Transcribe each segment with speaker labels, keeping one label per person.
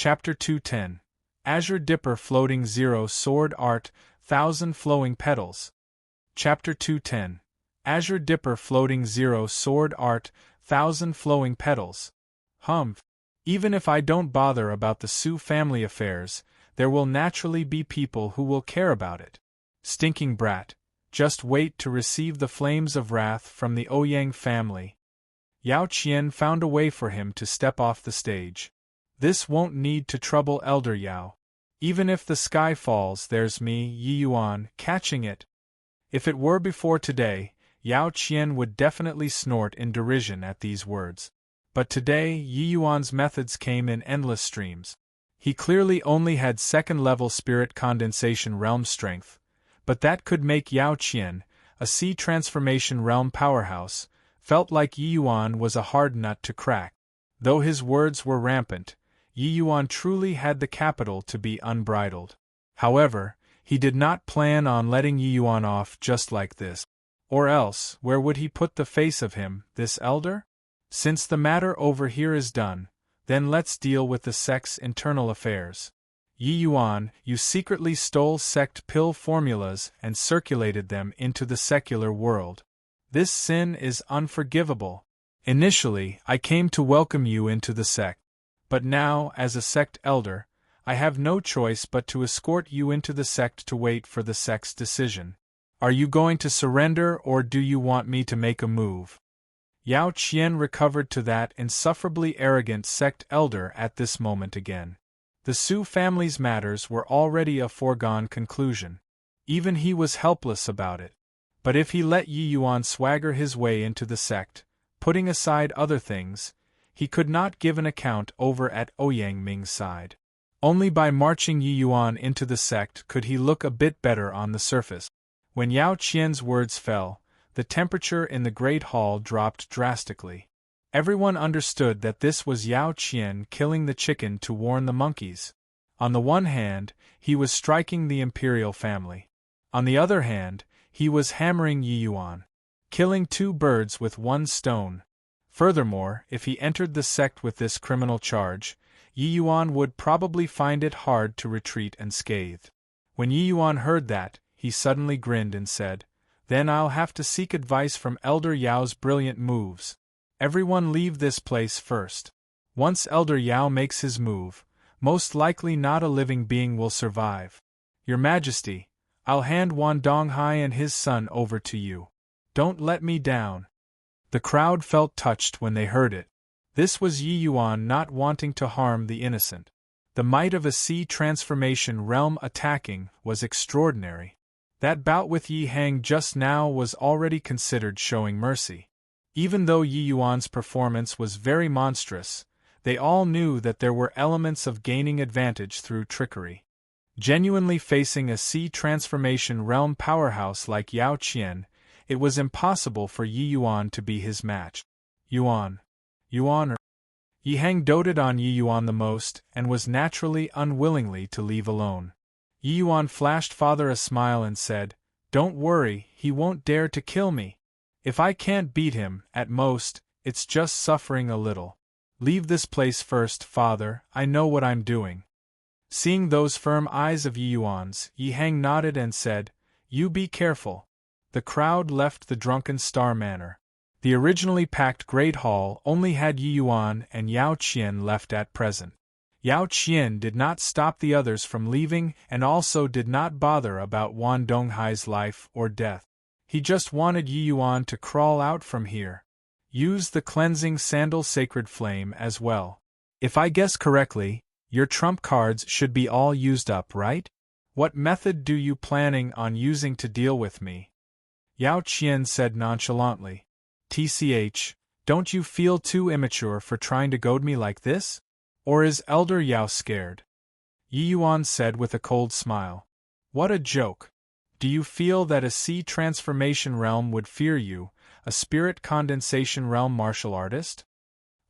Speaker 1: Chapter 210. Azure Dipper Floating Zero Sword Art, 1000 Flowing Petals. Chapter 210. Azure Dipper Floating Zero Sword Art, 1000 Flowing Petals. Even if I don't bother about the Sioux family affairs, there will naturally be people who will care about it. Stinking brat, just wait to receive the flames of wrath from the Ouyang family. Yao Qian found a way for him to step off the stage. This won't need to trouble Elder Yao. Even if the sky falls, there's me, Yi Yuan, catching it. If it were before today, Yao Qian would definitely snort in derision at these words. But today, Yi Yuan's methods came in endless streams. He clearly only had second-level spirit condensation realm strength, but that could make Yao Qian, a sea transformation realm powerhouse, felt like Yi Yuan was a hard nut to crack. Though his words were rampant, Yi Yuan truly had the capital to be unbridled. However, he did not plan on letting Yi Yuan off just like this. Or else, where would he put the face of him, this elder? Since the matter over here is done, then let's deal with the sect's internal affairs. Yi Yuan, you secretly stole sect pill formulas and circulated them into the secular world. This sin is unforgivable. Initially, I came to welcome you into the sect. But now, as a sect elder, I have no choice but to escort you into the sect to wait for the sect's decision. Are you going to surrender, or do you want me to make a move? Yao Qian recovered to that insufferably arrogant sect elder at this moment again. The Sioux family's matters were already a foregone conclusion. Even he was helpless about it. But if he let Yi Yuan swagger his way into the sect, putting aside other things, he could not give an account over at Ouyang Ming's side. Only by marching Yi Yuan into the sect could he look a bit better on the surface. When Yao Qian's words fell, the temperature in the Great Hall dropped drastically. Everyone understood that this was Yao Qian killing the chicken to warn the monkeys. On the one hand, he was striking the imperial family. On the other hand, he was hammering Yi Yuan. Killing two birds with one stone. Furthermore, if he entered the sect with this criminal charge, Yi Yuan would probably find it hard to retreat unscathed. When Yi Yuan heard that, he suddenly grinned and said, "Then I'll have to seek advice from Elder Yao's brilliant moves. Everyone leave this place first. Once Elder Yao makes his move, most likely not a living being will survive. Your Majesty, I'll hand Wan Donghai and his son over to you. Don't let me down." The crowd felt touched when they heard it. This was Yi Yuan not wanting to harm the innocent. The might of a sea transformation realm attacking was extraordinary. That bout with Yi Hang just now was already considered showing mercy. Even though Yi Yuan's performance was very monstrous, they all knew that there were elements of gaining advantage through trickery. Genuinely facing a sea transformation realm powerhouse like Yao Qian, it was impossible for Yi Yuan to be his match. Yuan. Yi Hang doted on Yi Yuan the most and was naturally unwillingly to leave alone. Yi Yuan flashed father a smile and said, "Don't worry, he won't dare to kill me. If I can't beat him, at most, it's just suffering a little. Leave this place first, father, I know what I'm doing." Seeing those firm eyes of Yi Yuan's, Yi Hang nodded and said, "You be careful." The crowd left the drunken Star Manor. The originally packed Great Hall only had Yi Yuan and Yao Qian left at present. Yao Qian did not stop the others from leaving and also did not bother about Wan Donghai's life or death. He just wanted Yi Yuan to crawl out from here. Use the cleansing sandal sacred flame as well. If I guess correctly, your trump cards should be all used up, right? What method do you planning on using to deal with me? Yao Qian said nonchalantly. "TCH, don't you feel too immature for trying to goad me like this? Or is Elder Yao scared?" Yi Yuan said with a cold smile. "What a joke. Do you feel that a sea transformation realm would fear you, a spirit condensation realm martial artist?"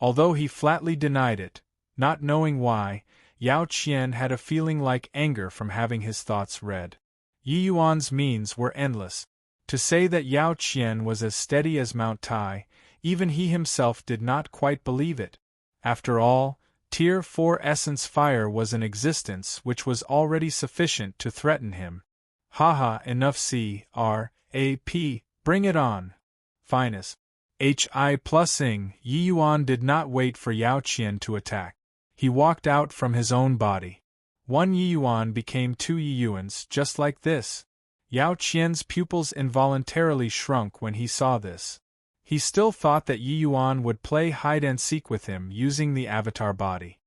Speaker 1: Although he flatly denied it, not knowing why, Yao Qian had a feeling like anger from having his thoughts read. Yi Yuan's means were endless. To say that Yao Qian was as steady as Mount Tai, even he himself did not quite believe it. After all, Tier 4 essence fire was in existence, which was already sufficient to threaten him. Haha, enough C-R-A-P, bring it on. Finest. Hi plusing, Yi Yuan did not wait for Yao Qian to attack. He walked out from his own body. One Yi Yuan became 2 Yi Yuans, just like this. Yao Qian's pupils involuntarily shrunk when he saw this. He still thought that Yi Yuan would play hide-and-seek with him using the avatar body.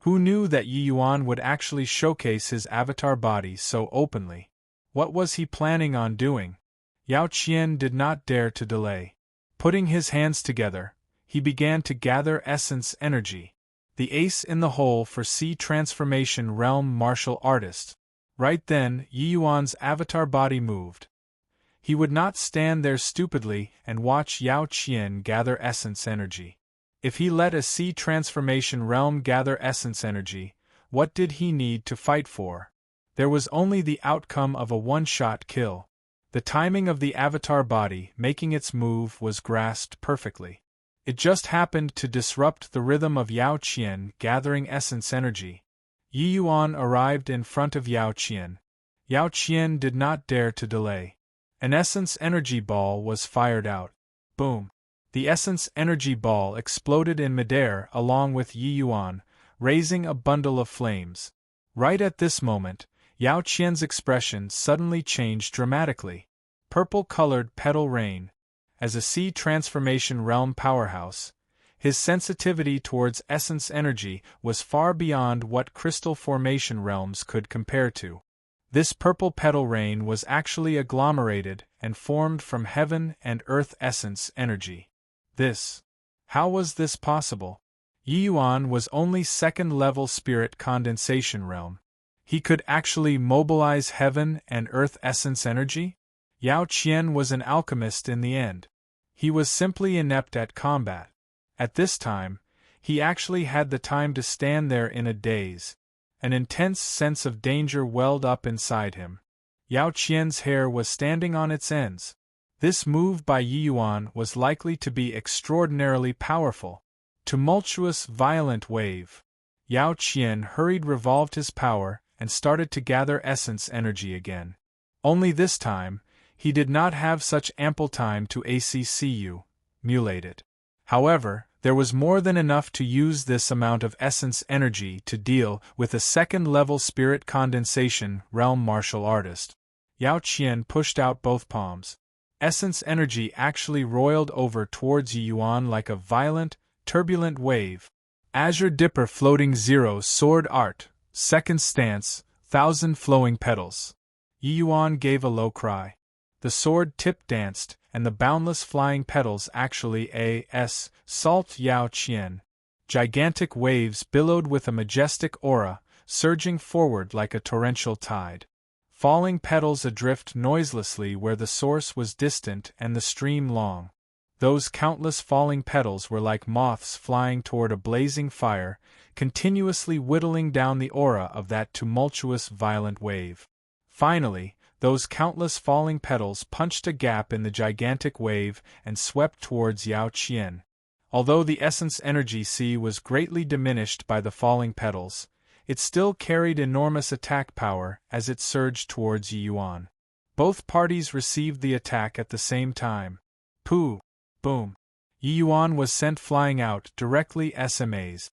Speaker 1: Who knew that Yi Yuan would actually showcase his avatar body so openly? What was he planning on doing? Yao Qian did not dare to delay. Putting his hands together, he began to gather essence energy. The ace in the hole for Sea Transformation Realm Martial Artist. Right then, Yi Yuan's avatar body moved. He would not stand there stupidly and watch Yao Qian gather essence energy. If he let a Sea Transformation Realm gather essence energy, what did he need to fight for? There was only the outcome of a one-shot kill. The timing of the avatar body making its move was grasped perfectly. It just happened to disrupt the rhythm of Yao Qian gathering essence energy. Yi Yuan arrived in front of Yao Qian. Yao Qian did not dare to delay. An essence energy ball was fired out. Boom! The essence energy ball exploded in midair along with Yi Yuan, raising a bundle of flames. Right at this moment, Yao Qian's expression suddenly changed dramatically. Purple-colored petal rain. As a Sea Transformation Realm powerhouse, his sensitivity towards essence energy was far beyond what crystal formation realms could compare to. This purple petal rain was actually agglomerated and formed from heaven and earth essence energy. How was this possible? Yi Yuan was only second-level spirit condensation realm. He could actually mobilize heaven and earth essence energy? Yao Qian was an alchemist in the end. He was simply inept at combat. At this time, he actually had the time to stand there in a daze. An intense sense of danger welled up inside him. Yao Qian's hair was standing on its ends. This move by Yi Yuan was likely to be extraordinarily powerful. Tumultuous, violent wave. Yao Qian hurried, revolved his power, and started to gather essence energy again. Only this time, he did not have such ample time to emulate it. However, there was more than enough to use this amount of essence energy to deal with a second-level spirit condensation realm martial artist. Yao Qian pushed out both palms. Essence energy actually roiled over towards Yi Yuan like a violent, turbulent wave. Azure Dipper Floating Zero Sword Art, Second Stance, 1,000 Flowing Petals. Yi Yuan gave a low cry. The sword tip danced, and the boundless flying petals actually salt Yao Qian. Gigantic waves billowed with a majestic aura, surging forward like a torrential tide. Falling petals adrift noiselessly where the source was distant and the stream long. Those countless falling petals were like moths flying toward a blazing fire, continuously whittling down the aura of that tumultuous, violent wave. Finally, those countless falling petals punched a gap in the gigantic wave and swept towards Yao Qian. Although the essence energy sea was greatly diminished by the falling petals, it still carried enormous attack power as it surged towards Yi Yuan. Both parties received the attack at the same time. Pooh! Boom! Yi Yuan was sent flying out directly SMAs.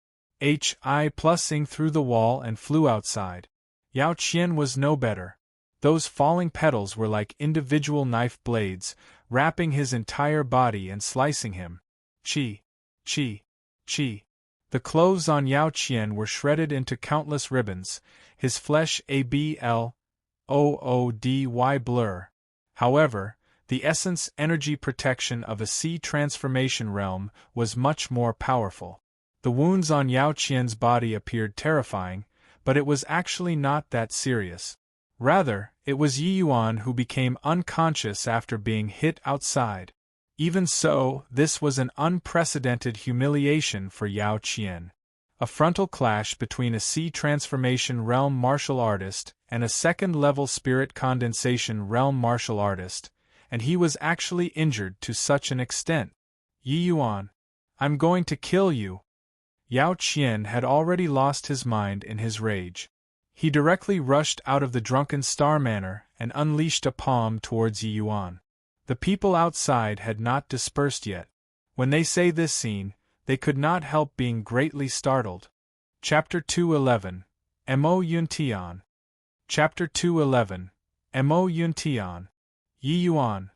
Speaker 1: Hi plusing through the wall and flew outside. Yao Qian was no better. Those falling petals were like individual knife blades, wrapping his entire body and slicing him. Chi! Chi! Chi! The clothes on Yao Qian were shredded into countless ribbons, his flesh a bloody blur. However, the essence energy protection of a Sea Transformation realm was much more powerful. The wounds on Yao Qian's body appeared terrifying, but it was actually not that serious. Rather, it was Yi Yuan who became unconscious after being hit outside. Even so, this was an unprecedented humiliation for Yao Qian. A frontal clash between a Sea Transformation realm martial artist and a second-level spirit condensation realm martial artist, and he was actually injured to such an extent. Yi Yuan, I'm going to kill you. Yao Qian had already lost his mind in his rage. He directly rushed out of the drunken star manor and unleashed a palm towards Yi Yuan. The people outside had not dispersed yet. When they say this scene, they could not help being greatly startled. Chapter 211. Mo Yuntian. Chapter 211. Mo Yuntian. Yi Yuan.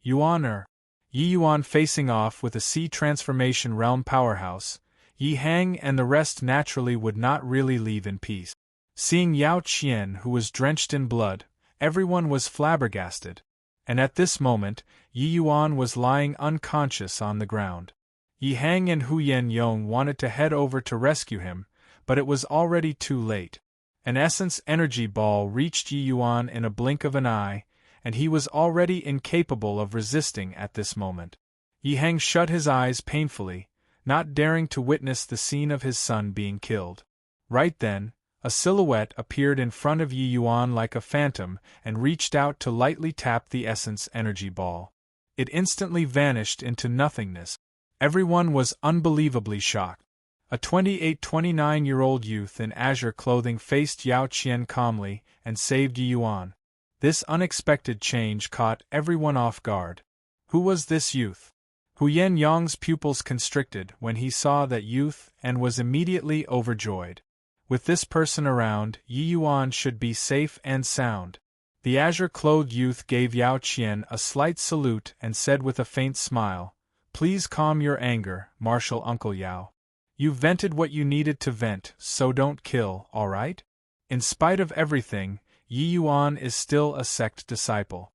Speaker 1: Yuan Yi Yuan facing off with a sea transformation realm powerhouse. Yi Hang and the rest naturally would not really leave in peace. Seeing Yao Qian, who was drenched in blood, everyone was flabbergasted. And at this moment, Yi Yuan was lying unconscious on the ground. Yi Hang and Huyen Yong wanted to head over to rescue him, but it was already too late. An essence energy ball reached Yi Yuan in a blink of an eye, and he was already incapable of resisting at this moment. Yi Hang shut his eyes painfully, not daring to witness the scene of his son being killed. Right then, a silhouette appeared in front of Yi Yuan like a phantom and reached out to lightly tap the essence energy ball. It instantly vanished into nothingness. Everyone was unbelievably shocked. A 28-29-year-old youth in azure clothing faced Yao Qian calmly and saved Yi Yuan. This unexpected change caught everyone off guard. Who was this youth? Huyen Yong's pupils constricted when he saw that youth and was immediately overjoyed. With this person around, Yi Yuan should be safe and sound. The azure-clothed youth gave Yao Qian a slight salute and said with a faint smile, "Please calm your anger, Martial Uncle Yao. You've vented what you needed to vent, so don't kill, all right?" In spite of everything, Yi Yuan is still a sect disciple.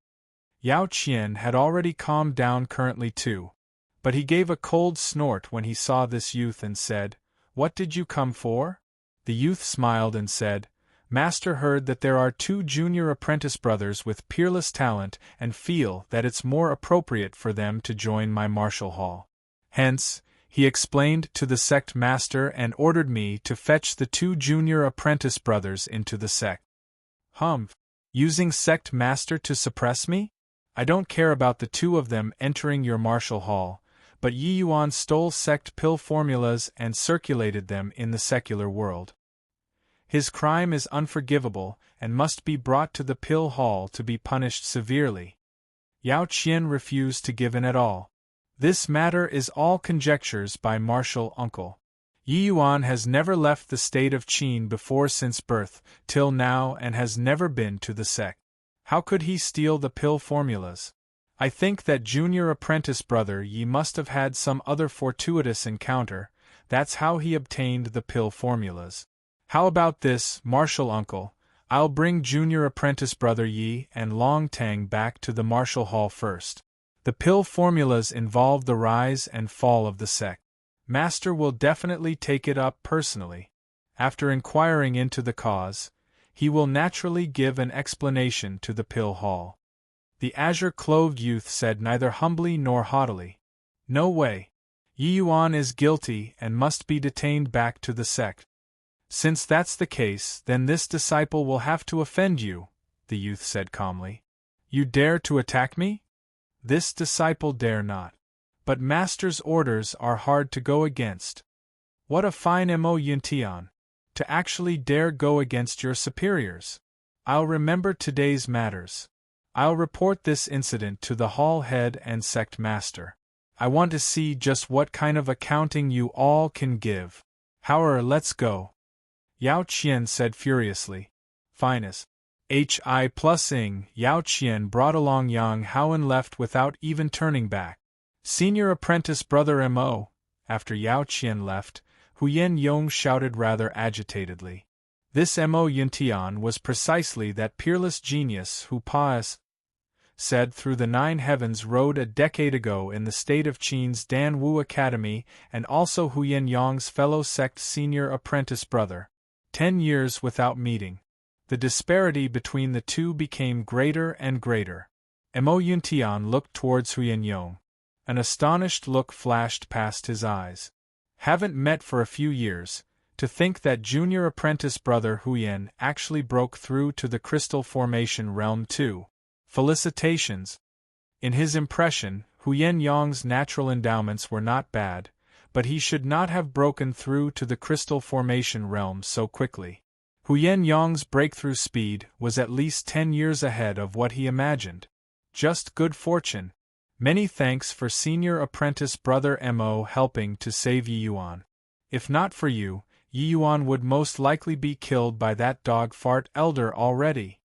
Speaker 1: Yao Qian had already calmed down currently too. But he gave a cold snort when he saw this youth and said, "What did you come for?" The youth smiled and said, "Master heard that there are 2 junior apprentice brothers with peerless talent and feel that it's more appropriate for them to join my martial hall. Hence, he explained to the sect master and ordered me to fetch the 2 junior apprentice brothers into the sect." Humph! Using sect master to suppress me? I don't care about the 2 of them entering your martial hall, but Yi Yuan stole sect pill formulas and circulated them in the secular world. His crime is unforgivable and must be brought to the pill hall to be punished severely. Yao Qian refused to give in at all. This matter is all conjectures by martial uncle. Yi Yuan has never left the state of Qin before since birth, till now, and has never been to the sect. How could he steal the pill formulas? I think that junior apprentice brother Yi must have had some other fortuitous encounter, that's how he obtained the pill formulas. How about this, martial uncle? I'll bring junior apprentice brother Yi and Long Tang back to the martial hall first. The pill formulas involve the rise and fall of the sect. Master will definitely take it up personally. After inquiring into the cause, he will naturally give an explanation to the pill hall. The azure-clothed youth said neither humbly nor haughtily. No way. Yi Yuan is guilty and must be detained back to the sect. Since that's the case, then this disciple will have to offend you, the youth said calmly. You dare to attack me? This disciple dare not. But master's orders are hard to go against. What a fine Mo Yuntian! To actually dare go against your superiors. I'll remember today's matters. I'll report this incident to the hall head and sect master. I want to see just what kind of accounting you all can give. However, let's go. Yao Qian said furiously. Finest. Hi plus ing, Yao Qian brought along Yang Hao and left without even turning back. Senior apprentice brother Mo. After Yao Qian left, Huyen Yong shouted rather agitatedly. This Mo Yuntian was precisely that peerless genius who Pa's said through the 9 heavens rode a decade ago in the state of Qin's Dan Wu Academy, and also Huyen Yong's fellow sect senior apprentice brother. 10 years without meeting. The disparity between the two became greater and greater. Mo Yuntian looked towards Huyen Yong. An astonished look flashed past his eyes. Haven't met for a few years. To think that junior apprentice brother Huyen actually broke through to the crystal formation realm too. Felicitations. In his impression, Huyen Yong's natural endowments were not bad, but he should not have broken through to the crystal formation realm so quickly. Huyen Yong's breakthrough speed was at least 10 years ahead of what he imagined. Just good fortune. Many thanks for senior apprentice brother Mo helping to save Yi Yuan. If not for you, Yi Yuan would most likely be killed by that dog fart elder already.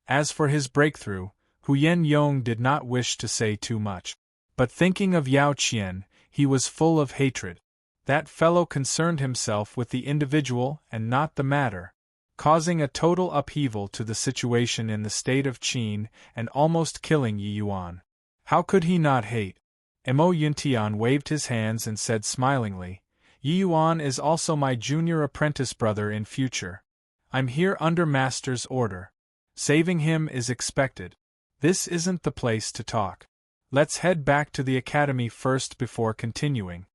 Speaker 1: As for his breakthrough, Huyen Yong did not wish to say too much. But thinking of Yao Qian, he was full of hatred. That fellow concerned himself with the individual and not the matter, causing a total upheaval to the situation in the state of Qin and almost killing Yi Yuan. How could he not hate? Mo Yuntian waved his hands and said smilingly, Yi Yuan is also my junior apprentice brother in future. I'm here under Master's order. Saving him is expected. This isn't the place to talk. Let's head back to the academy first before continuing.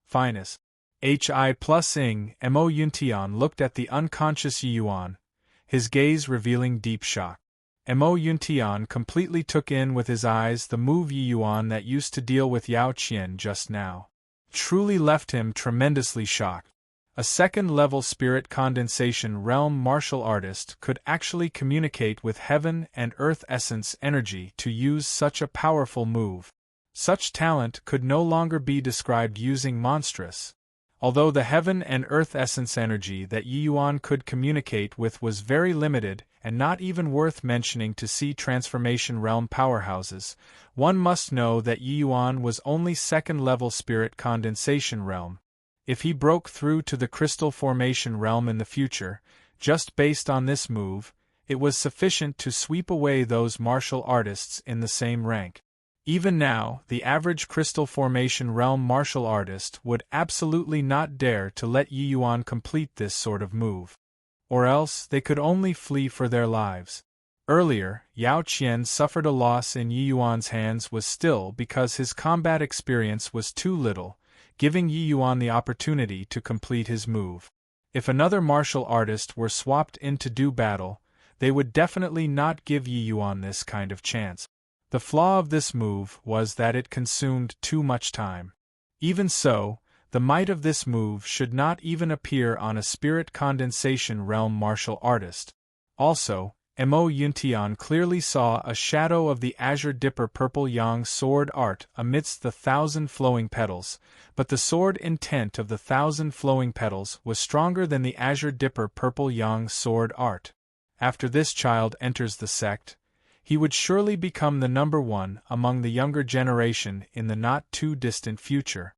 Speaker 1: Finest. Hi plus ing, Mo Yuntian looked at the unconscious Yi Yuan, his gaze revealing deep shock. Mo Yuntian completely took in with his eyes the move Yi Yuan that used to deal with Yao Qian just now. Truly left him tremendously shocked. A second-level spirit condensation realm martial artist could actually communicate with heaven and earth essence energy to use such a powerful move. Such talent could no longer be described using monstrous. Although the heaven and earth essence energy that Yi Yuan could communicate with was very limited and not even worth mentioning to see transformation realm powerhouses, one must know that Yi Yuan was only second-level spirit condensation realm. If he broke through to the crystal formation realm in the future, just based on this move, it was sufficient to sweep away those martial artists in the same rank. Even now, the average crystal formation realm martial artist would absolutely not dare to let Yi Yuan complete this sort of move. Or else they could only flee for their lives. Earlier, Yao Qian suffered a loss in Yi Yuan's hands was still because his combat experience was too little, giving Yi Yuan the opportunity to complete his move. If another martial artist were swapped in to do battle, they would definitely not give Yi Yuan this kind of chance. The flaw of this move was that it consumed too much time. Even so, the might of this move should not even appear on a spirit condensation realm martial artist. Also, Mo Yuntian clearly saw a shadow of the Azure Dipper Purple Yang sword art amidst the 1,000 flowing petals, but the sword intent of the 1,000 flowing petals was stronger than the Azure Dipper Purple Yang sword art. After this child enters the sect, he would surely become the number one among the younger generation in the not-too-distant future.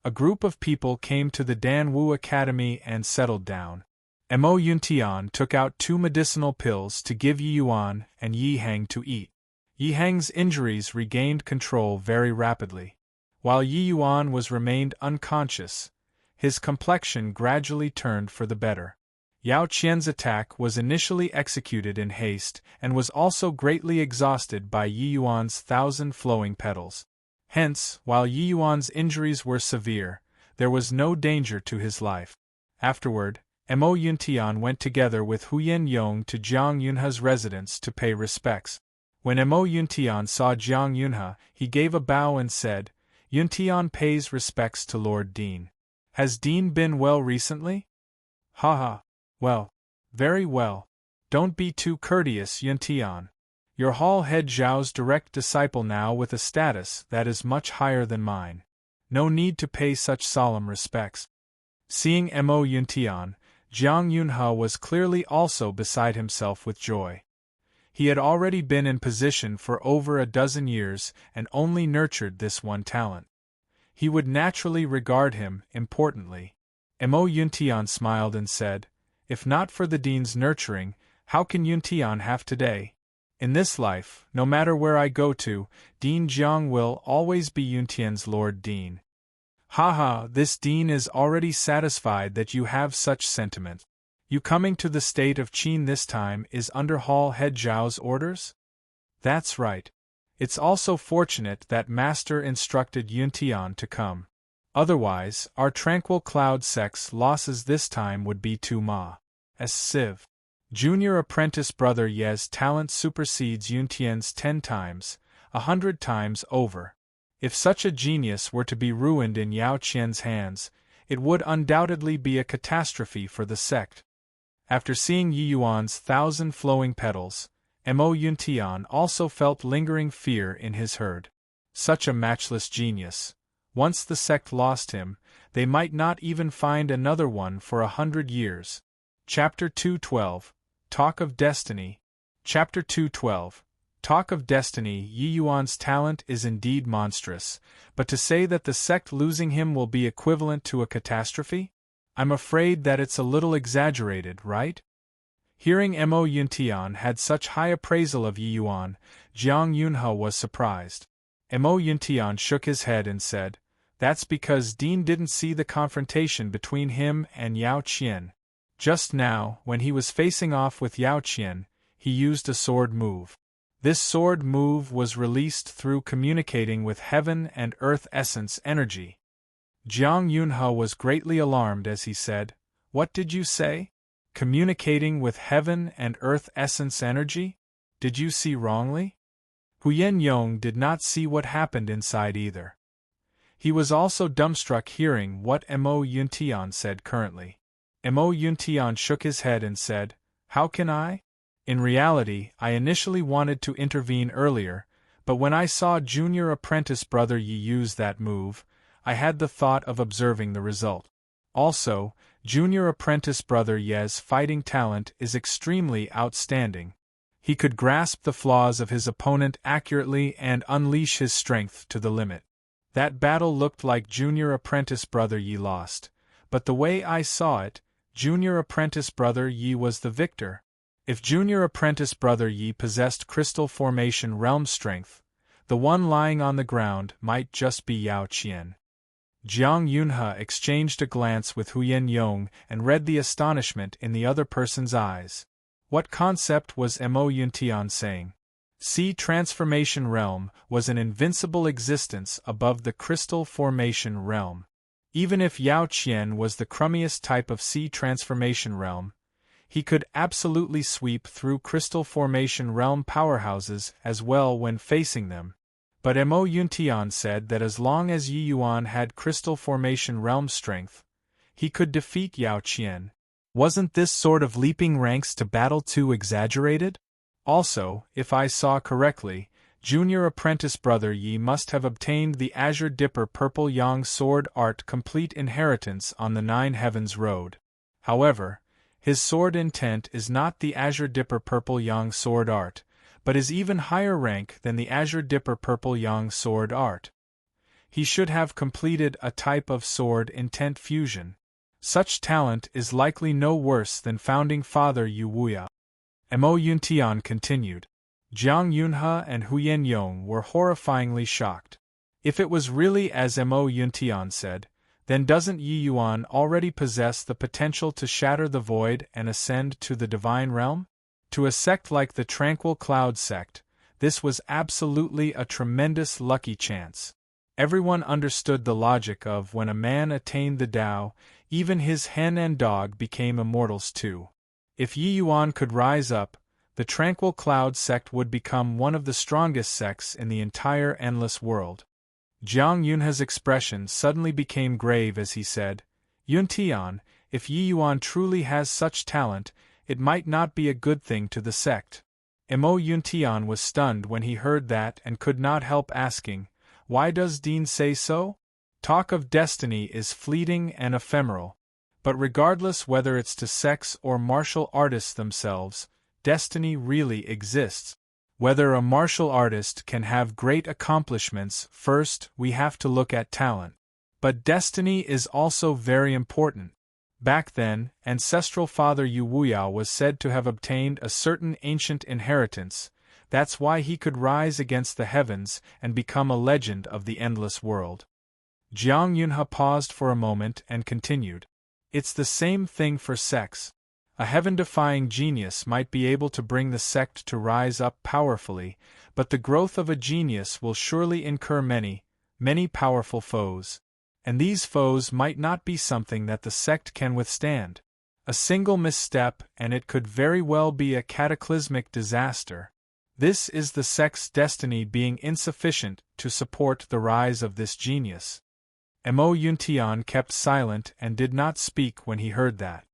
Speaker 1: A group of people came to the Danwu Academy and settled down. Mo Yuntian took out 2 medicinal pills to give Yi Yuan and Yi Hang to eat. Yi Hang's injuries regained control very rapidly. While Yi Yuan remained unconscious, his complexion gradually turned for the better. Yao Qian's attack was initially executed in haste and was also greatly exhausted by Yi Yuan's 1,000 flowing petals. Hence, while Yi Yuan's injuries were severe, there was no danger to his life. Afterward, Mo Yuntian went together with Huyen Yong to Jiang Yunhe's residence to pay respects. When Mo Yuntian saw Jiang Yunhe, he gave a bow and said, Yuntian pays respects to Lord Dean. Has Dean been well recently? Ha. Well. Very well. Don't be too courteous, Yuntian. Your Hall head Zhao's direct disciple now with a status that is much higher than mine. No need to pay such solemn respects. Seeing Mo Yuntian, Jiang Yunhe was clearly also beside himself with joy. He had already been in position for over a dozen years and only nurtured this one talent. He would naturally regard him importantly. Mo Yuntian smiled and said, if not for the Dean's nurturing, how can Yuntian have today? In this life, no matter where I go to, Dean Jiang will always be Yuntian's Lord Dean. Ha, this Dean is already satisfied that you have such sentiment. You coming to the state of Qin this time is under Hall head Zhao's orders? That's right. It's also fortunate that Master instructed Yuntian to come. Otherwise, our tranquil cloud sect's losses this time would be too massive. Junior apprentice brother Ye's talent supersedes Yuntian's 10 times, 100 times over. If such a genius were to be ruined in Yao Qian's hands, it would undoubtedly be a catastrophe for the sect. After seeing Yi Yuan's 1,000 flowing petals, Mo Yuntian also felt lingering fear in his heart. Such a matchless genius. Once the sect lost him, they might not even find another one for 100 years. Chapter 212. Talk of Destiny. Chapter 212. Talk of Destiny. Yi Yuan's talent is indeed monstrous, but to say that the sect losing him will be equivalent to a catastrophe? I'm afraid that it's a little exaggerated, right? Hearing Mo Yuntian had such high appraisal of Yi Yuan, Jiang Yunhe was surprised. Mo Yuntian shook his head and said, "That's because Dean didn't see the confrontation between him and Yao Qian. Just now, when he was facing off with Yao Qian, he used a sword move. This sword move was released through communicating with heaven and earth essence energy." Jiang Yunhe was greatly alarmed as he said, "What did you say? Communicating with heaven and earth essence energy? Did you see wrongly?" Huyen Yong did not see what happened inside either. He was also dumbstruck hearing what Mo Yuntian said currently. Mo Yuntian shook his head and said, "How can I? In reality, I initially wanted to intervene earlier, but when I saw junior apprentice brother Yi use that move, I had the thought of observing the result. Also, junior apprentice brother Ye's fighting talent is extremely outstanding. He could grasp the flaws of his opponent accurately and unleash his strength to the limit. That battle looked like junior apprentice brother Yi lost, but the way I saw it, junior apprentice brother Yi was the victor. If junior apprentice brother Yi possessed crystal formation realm strength, the one lying on the ground might just be Yao Qian." Jiang Yunhe exchanged a glance with Huyen Yong and read the astonishment in the other person's eyes. What concept was Mo Yuntian saying? Sea transformation realm was an invincible existence above the crystal formation realm. Even if Yao Qian was the crummiest type of sea transformation realm, he could absolutely sweep through crystal formation realm powerhouses as well when facing them. But Mo Yuntian said that as long as Yi Yuan had crystal formation realm strength, he could defeat Yao Qian. Wasn't this sort of leaping ranks to battle too exaggerated? Also, if I saw correctly, junior apprentice brother Yi must have obtained the Azure Dipper Purple Yang sword art complete inheritance on the Nine Heavens Road. However, his sword intent is not the Azure Dipper Purple Yang sword art, but is even higher rank than the Azure Dipper Purple Yang sword art. He should have completed a type of sword intent fusion. Such talent is likely no worse than founding father Yu Wuya. Mo Yuntian continued. Jiang Yunhe and Huyen Yong were horrifyingly shocked. If it was really as Mo Yuntian said, then doesn't Yi Yuan already possess the potential to shatter the void and ascend to the divine realm? To a sect like the Tranquil Cloud sect, this was absolutely a tremendous lucky chance. Everyone understood the logic of when a man attained the Tao, even his hen and dog became immortals too. If Yi Yuan could rise up, the Tranquil Cloud sect would become one of the strongest sects in the entire endless world. Jiang Yunhe's expression suddenly became grave as he said, "Yuntian, if Yi Yuan truly has such talent, it might not be a good thing to the sect." Mo Yuntian was stunned when he heard that and could not help asking, "Why does Dean say so?" Talk of destiny is fleeting and ephemeral, but regardless whether it's to sects or martial artists themselves, destiny really exists. Whether a martial artist can have great accomplishments, first we have to look at talent. But destiny is also very important. Back then, ancestral father Yu Wuya was said to have obtained a certain ancient inheritance. That's why he could rise against the heavens and become a legend of the endless world. Jiang Yunhe paused for a moment and continued. It's the same thing for sects. A heaven-defying genius might be able to bring the sect to rise up powerfully, but the growth of a genius will surely incur many, many powerful foes. And these foes might not be something that the sect can withstand. A single misstep and it could very well be a cataclysmic disaster. This is the sect's destiny being insufficient to support the rise of this genius. Mo Yuntian kept silent and did not speak when he heard that.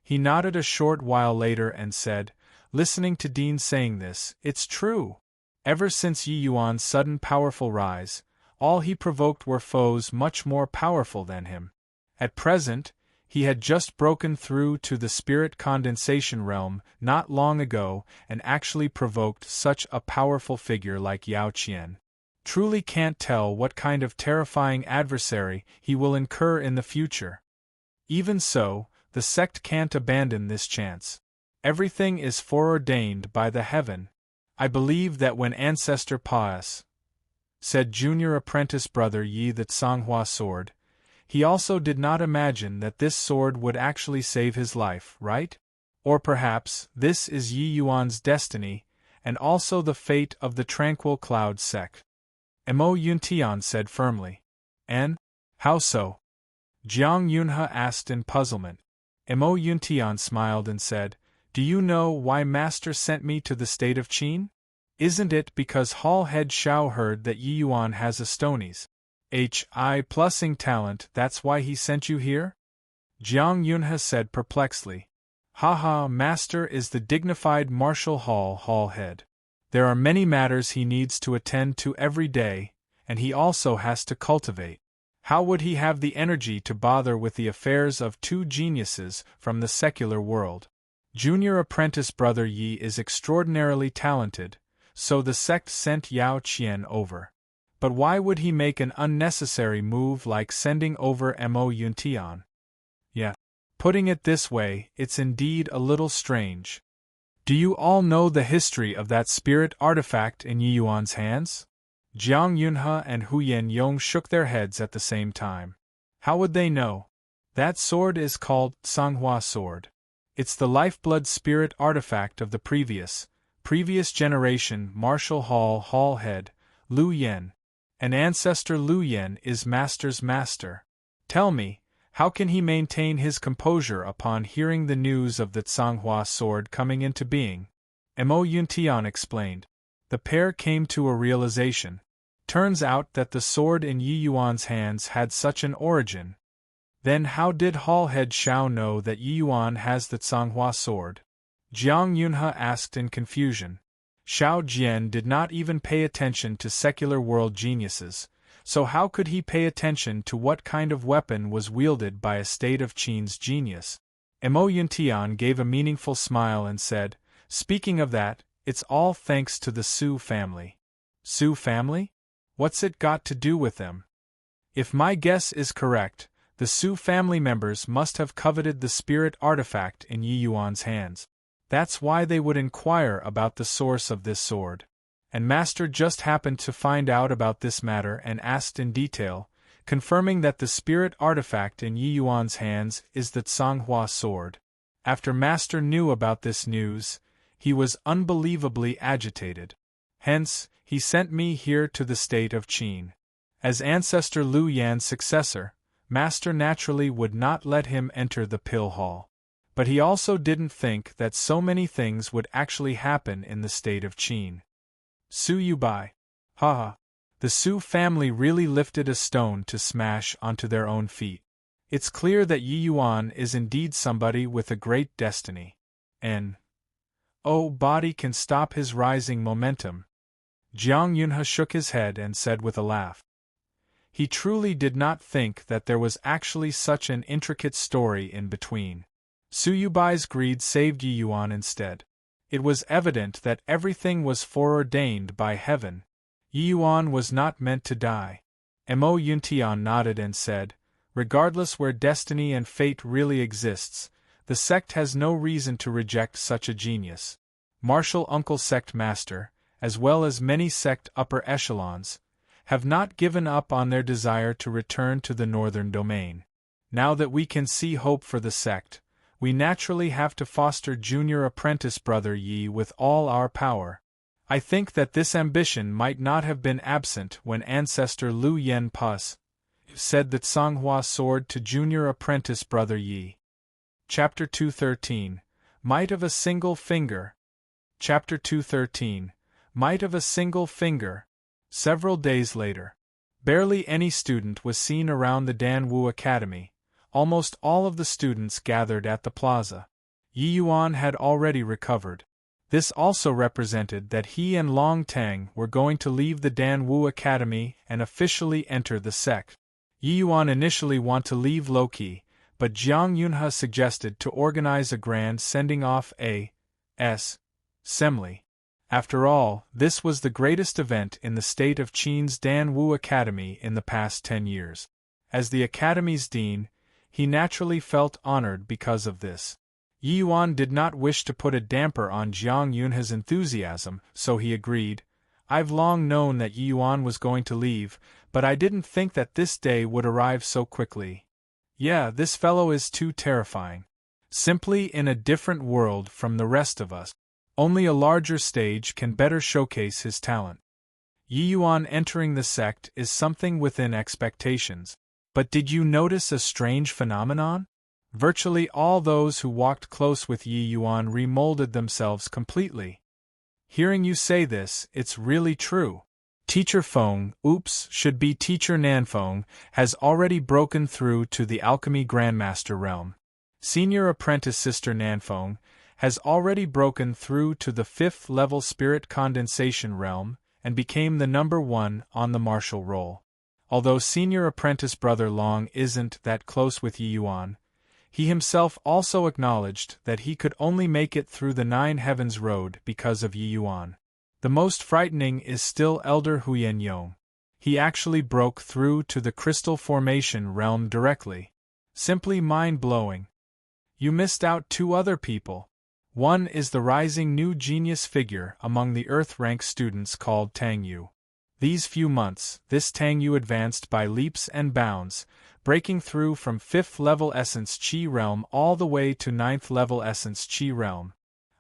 Speaker 1: He nodded a short while later and said, listening to Dean saying this, "It's true. Ever since Yi Yuan's sudden powerful rise, all he provoked were foes much more powerful than him. At present, he had just broken through to the spirit condensation realm not long ago and actually provoked such a powerful figure like Yao Qian. Truly can't tell what kind of terrifying adversary he will incur in the future. Even so, the sect can't abandon this chance. Everything is foreordained by the heaven. I believe that when Ancestor Paas said junior apprentice brother Yi the Tsanghua sword, he also did not imagine that this sword would actually save his life, right? Or perhaps this is Yi Yuan's destiny, and also the fate of the Tranquil Cloud sect." Mo Yuntian said firmly. "And? How so?" Jiang Yunhe asked in puzzlement. Mo Yuntian smiled and said, "Do you know why Master sent me to the state of Qin? Isn't it because Hall Head Shao heard that Yi Yuan has a Stonies HI+ing talent, that's why he sent you here?" Jiang Yunhe said perplexedly. "Haha, Master is the dignified Martial Hall Head. There are many matters he needs to attend to every day, and he also has to cultivate. How would he have the energy to bother with the affairs of two geniuses from the secular world? Junior apprentice brother Yi is extraordinarily talented, so the sect sent Yao Qian over. But why would he make an unnecessary move like sending over Mo Yuntian? Yeah. Putting it this way, it's indeed a little strange. Do you all know the history of that spirit artifact in Yi Yuan's hands?" Jiang Yunhe and Huyen Yong shook their heads at the same time. How would they know? That sword is called Tsanghua sword. It's the lifeblood spirit artifact of the previous generation Martial Hall head, Lu Yen. And Ancestor Lu Yen is Master's master. Tell me, how can he maintain his composure upon hearing the news of the Tsanghua sword coming into being? Mo Yuntian explained. The pair came to a realization. Turns out that the sword in Yi Yuan's hands had such an origin. Then how did Hall Head Shao know that Yi Yuan has the Tsanghua sword? Jiang Yunhe asked in confusion. Shao Jian did not even pay attention to secular world geniuses, so how could he pay attention to what kind of weapon was wielded by a state of Qin's genius? Mo Yuntian gave a meaningful smile and said, "Speaking of that, it's all thanks to the Su family." Su family? What's it got to do with them? If my guess is correct, the Su family members must have coveted the spirit artifact in Yi Yuan's hands. That's why they would inquire about the source of this sword. And Master just happened to find out about this matter and asked in detail, confirming that the spirit artifact in Yi Yuan's hands is the Tsanghua sword. After Master knew about this news, he was unbelievably agitated. Hence, he sent me here to the state of Qin. As Ancestor Lu Yan's successor, Master naturally would not let him enter the pill hall. But he also didn't think that so many things would actually happen in the state of Qin. Su Yubai. Haha. The Su family really lifted a stone to smash onto their own feet. It's clear that Yi Yuan is indeed somebody with a great destiny. And body can stop his rising momentum. Jiang Yunhe shook his head and said with a laugh. He truly did not think that there was actually such an intricate story in between. Su Yubai's greed saved Yi Yuan instead. It was evident that everything was foreordained by heaven. Yi Yuan was not meant to die. Mo Yuntian nodded and said, "Regardless where destiny and fate really exists, the sect has no reason to reject such a genius. Martial Uncle Sect Master, as well as many sect upper echelons, have not given up on their desire to return to the northern domain. Now that we can see hope for the sect, we naturally have to foster junior apprentice brother Yi with all our power. I think that this ambition might not have been absent when Ancestor Lu Yen Pus said the Tsanghua sword to junior apprentice brother Yi." Chapter 213, Might of a Single Finger. Chapter 213, Might of a single finger. Several days later. Barely any student was seen around the Danwu Academy. Almost all of the students gathered at the plaza. Yi Yuan had already recovered. This also represented that he and Long Tang were going to leave the Danwu Academy and officially enter the sect. Yi Yuan initially wanted to leave low-key, but Jiang Yunhe suggested to organize a grand sending-off assembly. After all, this was the greatest event in the state of Qin's Danwu Academy in the past 10 years. As the Academy's dean, he naturally felt honored because of this. Yi Yuan did not wish to put a damper on Jiang Yunhe's enthusiasm, so he agreed. I've long known that Yi Yuan was going to leave, but I didn't think that this day would arrive so quickly. Yeah, this fellow is too terrifying. Simply in a different world from the rest of us. Only a larger stage can better showcase his talent. Yi Yuan entering the sect is something within expectations. But did you notice a strange phenomenon? Virtually all those who walked close with Yi Yuan remolded themselves completely. Hearing you say this, it's really true. Teacher Feng, should be Teacher Nanfeng, has already broken through to the Alchemy Grandmaster realm. Senior Apprentice Sister Nanfeng has already broken through to the 5th level Spirit Condensation realm and became the number 1 on the martial roll. Although Senior Apprentice Brother Long isn't that close with Yi Yuan, he himself also acknowledged that he could only make it through the 9 Heavens Road because of Yi Yuan. The most frightening is still Elder Huyen Yong. He actually broke through to the Crystal Formation realm directly. Simply mind-blowing. You missed out 2 other people. One is the rising new genius figure among the Earth rank students called Tang Yu. These few months, this Tang Yu advanced by leaps and bounds, breaking through from 5th level Essence Qi realm all the way to 9th level Essence Qi realm.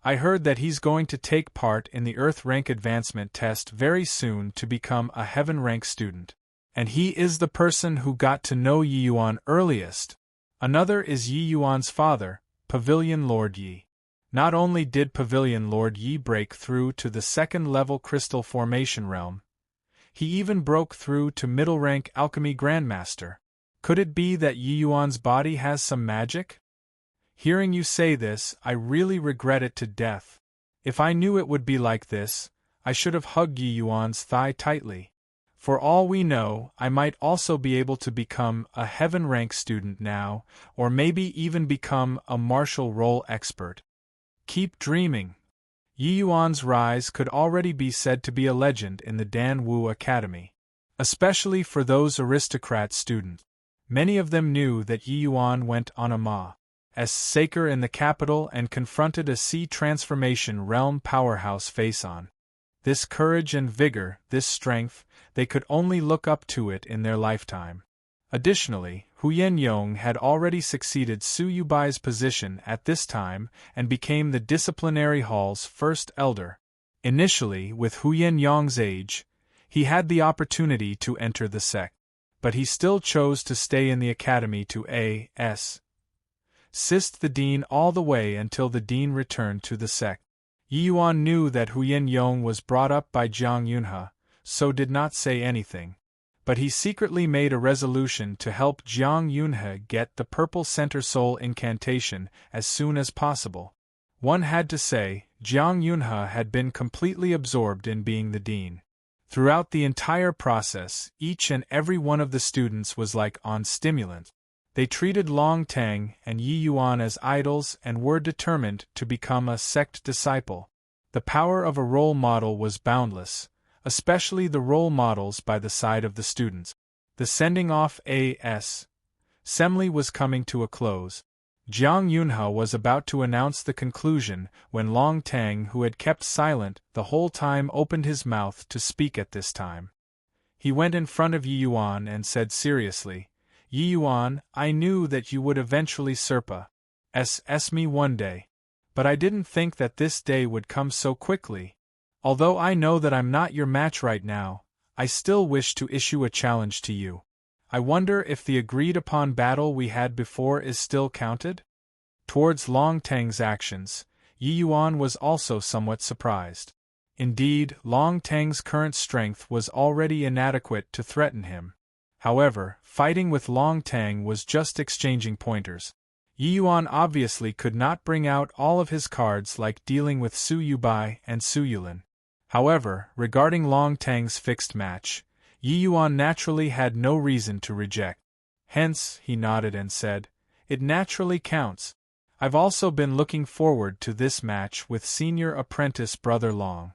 Speaker 1: I heard that he's going to take part in the Earth rank advancement test very soon to become a Heaven rank student. And he is the person who got to know Yi Yuan earliest. Another is Yi Yuan's father, Pavilion Lord Yi. Not only did Pavilion Lord Yi break through to the 2nd level Crystal Formation realm, he even broke through to middle rank Alchemy Grandmaster. Could it be that Yi Yuan's body has some magic? Hearing you say this, I really regret it to death. If I knew it would be like this, I should have hugged Yi Yuan's thigh tightly. For all we know, I might also be able to become a Heaven rank student now, or maybe even become a martial role expert. Keep dreaming. Yi Yuan's rise could already be said to be a legend in the Danwu Academy. Especially for those aristocrat students. Many of them knew that Yi Yuan went on a Ma.'s Saker in the capital and confronted a sea transformation realm powerhouse face-on. This courage and vigor, this strength, they could only look up to it in their lifetime. Additionally, Huyen Yong had already succeeded Su Yubai's position at this time and became the disciplinary hall's first elder. Initially, with Huyen Yong's age, he had the opportunity to enter the sect. But he still chose to stay in the academy to assist the dean all the way until the dean returned to the sect. Yi Yuan knew that Huyen Yong was brought up by Jiang Yunhe, so did not say anything. But he secretly made a resolution to help Jiang Yunhe get the Purple Center Soul incantation as soon as possible. One had to say, Jiang Yunhe had been completely absorbed in being the dean. Throughout the entire process, each and every one of the students was like on stimulant. They treated Long Tang and Yi Yuan as idols and were determined to become a sect disciple. The power of a role model was boundless, especially the role models by the side of the students. The sending off assembly was coming to a close. Jiang Yunhe was about to announce the conclusion when Long Tang, who had kept silent the whole time, opened his mouth to speak at this time. He went in front of Yi Yuan and said seriously, Yi Yuan, I knew that you would eventually surpass me one day. But I didn't think that this day would come so quickly. Although I know that I'm not your match right now, I still wish to issue a challenge to you. I wonder if the agreed-upon battle we had before is still counted? Towards Long Tang's actions, Yi Yuan was also somewhat surprised. Indeed, Long Tang's current strength was already inadequate to threaten him. However, fighting with Long Tang was just exchanging pointers. Yi Yuan obviously could not bring out all of his cards like dealing with Su Yubai and Su Yulin. However, regarding Long Tang's fixed match, Yi Yuan naturally had no reason to reject. Hence, he nodded and said, "It naturally counts. I've also been looking forward to this match with senior apprentice brother Long."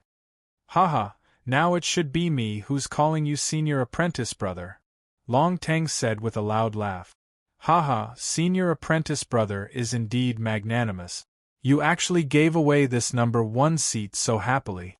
Speaker 1: "Haha, now it should be me who's calling you senior apprentice brother," Long Tang said with a loud laugh. "Haha, senior apprentice brother is indeed magnanimous. You actually gave away this number 1 seat so happily."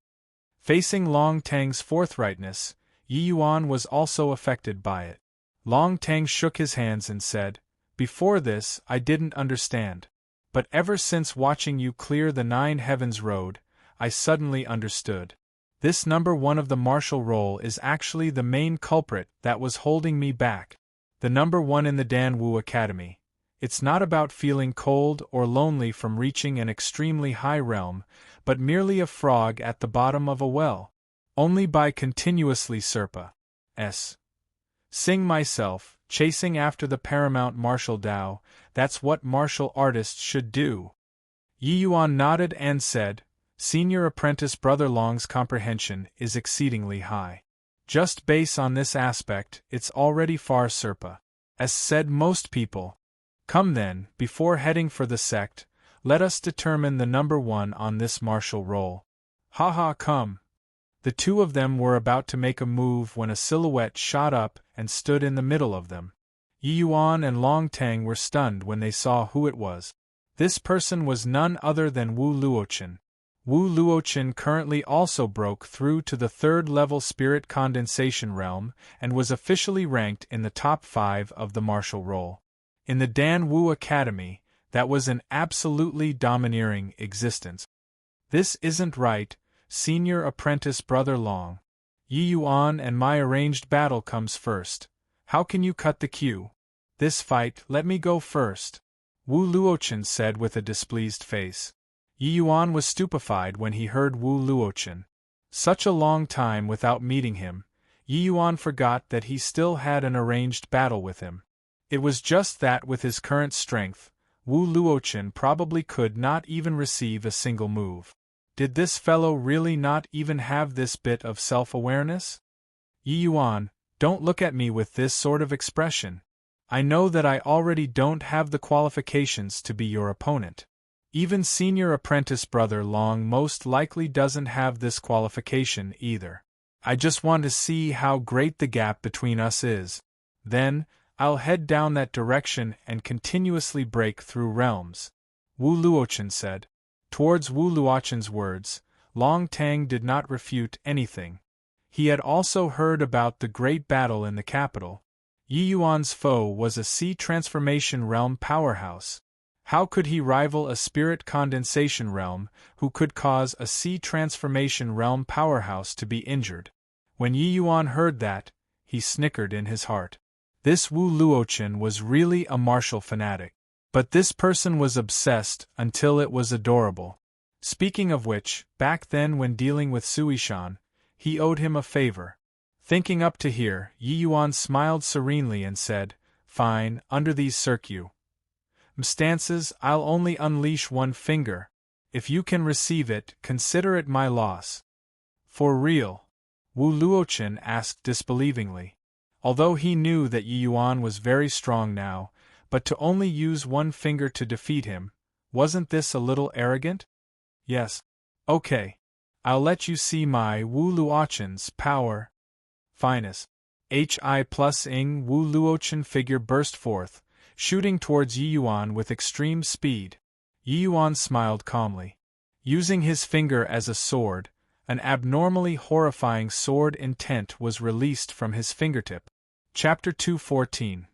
Speaker 1: Facing Long Tang's forthrightness, Yi Yuan was also affected by it. Long Tang shook his hands and said, "Before this, I didn't understand. But ever since watching you clear the 9 Heavens Road, I suddenly understood. This number 1 of the martial roll is actually the main culprit that was holding me back. The number 1 in the Dan Wu Academy. It's not about feeling cold or lonely from reaching an extremely high realm, but merely a frog at the bottom of a well. Only by continuously sing myself, chasing after the paramount martial Tao, that's what martial artists should do." Yi Yuan nodded and said, "Senior apprentice brother Long's comprehension is exceedingly high. Just based on this aspect, it's already far surpa. As said most people. Come then, before heading for the sect, let us determine the number 1 on this martial roll." "Haha, come." The two of them were about to make a move when a silhouette shot up and stood in the middle of them. Yi Yuan and Long Tang were stunned when they saw who it was. This person was none other than Wu Luochen. Wu Luochen currently also broke through to the 3rd level spirit condensation realm and was officially ranked in the top 5 of the martial roll. In the Dan Wu Academy, that was an absolutely domineering existence. "This isn't right, senior apprentice brother Long. Yi Yuan and my arranged battle comes first. How can you cut the queue? This fight, let me go first," Wu Luochen said with a displeased face. Yi Yuan was stupefied when he heard Wu Luochen. Such a long time without meeting him, Yi Yuan forgot that he still had an arranged battle with him. It was just that with his current strength, Wu Luochen probably could not even receive a single move. Did this fellow really not even have this bit of self-awareness? "Yi Yuan, don't look at me with this sort of expression. I know that I already don't have the qualifications to be your opponent. Even senior apprentice brother Long most likely doesn't have this qualification either. I just want to see how great the gap between us is. Then, I'll head down that direction and continuously break through realms," Wu Luochen said. Towards Wu Luochen's words, Long Tang did not refute anything. He had also heard about the great battle in the capital. Yi Yuan's foe was a sea transformation realm powerhouse. How could he rival a spirit condensation realm who could cause a sea transformation realm powerhouse to be injured? When Yi Yuan heard that, he snickered in his heart. This Wu Luochen was really a martial fanatic. But this person was obsessed until it was adorable. Speaking of which, back then when dealing with Suishan, he owed him a favor. Thinking up to here, Yi Yuan smiled serenely and said, "Fine, under these circumstances, I'll only unleash 1 finger. If you can receive it, consider it my loss." "For real?" Wu Luochen asked disbelievingly. Although he knew that Yi Yuan was very strong now, but to only use 1 finger to defeat him, wasn't this a little arrogant? "Yes. Okay. I'll let you see my Wu Luochen's power." "Finest." HI plus ing Wu Luochen figure burst forth, shooting towards Yi Yuan with extreme speed. Yi Yuan smiled calmly. Using his finger as a sword, an abnormally horrifying sword intent was released from his fingertip. Chapter 214.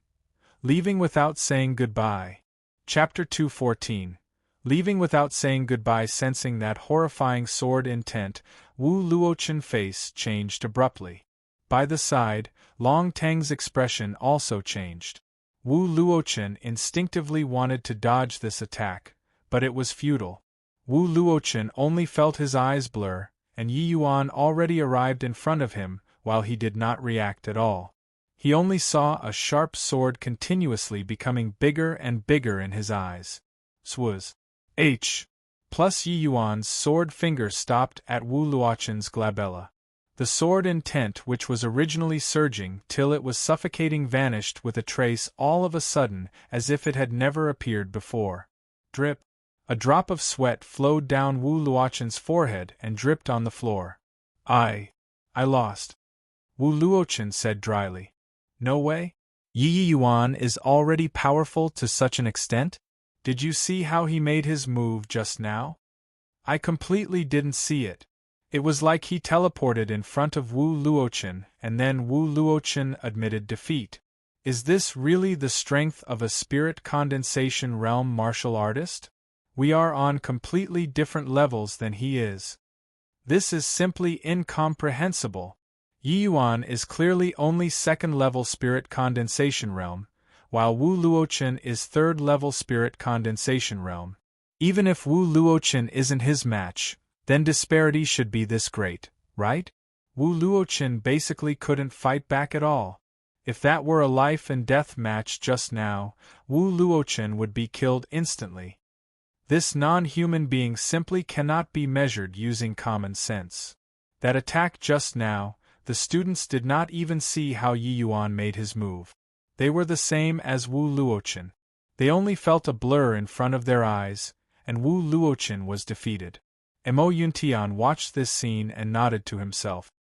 Speaker 1: Leaving without saying goodbye. Chapter 214. Leaving without saying goodbye. Sensing that horrifying sword intent, Wu Luochen's face changed abruptly. By the side, Long Tang's expression also changed. Wu Luochen instinctively wanted to dodge this attack, but it was futile. Wu Luochen only felt his eyes blur, and Yi Yuan already arrived in front of him, while he did not react at all. He only saw a sharp sword continuously becoming bigger and bigger in his eyes. Swaz. H. Plus Yi Yuan's sword finger stopped at Wu Luoqin's glabella. The sword intent which was originally surging till it was suffocating vanished with a trace all of a sudden as if it had never appeared before. Drip. A drop of sweat flowed down Wu Luoqin's forehead and dripped on the floor. I lost. Wu Luoqin said dryly. No way? Yi Yuan is already powerful to such an extent? Did you see how he made his move just now? I completely didn't see it. It was like he teleported in front of Wu Luoqin, and then Wu Luoqin admitted defeat. Is this really the strength of a spirit condensation realm martial artist? We are on completely different levels than he is. This is simply incomprehensible. Yi Yuan is clearly only second-level spirit condensation realm, while Wu Luoqin is third-level spirit condensation realm. Even if Wu Luoqin isn't his match, then disparity should be this great, right? Wu Luoqin basically couldn't fight back at all. If that were a life-and-death match just now, Wu Luoqin would be killed instantly. This non-human being simply cannot be measured using common sense. That attack just now, the students did not even see how Yi Yuan made his move. They were the same as Wu Luoqin. They only felt a blur in front of their eyes, and Wu Luoqin was defeated. Mo Yuntian watched this scene and nodded to himself.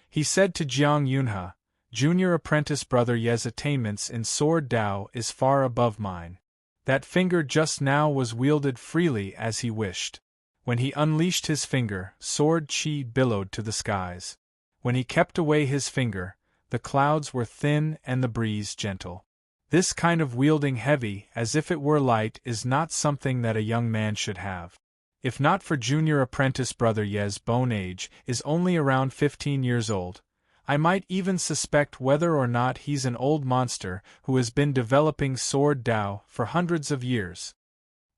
Speaker 1: He said to Jiang Yunhe, Junior apprentice brother Ye's attainments in Sword Dao is far above mine. That finger just now was wielded freely as he wished. When he unleashed his finger, sword qi billowed to the skies. When he kept away his finger, the clouds were thin and the breeze gentle. This kind of wielding heavy as if it were light is not something that a young man should have. If not for junior apprentice brother Ye's bone age is only around 15 years old, I might even suspect whether or not he's an old monster who has been developing Sword Dao for hundreds of years.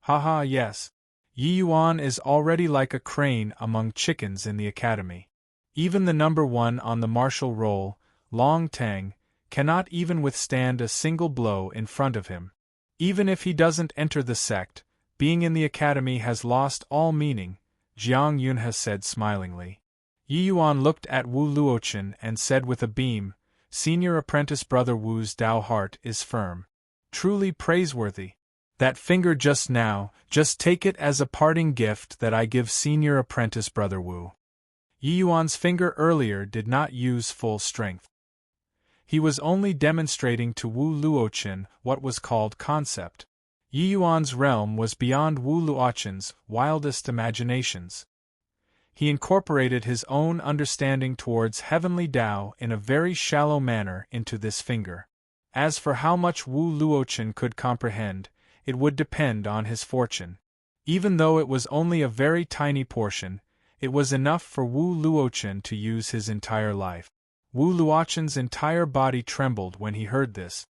Speaker 1: Haha, yes. Yi Yuan is already like a crane among chickens in the academy. Even the number one on the martial roll, Long Tang, cannot even withstand a single blow in front of him. Even if he doesn't enter the sect, being in the academy has lost all meaning, Jiang Yunhe said smilingly. Yi Yuan looked at Wu Luoqin and said with a beam, Senior apprentice brother Wu's Dao heart is firm. Truly praiseworthy. That finger just now, just take it as a parting gift that I give senior apprentice brother Wu. Yi Yuan's finger earlier did not use full strength. He was only demonstrating to Wu Luoqin what was called concept. Yi Yuan's realm was beyond Wu Luoqin's wildest imaginations. He incorporated his own understanding towards heavenly Dao in a very shallow manner into this finger. As for how much Wu Luoqin could comprehend, it would depend on his fortune. Even though it was only a very tiny portion, it was enough for Wu Luoqin to use his entire life. Wu Luoqin's entire body trembled when he heard this.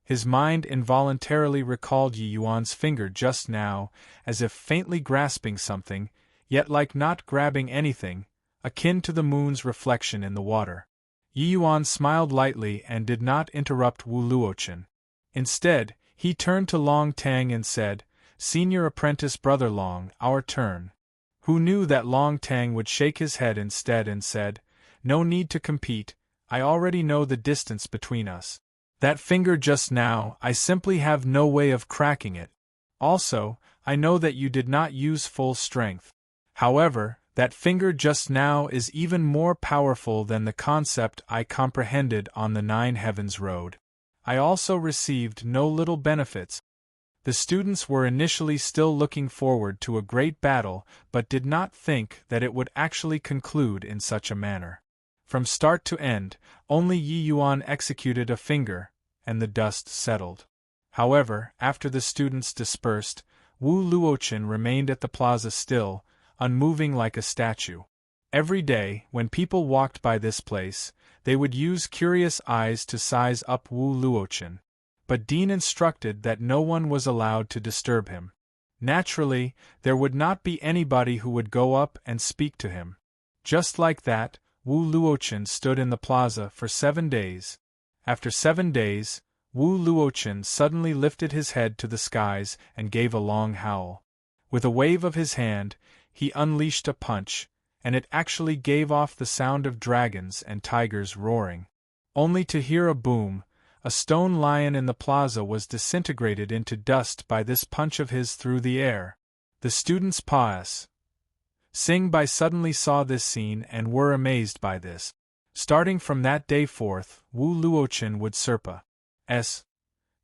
Speaker 1: His mind involuntarily recalled Yi Yuan's finger just now, as if faintly grasping something, yet like not grabbing anything, akin to the moon's reflection in the water. Yi Yuan smiled lightly and did not interrupt Wu Luoqin. Instead, he turned to Long Tang and said, Senior apprentice brother Long, our turn. Who knew that Long Tang would shake his head instead and said, No need to compete, I already know the distance between us. That finger just now, I simply have no way of cracking it. Also, I know that you did not use full strength. However, that finger just now is even more powerful than the concept I comprehended on the Nine Heavens Road. I also received no little benefits. The students were initially still looking forward to a great battle but did not think that it would actually conclude in such a manner. From start to end, only Yi Yuan executed a finger, and the dust settled. However, after the students dispersed, Wu Luoqin remained at the plaza still, unmoving like a statue. Every day, when people walked by this place, they would use curious eyes to size up Wu Luoqin. But Dean instructed that no one was allowed to disturb him. Naturally, there would not be anybody who would go up and speak to him. Just like that, Wu Luochen stood in the plaza for 7 days. After 7 days, Wu Luochen suddenly lifted his head to the skies and gave a long howl. With a wave of his hand, he unleashed a punch, and it actually gave off the sound of dragons and tigers roaring. Only to hear a boom, a stone lion in the plaza was disintegrated into dust by this punch of his through the air. The students sing by suddenly saw this scene and were amazed by this. Starting from that day forth, Wu Luochen would Serpa S.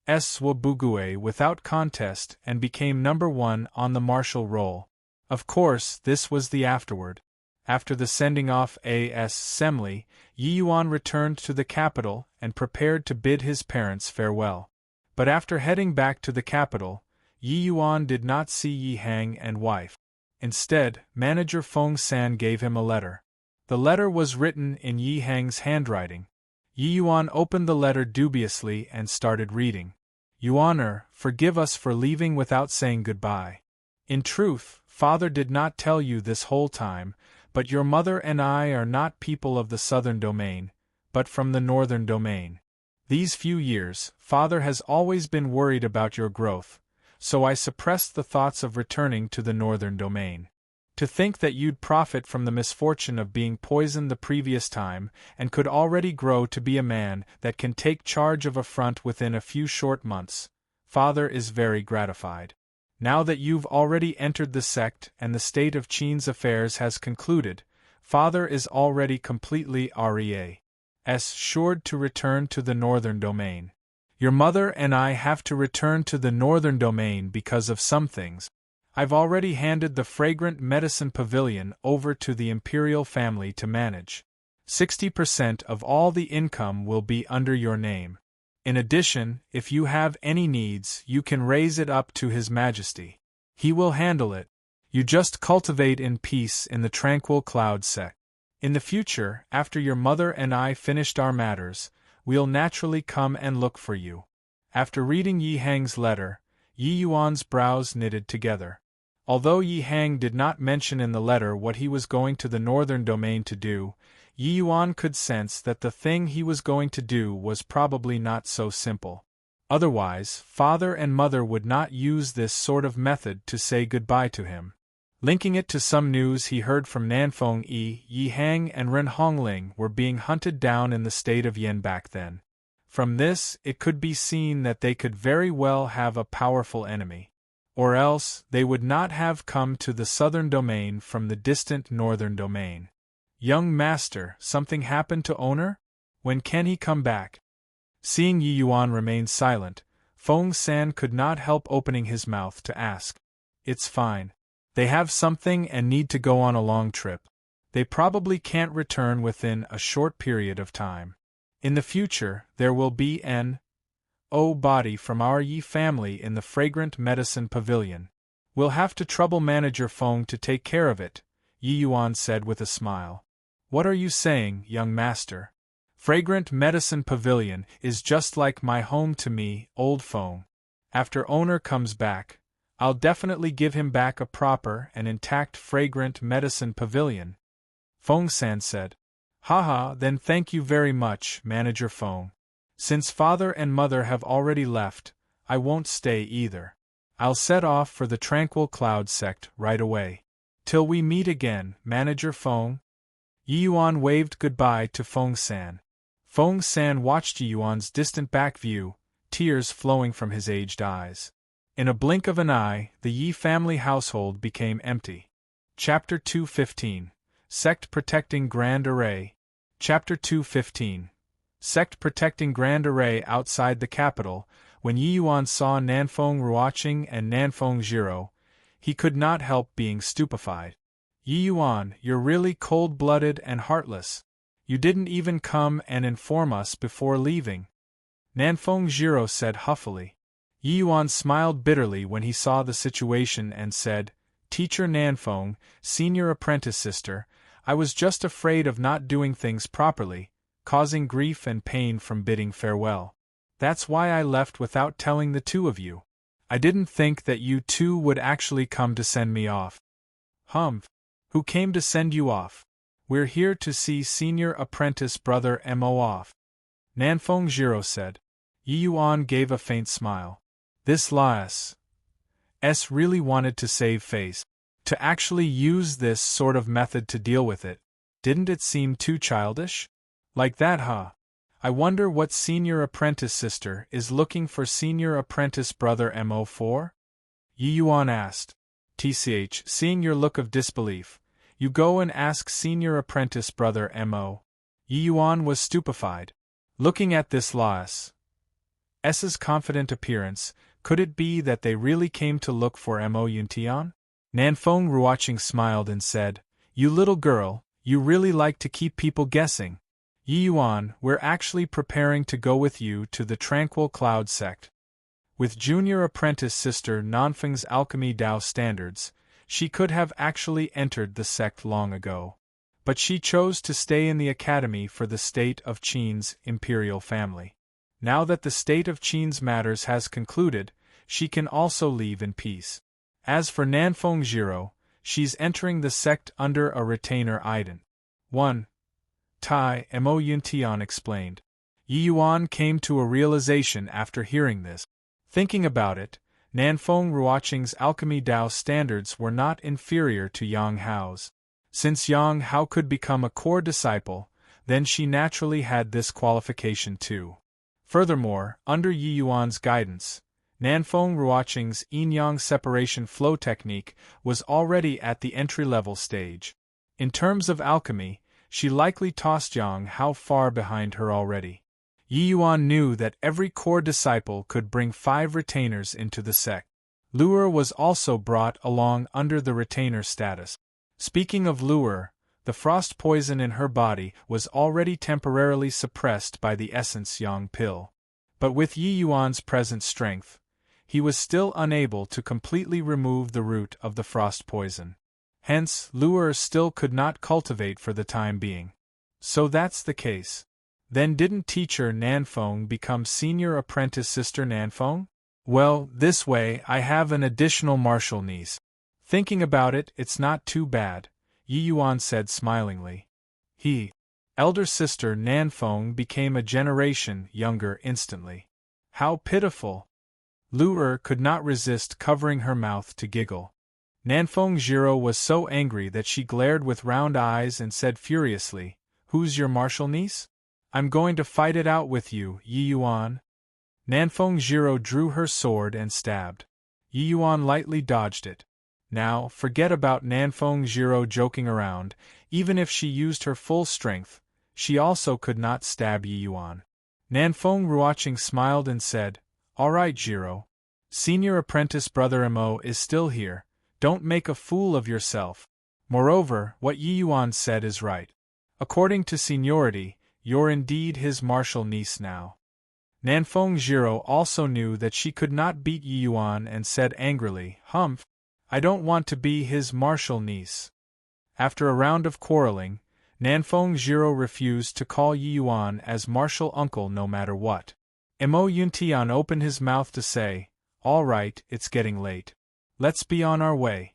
Speaker 1: Swabugue without contest and became number 1 on the martial roll. Of course, this was the afterward. After the sending off A.S. Semli, Yi Yuan returned to the capital and prepared to bid his parents farewell. But after heading back to the capital, Yi Yuan did not see Yi Hang and wife. Instead, manager Feng San gave him a letter. The letter was written in Yi Hang's handwriting. Yi Yuan opened the letter dubiously and started reading. Yuaner, forgive us for leaving without saying goodbye. In truth, father did not tell you this whole time, but your mother and I are not people of the southern domain, but from the northern domain. These few years, father has always been worried about your growth, so I suppressed the thoughts of returning to the northern domain. To think that you'd profit from the misfortune of being poisoned the previous time, and could already grow to be a man that can take charge of a front within a few short months, father is very gratified. Now that you've already entered the sect and the state of Qin's affairs has concluded, father is already completely assured to return to the northern domain. Your mother and I have to return to the northern domain because of some things. I've already handed the fragrant medicine pavilion over to the imperial family to manage. 60% of all the income will be under your name. In addition, if you have any needs, you can raise it up to His Majesty. He will handle it. You just cultivate in peace in the tranquil cloud sect. In the future, after your mother and I finished our matters, we'll naturally come and look for you. After reading Yi Hang's letter, Yi Yuan's brows knitted together. Although Yi Hang did not mention in the letter what he was going to the northern domain to do, Yi Yuan could sense that the thing he was going to do was probably not so simple. Otherwise, father and mother would not use this sort of method to say goodbye to him. Linking it to some news he heard from Nanfeng Yi Hang and Ren Hongling were being hunted down in the state of Yen back then. From this, it could be seen that they could very well have a powerful enemy. Or else, they would not have come to the southern domain from the distant northern domain. Young master, something happened to owner? When can he come back? Seeing Yi Yuan remain silent, Feng San could not help opening his mouth to ask. It's fine. They have something and need to go on a long trip. They probably can't return within a short period of time. In the future, there will be an body from our Yi family in the fragrant medicine pavilion. We'll have to trouble manager Feng to take care of it, Yi Yuan said with a smile. What are you saying, young master? Fragrant medicine pavilion is just like my home to me, old Feng. After owner comes back, I'll definitely give him back a proper and intact fragrant medicine pavilion. Feng San said. Haha, then thank you very much, manager Feng. Since father and mother have already left, I won't stay either. I'll set off for the tranquil cloud sect right away. Till we meet again, manager Feng. Yi Yuan waved goodbye to Feng San. Feng San watched Yi Yuan's distant back view, tears flowing from his aged eyes. In a blink of an eye, the Yi family household became empty. Chapter 215. Sect Protecting Grand Array. Chapter 215. Sect Protecting Grand Array outside the capital. When Yi Yuan saw Nanfeng Ruoqing and Nanfeng Zhiro, he could not help being stupefied. Yi Yuan, you're really cold-blooded and heartless. You didn't even come and inform us before leaving. Nanfeng Zhiro said huffily. Yi Yuan smiled bitterly when he saw the situation and said, Teacher Nanfeng, senior apprentice sister, I was just afraid of not doing things properly, causing grief and pain from bidding farewell. That's why I left without telling the two of you. I didn't think that you two would actually come to send me off. Humph! Who came to send you off? We're here to see Senior Apprentice Brother Mo off, Nanfeng Jiro said. Yi Yuan gave a faint smile. This Laius really wanted to save face. To actually use this sort of method to deal with it. Didn't it seem too childish? Like that, huh? I wonder what Senior Apprentice Sister is looking for Senior Apprentice Brother Mo for? Yi Yuan asked. TCH, seeing your look of disbelief, you go and ask Senior Apprentice Brother Mo. Yi Yuan was stupefied. Looking at this Laius S's confident appearance, could it be that they really came to look for Mo Yuntian? Nanfeng Ruoqing smiled and said, You little girl, you really like to keep people guessing. Yi Yuan, we're actually preparing to go with you to the Tranquil Cloud sect. With Junior Apprentice Sister Nanfeng's alchemy Dao standards, she could have actually entered the sect long ago. But she chose to stay in the academy for the state of Qin's imperial family. Now that the state of Qin's matters has concluded, she can also leave in peace. As for Nanfeng Jiro, she's entering the sect under a retainer Aiden. 1. Tai Mo Yuntian explained. Yi Yuan came to a realization after hearing this. Thinking about it, Nanfeng Ruoqing's alchemy Dao standards were not inferior to Yang Hao's. Since Yang Hao could become a core disciple, then she naturally had this qualification too. Furthermore, under Yi Yuan's guidance, Nanfeng Ruoqing's yin-yang separation flow technique was already at the entry-level stage. In terms of alchemy, she likely tossed Yang Hao far behind her already. Yi Yuan knew that every core disciple could bring 5 retainers into the sect. Lure was also brought along under the retainer status. Speaking of Lure, the frost poison in her body was already temporarily suppressed by the essence Yang pill. But with Yi Yuan's present strength, he was still unable to completely remove the root of the frost poison. Hence, Lure still could not cultivate for the time being. So that's the case. Then didn't teacher Nanfeng become Senior Apprentice Sister Nanfeng? Well, this way I have an additional martial niece. Thinking about it, it's not too bad, Yi Yuan said smilingly. Elder sister Nanfeng became a generation younger instantly. How pitiful! Lure could not resist covering her mouth to giggle. Nanfeng Jiro was so angry that she glared with round eyes and said furiously, Who's your martial niece? I'm going to fight it out with you, Yi Yuan. Nanfeng Jiro drew her sword and stabbed. Yi Yuan lightly dodged it. Now, forget about Nanfeng Jiro joking around, even if she used her full strength, she also could not stab Yi Yuan. Nanfeng Ruoqing smiled and said, All right, Jiro. Senior Apprentice Brother Mo is still here, don't make a fool of yourself. Moreover, what Yi Yuan said is right. According to seniority, you're indeed his martial niece now. Nanfeng Jiro also knew that she could not beat Yi Yuan and said angrily, Humph, I don't want to be his martial niece. After a round of quarreling, Nanfeng Jiro refused to call Yi Yuan as martial uncle no matter what. Mo Yuntian opened his mouth to say, All right, it's getting late. Let's be on our way.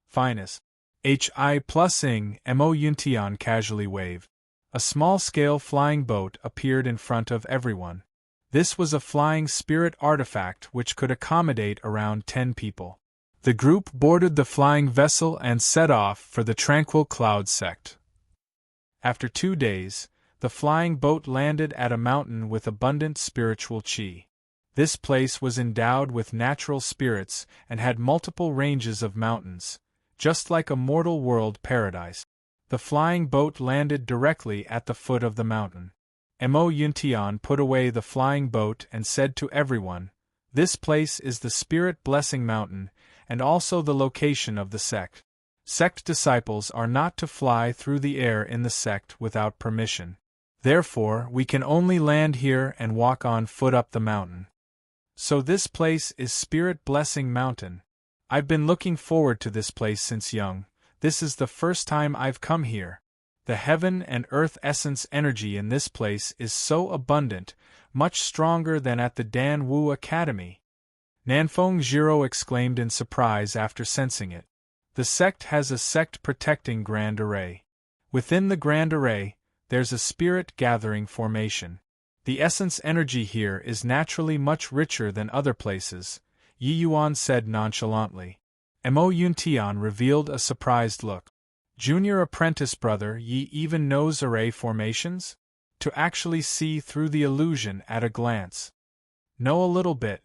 Speaker 1: Finest. Hi+ing, Mo Yuntian casually waved. A small-scale flying boat appeared in front of everyone. This was a flying spirit artifact which could accommodate around 10 people. The group boarded the flying vessel and set off for the Tranquil Cloud sect. After 2 days, the flying boat landed at a mountain with abundant spiritual qi. This place was endowed with natural spirits and had multiple ranges of mountains, just like a mortal world paradise. The flying boat landed directly at the foot of the mountain. Mo Yuntian put away the flying boat and said to everyone, This place is the Spirit Blessing Mountain, and also the location of the sect. Sect disciples are not to fly through the air in the sect without permission. Therefore, we can only land here and walk on foot up the mountain. So this place is Spirit Blessing Mountain. I've been looking forward to this place since young. This is the first time I've come here. The heaven and earth essence energy in this place is so abundant, much stronger than at the Dan Wu Academy. Nanfeng Jiro exclaimed in surprise after sensing it. The sect has a sect-protecting grand array. Within the Grand Array, there's a spirit-gathering formation. The essence energy here is naturally much richer than other places, Yi Yuan said nonchalantly. Mo Yuntian revealed a surprised look. Junior apprentice brother Yi even knows array formations? To actually see through the illusion at a glance. Know a little bit.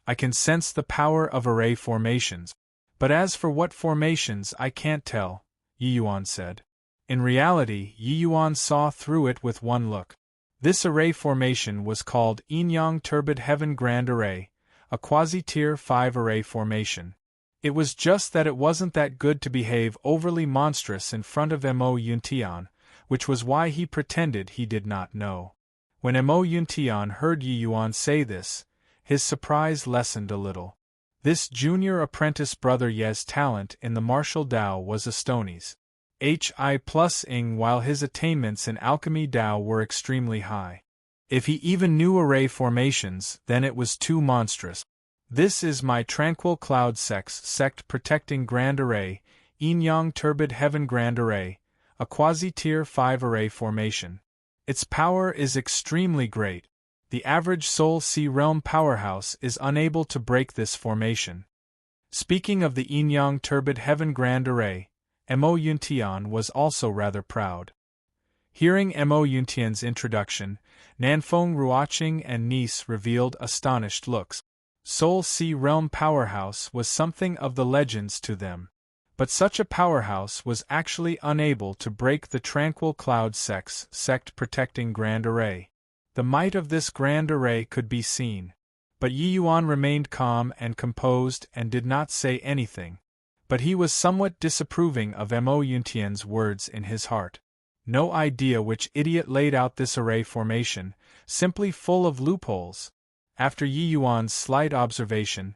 Speaker 1: I can sense the power of array formations. But as for what formations I can't tell, Yi Yuan said. In reality, Yi Yuan saw through it with one look. This array formation was called Yin-Yang Turbid Heaven Grand Array, a quasi-tier 5 array formation. It was just that it wasn't that good to behave overly monstrous in front of Mo Yuntian, which was why he pretended he did not know. When Mo Yuntian heard Yi Yuan say this, his surprise lessened a little. This junior apprentice brother Ye's talent in the martial Dao was Astoni's. Hi+ing while his attainments in alchemy Dao were extremely high. If he even knew array formations, then it was too monstrous. This is my tranquil cloud sect protecting Grand Array, Yin-Yang Turbid Heaven Grand Array, a quasi-tier 5 array formation. Its power is extremely great. The average Soul Sea Realm powerhouse is unable to break this formation. Speaking of the Yin-Yang Turbid Heaven Grand Array, Mo Yuntian was also rather proud. Hearing Mo Yuntian's introduction, Nanfeng Ruoqing and Nice revealed astonished looks. Soul Sea Realm powerhouse was something of the legends to them. But such a powerhouse was actually unable to break the tranquil cloud sect protecting Grand Array. The might of this Grand Array could be seen. But Yi Yuan remained calm and composed and did not say anything. But he was somewhat disapproving of Mo Yuntian's words in his heart. No idea which idiot laid out this array formation, simply full of loopholes. After Yi Yuan's slight observation,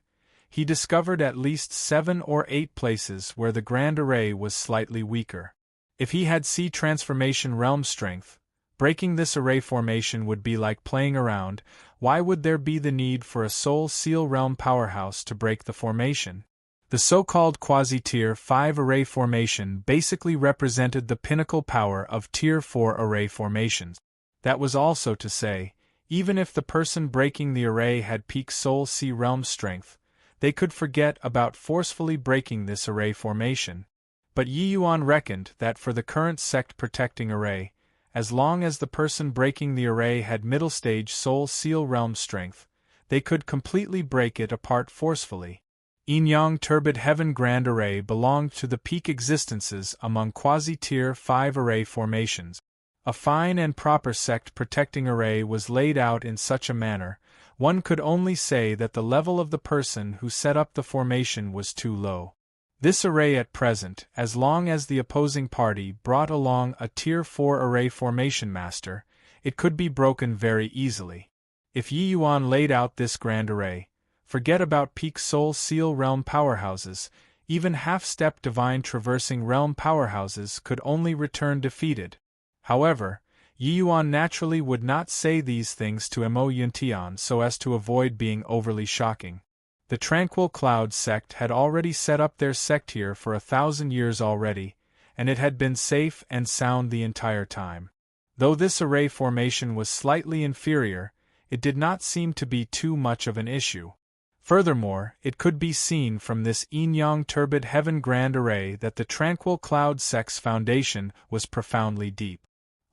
Speaker 1: he discovered at least 7 or 8 places where the Grand Array was slightly weaker. If he had sea transformation realm strength, breaking this array formation would be like playing around. Why would there be the need for a Soul Seal realm powerhouse to break the formation? The so-called quasi-tier 5 array formation basically represented the pinnacle power of tier 4 array formations. That was also to say, even if the person breaking the array had peak Soul Sea realm strength, they could forget about forcefully breaking this array formation. But Yi Yuan reckoned that for the current sect-protecting array, as long as the person breaking the array had middle-stage Soul Seal realm strength, they could completely break it apart forcefully. Yin-Yang Turbid Heaven Grand Array belonged to the peak existences among quasi-tier 5 array formations. A fine and proper sect-protecting array was laid out in such a manner, one could only say that the level of the person who set up the formation was too low. This array at present, as long as the opposing party brought along a tier 4 array formation master, it could be broken very easily. If Yi Yuan laid out this grand array, forget about peak Soul Seal realm powerhouses, even half-step divine traversing realm powerhouses could only return defeated. However, Yi Yuan naturally would not say these things to Mo Yuntian so as to avoid being overly shocking. The Tranquil Cloud sect had already set up their sect here for 1,000 years already, and it had been safe and sound the entire time. Though this array formation was slightly inferior, it did not seem to be too much of an issue. Furthermore, it could be seen from this Yin-Yang Turbid Heaven Grand Array that the Tranquil Cloud sect's foundation was profoundly deep.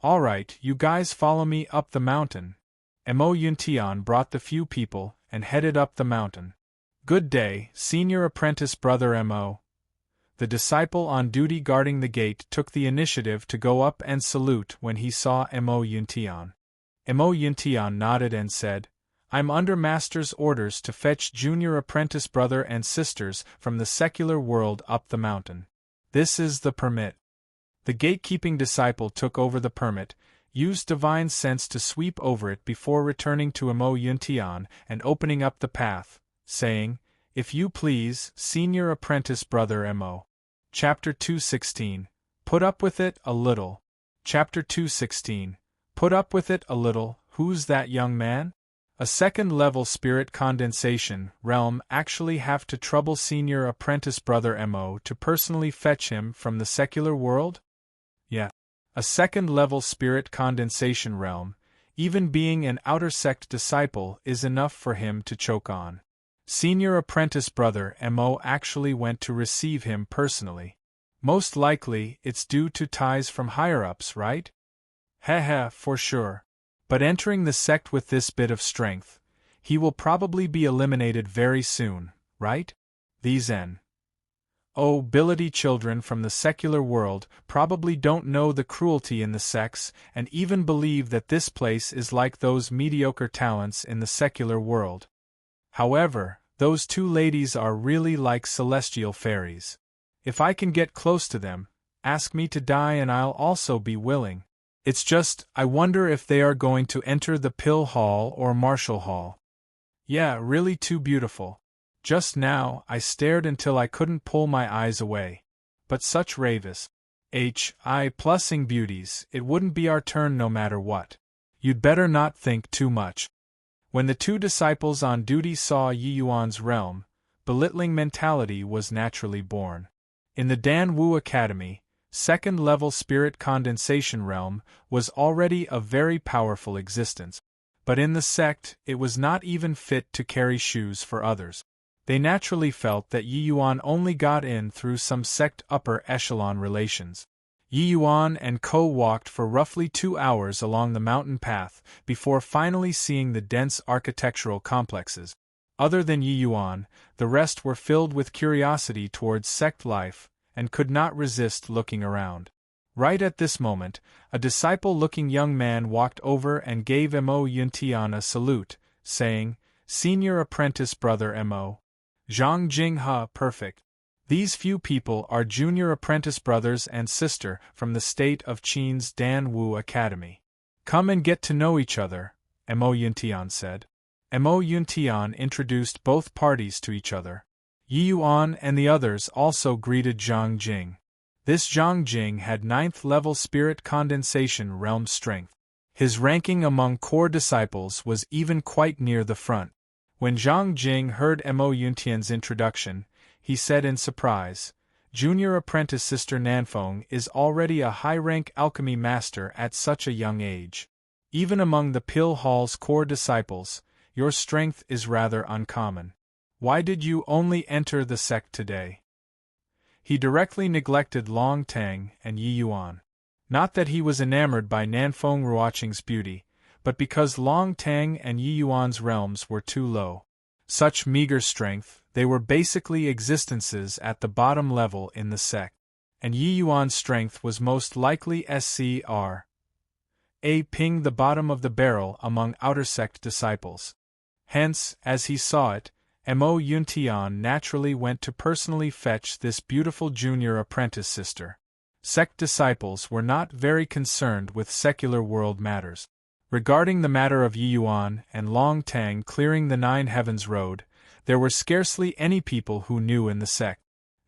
Speaker 1: All right, you guys follow me up the mountain. Mo Yuntian brought the few people and headed up the mountain. Good day, senior apprentice brother Mo. The disciple on duty guarding the gate took the initiative to go up and salute when he saw Mo Yuntian. Mo Yuntian nodded and said, I'm under master's orders to fetch junior apprentice brother and sisters from the secular world up the mountain. This is the permit. The gatekeeping disciple took over the permit, used divine sense to sweep over it before returning to Mo Yuntian and opening up the path, saying, If you please, senior apprentice brother Mo. Chapter 216. Put up with it a little. Chapter 216. Put up with it a little. Who's that young man? A second-level spirit condensation realm actually have to trouble senior apprentice brother Mo to personally fetch him from the secular world? Yeah. A second-level spirit condensation realm, even being an outer sect disciple is enough for him to choke on. Senior apprentice brother Mo actually went to receive him personally. Most likely, it's due to ties from higher-ups, right? Heh, for sure. But entering the sect with this bit of strength, he will probably be eliminated very soon, right? These ability children from the secular world probably don't know the cruelty in the sects and even believe that this place is like those mediocre talents in the secular world. However, those two ladies are really like celestial fairies. If I can get close to them, ask me to die and I'll also be willing. It's just, I wonder if they are going to enter the Pill Hall or Marshall Hall. Yeah, really too beautiful. Just now, I stared until I couldn't pull my eyes away. But such ravis. Plussing beauties, it wouldn't be our turn no matter what. You'd better not think too much. When the two disciples on duty saw Yi Yuan's realm, belittling mentality was naturally born. In the Dan Wu Academy, second-level spirit condensation realm was already a very powerful existence. But in the sect, it was not even fit to carry shoes for others. They naturally felt that Yi Yuan only got in through some sect upper echelon relations. Yi Yuan and Co walked for roughly 2 hours along the mountain path before finally seeing the dense architectural complexes. Other than Yi Yuan, the rest were filled with curiosity towards sect life and could not resist looking around. Right at this moment, a disciple-looking young man walked over and gave Mo Yuntian a salute, saying, "Senior apprentice brother Mo. Zhang Jing Ha, perfect. These few people are junior apprentice brothers and sister from the state of Qin's Dan Wu Academy. Come and get to know each other," Mo Yuntian said. Mo Yuntian introduced both parties to each other. Yi Yuan and the others also greeted Zhang Jing. This Zhang Jing had 9th-level spirit condensation realm strength. His ranking among core disciples was even quite near the front. When Zhang Jing heard Mo Yuntian's introduction, he said in surprise, "Junior apprentice sister Nanfeng is already a high-rank alchemy master at such a young age. Even among the Pill Hall's core disciples, your strength is rather uncommon. Why did you only enter the sect today?" He directly neglected Long Tang and Yi Yuan. Not that he was enamored by Nanfeng Ruoqing's beauty, but because Long Tang and Yi Yuan's realms were too low. Such meager strength, they were basically existences at the bottom level in the sect. And Yi Yuan's strength was most likely SCR. Ping the bottom of the barrel among outer sect disciples. Hence, as he saw it, Mo Yuntian naturally went to personally fetch this beautiful junior apprentice sister. Sect disciples were not very concerned with secular world matters. Regarding the matter of Yi Yuan and Long Tang clearing the Nine Heavens Road, there were scarcely any people who knew in the sect.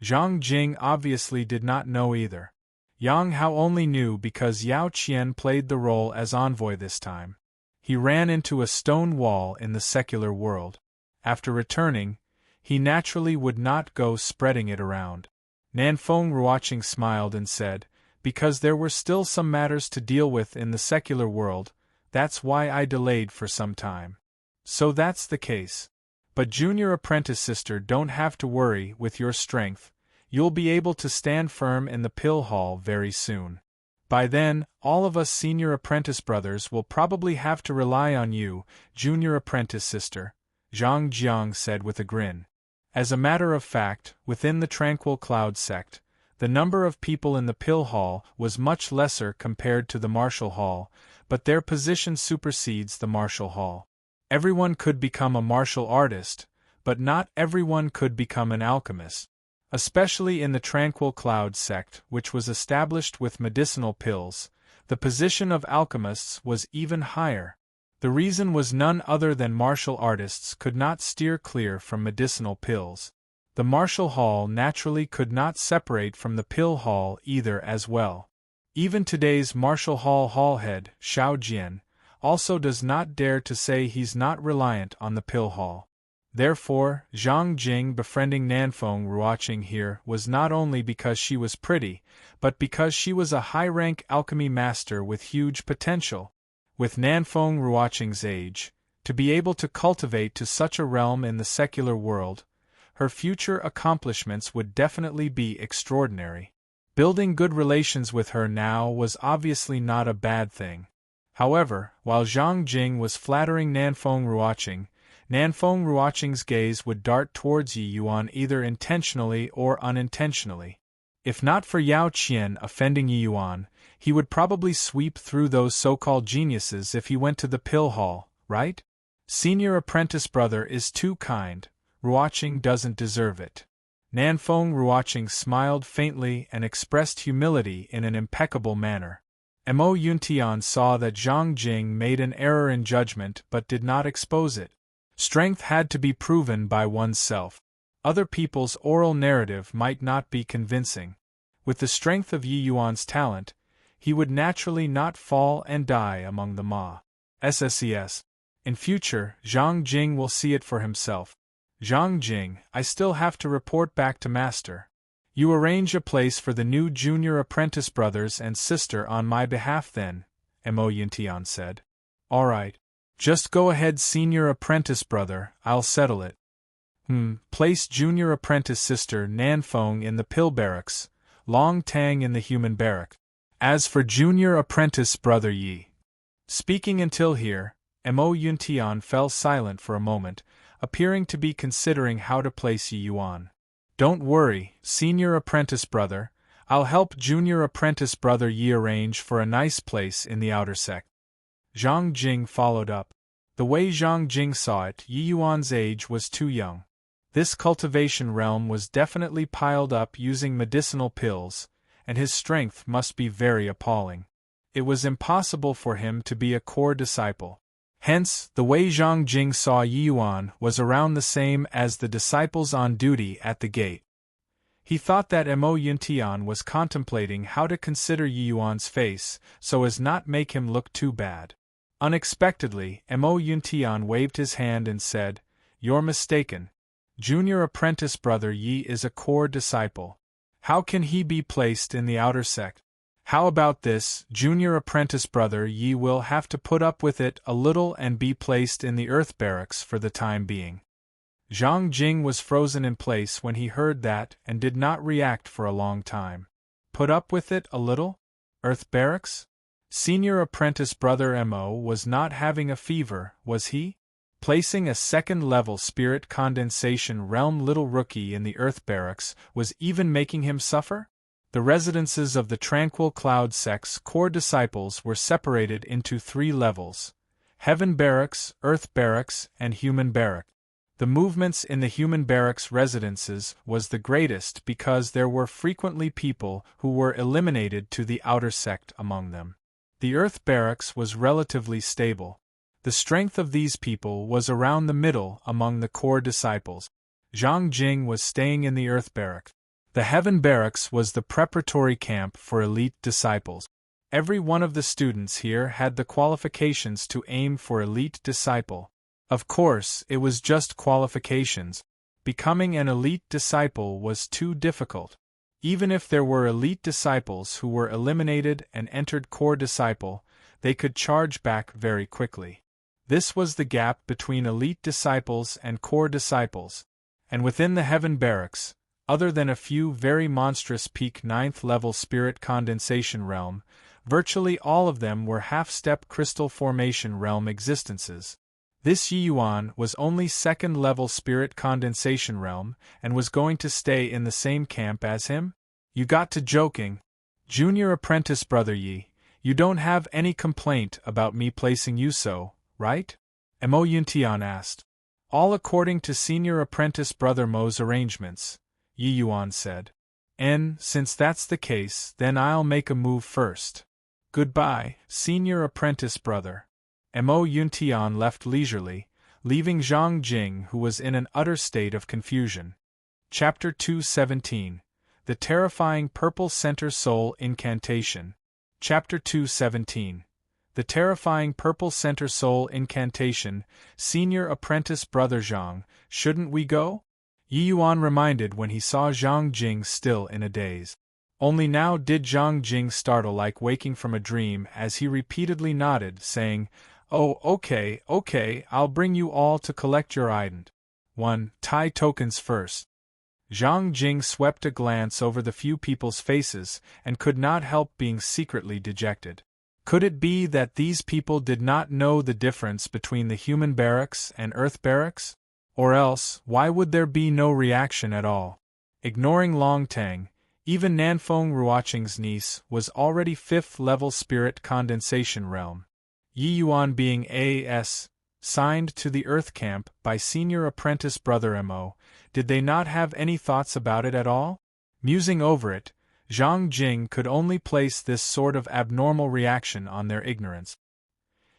Speaker 1: Zhang Jing obviously did not know either. Yang Hao only knew because Yao Qian played the role as envoy this time. He ran into a stone wall in the secular world. After returning, he naturally would not go spreading it around. Nanfeng Ruoqing smiled and said, "Because there were still some matters to deal with in the secular world, that's why I delayed for some time." "So that's the case. But junior apprentice sister, don't have to worry with your strength, you'll be able to stand firm in the Pill Hall very soon. By then, all of us senior apprentice brothers will probably have to rely on you, junior apprentice sister," Zhang Jiang said with a grin. As a matter of fact, within the Tranquil Cloud sect, the number of people in the Pill Hall was much lesser compared to the Marshall Hall, but their position supersedes the Marshall Hall. Everyone could become a martial artist, but not everyone could become an alchemist. Especially in the Tranquil Cloud sect, which was established with medicinal pills, the position of alchemists was even higher. The reason was none other than martial artists could not steer clear from medicinal pills. The Marshall Hall naturally could not separate from the Pill Hall either as well. Even today's Marshall Hall hallhead, Xiao Jian, also does not dare to say he's not reliant on the Pill Hall. Therefore, Zhang Jing befriending Nanfeng Ruoqing here was not only because she was pretty, but because she was a high-rank alchemy master with huge potential. With Nanfeng Ruoqing's age, to be able to cultivate to such a realm in the secular world, her future accomplishments would definitely be extraordinary. Building good relations with her now was obviously not a bad thing. However, while Zhang Jing was flattering Nanfeng Ruoqing's gaze would dart towards Yi Yuan either intentionally or unintentionally. If not for Yao Qian offending Yi Yuan, he would probably sweep through those so-called geniuses if he went to the pill hall, right? Senior apprentice brother is too kind, Ruoqing doesn't deserve it. Nanfeng Ruoqing smiled faintly and expressed humility in an impeccable manner. Mo Yuntian saw that Zhang Jing made an error in judgment but did not expose it. Strength had to be proven by oneself. Other people's oral narrative might not be convincing. With the strength of Yi Yuan's talent, he would naturally not fall and die among the Ma. SSES. In future, Zhang Jing will see it for himself. Zhang Jing, I still have to report back to Master. You arrange a place for the new junior apprentice brothers and sister on my behalf then, Mo Yuntian said. All right. Just go ahead, senior apprentice brother, I'll settle it. Place junior apprentice sister Nanfeng in the pill barracks, Long Tang in the human barrack. As for junior apprentice brother Yi. Speaking until here, Mo Yuntian fell silent for a moment, appearing to be considering how to place Yi Yuan. Don't worry, senior apprentice brother, I'll help junior apprentice brother Yi arrange for a nice place in the outer sect. Zhang Jing followed up. The way Zhang Jing saw it, Yi Yuan's age was too young. This cultivation realm was definitely piled up using medicinal pills, and his strength must be very appalling. It was impossible for him to be a core disciple. Hence, the way Zhang Jing saw Yi Yuan was around the same as the disciples on duty at the gate. He thought that Mo Yuntian was contemplating how to consider Yi Yuan's face so as not make him look too bad. Unexpectedly, Mo Yuntian waved his hand and said, You're mistaken. Junior apprentice brother Yi is a core disciple. How can he be placed in the outer sect? How about this, junior apprentice brother Yi will have to put up with it a little and be placed in the earth barracks for the time being. Zhang Jing was frozen in place when he heard that and did not react for a long time. Put up with it a little? Earth barracks? Senior apprentice brother Mo was not having a fever, was he? Placing a second-level spirit condensation realm little rookie in the earth barracks was even making him suffer? The residences of the Tranquil Cloud sect's core disciples were separated into 3 levels: Heaven Barracks, Earth Barracks, and Human Barrack. The movements in the Human Barracks residences was the greatest because there were frequently people who were eliminated to the outer sect among them. The Earth Barracks was relatively stable. The strength of these people was around the middle among the core disciples. Zhang Jing was staying in the Earth Barrack. The Heaven Barracks was the preparatory camp for elite disciples. Every one of the students here had the qualifications to aim for elite disciple. Of course, it was just qualifications. Becoming an elite disciple was too difficult. Even if there were elite disciples who were eliminated and entered core disciple, they could charge back very quickly. This was the gap between elite disciples and core disciples, and within the Heaven Barracks, other than a few very monstrous peak 9th level spirit condensation realm, virtually all of them were half-step crystal formation realm existences. This Yi Yuan was only 2nd level spirit condensation realm and was going to stay in the same camp as him? You got to joking. Junior apprentice brother Yi, you don't have any complaint about me placing you so, right? Mo Yuntian asked. All according to senior apprentice brother Mo's arrangements, Yi Yuan said. Since that's the case, then I'll make a move first. Goodbye, senior apprentice brother. Mo Yuntian left leisurely, leaving Zhang Jing who was in an utter state of confusion. Chapter 217. The Terrifying Purple Center Soul Incantation. Chapter 217. The terrifying purple center soul incantation, Senior Apprentice Brother Zhang, shouldn't we go? Yi Yuan reminded when he saw Zhang Jing still in a daze. Only now did Zhang Jing startle like waking from a dream as he repeatedly nodded, saying, "Oh, okay, I'll bring you all to collect your ident. 1. Tai tokens first." Zhang Jing swept a glance over the few people's faces and could not help being secretly dejected. Could it be that these people did not know the difference between the human barracks and earth barracks? Or else, why would there be no reaction at all? Ignoring Long Tang, even Nanfeng Ruoqing's niece was already 5th level spirit condensation realm. Yi Yuan being A.S. signed to the Earth camp by Senior Apprentice Brother Mo, did they not have any thoughts about it at all? Musing over it, Zhang Jing could only place this sort of abnormal reaction on their ignorance.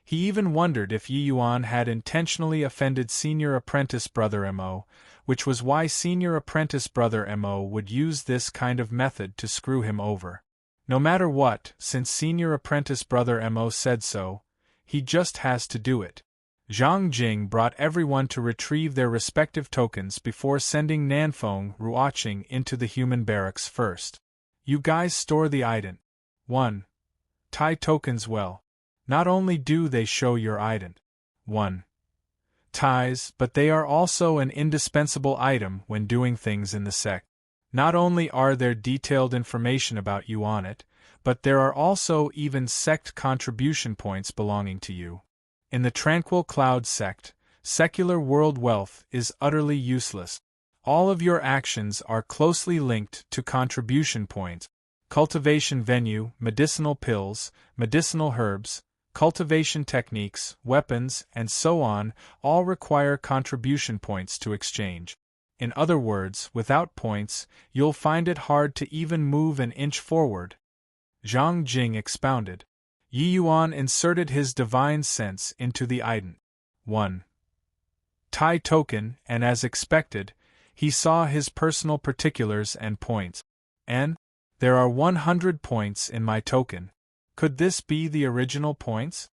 Speaker 1: He even wondered if Yi Yuan had intentionally offended Senior Apprentice Brother Mo, which was why Senior Apprentice Brother Mo would use this kind of method to screw him over. No matter what, since Senior Apprentice Brother Mo said so, he just has to do it. Zhang Jing brought everyone to retrieve their respective tokens before sending Nanfeng Ruoqing into the human barracks first. You guys store the ident. 1. Tai tokens well. Not only do they show your ident. 1. Ties, but they are also an indispensable item when doing things in the sect. Not only are there detailed information about you on it, but there are also even sect contribution points belonging to you. In the Tranquil Cloud sect, secular world wealth is utterly useless. All of your actions are closely linked to contribution points. Cultivation venue, medicinal pills, medicinal herbs, cultivation techniques, weapons, and so on, all require contribution points to exchange. In other words, without points, you'll find it hard to even move an inch forward. Zhang Jing expounded. Yi Yuan inserted his divine sense into the ident. 1. Tai token, and as expected, he saw his personal particulars and points. And there are 100 points in my token. Could this be the original points?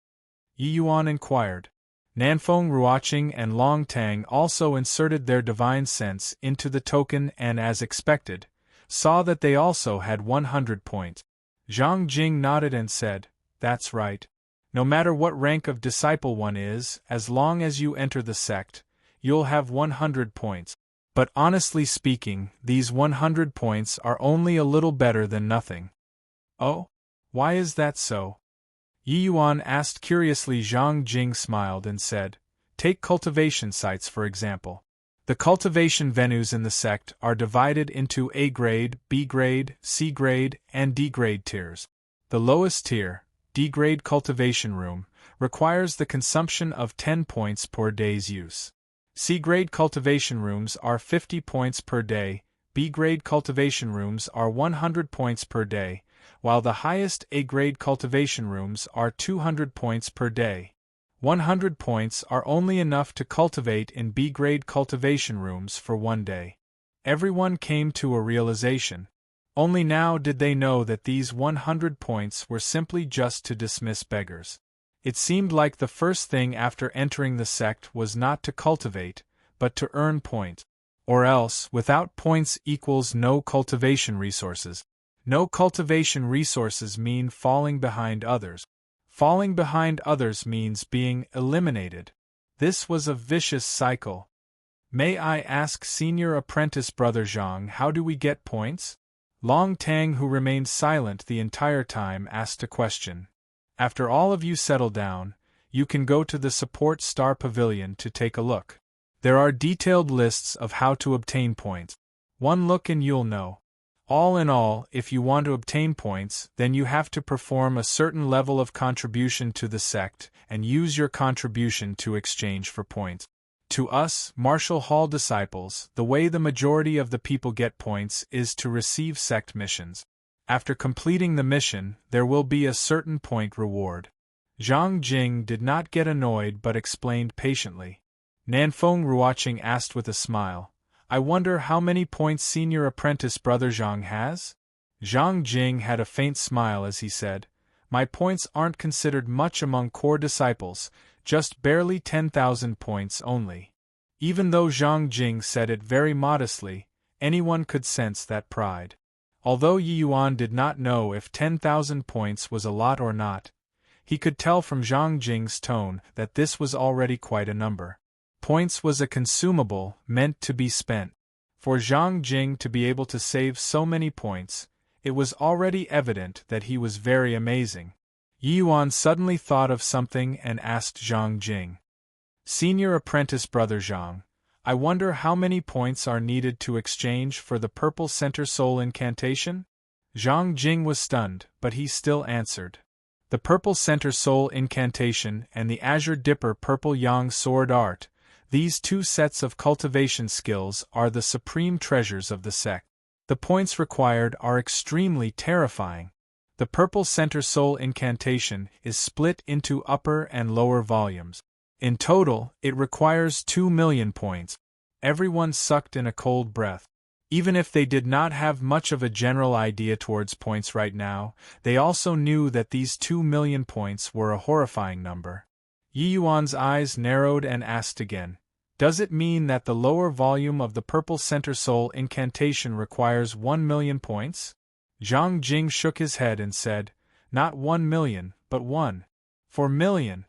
Speaker 1: Yi Yuan inquired. Nanfeng Ruoqing and Long Tang also inserted their divine sense into the token and as expected, saw that they also had 100 points. Zhang Jing nodded and said, "That's right. No matter what rank of disciple one is, as long as you enter the sect, you'll have 100 points. But honestly speaking, these 100 points are only a little better than nothing." "Oh? Why is that so?" Yi Yuan asked curiously. Zhang Jing smiled and said, "Take cultivation sites for example. The cultivation venues in the sect are divided into A grade, B grade, C grade, and D grade tiers. The lowest tier, D grade cultivation room, requires the consumption of 10 points per day's use. C grade cultivation rooms are 50 points per day, B grade cultivation rooms are 100 points per day, while the highest A grade cultivation rooms are 200 points per day. 100 points are only enough to cultivate in B grade cultivation rooms for 1 day." Everyone came to a realization. Only now did they know that these 100 points were simply just to dismiss beggars. It seemed like the first thing after entering the sect was not to cultivate, but to earn points. Or else, without points equals no cultivation resources. No cultivation resources mean falling behind others. Falling behind others means being eliminated. This was a vicious cycle. "May I ask Senior Apprentice Brother Zhang, how do we get points?" Long Tang, who remained silent the entire time, asked a question. "After all of you settle down, you can go to the Support Star Pavilion to take a look. There are detailed lists of how to obtain points. One look and you'll know. All in all, if you want to obtain points, then you have to perform a certain level of contribution to the sect and use your contribution to exchange for points. To us, Marshall Hall disciples, the way the majority of the people get points is to receive sect missions. After completing the mission, there will be a certain point reward." Zhang Jing did not get annoyed but explained patiently. Nanfeng Ruoqing asked with a smile, "I wonder how many points Senior Apprentice Brother Zhang has?" Zhang Jing had a faint smile as he said, My points aren't considered much among core disciples, just barely 10,000 points only. Even though Zhang Jing said it very modestly, anyone could sense that pride. Although Yi Yuan did not know if 10,000 points was a lot or not, he could tell from Zhang Jing's tone that this was already quite a number. Points was a consumable, meant to be spent. For Zhang Jing to be able to save so many points, it was already evident that he was very amazing. Yi Yuan suddenly thought of something and asked Zhang Jing. Senior apprentice brother Zhang, I wonder how many points are needed to exchange for the purple center soul incantation? Zhang Jing was stunned, but he still answered. The purple center soul incantation and the azure dipper purple yang sword art, these two sets of cultivation skills are the supreme treasures of the sect. The points required are extremely terrifying. The purple center soul incantation is split into upper and lower volumes. In total, it requires 2 million points. Everyone sucked in a cold breath. Even if they did not have much of a general idea towards points right now, they also knew that these 2 million points were a horrifying number. Yi Yuan's eyes narrowed and asked again, does it mean that the lower volume of the purple center soul incantation requires 1 million points? Zhang Jing shook his head and said, not 1 million, but 1.4 million.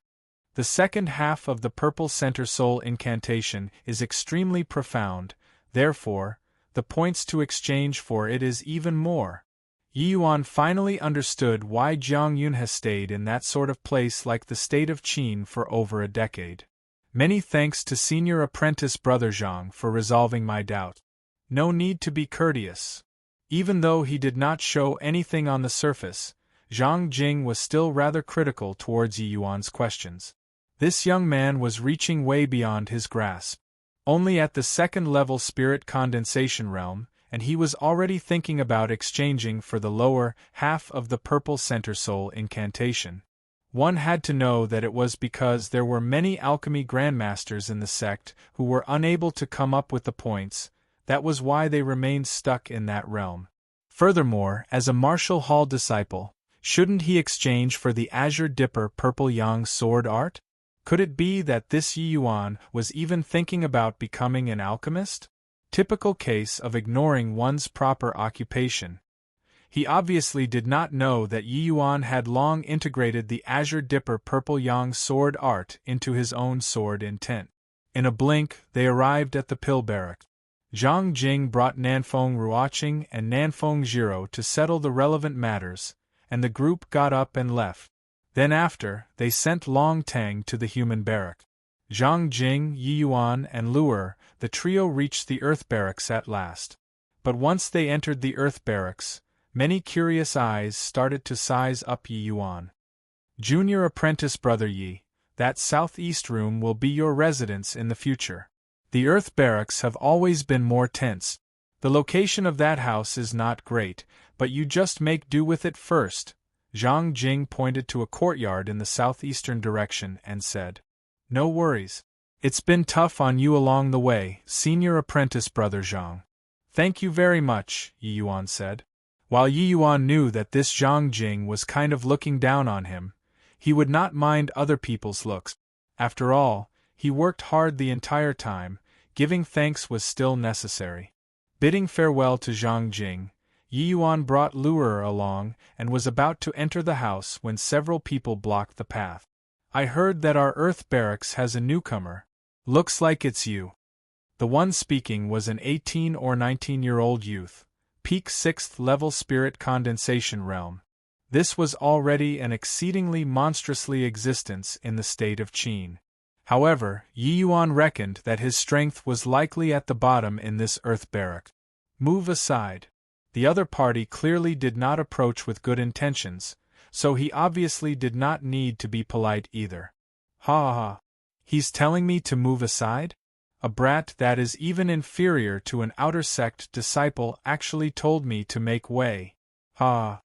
Speaker 1: The second half of the purple center soul incantation is extremely profound, therefore, the points to exchange for it is even more. Yi Yuan finally understood why Jiang Yun has stayed in that sort of place like the state of Qin for over a decade. Many thanks to senior apprentice brother Zhang for resolving my doubt. No need to be courteous. Even though he did not show anything on the surface, Zhang Jing was still rather critical towards Yi Yuan's questions. This young man was reaching way beyond his grasp. Only at the second-level spirit condensation realm, and he was already thinking about exchanging for the lower half of the purple center soul incantation. One had to know that it was because there were many alchemy grandmasters in the sect who were unable to come up with the points. That was why they remained stuck in that realm. Furthermore, as a Martial Hall disciple, shouldn't he exchange for the Azure Dipper Purple Yang sword art? Could it be that this Yi Yuan was even thinking about becoming an alchemist? Typical case of ignoring one's proper occupation. He obviously did not know that Yi Yuan had long integrated the Azure Dipper Purple Yang sword art into his own sword intent. In a blink, they arrived at the pill barrack. Zhang Jing brought Nanfeng Ruoqing and Nanfeng Zhiro to settle the relevant matters, and the group got up and left. Then after, they sent Long Tang to the human barrack. Zhang Jing, Yi Yuan, and Luer, the trio reached the earth barracks at last. But once they entered the earth barracks, many curious eyes started to size up Yi Yuan. Junior apprentice brother Yi, that southeast room will be your residence in the future. The earth barracks have always been more tense. The location of that house is not great, but you just make do with it first. Zhang Jing pointed to a courtyard in the southeastern direction and said, no worries. It's been tough on you along the way, senior apprentice brother Zhang. Thank you very much, Yi Yuan said. While Yi Yuan knew that this Zhang Jing was kind of looking down on him, he would not mind other people's looks. After all, he worked hard the entire time, giving thanks was still necessary. Bidding farewell to Zhang Jing, Yi Yuan brought Luer along and was about to enter the house when several people blocked the path. I heard that our earth barracks has a newcomer. Looks like it's you. The one speaking was an 18 or 19-year-old youth, peak 6th level spirit condensation realm. This was already an exceedingly monstrously existence in the state of Qin. However, Yi Yuan reckoned that his strength was likely at the bottom in this earth barrack. Move aside. The other party clearly did not approach with good intentions, so he obviously did not need to be polite either. Ha ha ha. He's telling me to move aside? A brat that is even inferior to an outer sect disciple actually told me to make way. Ha.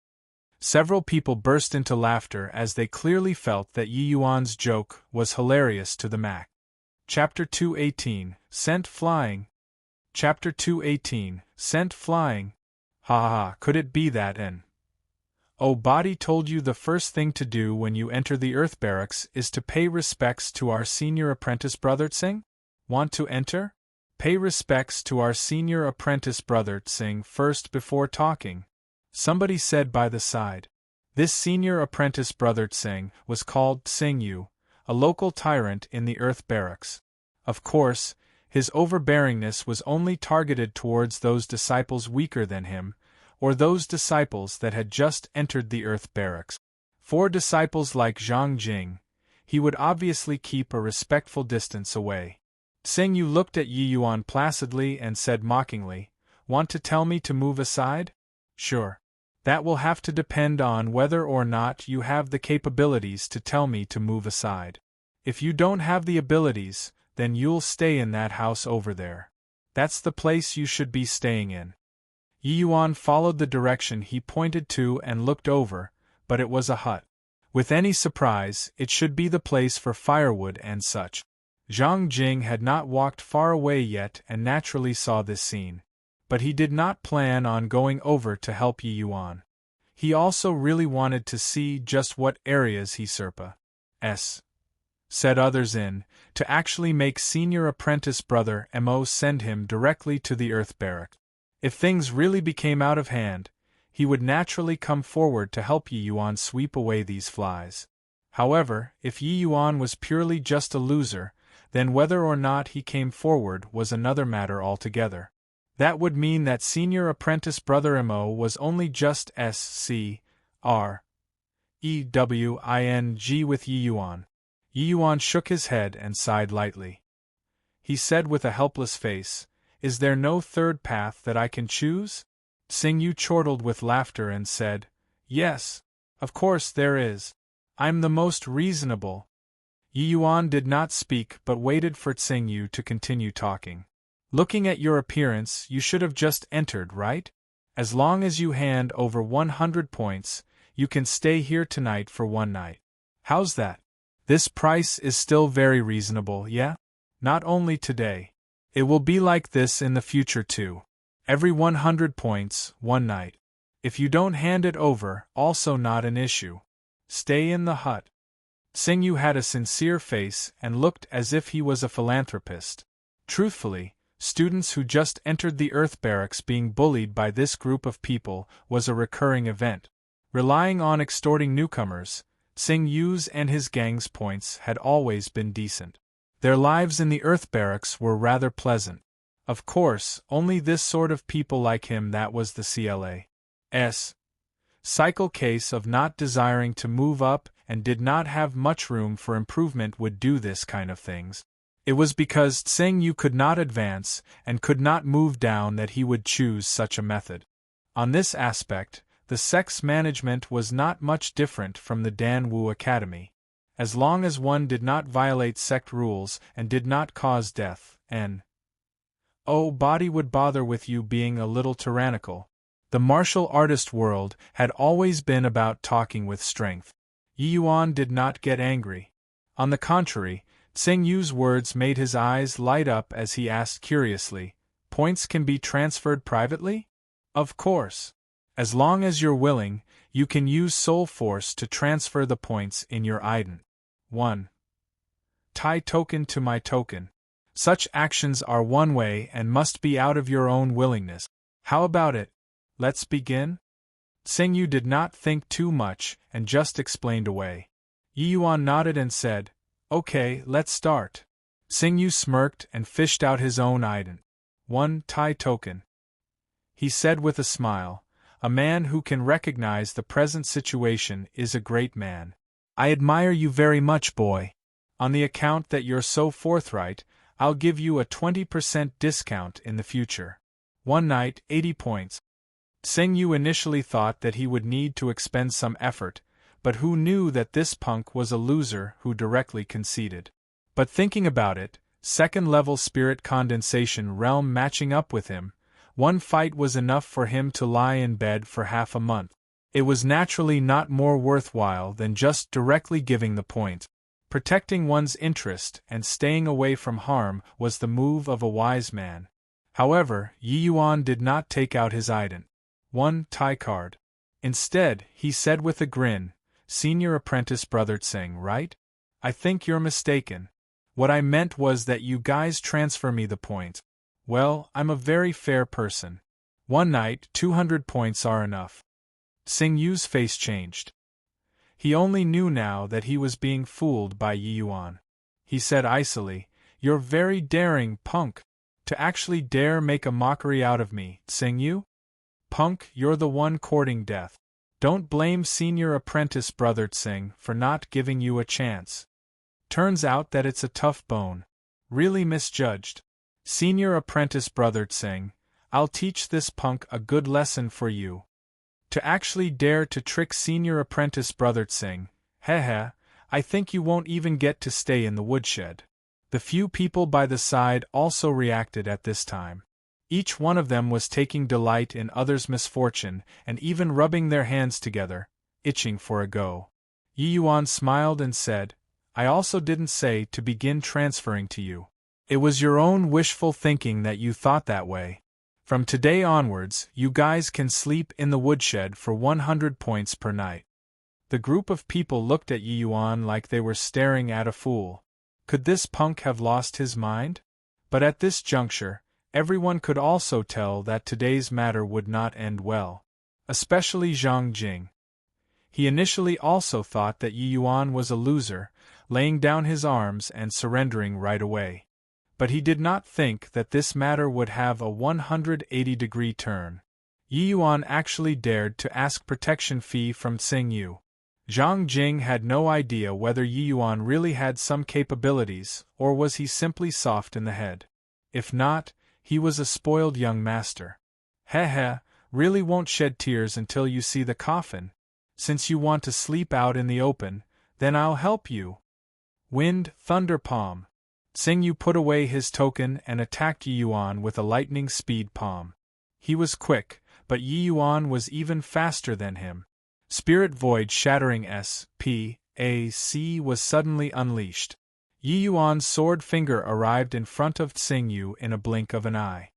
Speaker 1: Several people burst into laughter as they clearly felt that Yi Yuan's joke was hilarious to the max. Chapter 218, Sent Flying. Chapter 218, Sent Flying. Ha ha ha, could it be that an Oh, Body told you the first thing to do when you enter the Earth Barracks is to pay respects to our senior apprentice brother Tsing? Want to enter? Pay respects to our senior apprentice brother Tsing first before talking, somebody said by the side. This senior apprentice brother Tsing was called Tsing Yu, a local tyrant in the Earth Barracks. Of course, his overbearingness was only targeted towards those disciples weaker than him, or those disciples that had just entered the Earth Barracks. For disciples like Zhang Jing, he would obviously keep a respectful distance away. Tsing Yu looked at Yi Yuan placidly and said mockingly, "Want to tell me to move aside? Sure. That will have to depend on whether or not you have the capabilities to tell me to move aside. If you don't have the abilities, then you'll stay in that house over there. That's the place you should be staying in." Yi Yuan followed the direction he pointed to and looked over, but it was a hut. With any surprise, it should be the place for firewood and such. Zhang Jing had not walked far away yet and naturally saw this scene. But he did not plan on going over to help Yi Yuan. He also really wanted to see just what areas he said others in, to actually make senior apprentice brother Mo send him directly to the Earth Barrack. If things really became out of hand, he would naturally come forward to help Yi Yuan sweep away these flies. However, if Yi Yuan was purely just a loser, then whether or not he came forward was another matter altogether. That would mean that senior apprentice brother Mo was only just SCREWING with Yi Yuan. Yi Yuan shook his head and sighed lightly. He said with a helpless face, "Is there no third path that I can choose?" Tsing Yu chortled with laughter and said, "Yes, of course there is. I'm the most reasonable." Yi Yuan did not speak but waited for Tsing Yu to continue talking. "Looking at your appearance, you should have just entered, right? As long as you hand over 100 points, you can stay here tonight for one night. How's that? This price is still very reasonable, yeah? Not only today. It will be like this in the future too. Every 100 points, one night. If you don't hand it over, also not an issue. Stay in the hut." Tsing Yu had a sincere face and looked as if he was a philanthropist. Truthfully, students who just entered the Earth Barracks being bullied by this group of people was a recurring event. Relying on extorting newcomers, Tsing Yu's and his gang's points had always been decent. Their lives in the Earth Barracks were rather pleasant. Of course, only this sort of people like him, that was the CLA's cycle case of not desiring to move up and did not have much room for improvement, would do this kind of things. It was because Tsing Yu could not advance and could not move down that he would choose such a method. On this aspect, the sex management was not much different from the Dan Wu Academy. As long as one did not violate sect rules and did not cause death, and body would bother with you being a little tyrannical. The martial artist world had always been about talking with strength. Yi Yuan did not get angry. On the contrary, Tsing Yu's words made his eyes light up as he asked curiously, "Points can be transferred privately?" "Of course. As long as you're willing, you can use soul force to transfer the points in your ident. 1. Tai token to my token. Such actions are one way and must be out of your own willingness. How about it? Let's begin?" Tsing Yu did not think too much and just explained away. Yi Yuan nodded and said, "Okay, let's start." Tsing Yu smirked and fished out his own ident. 1 Tai token. He said with a smile, "A man who can recognize the present situation is a great man. I admire you very much, boy. On the account that you're so forthright, I'll give you a 20% discount in the future. One night, 80 points. Tsing Yu initially thought that he would need to expend some effort, but who knew that this punk was a loser who directly conceded. But thinking about it, second-level spirit condensation realm matching up with him, one fight was enough for him to lie in bed for half a month. It was naturally not more worthwhile than just directly giving the point. Protecting one's interest and staying away from harm was the move of a wise man. However, Yi Yuan did not take out his ident. 1 Tai card. Instead, he said with a grin, "Senior apprentice brother Tsing, right? I think you're mistaken. What I meant was that you guys transfer me the points. Well, I'm a very fair person. One night, 200 points are enough." Tsing Yu's face changed. He only knew now that he was being fooled by Yi Yuan. He said icily, "You're very daring, punk. To actually dare make a mockery out of me, Tsing Yu? Punk, you're the one courting death. Don't blame senior apprentice brother Tsing for not giving you a chance. Turns out that it's a tough bone. Really misjudged. Senior apprentice brother Tsing, I'll teach this punk a good lesson for you. To actually dare to trick senior apprentice brother Tsing, heh, I think you won't even get to stay in the woodshed." The few people by the side also reacted at this time. Each one of them was taking delight in others' misfortune and even rubbing their hands together, itching for a go. Yi Yuan smiled and said, "I also didn't say to begin transferring to you. It was your own wishful thinking that you thought that way. From today onwards, you guys can sleep in the woodshed for 100 points per night." The group of people looked at Yi Yuan like they were staring at a fool. Could this punk have lost his mind? But at this juncture, everyone could also tell that today's matter would not end well. Especially Zhang Jing. He initially also thought that Yi Yuan was a loser, laying down his arms and surrendering right away. But he did not think that this matter would have a 180-degree turn. Yi Yuan actually dared to ask protection fee from Tsing Yu. Zhang Jing had no idea whether Yi Yuan really had some capabilities, or was he simply soft in the head. If not, he was a spoiled young master. Really won't shed tears until you see the coffin. Since you want to sleep out in the open, then I'll help you. Wind, thunder palm. Tsing Yu put away his token and attacked Yi Yuan with a lightning speed palm. He was quick, but Yi Yuan was even faster than him. Spirit Void shattering SPAC was suddenly unleashed. Yi Yuan's sword finger arrived in front of Tsing Yu in a blink of an eye.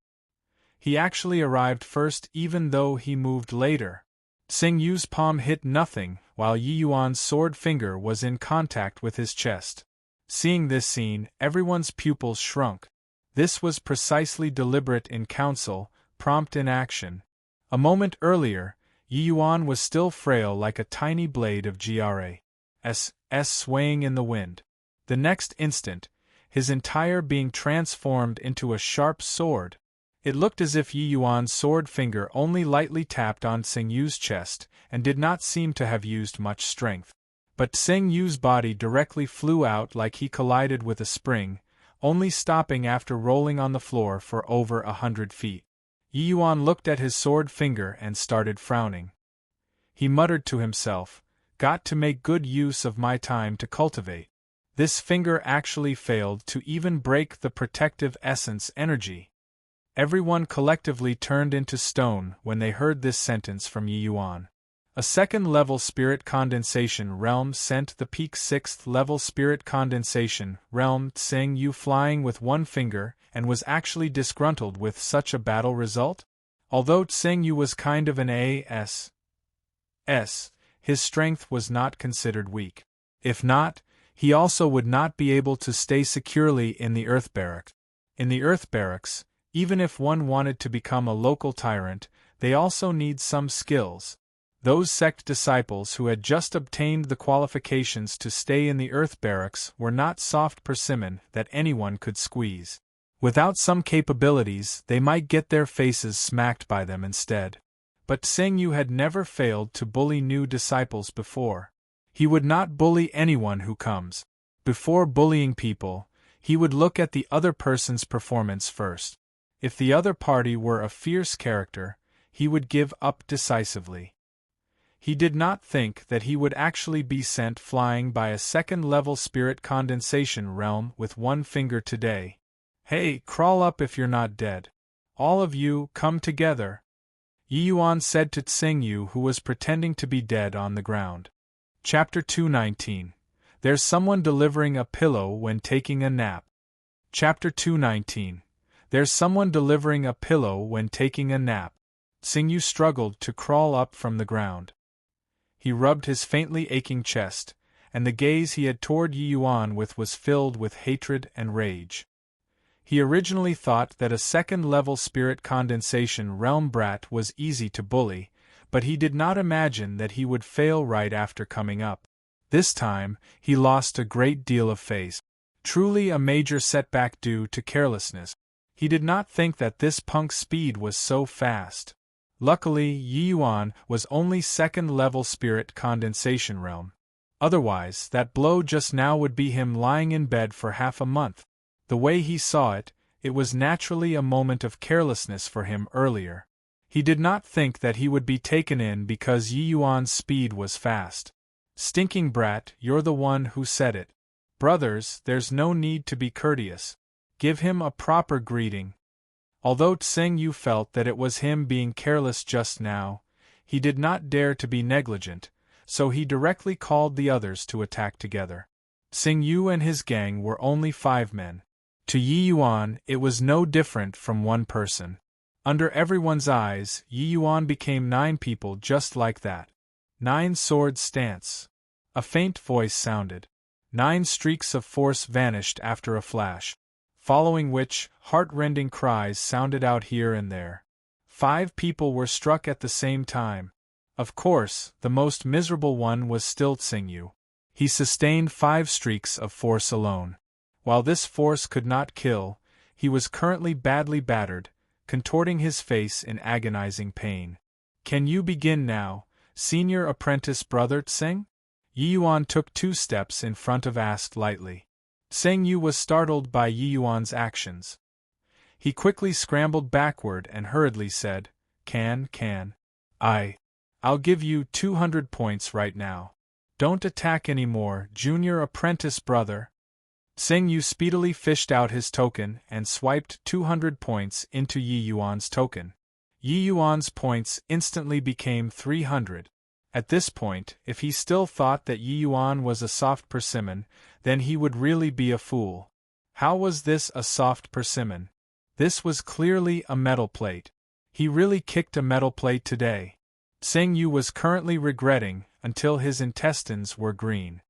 Speaker 1: He actually arrived first even though he moved later. Tsing Yu's palm hit nothing, while Yi Yuan's sword finger was in contact with his chest. Seeing this scene, everyone's pupils shrunk. This was precisely deliberate in counsel, prompt in action. A moment earlier, Yi Yuan was still frail like a tiny blade of grass swaying in the wind. The next instant, his entire being transformed into a sharp sword. It looked as if Yi Yuan's sword finger only lightly tapped on Tsing Yu's chest and did not seem to have used much strength. But Tsing Yu's body directly flew out like he collided with a spring, only stopping after rolling on the floor for over 100 feet. Yi Yuan looked at his sword finger and started frowning. He muttered to himself, "Got to make good use of my time to cultivate." This finger actually failed to even break the protective essence energy. Everyone collectively turned into stone when they heard this sentence from Yi Yuan. A second-level spirit condensation realm sent the peak 6th-level spirit condensation realm Tsing Yu flying with one finger and was actually disgruntled with such a battle result? Although Tsing Yu was kind of an AS, his strength was not considered weak. If not, he also would not be able to stay securely in the Earth Barracks. In the Earth Barracks, even if one wanted to become a local tyrant, they also need some skills. Those sect disciples who had just obtained the qualifications to stay in the Earth Barracks were not soft persimmon that anyone could squeeze. Without some capabilities, they might get their faces smacked by them instead. But Tsing Yu had never failed to bully new disciples before. He would not bully anyone who comes. Before bullying people, he would look at the other person's performance first. If the other party were a fierce character, he would give up decisively. He did not think that he would actually be sent flying by a second-level spirit condensation realm with one finger today. Hey, crawl up if you're not dead. All of you, come together. Yi Yuan said to Tsing Yu, who was pretending to be dead on the ground. Chapter 219. There's someone delivering a pillow when taking a nap. Chapter 219. There's someone delivering a pillow when taking a nap. Xingyu struggled to crawl up from the ground. He rubbed his faintly aching chest, and the gaze he had toward Yi Yuan with was filled with hatred and rage. He originally thought that a second-level spirit condensation realm brat was easy to bully, but he did not imagine that he would fail right after coming up. This time, he lost a great deal of face. Truly a major setback due to carelessness. He did not think that this punk's speed was so fast. Luckily, Yi Yuan was only second-level spirit condensation realm. Otherwise, that blow just now would be him lying in bed for half a month. The way he saw it, it was naturally a moment of carelessness for him earlier. He did not think that he would be taken in because Yi Yuan's speed was fast. Stinking brat, you're the one who said it. Brothers, there's no need to be courteous. Give him a proper greeting. Although Xingyu felt that it was him being careless just now, he did not dare to be negligent, so he directly called the others to attack together. Xingyu and his gang were only 5 men. To Yi Yuan, it was no different from one person. Under everyone's eyes, Yi Yuan became 9 people just like that. 9 sword stance. A faint voice sounded. 9 streaks of force vanished after a flash, following which, heart-rending cries sounded out here and there. 5 people were struck at the same time. Of course, the most miserable one was still Xingyu. He sustained 5 streaks of force alone. While this force could not kill, he was currently badly battered, contorting his face in agonizing pain. Can you begin now, senior apprentice brother Tsing? Yi Yuan took 2 steps in front of asked lightly. Xingyu was startled by Yi Yuan's actions. He quickly scrambled backward and hurriedly said, I'll give you 200 points right now. Don't attack anymore, junior apprentice brother. Xingyu speedily fished out his token and swiped 200 points into Yi Yuan's token. Yi Yuan's points instantly became 300. At this point, if he still thought that Yi Yuan was a soft persimmon, then he would really be a fool. How was this a soft persimmon? This was clearly a metal plate. He really kicked a metal plate today. Xingyu was currently regretting until his intestines were green.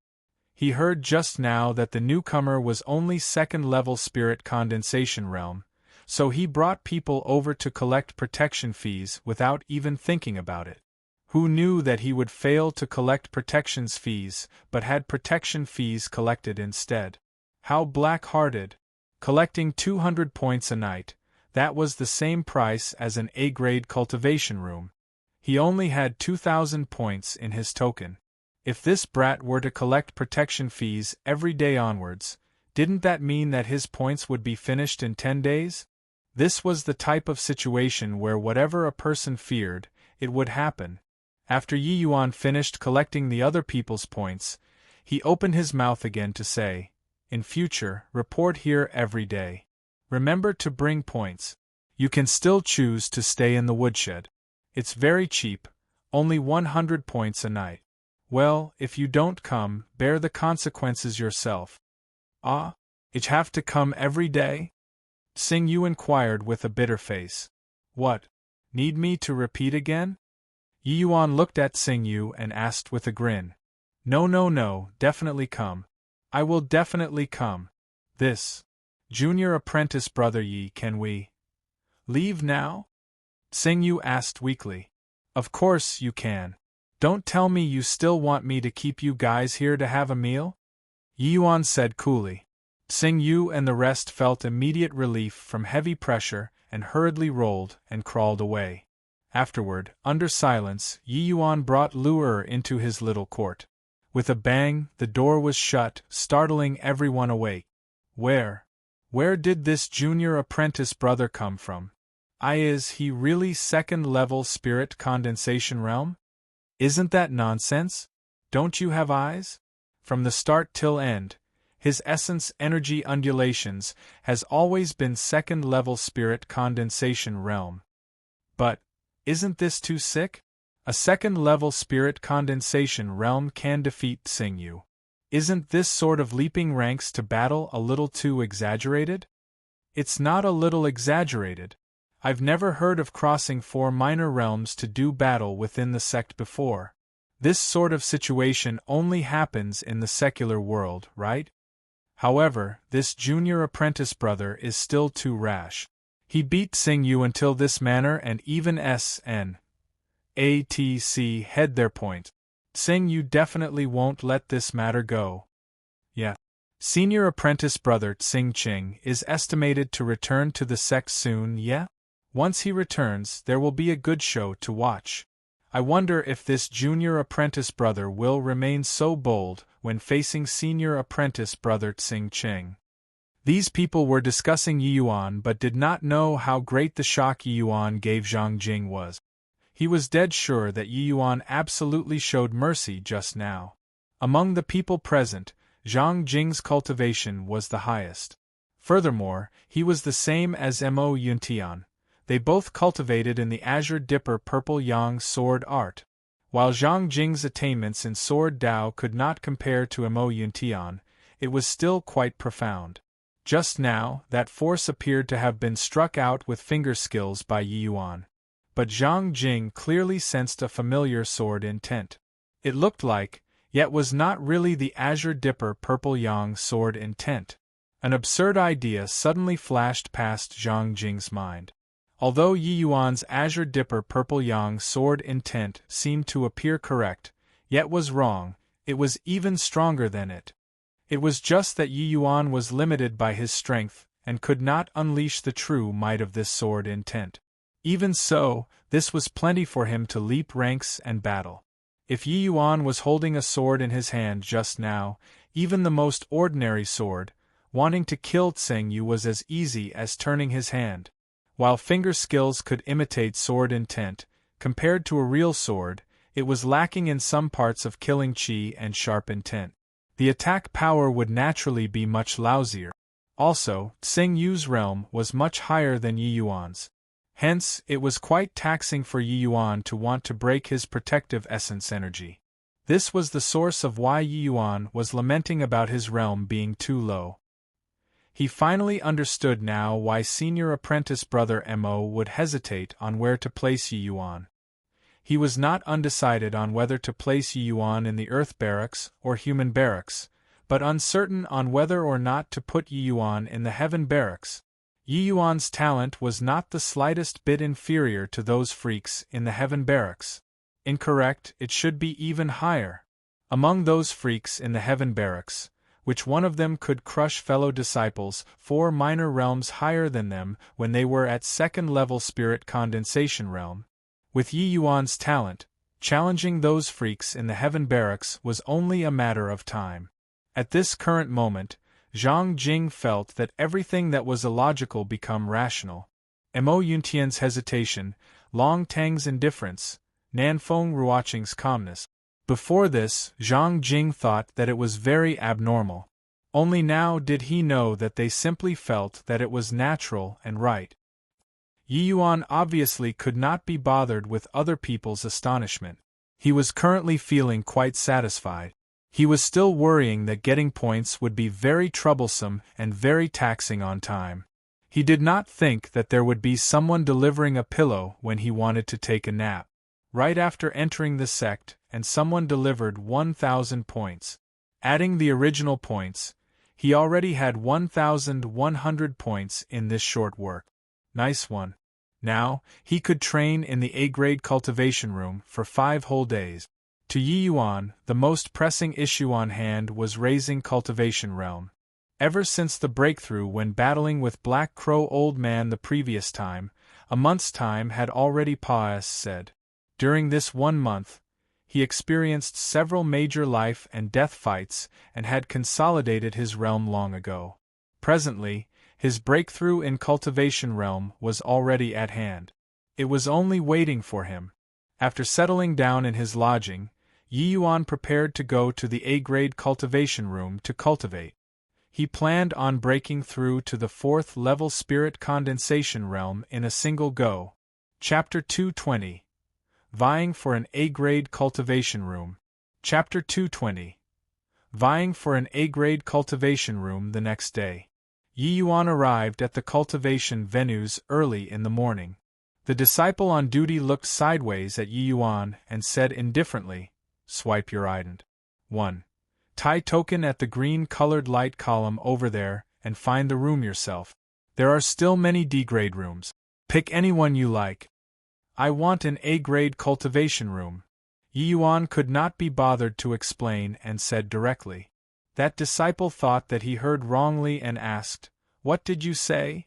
Speaker 1: He heard just now that the newcomer was only second-level spirit condensation realm, so he brought people over to collect protection fees without even thinking about it. Who knew that he would fail to collect protections fees, but had protection fees collected instead? How black-hearted! Collecting 200 points a night, that was the same price as an A-grade cultivation room. He only had 2,000 points in his token. If this brat were to collect protection fees every day onwards, didn't that mean that his points would be finished in 10 days? This was the type of situation where whatever a person feared, it would happen. After Yi Yuan finished collecting the other people's points, he opened his mouth again to say, in future, report here every day. Remember to bring points. You can still choose to stay in the woodshed. It's very cheap, only 100 points a night. Well, if you don't come, bear the consequences yourself. Ah, ich have to come every day? Xingyu inquired with a bitter face. What? Need me to repeat again? Yi Yuan looked at Xingyu and asked with a grin. No, definitely come. I will definitely come. This. Junior apprentice brother Yi, can we leave now? Xingyu asked weakly. Of course you can. Don't tell me you still want me to keep you guys here to have a meal? Yi Yuan said coolly. Xingyu and the rest felt immediate relief from heavy pressure and hurriedly rolled and crawled away. Afterward, under silence, Yi Yuan brought Lu'er into his little court. With a bang, the door was shut, startling everyone awake. Where did this junior apprentice brother come from? Is he really second-level spirit condensation realm? Isn't that nonsense? Don't you have eyes? From the start till end, his essence energy undulations has always been second-level spirit condensation realm. But, isn't this too sick? A second-level spirit condensation realm can defeat Xingyu. Isn't this sort of leaping ranks to battle a little too exaggerated? It's not a little exaggerated. I've never heard of crossing 4 minor realms to do battle within the sect before. This sort of situation only happens in the secular world, right? However, this junior apprentice brother is still too rash. He beat Xing Yu until this manner, and even SN ATC had their point. Xing Yu definitely won't let this matter go. Yeah. Senior apprentice brother Xing Qing is estimated to return to the sect soon, yeah? Once he returns, there will be a good show to watch. I wonder if this junior apprentice brother will remain so bold when facing senior apprentice brother Xing Qing. These people were discussing Yi Yuan but did not know how great the shock Yi Yuan gave Zhang Jing was. He was dead sure that Yi Yuan absolutely showed mercy just now. Among the people present, Zhang Jing's cultivation was the highest. Furthermore, he was the same as Mo Yuntian. They both cultivated in the Azure Dipper Purple Yang sword art. While Zhang Jing's attainments in sword Dao could not compare to Mo Yuntian, it was still quite profound. Just now, that force appeared to have been struck out with finger skills by Yi Yuan. But Zhang Jing clearly sensed a familiar sword intent. It looked like, yet was not really the Azure Dipper Purple Yang sword intent. An absurd idea suddenly flashed past Zhang Jing's mind. Although Yi Yuan's Azure Dipper Purple Yang sword intent seemed to appear correct, yet was wrong, it was even stronger than it. It was just that Yi Yuan was limited by his strength, and could not unleash the true might of this sword intent. Even so, this was plenty for him to leap ranks and battle. If Yi Yuan was holding a sword in his hand just now, even the most ordinary sword, wanting to kill Xing Yu was as easy as turning his hand. While finger skills could imitate sword intent, compared to a real sword, it was lacking in some parts of killing chi and sharp intent. The attack power would naturally be much lousier. Also, Xing Yu's realm was much higher than Yi Yuan's. Hence, it was quite taxing for Yi Yuan to want to break his protective essence energy. This was the source of why Yi Yuan was lamenting about his realm being too low. He finally understood now why senior apprentice brother Mo would hesitate on where to place Yi Yuan. He was not undecided on whether to place Yi Yuan in the Earth Barracks or Human Barracks, but uncertain on whether or not to put Yi Yuan in the Heaven Barracks. Yi Yuan's talent was not the slightest bit inferior to those freaks in the Heaven Barracks. Incorrect, it should be even higher. Among those freaks in the Heaven Barracks, which one of them could crush fellow disciples 4 minor realms higher than them when they were at second-level spirit condensation realm. With Yi Yuan's talent, challenging those freaks in the Heaven Barracks was only a matter of time. At this current moment, Zhang Jing felt that everything that was illogical became rational. Mo Yuntian's hesitation, Long Tang's indifference, Nanfeng Ruoqing's calmness. Before this, Zhang Jing thought that it was very abnormal. Only now did he know that they simply felt that it was natural and right. Yi Yuan obviously could not be bothered with other people's astonishment. He was currently feeling quite satisfied. He was still worrying that getting points would be very troublesome and very taxing on time. He did not think that there would be someone delivering a pillow when he wanted to take a nap. Right after entering the sect, and someone delivered 1,000 points. Adding the original points, he already had 1,100 points in this short work. Nice one. Now, he could train in the A-grade cultivation room for 5 whole days. To Yi Yuan, the most pressing issue on hand was raising cultivation realm. Ever since the breakthrough when battling with Black Crow Old Man the previous time, a month's time had already passed. During this 1 month, he experienced several major life and death fights and had consolidated his realm long ago. Presently, his breakthrough in cultivation realm was already at hand. It was only waiting for him. After settling down in his lodging, Yi Yuan prepared to go to the A-grade cultivation room to cultivate. He planned on breaking through to the 4th level spirit condensation realm in a single go. Chapter 220. Vying for an A-grade cultivation room. Chapter 220. Vying for an A-grade cultivation room the next day. Yi Yuan arrived at the cultivation venues early in the morning. The disciple on duty looked sideways at Yi Yuan and said indifferently, "Swipe your ident. 1. Tie token at the green-colored light column over there and find the room yourself. There are still many D-grade rooms. Pick any one you like. I want an A-grade cultivation room." Yi Yuan could not be bothered to explain and said directly. That disciple thought that he heard wrongly and asked, "What did you say?"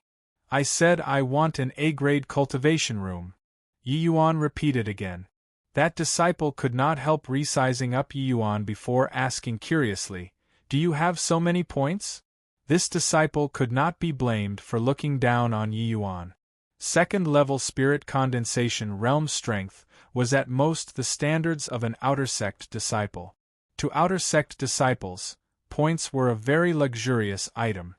Speaker 1: "I said I want an A-grade cultivation room," Yi Yuan repeated again. That disciple could not help resizing up Yi Yuan before asking curiously, "Do you have so many points?" This disciple could not be blamed for looking down on Yi Yuan. Second-level spirit condensation realm strength was at most the standards of an outer sect disciple. To outer sect disciples, points were a very luxurious item.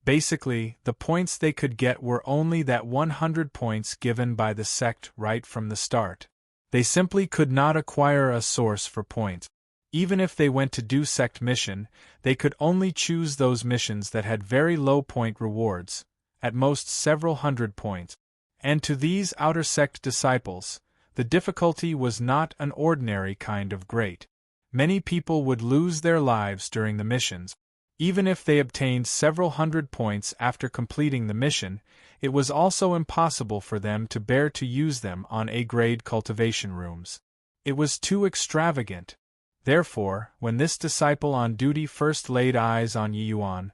Speaker 1: Basically, the points they could get were only that 100 points given by the sect right from the start. They simply could not acquire a source for points. Even if they went to do sect mission, they could only choose those missions that had very low point rewards, at most several hundred points. And to these outer sect disciples, the difficulty was not an ordinary kind of great. Many people would lose their lives during the missions. Even if they obtained several hundred points after completing the mission, it was also impossible for them to bear to use them on A-grade cultivation rooms. It was too extravagant. Therefore, when this disciple on duty first laid eyes on Yi Yuan,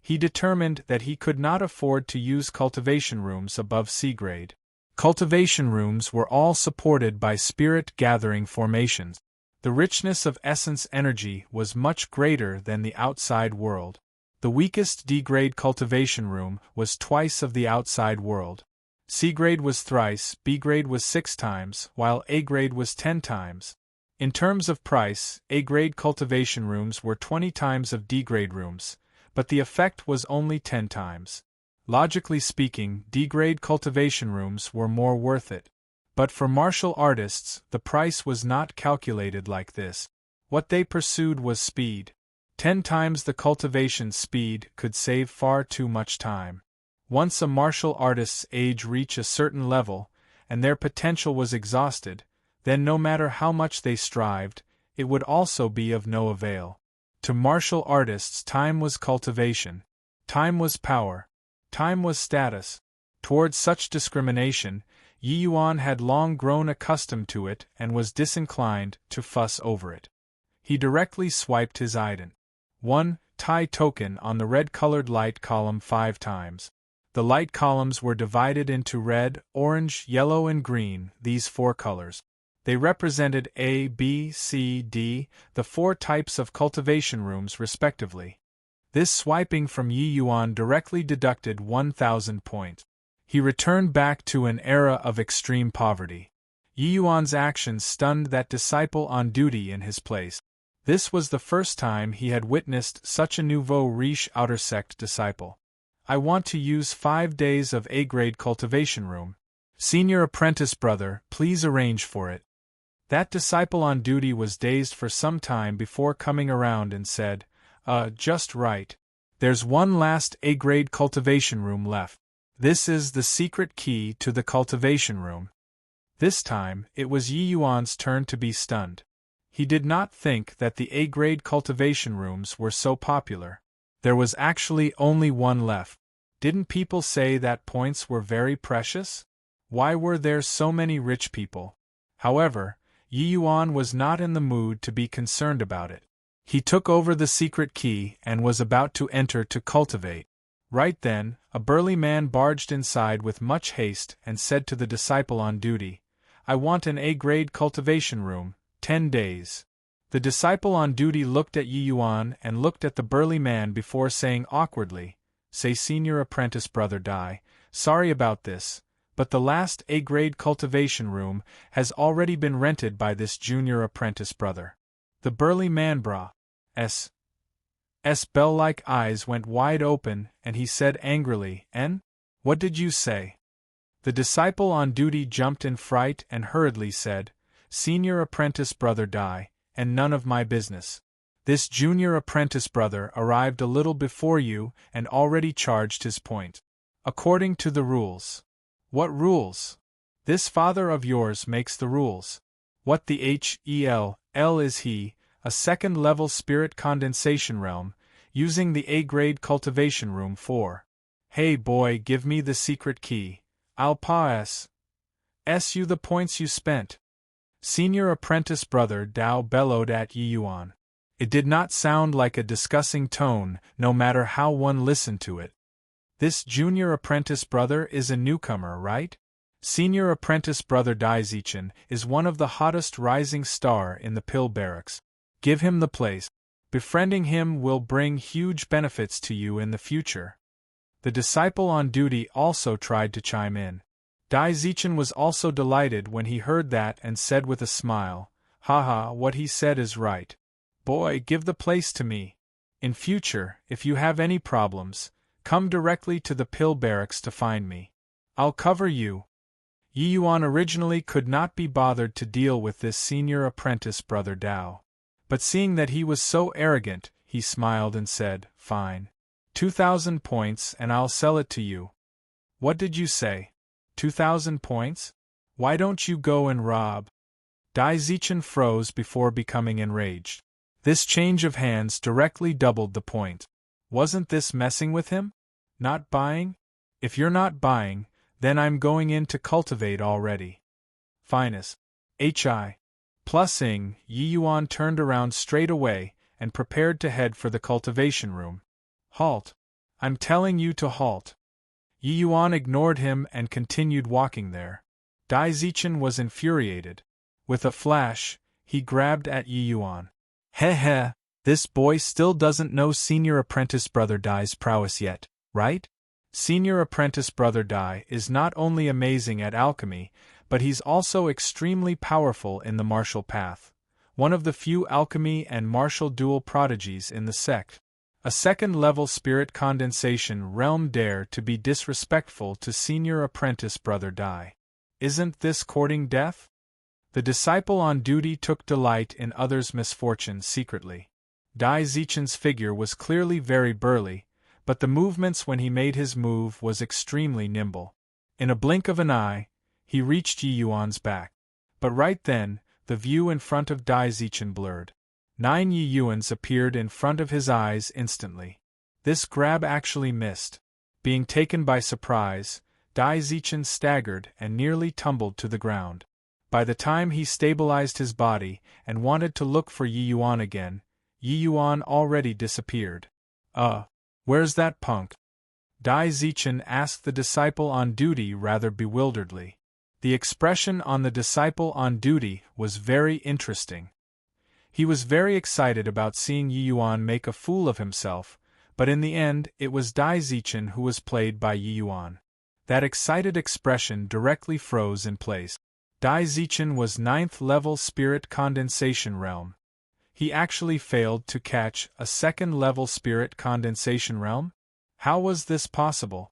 Speaker 1: he determined that he could not afford to use cultivation rooms above C-grade. Cultivation rooms were all supported by spirit-gathering formations. The richness of essence energy was much greater than the outside world. The weakest D-grade cultivation room was twice of the outside world. C-grade was thrice, B-grade was 6 times, while A-grade was 10 times. In terms of price, A-grade cultivation rooms were 20 times of D-grade rooms, but the effect was only 10 times. Logically speaking, D-grade cultivation rooms were more worth it. But for martial artists, the price was not calculated like this. What they pursued was speed. 10 times the cultivation speed could save far too much time. Once a martial artist's age reached a certain level, and their potential was exhausted, then no matter how much they strived, it would also be of no avail. To martial artists, time was cultivation. Time was power. Time was status. Towards such discrimination, Yi Yuan had long grown accustomed to it and was disinclined to fuss over it. He directly swiped his ident. 1. Tie token on the red-colored light column 5 times. The light columns were divided into red, orange, yellow and green, these 4 colors. They represented A, B, C, D, the 4 types of cultivation rooms respectively. This swiping from Yi Yuan directly deducted 1,000 points. He returned back to an era of extreme poverty. Yi Yuan's actions stunned that disciple on duty in his place. This was the first time he had witnessed such a nouveau riche outer sect disciple. "I want to use 5 days of A-grade cultivation room. Senior apprentice brother, please arrange for it." That disciple on duty was dazed for some time before coming around and said, Just right. There's one last A-grade cultivation room left. This is the secret key to the cultivation room." This time, it was Yi Yuan's turn to be stunned. He did not think that the A-grade cultivation rooms were so popular. There was actually only one left. Didn't people say that points were very precious? Why were there so many rich people? However, Yi Yuan was not in the mood to be concerned about it. He took over the secret key and was about to enter to cultivate. Right then, a burly man barged inside with much haste and said to the disciple on duty, "I want an A-grade cultivation room, 10 days. The disciple on duty looked at Yi Yuan and looked at the burly man before saying awkwardly, "Say senior apprentice brother Dai, sorry about this, but the last A-grade cultivation room has already been rented by this junior apprentice brother." The burly man bra's bell-like eyes went wide open and he said angrily, "En? What did you say?" The disciple on duty jumped in fright and hurriedly said, "Senior apprentice brother Dai, and none of my business." This junior apprentice brother arrived a little before you and already charged his point. According to the rules. What rules? This father of yours makes the rules. What the hell is he, a second-level spirit condensation realm, using the A-grade cultivation room for? Hey boy, give me the secret key. I'll pass you the points you spent. Senior apprentice brother Dao bellowed at Yi Yuan. It did not sound like a discussing tone, no matter how one listened to it. This junior apprentice brother is a newcomer, right? Senior apprentice brother Dai Zichen is one of the hottest rising star in the pill barracks. Give him the place. Befriending him will bring huge benefits to you in the future. The disciple on duty also tried to chime in. Dai Zichen was also delighted when he heard that and said with a smile, "Haha, what he said is right. Boy, give the place to me. In future, if you have any problems, come directly to the pill barracks to find me. I'll cover you." Yi Yuan originally could not be bothered to deal with this senior apprentice brother Dao. But seeing that he was so arrogant, he smiled and said, "Fine. 2,000 points and I'll sell it to you." "What did you say? 2,000 points? Why don't you go and rob?" Dai Zichen froze before becoming enraged. This change of hands directly doubled the point. Wasn't this messing with him? Not buying? If you're not buying, then I'm going in to cultivate already. Finest. Hi. Plusing, Yi Yuan turned around straight away and prepared to head for the cultivation room. Halt. I'm telling you to halt. Yi Yuan ignored him and continued walking there. Dai Zichen was infuriated. With a flash, he grabbed at Yi Yuan. Heh, this boy still doesn't know senior apprentice brother Dai's prowess yet, right? Senior apprentice brother Dai is not only amazing at alchemy, but he's also extremely powerful in the martial path, one of the few alchemy and martial dual prodigies in the sect. A second-level spirit condensation realm dare to be disrespectful to senior apprentice brother Dai. Isn't this courting death? The disciple on duty took delight in others' misfortune secretly. Dai Zichen's figure was clearly very burly, but the movements when he made his move was extremely nimble. In a blink of an eye, he reached Yi Yuan's back. But right then, the view in front of Dai Zichen blurred. 9 Yi Yuans appeared in front of his eyes instantly. This grab actually missed. Being taken by surprise, Dai Zichen staggered and nearly tumbled to the ground. By the time he stabilized his body and wanted to look for Yi Yuan again, Yi Yuan already disappeared. Where's that punk?" Dai Zichen asked the disciple on duty rather bewilderedly. The expression on the disciple on duty was very interesting. He was very excited about seeing Yi Yuan make a fool of himself, but in the end it was Dai Zichen who was played by Yi Yuan. That excited expression directly froze in place. Dai Zichen was 9th-level spirit condensation realm. He actually failed to catch a 2nd-level spirit condensation realm? How was this possible?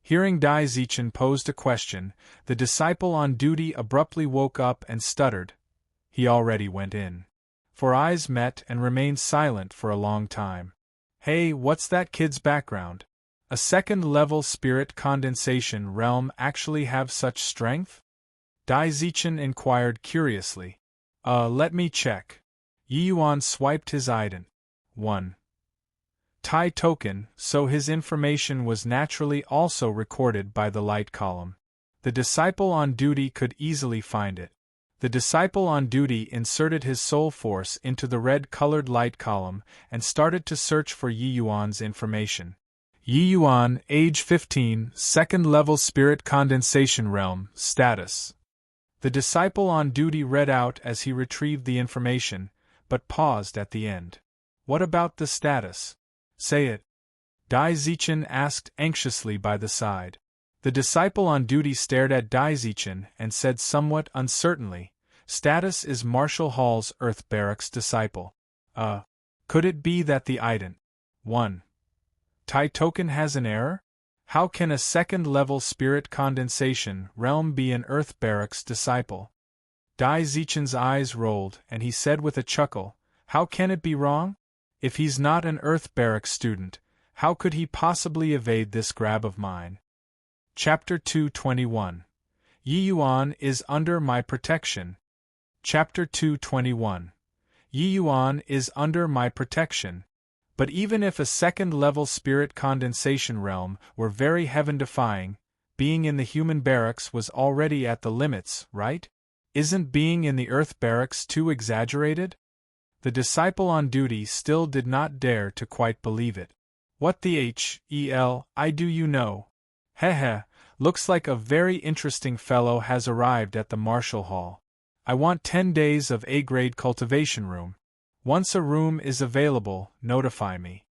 Speaker 1: Hearing Dai Zichen posed a question, the disciple on duty abruptly woke up and stuttered. He already went in. For eyes met and remained silent for a long time. Hey, what's that kid's background? A 2nd-level spirit condensation realm actually have such strength? Dai Zichen inquired curiously. Let me check. Yi Yuan swiped his ident. 1. Tai token, so his information was naturally also recorded by the light column. The disciple on duty could easily find it. The disciple on duty inserted his soul force into the red-colored light column and started to search for Yi Yuan's information. Yi Yuan, age 15, 2nd-level spirit condensation realm, status. The disciple on duty read out as he retrieved the information, but paused at the end. What about the status? Say it. Dai Zichen asked anxiously by the side. The disciple on duty stared at Dai Zichen and said somewhat uncertainly, "Status is Marshall Hall's Earth Barracks disciple." Could it be that the ident 1. Tai token has an error? How can a 2nd-level spirit condensation realm be an Earth Barracks disciple? Dai Zichen's eyes rolled and he said with a chuckle, How can it be wrong? If he's not an Earth Barracks student, how could he possibly evade this grab of mine? Chapter 221. Yi Yuan is under my protection. Chapter 221. Yi Yuan is under my protection. But even if a second-level spirit condensation realm were very heaven-defying, being in the human barracks was already at the limits, right? Isn't being in the Earth barracks too exaggerated? The disciple on duty still did not dare to quite believe it. What the hell I do you know? Heh, looks like a very interesting fellow has arrived at the Marshall Hall. I want 10 days of A-grade cultivation room. Once a room is available, notify me.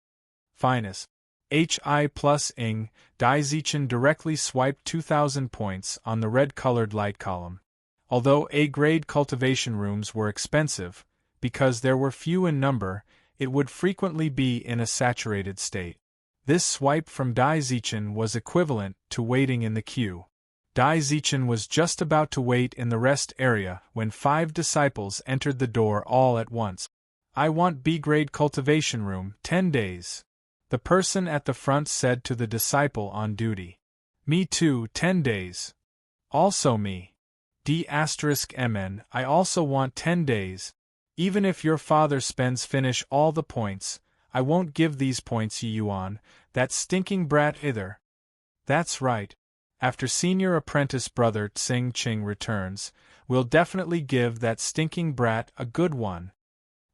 Speaker 1: Finest. HI plus ing, Daizichin directly swiped 2,000 points on the red-colored light column. Although A-grade cultivation rooms were expensive, because there were few in number, it would frequently be in a saturated state. This swipe from Daizichin was equivalent to waiting in the queue. Daizichin was just about to wait in the rest area when 5 disciples entered the door all at once. I want B-grade cultivation room, 10 days. The person at the front said to the disciple on duty. Me too, 10 days. Also me. D*MN, I also want 10 days. Even if your father finish all the points, I won't give these points Yi Yuan, that stinking brat either. That's right. After senior apprentice brother Tsing Ching returns, we'll definitely give that stinking brat a good one.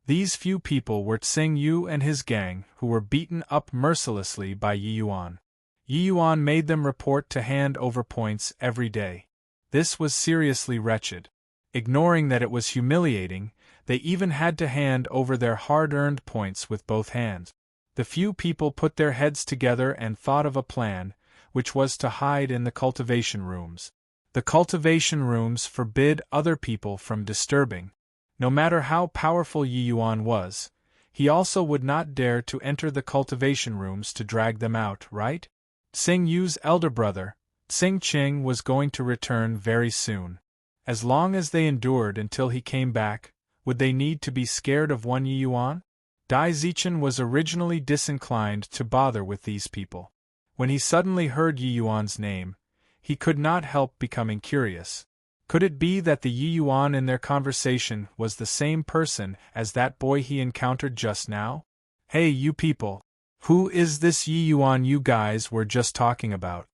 Speaker 1: These few people were Tsing Yu and his gang, who were beaten up mercilessly by Yi Yuan. Yi Yuan made them report to hand over points every day. This was seriously wretched. Ignoring that it was humiliating, they even had to hand over their hard-earned points with both hands. The few people put their heads together and thought of a plan, which was to hide in the cultivation rooms. The cultivation rooms forbid other people from disturbing. No matter how powerful Yi Yuan was, he also would not dare to enter the cultivation rooms to drag them out, right? Tsing Yu's elder brother, Tsing Ching, was going to return very soon. As long as they endured until he came back, would they need to be scared of one Yi Yuan? Daizichin was originally disinclined to bother with these people. When he suddenly heard Yi Yuan's name, he could not help becoming curious. Could it be that the Yi Yuan in their conversation was the same person as that boy he encountered just now? Hey, you people! Who is this Yi Yuan you guys were just talking about?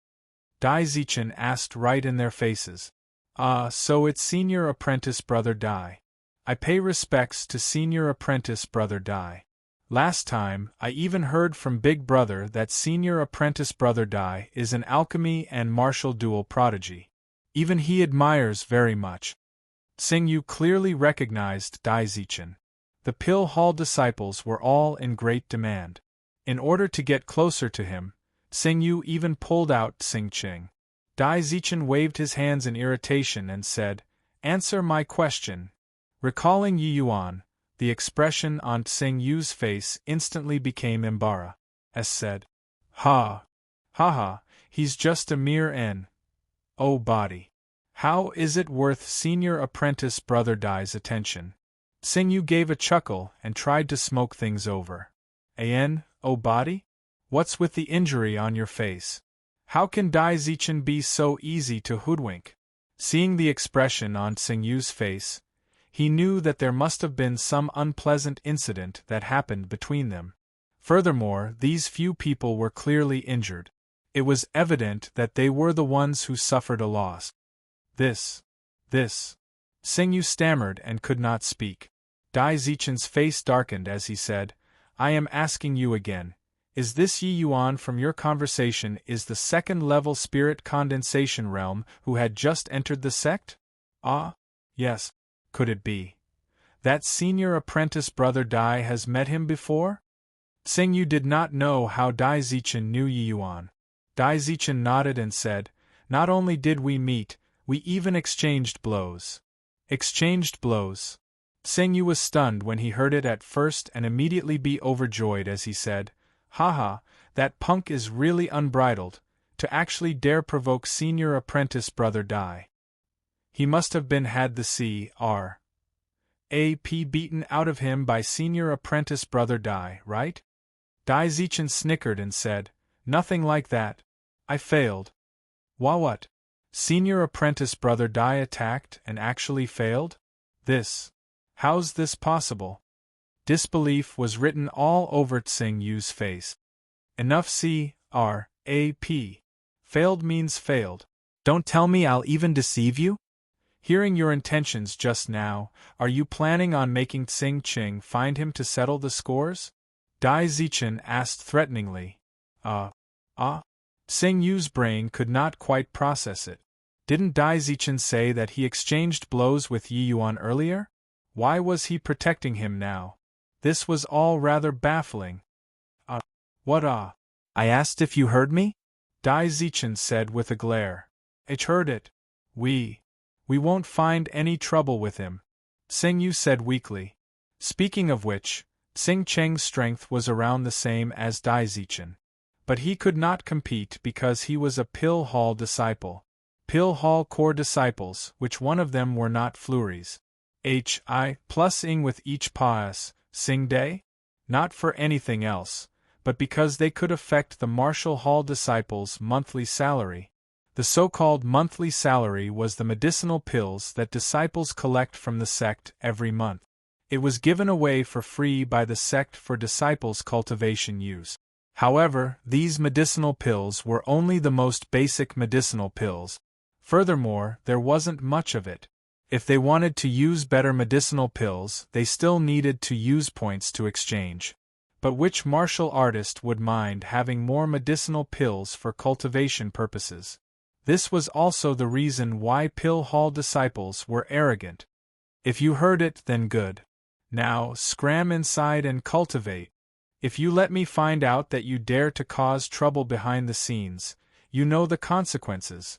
Speaker 1: Daizichin asked right in their faces. So it's senior apprentice brother Dai. I pay respects to senior apprentice brother Dai. Last time, I even heard from Big Brother that senior apprentice brother Dai is an alchemy and martial duel prodigy. Even he admires very much. Tsing Yu clearly recognized Daizichin. The Pill Hall disciples were all in great demand. In order to get closer to him, Tsing Yu even pulled out Tsing Ching. Daizichin waved his hands in irritation and said, "Answer my question." Recalling Yi Yuan, the expression on Tsing Yu's face instantly became embarrassed. As said, Ha! He's just a mere N.O. body. How is it worth senior apprentice brother Dai's attention? Tsing Yu gave a chuckle and tried to smoke things over. A.N.O. body? What's with the injury on your face? How can Daizichin be so easy to hoodwink? Seeing the expression on Tsing Yu's face, he knew that there must have been some unpleasant incident that happened between them. Furthermore, these few people were clearly injured. It was evident that they were the ones who suffered a loss. This. Tsing Yu stammered and could not speak. Daizichin's face darkened as he said, I am asking you again. Is this Yi Yuan from your conversation is the second-level spirit condensation realm who had just entered the sect? Yes. Could it be that senior apprentice brother Dai has met him before? Tsing Yu did not know how Daizichin knew Yi Yuan. Daizichin nodded and said, Not only did we meet, we even exchanged blows. Exchanged blows? Tsing Yu was stunned when he heard it at first and immediately be overjoyed as he said, Haha, that punk is really unbridled, to actually dare provoke senior apprentice brother Dai. He must have been had the C.R. AP beaten out of him by senior apprentice brother Dai, right? Dai Zichen snickered and said, "Nothing like that. I failed." What? Senior apprentice brother Dai attacked and actually failed? How's this possible? Disbelief was written all over Tsing Yu's face. Enough C-R-A-P. Failed means failed. Don't tell me I'll even deceive you? Hearing your intentions just now, are you planning on making Tsing Ching find him to settle the scores? Dai Zichen asked threateningly. Tsing Yu's brain could not quite process it. Didn't Dai Zichen say that he exchanged blows with Yi Yuan earlier? Why was he protecting him now? This was all rather baffling. What? I asked if you heard me? Dai Zichen said with a glare. I heard it. We won't find any trouble with him, Tsing Yu said weakly. Speaking of which, Tsing Cheng's strength was around the same as Dai Zichen. But he could not compete because he was a Pill Hall disciple. Pill Hall core disciples, which one of them were not flurries. HI plus ing with each pass, Sing Day? Not for anything else, but because they could affect the Marshall Hall disciples' monthly salary. The so-called monthly salary was the medicinal pills that disciples collect from the sect every month. It was given away for free by the sect for disciples' cultivation use. However, these medicinal pills were only the most basic medicinal pills. Furthermore, there wasn't much of it. If they wanted to use better medicinal pills, they still needed to use points to exchange. But which martial artist would mind having more medicinal pills for cultivation purposes? This was also the reason why Pill Hall disciples were arrogant. If you heard it, then good. Now, scram inside and cultivate. If you let me find out that you dare to cause trouble behind the scenes, you know the consequences.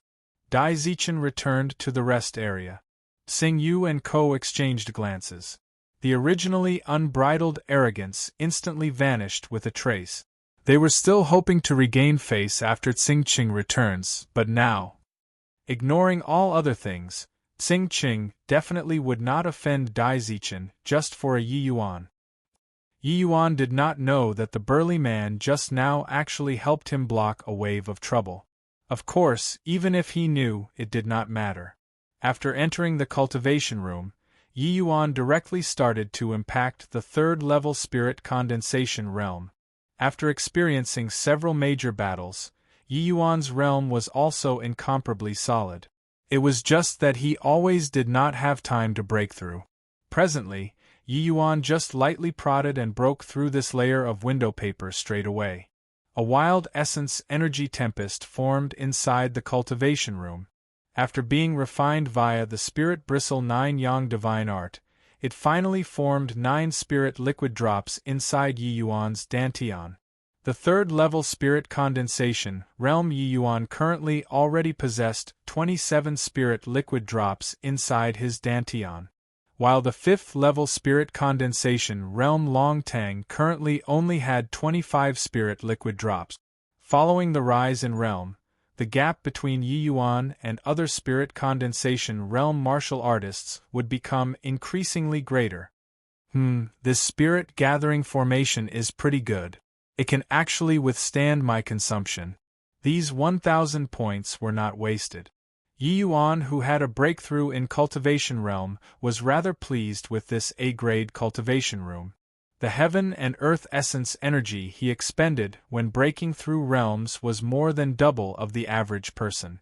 Speaker 1: Dai Zichen returned to the rest area. Tsing Yu and Co exchanged glances. The originally unbridled arrogance instantly vanished with a trace. They were still hoping to regain face after Tsing Ching returns, but now, ignoring all other things, Tsing Ching definitely would not offend Dai Zichen just for a Yi Yuan. Yi Yuan did not know that the burly man just now actually helped him block a wave of trouble. Of course, even if he knew, it did not matter. After entering the cultivation room, Yi Yuan directly started to impact the third-level spirit condensation realm. After experiencing several major battles, Yi Yuan's realm was also incomparably solid. It was just that he always did not have time to break through. Presently, Yi Yuan just lightly prodded and broke through this layer of window paper straight away. A wild essence energy tempest formed inside the cultivation room. After being refined via the Spirit Bristle 9 Yang Divine Art, it finally formed 9 spirit liquid drops inside Yi Yuan's Dantian. The third-level spirit condensation realm Yi Yuan currently already possessed 27 spirit liquid drops inside his Dantian, while the fifth-level spirit condensation realm Long Tang currently only had 25 spirit liquid drops. Following the rise in realm, the gap between Yi Yuan and other spirit condensation realm martial artists would become increasingly greater. This spirit gathering formation is pretty good. It can actually withstand my consumption. These 1,000 points were not wasted. Yi Yuan, who had a breakthrough in cultivation realm, was rather pleased with this A-grade cultivation room. The heaven and earth essence energy he expended when breaking through realms was more than double of the average person.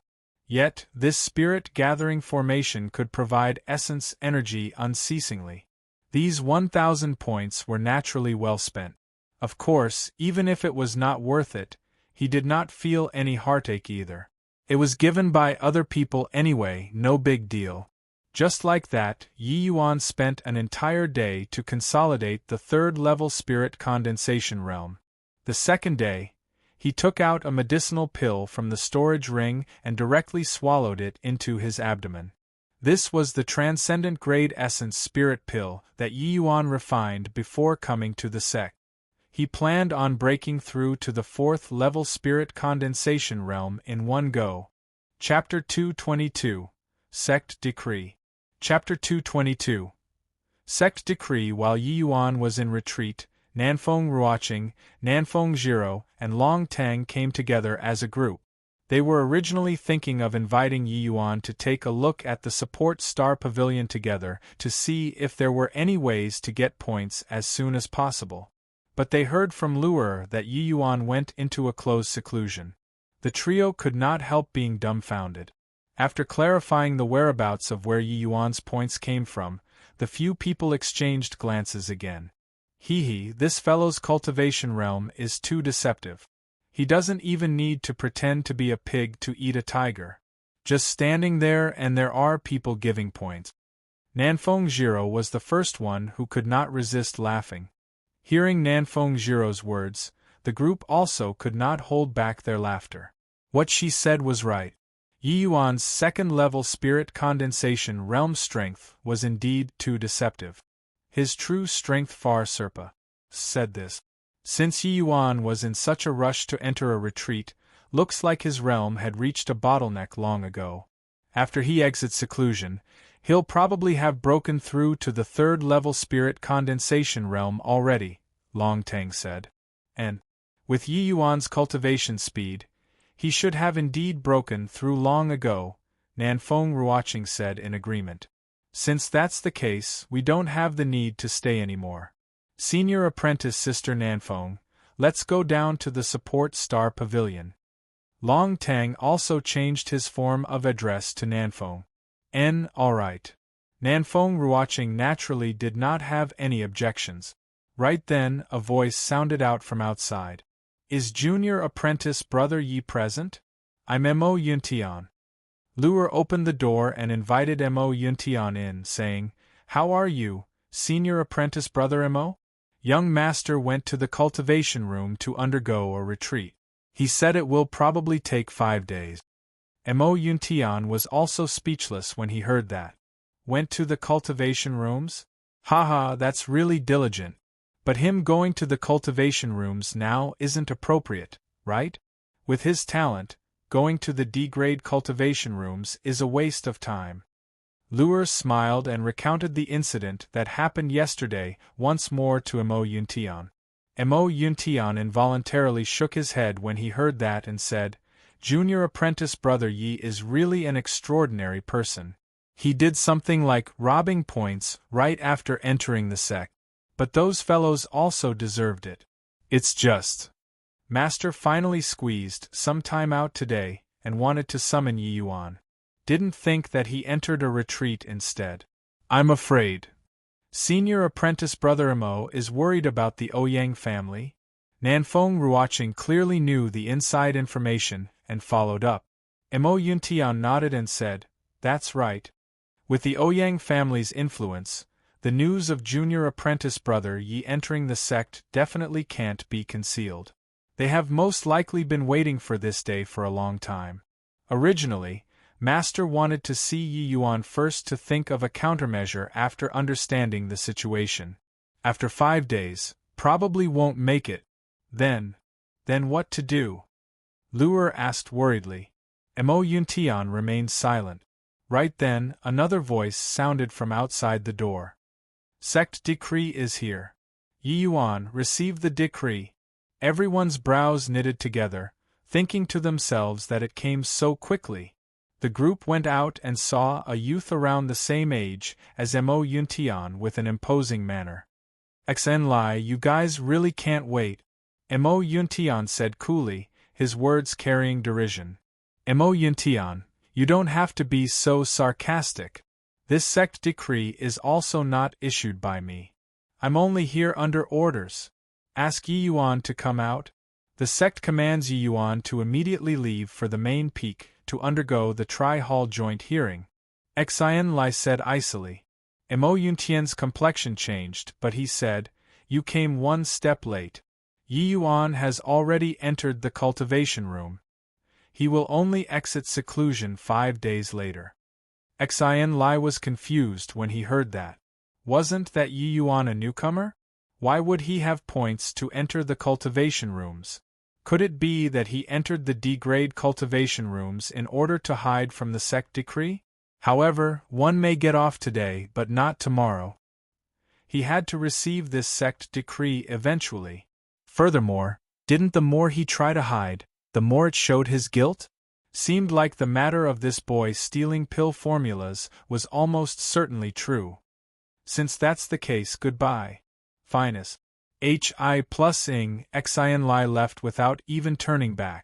Speaker 1: Yet, this spirit-gathering formation could provide essence energy unceasingly. These 1,000 points were naturally well spent. Of course, even if it was not worth it, he did not feel any heartache either. It was given by other people anyway, no big deal. Just like that, Yi Yuan spent an entire day to consolidate the third-level spirit condensation realm. The second day, he took out a medicinal pill from the storage ring and directly swallowed it into his abdomen. This was the transcendent grade essence spirit pill that Yi Yuan refined before coming to the sect. He planned on breaking through to the fourth-level spirit condensation realm in one go. Chapter 222, Sect Decree. Chapter 222. Sect decree. While Yi Yuan was in retreat, Nanfeng Ruoqing, Nanfeng Zhiro, and Long Tang came together as a group. They were originally thinking of inviting Yi Yuan to take a look at the support star pavilion together to see if there were any ways to get points as soon as possible. But they heard from Luer that Yi Yuan went into a closed seclusion. The trio could not help being dumbfounded. After clarifying the whereabouts of where Yi Yuan's points came from, the few people exchanged glances again. This fellow's cultivation realm is too deceptive. He doesn't even need to pretend to be a pig to eat a tiger. Just standing there and there are people giving points. Nanfeng Zhiro was the first one who could not resist laughing. Hearing Nanfeng Zhiro's words, the group also could not hold back their laughter. What she said was right. Yi Yuan's second-level spirit condensation realm strength was indeed too deceptive. His true strength far surpassed this. Since Yi Yuan was in such a rush to enter a retreat, looks like his realm had reached a bottleneck long ago. After he exits seclusion, he'll probably have broken through to the third-level spirit condensation realm already, Long Tang said. And, with Yi Yuan's cultivation speed, he should have indeed broken through long ago, Nanfeng Ruoqing said in agreement. Since that's the case, we don't have the need to stay anymore. Senior apprentice Sister Nanfeng, let's go down to the support star pavilion. Long Tang also changed his form of address to Nanfeng. All right. Nanfeng Ruoqing naturally did not have any objections. Right then, a voice sounded out from outside. Is junior apprentice Brother Yi present? I'm Mo Yuntian. Luer opened the door and invited Mo Yuntian in, saying, How are you, senior apprentice Brother Mo? Young master went to the cultivation room to undergo a retreat. He said it will probably take 5 days. Mo Yuntian was also speechless when he heard that. Went to the cultivation rooms? Haha, that's really diligent. But him going to the cultivation rooms now isn't appropriate, right? With his talent, going to the D-grade cultivation rooms is a waste of time. Luer smiled and recounted the incident that happened yesterday once more to Mo Yuntian. Mo Yuntian involuntarily shook his head when he heard that and said, Junior apprentice Brother Yi is really an extraordinary person. He did something like robbing points right after entering the sect. But those fellows also deserved it. It's just. Master finally squeezed some time out today and wanted to summon Yi Yuan. Didn't think that he entered a retreat instead. I'm afraid. Senior apprentice Brother Mo is worried about the Ouyang family. Nanfeng Ruoqing clearly knew the inside information and followed up. Mo Yuntian nodded and said, That's right. With the Ouyang family's influence, the news of junior apprentice Brother Yi entering the sect definitely can't be concealed. They have most likely been waiting for this day for a long time. Originally, Master wanted to see Yi Yuan first to think of a countermeasure after understanding the situation. After 5 days, probably won't make it. Then what to do? Luer asked worriedly. Mo Yuntian remained silent. Right then, another voice sounded from outside the door. Sect decree is here. Yi Yuan received the decree. Everyone's brows knitted together, thinking to themselves that it came so quickly. The group went out and saw a youth around the same age as Mo Yuntian with an imposing manner. Xen Lai, you guys really can't wait. Mo Yuntian said coolly, his words carrying derision. Mo Yuntian, you don't have to be so sarcastic. This sect decree is also not issued by me. I'm only here under orders. Ask Yi Yuan to come out. The sect commands Yi Yuan to immediately leave for the main peak to undergo the Tri-Hall joint hearing. Xien Lai said icily. Mo Yuntian's complexion changed, but he said, You came 1 step late. Yi Yuan has already entered the cultivation room. He will only exit seclusion 5 days later. Xien Lai was confused when he heard that. Wasn't that Yi Yuan a newcomer? Why would he have points to enter the cultivation rooms? Could it be that he entered the D-grade cultivation rooms in order to hide from the sect decree? However, one may get off today but not tomorrow. He had to receive this sect decree eventually. Furthermore, didn't the more he tried to hide, the more it showed his guilt? Seemed like the matter of this boy stealing pill formulas was almost certainly true. Since that's the case, goodbye. Finest. Hi plus ing Xian Lai left without even turning back.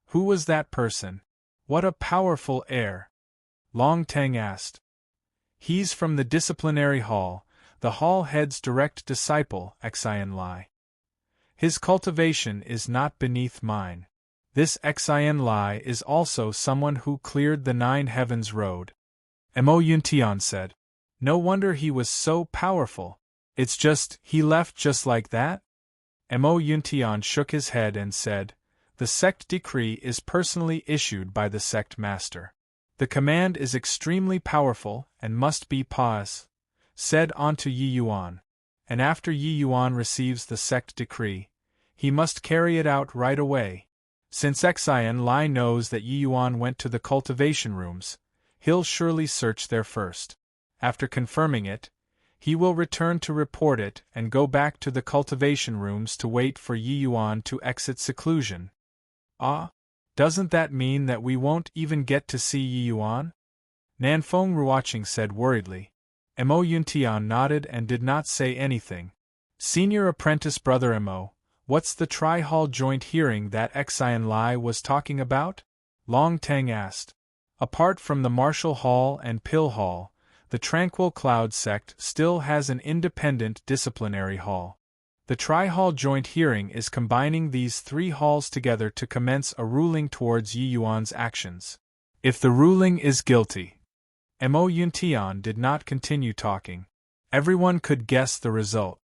Speaker 1: Who was that person? What a powerful air! Long Teng asked. He's from the disciplinary hall, the hall head's direct disciple, Xian Lai. His cultivation is not beneath mine. This Xian Lai is also someone who cleared the Nine Heavens Road. Mo Yuntian said. No wonder he was so powerful. It's just, he left just like that? Mo Yuntian shook his head and said, the sect decree is personally issued by the sect master. The command is extremely powerful and must be said on to Yi Yuan. And after Yi Yuan receives the sect decree, he must carry it out right away. Since Xian Lai knows that Yi Yuan went to the cultivation rooms, he'll surely search there first. After confirming it, he will return to report it and go back to the cultivation rooms to wait for Yi Yuan to exit seclusion. Doesn't that mean that we won't even get to see Yi Yuan? Nanfeng Ruoqing said worriedly. Mo Yuntian nodded and did not say anything. Senior apprentice brother Mo, what's the tri-hall joint hearing that Xian Lai was talking about? Long Teng asked. Apart from the Martial Hall and Pill Hall, the Tranquil Cloud sect still has an independent disciplinary hall. The tri-hall joint hearing is combining these three halls together to commence a ruling towards Yi Yuan's actions. If the ruling is guilty. Mo Yuntian did not continue talking. Everyone could guess the result.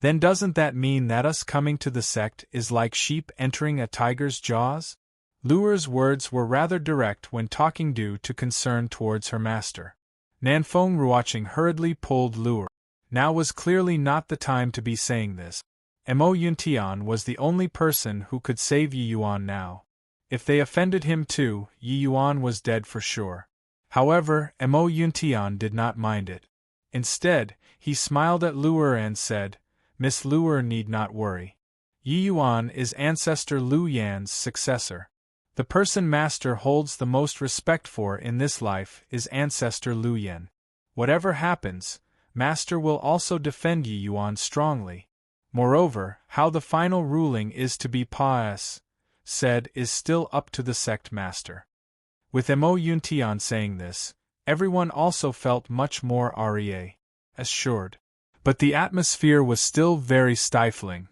Speaker 1: Then doesn't that mean that us coming to the sect is like sheep entering a tiger's jaws? Luer's words were rather direct when talking due to concern towards her master. Nanfeng Ruoqing hurriedly pulled Luer. Now was clearly not the time to be saying this. Mo Yuntian was the only person who could save Yi Yuan now. If they offended him too, Yi Yuan was dead for sure. However, Mo Yuntian did not mind it. Instead, he smiled at Luer and said, Miss Luer need not worry. Yi Yuan is Ancestor Lu Yan's successor. The person Master holds the most respect for in this life is Ancestor Lu Yan. Whatever happens, Master will also defend Yi Yuan strongly. Moreover, how the final ruling is to be said is still up to the sect master. With Mo Yuntian saying this, everyone also felt much more assured. But the atmosphere was still very stifling.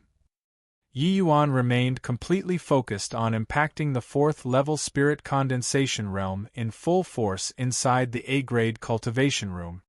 Speaker 1: Yi Yuan remained completely focused on impacting the 4th level spirit condensation realm in full force inside the A-grade cultivation room.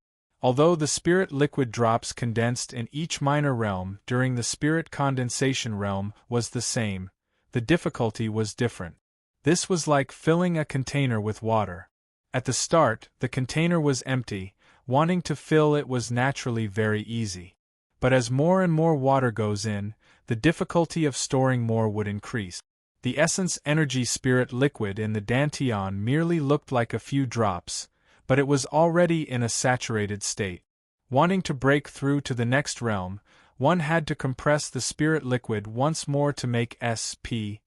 Speaker 1: Although the spirit liquid drops condensed in each minor realm during the spirit condensation realm was the same, the difficulty was different. This was like filling a container with water. At the start, the container was empty, wanting to fill it was naturally very easy. But as more and more water goes in, the difficulty of storing more would increase. The essence energy spirit liquid in the Dantian merely looked like a few drops, but it was already in a saturated state. Wanting to break through to the next realm, one had to compress the spirit liquid once more to make SPAC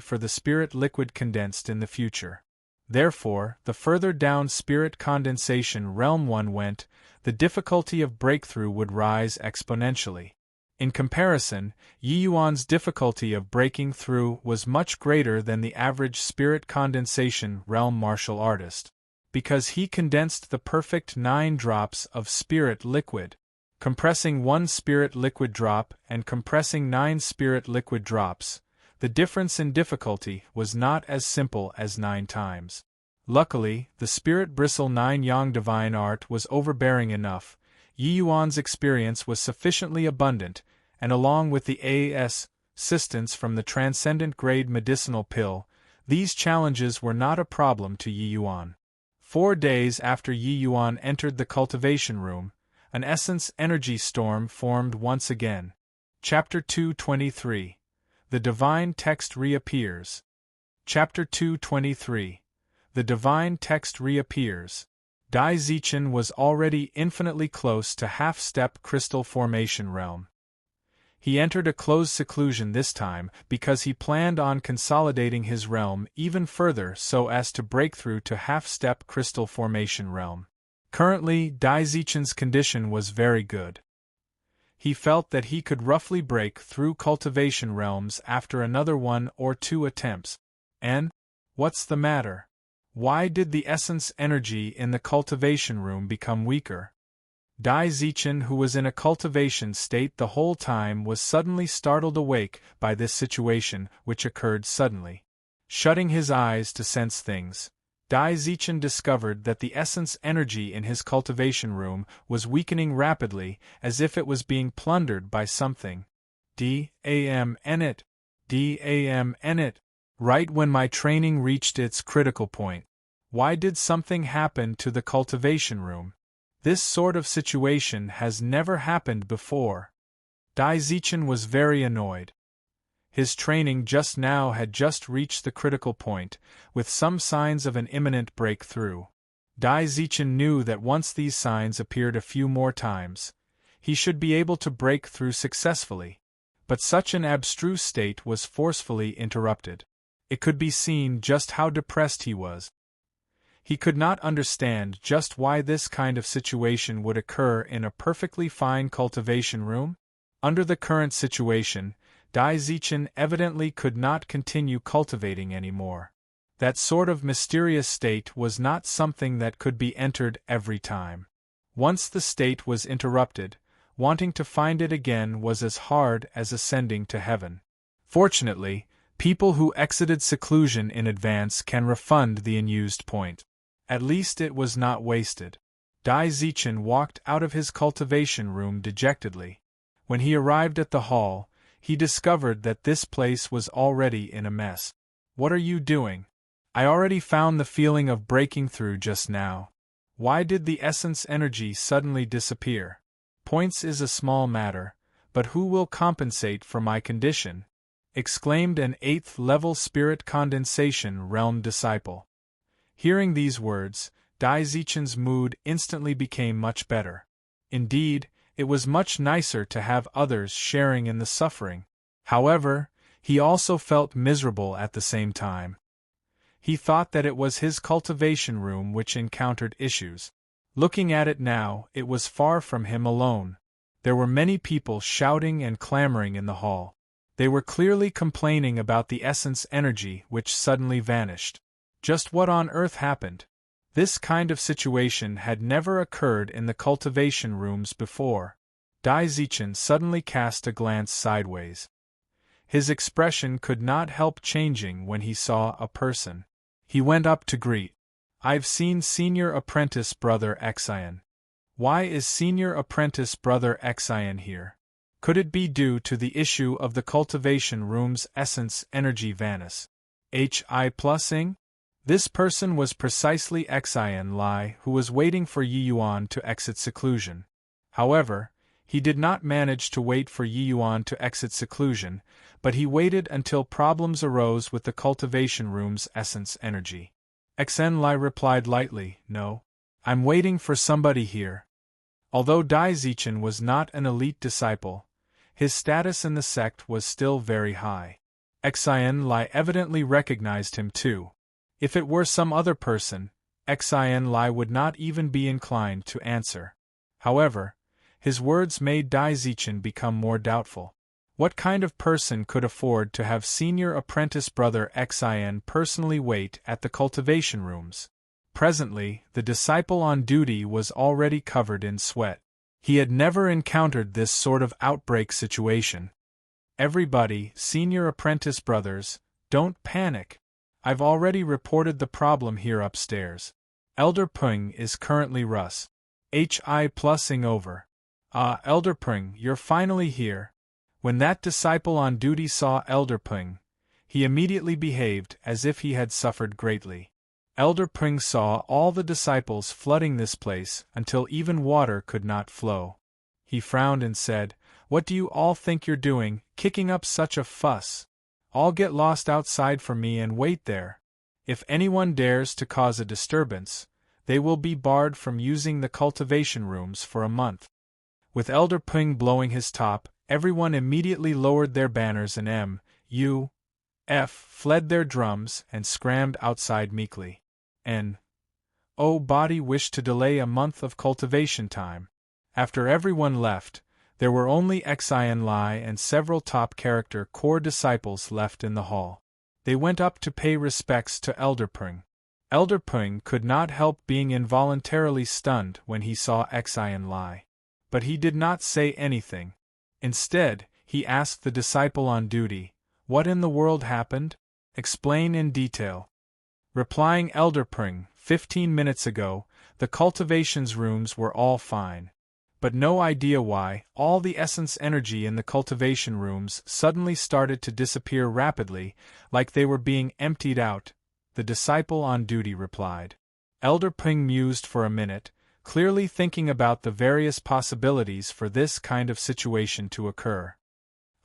Speaker 1: for the spirit liquid condensed in the future. Therefore, the further down spirit condensation realm one went, the difficulty of breakthrough would rise exponentially. In comparison, Yi Yuan's difficulty of breaking through was much greater than the average spirit condensation realm martial artist, because he condensed the perfect 9 drops of spirit liquid. Compressing 1 spirit liquid drop and compressing 9 spirit liquid drops, the difference in difficulty was not as simple as 9 times. Luckily, the spirit bristle 9 yang divine art was overbearing enough. Yi Yuan's experience was sufficiently abundant, and along with the assistance from the transcendent grade medicinal pill, these challenges were not a problem to Yi Yuan. 4 days after Yi Yuan entered the cultivation room, an essence energy storm formed once again. Chapter 223. The Divine Text Reappears. Chapter 223. The Divine Text Reappears. Dai Zichen was already infinitely close to half-step crystal formation realm. He entered a closed seclusion this time because he planned on consolidating his realm even further so as to break through to half-step crystal formation realm. Currently, Dai Zichen's condition was very good. He felt that he could roughly break through cultivation realms after another 1 or 2 attempts. And what's the matter? Why did the essence energy in the cultivation room become weaker? Dai Zichen, who was in a cultivation state the whole time, was suddenly startled awake by this situation, which occurred suddenly. Shutting his eyes to sense things, Dai Zichen discovered that the essence energy in his cultivation room was weakening rapidly, as if it was being plundered by something. D.A.M. Enit. D.A.M. Enit. Right when my training reached its critical point. Why did something happen to the cultivation room? This sort of situation has never happened before. Dai Zichen was very annoyed. His training just now had just reached the critical point, with some signs of an imminent breakthrough. Dai Zichen knew that once these signs appeared a few more times, he should be able to break through successfully. But such an abstruse state was forcefully interrupted. It could be seen just how depressed he was. He could not understand just why this kind of situation would occur in a perfectly fine cultivation room. Under the current situation, Dai Zichen evidently could not continue cultivating anymore. That sort of mysterious state was not something that could be entered every time. Once the state was interrupted, wanting to find it again was as hard as ascending to heaven. Fortunately, people who exited seclusion in advance can refund the unused point. At least it was not wasted. Dai Zichen walked out of his cultivation room dejectedly. When he arrived at the hall, he discovered that this place was already in a mess. What are you doing? I already found the feeling of breaking through just now. Why did the essence energy suddenly disappear? Points is a small matter, but who will compensate for my condition? Exclaimed an 8th-level spirit condensation realm disciple. Hearing these words, Dai Zichen's mood instantly became much better. Indeed, it was much nicer to have others sharing in the suffering. However, he also felt miserable at the same time. He thought that it was his cultivation room which encountered issues. Looking at it now, it was far from him alone. There were many people shouting and clamoring in the hall. They were clearly complaining about the essence energy which suddenly vanished. Just what on earth happened? This kind of situation had never occurred in the cultivation rooms before. Dai Zichen suddenly cast a glance sideways. His expression could not help changing when he saw a person. He went up to greet. I've seen Senior Apprentice Brother Xian. Why is Senior Apprentice Brother Xian here? Could it be due to the issue of the cultivation room's essence energy vanish? Hi+ing? This person was precisely Xian Lai, who was waiting for Yi Yuan to exit seclusion. However, he did not manage to wait for Yi Yuan to exit seclusion, but he waited until problems arose with the cultivation room's essence energy. Xian Lai replied lightly, No. I'm waiting for somebody here. Although Dai Zichen was not an elite disciple, his status in the sect was still very high. Xian Lai evidently recognized him too. If it were some other person, Xian Lai would not even be inclined to answer. However, his words made Dai Zichen become more doubtful. What kind of person could afford to have Senior Apprentice Brother Xian personally wait at the cultivation rooms? Presently, the disciple on duty was already covered in sweat. He had never encountered this sort of outbreak situation. Everybody, Senior Apprentice Brothers, don't panic. I've already reported the problem here upstairs. Elder Peng is currently Russ. Hi+ing over. Ah, Elder Peng, you're finally here. When that disciple on duty saw Elder Peng, he immediately behaved as if he had suffered greatly. Elder Peng saw all the disciples flooding this place until even water could not flow. He frowned and said, What do you all think you're doing, kicking up such a fuss? All get lost outside for me and wait there. If anyone dares to cause a disturbance, they will be barred from using the cultivation rooms for a month. With Elder Ping blowing his top, everyone immediately lowered their banners and M.U.F. fled their drums and scrammed outside meekly. Body wished to delay a month of cultivation time. After everyone left, there were only Xian Lai and several top character core disciples left in the hall. They went up to pay respects to Elder Ping. Elder Ping could not help being involuntarily stunned when he saw Xian Lai. But he did not say anything. Instead, he asked the disciple on duty, "What in the world happened? Explain in detail." Replying Elder Ping, 15 minutes ago, the cultivations rooms were all fine. But no idea why, all the essence energy in the cultivation rooms suddenly started to disappear rapidly, like they were being emptied out, the disciple on duty replied. Elder Ping mused for a minute, clearly thinking about the various possibilities for this kind of situation to occur.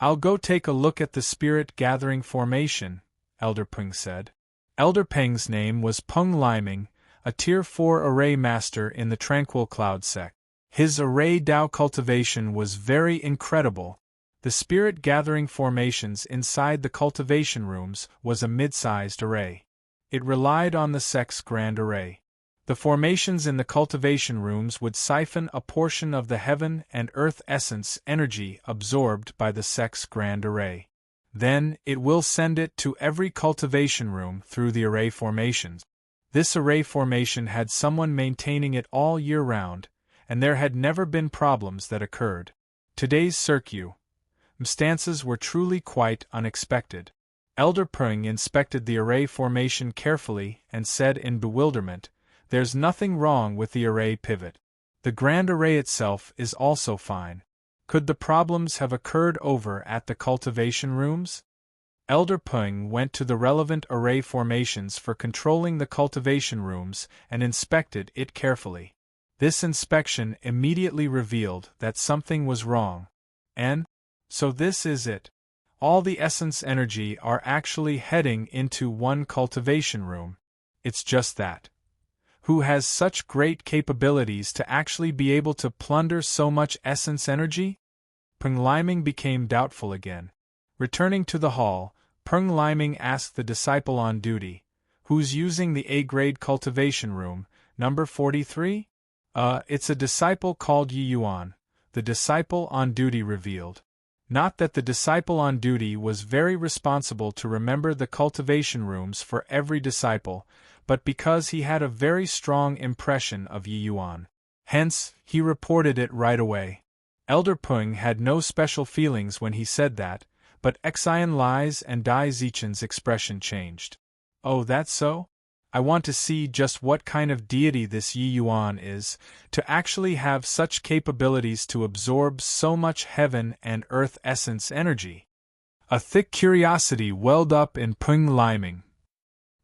Speaker 1: "I'll go take a look at the spirit gathering formation," Elder Ping said. Elder Ping's name was Peng Liming, a Tier 4 array master in the Tranquil Cloud sect. His array Dao cultivation was very incredible. The spirit gathering formations inside the cultivation rooms was a mid-sized array. It relied on the sect's grand array. The formations in the cultivation rooms would siphon a portion of the heaven and earth essence energy absorbed by the sect's grand array. Then, it will send it to every cultivation room through the array formations. This array formation had someone maintaining it all year round, and there had never been problems that occurred. Today's circumstances were truly quite unexpected. Elder Ping inspected the array formation carefully and said in bewilderment, "There's nothing wrong with the array pivot. The grand array itself is also fine. Could the problems have occurred over at the cultivation rooms?" Elder Ping went to the relevant array formations for controlling the cultivation rooms and inspected it carefully. This inspection immediately revealed that something was wrong. So this is it. All the essence energy are actually heading into one cultivation room. It's just that. Who has such great capabilities to actually be able to plunder so much essence energy? Peng Liming became doubtful again. Returning to the hall, Peng Liming asked the disciple on duty, "Who's using the A-grade cultivation room, number 43? It's a disciple called Yi Yuan," the disciple on duty revealed. Not that the disciple on duty was very responsible to remember the cultivation rooms for every disciple, but because he had a very strong impression of Yi Yuan. Hence, he reported it right away. Elder Ping had no special feelings when he said that, but Xian Lai's and Dai Zichen's expression changed. "Oh, that's so? I want to see just what kind of deity this Yi Yuan is, to actually have such capabilities to absorb so much heaven and earth essence energy." A thick curiosity welled up in Peng Liming.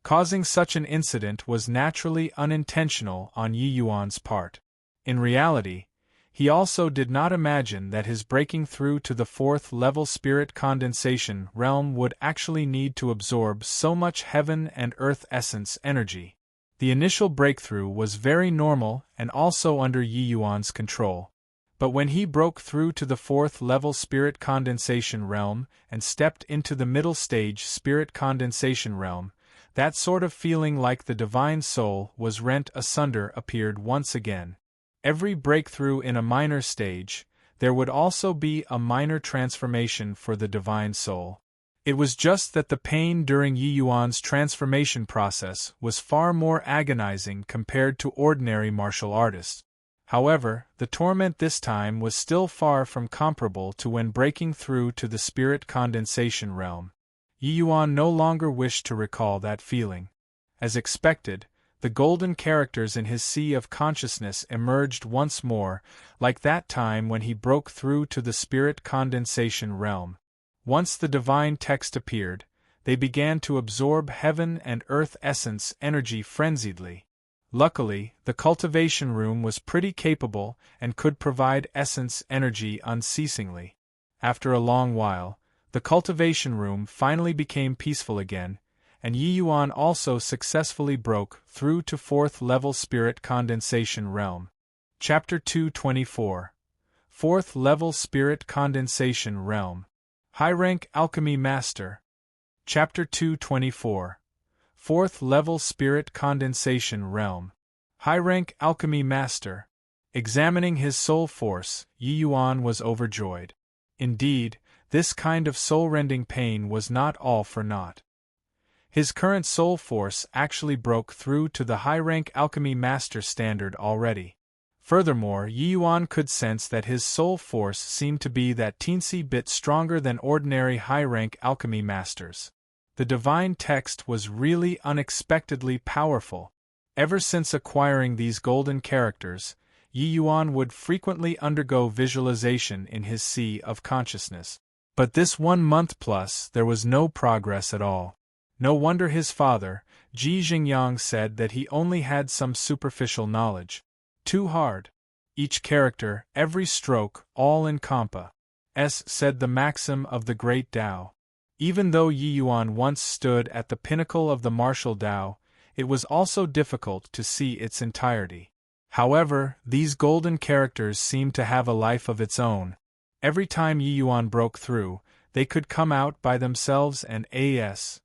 Speaker 1: Causing such an incident was naturally unintentional on Yi Yuan's part. In reality, he also did not imagine that his breaking through to the 4th-level spirit condensation realm would actually need to absorb so much heaven and earth essence energy. The initial breakthrough was very normal and also under Yi Yuan's control. But when he broke through to the 4th-level spirit condensation realm and stepped into the middle stage spirit condensation realm, that sort of feeling like the divine soul was rent asunder appeared once again. Every breakthrough in a minor stage, there would also be a minor transformation for the divine soul. It was just that the pain during Yi Yuan's transformation process was far more agonizing compared to ordinary martial artists. However, the torment this time was still far from comparable to when breaking through to the spirit condensation realm. Yi Yuan no longer wished to recall that feeling. As expected, the golden characters in his sea of consciousness emerged once more, like that time when he broke through to the spirit condensation realm. Once the divine text appeared, they began to absorb heaven and earth essence energy frenziedly. Luckily, the cultivation room was pretty capable and could provide essence energy unceasingly. After a long while, the cultivation room finally became peaceful again, and Yi Yuan also successfully broke through to 4th level Spirit Condensation Realm. Chapter 224. 4th level Spirit Condensation Realm. High Rank Alchemy Master. Chapter 224. 4th level Spirit Condensation Realm. High Rank Alchemy Master. Examining his soul force, Yi Yuan was overjoyed. Indeed, this kind of soul-rending pain was not all for naught. His current soul force actually broke through to the high-rank alchemy master standard already. Furthermore, Yi Yuan could sense that his soul force seemed to be that teensy bit stronger than ordinary high-rank alchemy masters. The divine text was really unexpectedly powerful. Ever since acquiring these golden characters, Yi Yuan would frequently undergo visualization in his sea of consciousness. But this 1 month plus there was no progress at all. No wonder his father, Ji Xingyang, said that he only had some superficial knowledge. Too hard. Each character, every stroke, all in compa. Said the maxim of the great Tao. Even though Yi Yuan once stood at the pinnacle of the martial Tao, it was also difficult to see its entirety. However, these golden characters seemed to have a life of its own. Every time Yi Yuan broke through, they could come out by themselves and assist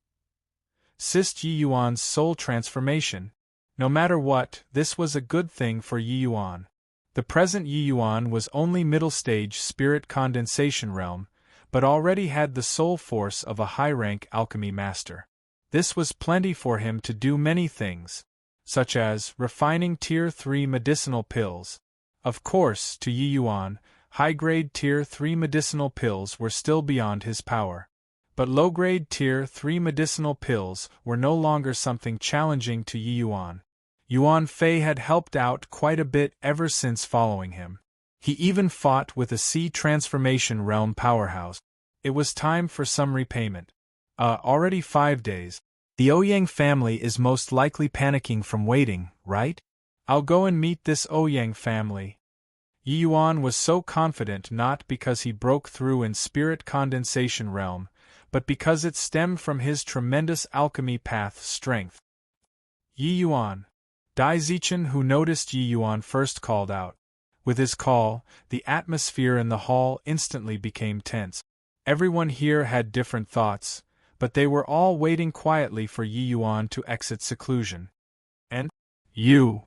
Speaker 1: Yi Yuan's soul transformation. No matter what, this was a good thing for Yi Yuan. The present Yi Yuan was only middle stage spirit condensation realm, but already had the soul force of a high-rank alchemy master. This was plenty for him to do many things, such as refining Tier 3 medicinal pills. Of course, to Yi Yuan, high-grade Tier 3 medicinal pills were still beyond his power. But low-grade Tier 3 medicinal pills were no longer something challenging to Yi Yuan. Yuan Fei had helped out quite a bit ever since following him. He even fought with a Sea Transformation Realm powerhouse. It was time for some repayment. Already 5 days. The Ouyang family is most likely panicking from waiting, right? I'll go and meet this Ouyang family. Yi Yuan was so confident not because he broke through in Spirit Condensation Realm, but because it stemmed from his tremendous alchemy path strength. Yi Yuan. Dai Zichen, who noticed Yi Yuan first, called out. With his call, the atmosphere in the hall instantly became tense. Everyone here had different thoughts, but they were all waiting quietly for Yi Yuan to exit seclusion. And you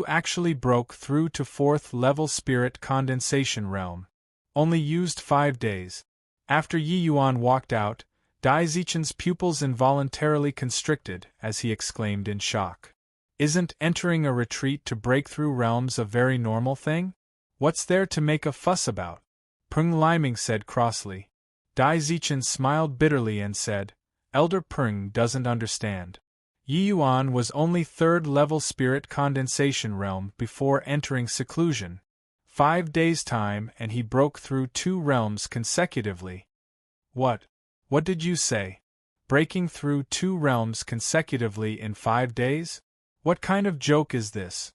Speaker 1: actually broke through to 4th level Spirit Condensation Realm. Only used 5 days. After Yi Yuan walked out, Dai Zichen's pupils involuntarily constricted as he exclaimed in shock. Isn't entering a retreat to break through realms a very normal thing? What's there to make a fuss about? Peng Liming said crossly. Dai Zichen smiled bitterly and said, Elder Peng doesn't understand. Yi Yuan was only 3rd level Spirit Condensation Realm before entering seclusion. 5 days' time and he broke through 2 realms consecutively. What did you say? Breaking through 2 realms consecutively in 5 days? What kind of joke is this?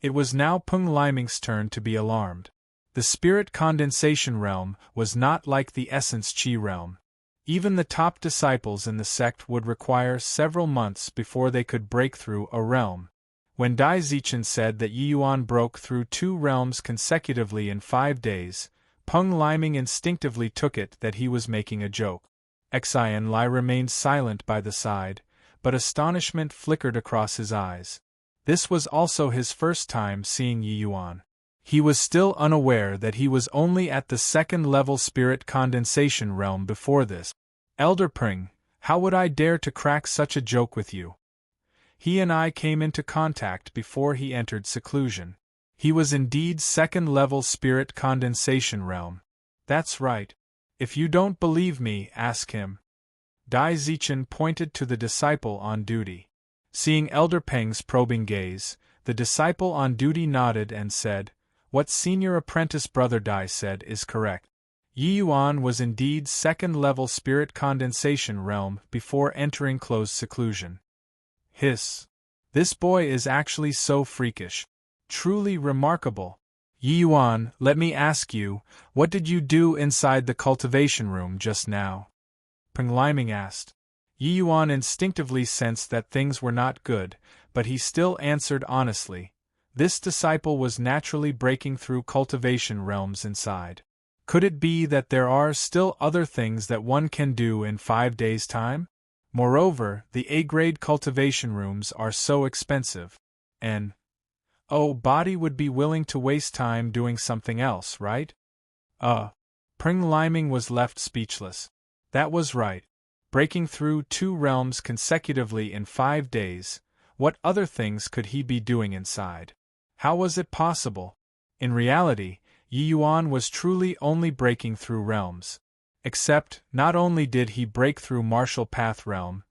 Speaker 1: It was now Peng Liming's turn to be alarmed. The Spirit Condensation Realm was not like the Essence Qi Realm. Even the top disciples in the sect would require several months before they could break through a realm. When Dai Zichen said that Yi Yuan broke through 2 realms consecutively in 5 days, Peng Liming instinctively took it that he was making a joke. Xian Lai remained silent by the side, but astonishment flickered across his eyes. This was also his first time seeing Yi Yuan. He was still unaware that he was only at the 2nd level Spirit Condensation Realm before this. Elder Peng, how would I dare to crack such a joke with you? He and I came into contact before he entered seclusion. He was indeed 2nd level Spirit Condensation Realm. That's right. If you don't believe me, ask him. Dai Zichen pointed to the disciple on duty. Seeing Elder Peng's probing gaze, the disciple on duty nodded and said, What senior apprentice Brother Dai said is correct. Yi Yuan was indeed 2nd level Spirit Condensation Realm before entering closed seclusion. Hiss. This boy is actually so freakish. Truly remarkable. Yi Yuan, let me ask you, what did you do inside the cultivation room just now? Peng Liming asked. Yi Yuan instinctively sensed that things were not good, but he still answered honestly. This disciple was naturally breaking through cultivation realms inside. Could it be that there are still other things that one can do in 5 days' time? Moreover, the A-grade cultivation rooms are so expensive. And, body would be willing to waste time doing something else, right? Pring Liming was left speechless. That was right. Breaking through 2 realms consecutively in 5 days, what other things could he be doing inside? How was it possible? In reality, Yi Yuan was truly only breaking through realms. Except, not only did he break through Martial Path Realm,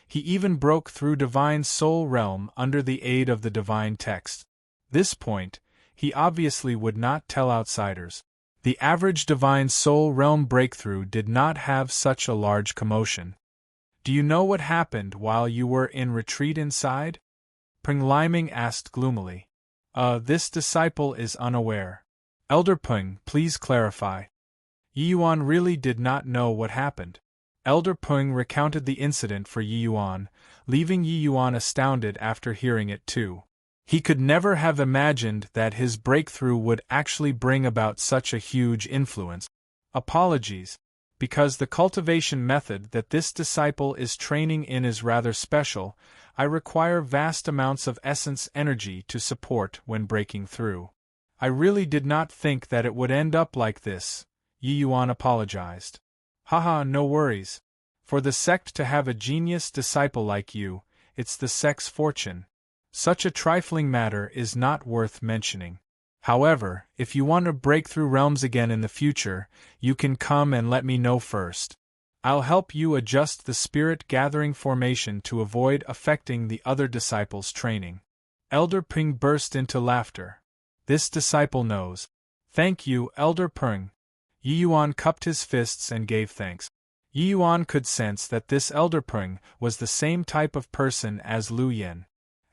Speaker 1: he even broke through Divine Soul Realm under the aid of the Divine Text. This point, he obviously would not tell outsiders. The average Divine Soul Realm breakthrough did not have such a large commotion. Do you know what happened while you were in retreat inside? Pring Liming asked gloomily. This disciple is unaware. Elder Peng, please clarify. Yi Yuan really did not know what happened. Elder Peng recounted the incident for Yi Yuan, leaving Yi Yuan astounded after hearing it too. He could never have imagined that his breakthrough would actually bring about such a huge influence. Apologies, because the cultivation method that this disciple is training in is rather special. I require vast amounts of essence energy to support when breaking through. I really did not think that it would end up like this, Yi Yuan apologized. Haha, no worries. For the sect to have a genius disciple like you, it's the sect's fortune. Such a trifling matter is not worth mentioning. However, if you want to break through realms again in the future, you can come and let me know first. I'll help you adjust the spirit-gathering formation to avoid affecting the other disciples' training. Elder Peng burst into laughter. This disciple knows. Thank you, Elder Peng. Yi Yuan cupped his fists and gave thanks. Yi Yuan could sense that this Elder Peng was the same type of person as Lu Yen.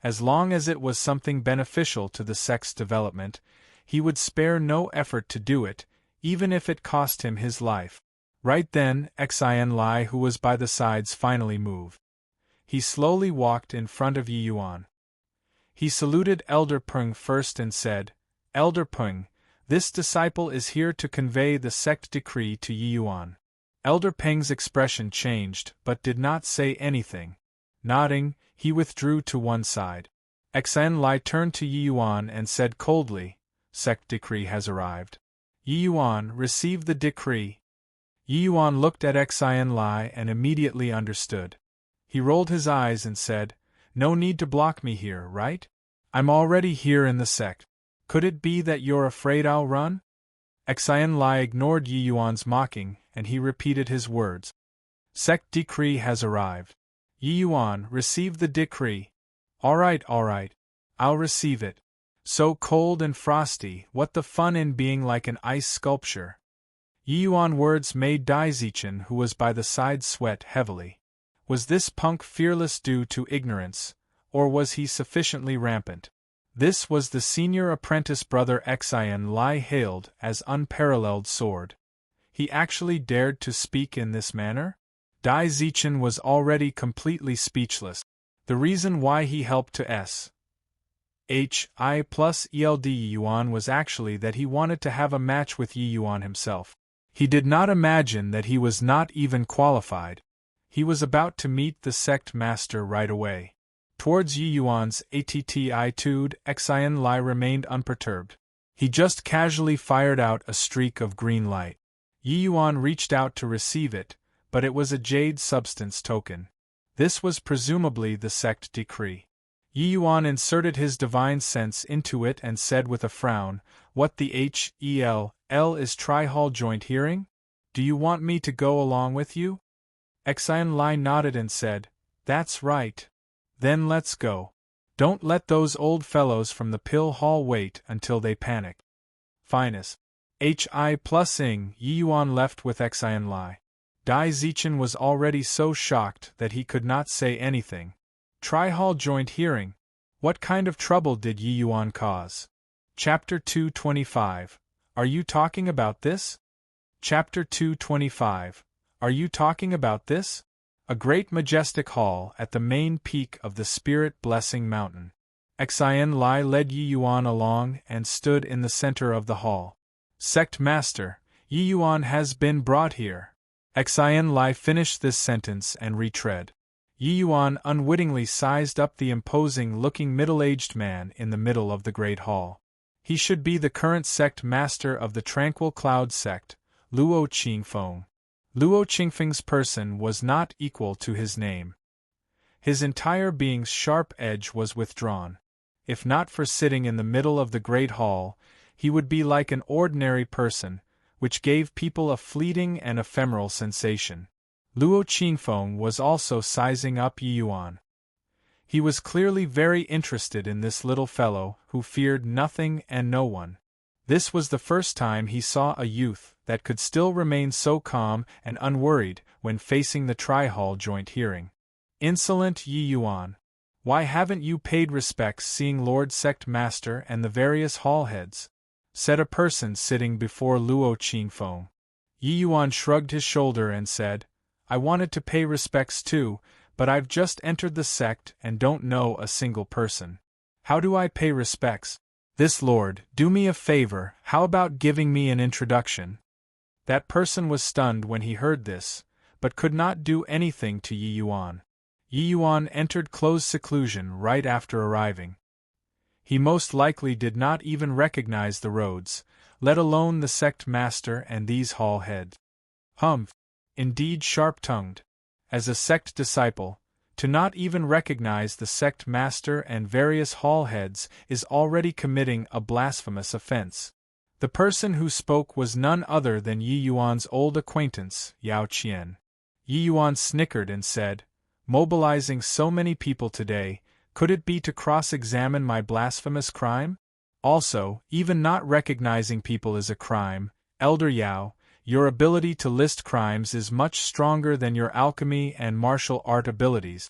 Speaker 1: As long as it was something beneficial to the sect's development, he would spare no effort to do it, even if it cost him his life. Right then, Xian Lai, who was by the sides, finally moved. He slowly walked in front of Yi Yuan. He saluted Elder Peng first and said, Elder Peng, this disciple is here to convey the sect decree to Yi Yuan. Elder Peng's expression changed, but did not say anything. Nodding, he withdrew to one side. Xian Lai turned to Yi Yuan and said coldly, Sect decree has arrived. Yi Yuan, receive the decree. Yi Yuan looked at Xian Lai and immediately understood. He rolled his eyes and said, No need to block me here, right? I'm already here in the sect. Could it be that you're afraid I'll run? Xian Lai ignored Yi Yuan's mocking, and he repeated his words. Sect decree has arrived. Yi Yuan, receive the decree. All right, I'll receive it. So cold and frosty, what the fun in being like an ice sculpture? Yi Yuan words made Dai Zichen, who was by the side, sweat heavily. Was this punk fearless due to ignorance, or was he sufficiently rampant? This was the senior apprentice brother Xian Lai hailed as unparalleled sword. He actually dared to speak in this manner? Dai Zichen was already completely speechless. The reason why he helped to S.H.I. plus ELD Yi Yuan was actually that he wanted to have a match with Yi Yuan himself. He did not imagine that he was not even qualified. He was about to meet the sect master right away. Towards Yi Yuan's attitude, Xian Lai remained unperturbed. He just casually fired out a streak of green light. Yi Yuan reached out to receive it, but it was a jade substance token. This was presumably the sect decree. Yi Yuan inserted his divine sense into it and said with a frown, What the hell is Tri-Hall joint hearing? Do you want me to go along with you? Xian Lai nodded and said, That's right. Then let's go. Don't let those old fellows from the pill hall wait until they panic. Finest. Hi plus ing, Yi Yuan left with Xian Lai. Dai Zichen was already so shocked that he could not say anything. Tri-Hall joint hearing. What kind of trouble did Yi Yuan cause? Chapter 225. Are you talking about this? Chapter 225. Are you talking about this? A great majestic hall at the main peak of the spirit-blessing mountain. Xian Lai led Yi Yuan along and stood in the center of the hall. Sect Master, Yi Yuan has been brought here. Xian Lai finished this sentence and retread. Yi Yuan unwittingly sized up the imposing-looking middle-aged man in the middle of the great hall. He should be the current sect master of the Tranquil Cloud sect, Luo Qingfeng. Luo Qingfeng's person was not equal to his name. His entire being's sharp edge was withdrawn. If not for sitting in the middle of the great hall, he would be like an ordinary person, which gave people a fleeting and ephemeral sensation. Luo Qingfeng was also sizing up Yi Yuan. He was clearly very interested in this little fellow who feared nothing and no one. This was the first time he saw a youth that could still remain so calm and unworried when facing the Tri-Hall joint hearing. Insolent Yi Yuan! Why haven't you paid respects seeing Lord Sect Master and the various hall heads? Said a person sitting before Luo Qingfeng. Yi Yuan shrugged his shoulder and said, I wanted to pay respects too, but I've just entered the sect and don't know a single person. How do I pay respects? This lord, do me a favor, how about giving me an introduction? That person was stunned when he heard this, but could not do anything to Yi Yuan. Yi Yuan entered close seclusion right after arriving. He most likely did not even recognize the roads, let alone the sect master and these hall heads. Humph! Indeed sharp-tongued. As a sect disciple, to not even recognize the sect master and various hall heads is already committing a blasphemous offense. The person who spoke was none other than Yi Yuan's old acquaintance, Yao Qian. Yi Yuan snickered and said, mobilizing so many people today, could it be to cross-examine my blasphemous crime? Also, even not recognizing people is a crime. Elder Yao, your ability to list crimes is much stronger than your alchemy and martial art abilities.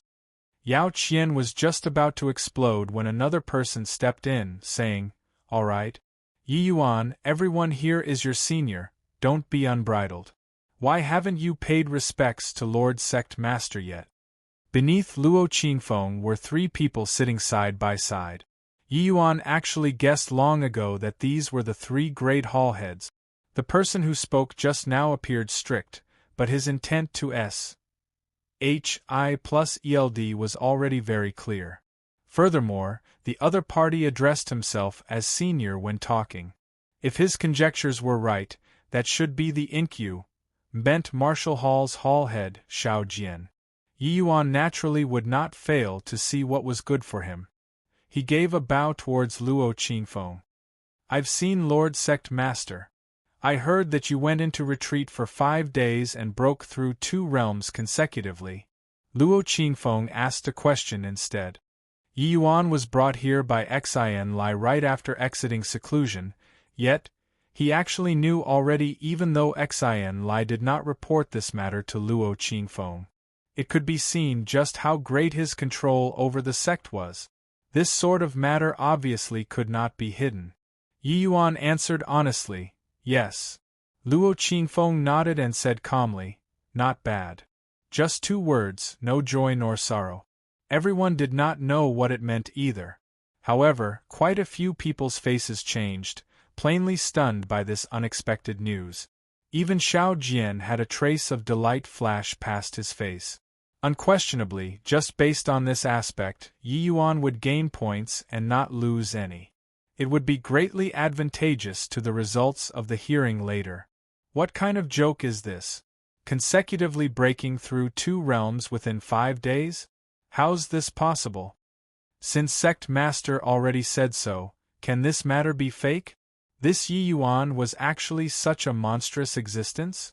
Speaker 1: Yao Qian was just about to explode when another person stepped in, saying, All right. Yi Yuan, everyone here is your senior, don't be unbridled. Why haven't you paid respects to Lord Sect Master yet? Beneath Luo Qingfeng were three people sitting side by side. Yi Yuan actually guessed long ago that these were the three great hall heads. The person who spoke just now appeared strict, but his intent to SHI+ELD was already very clear. Furthermore, the other party addressed himself as senior when talking. If his conjectures were right, that should be the Bent Martial Hall's hall head, Shao Jian. Yi Yuan naturally would not fail to see what was good for him. He gave a bow towards Luo Qingfeng. I've seen Lord Sect Master. I heard that you went into retreat for 5 days and broke through 2 realms consecutively. Luo Qingfeng asked a question instead. Yi Yuan was brought here by Xian Lai right after exiting seclusion, yet, he actually knew already even though Xian Lai did not report this matter to Luo Qingfeng. It could be seen just how great his control over the sect was. This sort of matter obviously could not be hidden. Yi Yuan answered honestly, yes. Luo Qingfeng nodded and said calmly, not bad. Just 2 words, no joy nor sorrow. Everyone did not know what it meant either. However, quite a few people's faces changed, plainly stunned by this unexpected news. Even Shao Jian had a trace of delight flash past his face. Unquestionably, just based on this aspect, Yi Yuan would gain points and not lose any. It would be greatly advantageous to the results of the hearing later. What kind of joke is this? Consecutively breaking through 2 realms within 5 days? How's this possible? Since Sect Master already said so, can this matter be fake? This Yi Yuan was actually such a monstrous existence?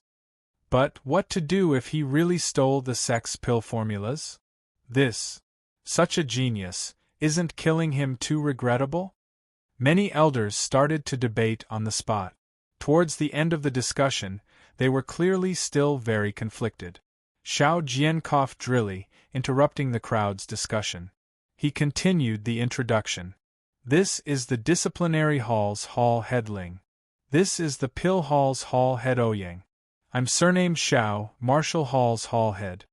Speaker 1: But what to do if he really stole the sect's pill formulas? Such a genius, isn't killing him too regrettable? Many elders started to debate on the spot. Towards the end of the discussion, they were clearly still very conflicted. Shao Jian coughed drily, interrupting the crowd's discussion. He continued the introduction. This is the Disciplinary Hall's Hall Head Ling. This is the Pill Hall's Hall Head Ouyang. I'm surnamed Shao, Martial Hall's Hall Head.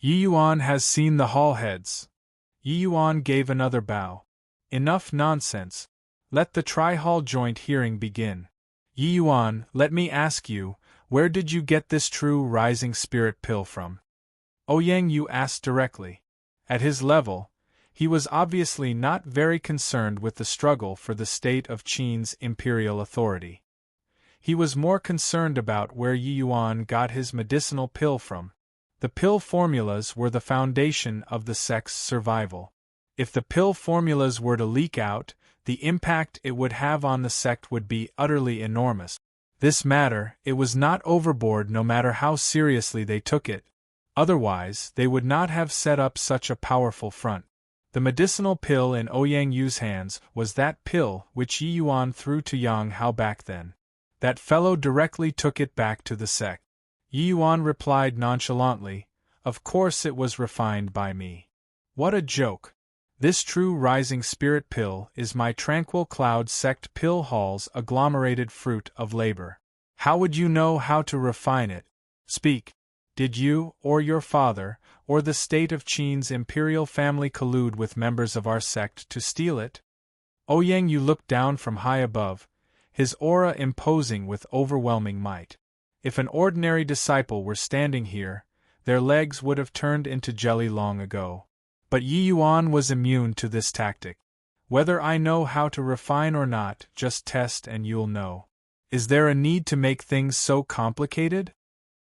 Speaker 1: Yi Yuan has seen the hall heads. Yi Yuan gave another bow. Enough nonsense. Let the tri-hall joint hearing begin. Yi Yuan, let me ask you, where did you get this true rising spirit pill from? Ouyang Yu asked directly. At his level, he was obviously not very concerned with the struggle for the state of Qin's imperial authority. He was more concerned about where Yi Yuan got his medicinal pill from. The pill formulas were the foundation of the sect's survival. If the pill formulas were to leak out, the impact it would have on the sect would be utterly enormous. This matter, it was not overboard no matter how seriously they took it. Otherwise, they would not have set up such a powerful front. The medicinal pill in Ouyang Yu's hands was that pill which Yi Yuan threw to Yang Hao back then. That fellow directly took it back to the sect. Yi Yuan replied nonchalantly, "Of course it was refined by me." What a joke! This true rising spirit pill is my tranquil cloud sect pill hall's agglomerated fruit of labor. How would you know how to refine it? Speak. Did you, or your father, or the state of Qin's imperial family collude with members of our sect to steal it? Ouyang Yu looked down from high above, his aura imposing with overwhelming might. If an ordinary disciple were standing here, their legs would have turned into jelly long ago. But Yi Yuan was immune to this tactic. Whether I know how to refine or not, just test and you'll know. Is there a need to make things so complicated?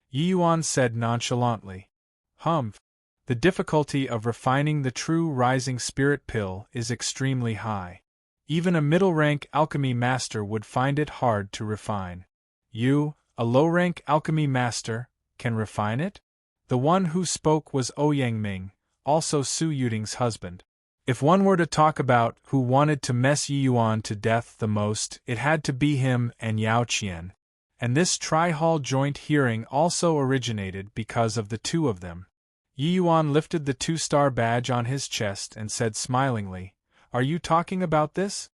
Speaker 1: Yi Yuan said nonchalantly. Humph. The difficulty of refining the true rising spirit pill is extremely high. Even a middle-rank alchemy master would find it hard to refine. You, a low-rank alchemy master, can refine it? The one who spoke was Ouyang Ming, also Su Yuding's husband. If one were to talk about who wanted to mess Yi Yuan to death the most, it had to be him and Yao Qian. And this tri-hall joint hearing also originated because of the two of them. Yi Yuan lifted the 2-star badge on his chest and said smilingly, "Are you talking about this?"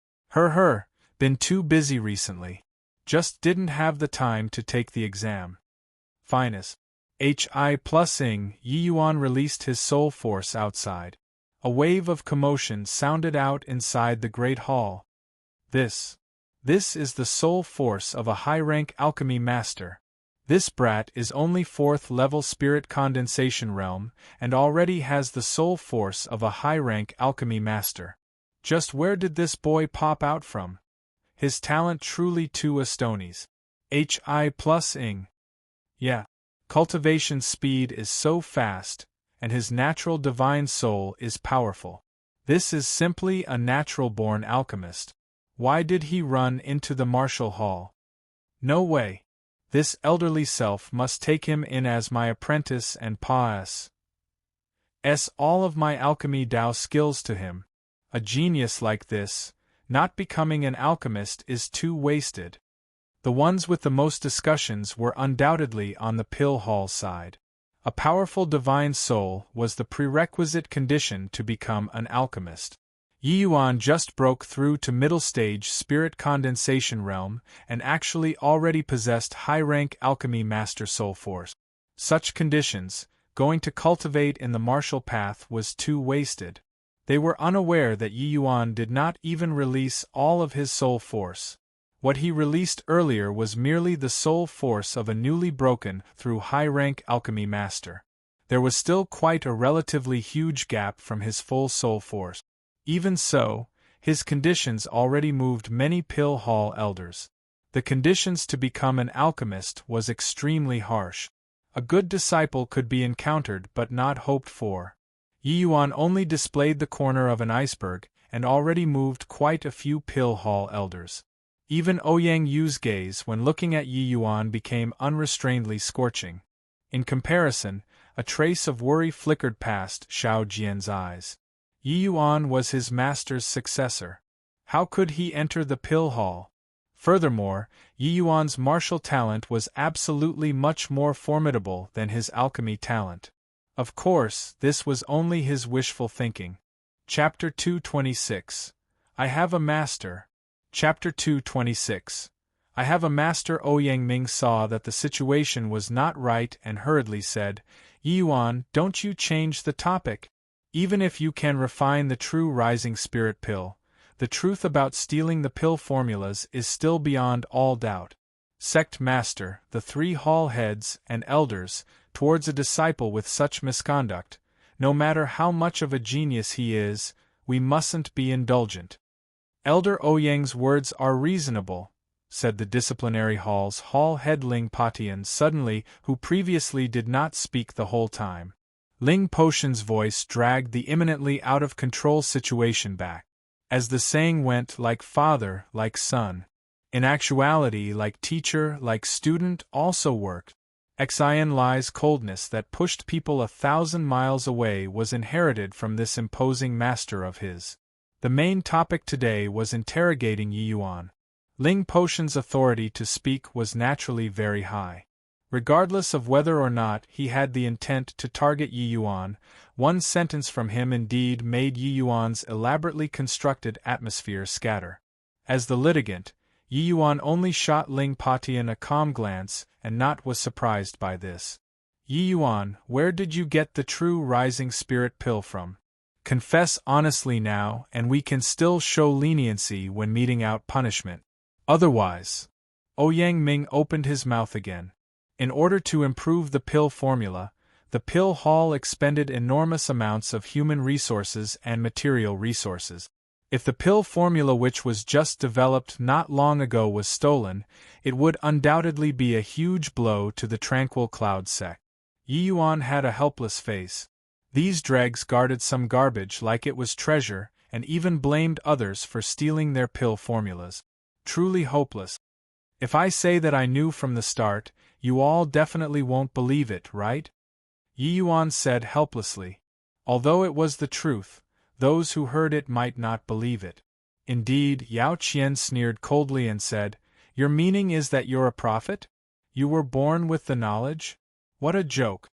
Speaker 1: Been too busy recently. Just didn't have the time to take the exam. Finest. Hi+ing, Yi Yuan released his soul force outside. A wave of commotion sounded out inside the great hall. This is the soul force of a high-rank alchemy master. This brat is only 4th-level spirit condensation realm, and already has the soul force of a high-rank alchemy master. Just where did this boy pop out from? His talent truly too astonies. Hi+ing. Yeah. Cultivation speed is so fast, and his natural divine soul is powerful. This is simply a natural-born alchemist. Why did he run into the martial hall? No way. This elderly self must take him in as my apprentice and pass all of my alchemy Dao skills to him. A genius like this, not becoming an alchemist is too wasted. The ones with the most discussions were undoubtedly on the pill hall side. A powerful divine soul was the prerequisite condition to become an alchemist. Yi Yuan just broke through to middle-stage spirit condensation realm and actually already possessed high-rank alchemy master soul force. Such conditions, going to cultivate in the martial path was too wasted. They were unaware that Yi Yuan did not even release all of his soul force. What he released earlier was merely the soul force of a newly broken through high-rank alchemy master. There was still quite a relatively huge gap from his full soul force. Even so, his conditions already moved many pill hall elders. The conditions to become an alchemist was extremely harsh. A good disciple could be encountered but not hoped for. Yi Yuan only displayed the corner of an iceberg and already moved quite a few pill hall elders. Even Ouyang Yu's gaze when looking at Yi Yuan became unrestrainedly scorching. In comparison, a trace of worry flickered past Xiao Jian's eyes. Yi Yuan was his master's successor. How could he enter the pill hall? Furthermore, Yi Yuan's martial talent was absolutely much more formidable than his alchemy talent. Of course, this was only his wishful thinking. Chapter 226. I have a master. Chapter 226. I have a master. Ouyang Ming saw that the situation was not right and hurriedly said, Yi Yuan, don't you change the topic. Even if you can refine the true rising spirit pill, the truth about stealing the pill formulas is still beyond all doubt. Sect Master, the 3 hall heads and elders, towards a disciple with such misconduct, no matter how much of a genius he is, we mustn't be indulgent. Elder Ouyang's words are reasonable, said the disciplinary hall's hall head Ling Patian suddenly, who previously did not speak the whole time. Ling Potion's voice dragged the imminently out-of-control situation back. As the saying went, like father, like son. In actuality, like teacher, like student also worked. Xian Lai's coldness that pushed people 1,000 miles away was inherited from this imposing master of his. The main topic today was interrogating Yi Yuan. Ling Potion's authority to speak was naturally very high. Regardless of whether or not he had the intent to target Yi Yuan, one sentence from him indeed made Yi Yuan's elaborately constructed atmosphere scatter. As the litigant, Yi Yuan only shot Ling Patian a calm glance and not was surprised by this. Yi Yuan, where did you get the true rising spirit pill from? Confess honestly now, and we can still show leniency when meting out punishment. Otherwise, Ouyang Ming opened his mouth again. In order to improve the pill formula, the pill hall expended enormous amounts of human resources and material resources. If the pill formula which was just developed not long ago was stolen, it would undoubtedly be a huge blow to the Tranquil Cloud sect. Yi Yuan had a helpless face. These dregs guarded some garbage like it was treasure, and even blamed others for stealing their pill formulas. Truly hopeless. If I say that I knew from the start, you all definitely won't believe it, right? Yi Yuan said helplessly. Although it was the truth, those who heard it might not believe it. Indeed, Yao Qian sneered coldly and said, Your meaning is that you're a prophet? You were born with the knowledge? What a joke.